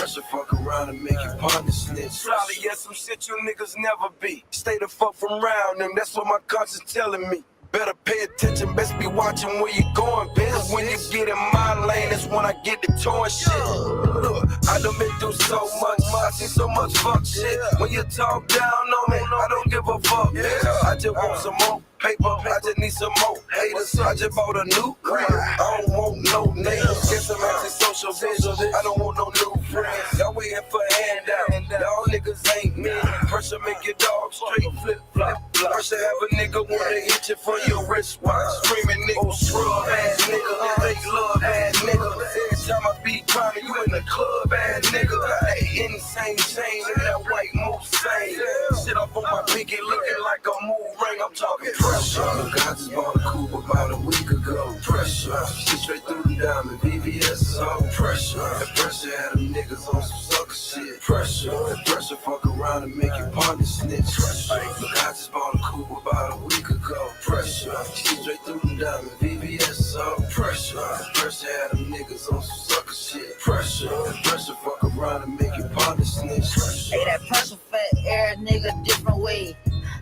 A: pressure fuck around and make your partner snitch. Probably yeah, some shit you niggas never be. Stay the fuck from around them, that's what my conscience telling me. Better pay attention, best be watching where you going, bitch. When you get in my lane, that's when I get the torn shit. Look, I done been through so much, I seen so much fuck shit. When you talk down on me, I don't give a fuck, bitch. I just want some more paper, I just need some more haters. I just bought a new crib, I don't want no niggas. Get some anti-social bitch, I don't want no new friends. Y'all waiting for a handout, y'all niggas ain't me. Pressure make your dog straight flip-flop. Pressure have a nigga wanna hit you for your wristwatch. Screaming nigga, scrub ass nigga, fake love ass nigga. Every time I be crying, you in the club ass nigga. Hey, insane chain in that white Mustang. Shit up on my pinky looking like a move ring. I'm talking pressure. Look, I just bought a coupe about a week ago. Pressure. Shit straight through the diamond. VVS is all pressure. That pressure had them niggas on some sucker shit. Pressure. That pressure fuck around and make your partner snitch. Look, I just bought a coupe about a week ago. Pressure. Shit straight through the diamond. VVS is all pressure. That pressure had them niggas on some sucker shit. Pressure. That pressure fuck around and make your partner snitch.
R: Hey, that pressure fat air nigga different way.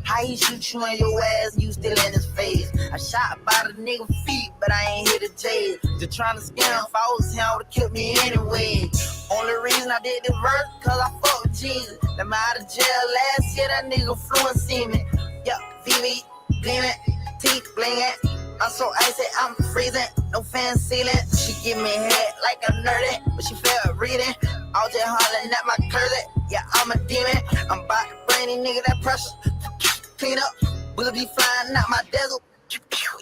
R: How he shoot you in your ass and you still in his face? I shot by the nigga feet, but I ain't hit a J. Just trying to scam, if I was him, would've killed me anyway. Only reason I did this verse, cause I fuck with Jesus. Them out of jail last year, that nigga fluent semen. Yup, VV, gleaming, teeth blinging. I'm so icy, I'm freezing, no fan ceiling. She give me head like a nerdy, but she felt reading. All just hollering at my closet, yeah, I'm a demon. I'm about to bring these niggas that pressure. Clean up, we'll be flying out my desert.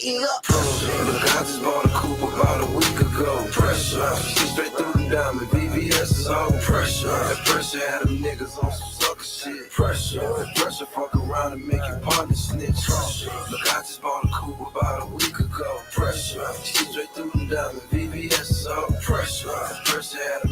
R: Eat up.
A: Look, I just bought a coupe about a week ago. Pressure, shit straight through the diamond. VVS is all pressure. That pressure had them niggas on some sucker shit. Pressure, that pressure fuck around and make your partner snitch. Look, I just bought a coupe about a week ago. Pressure, shit straight through the diamond. VVS is all pressure. That pressure had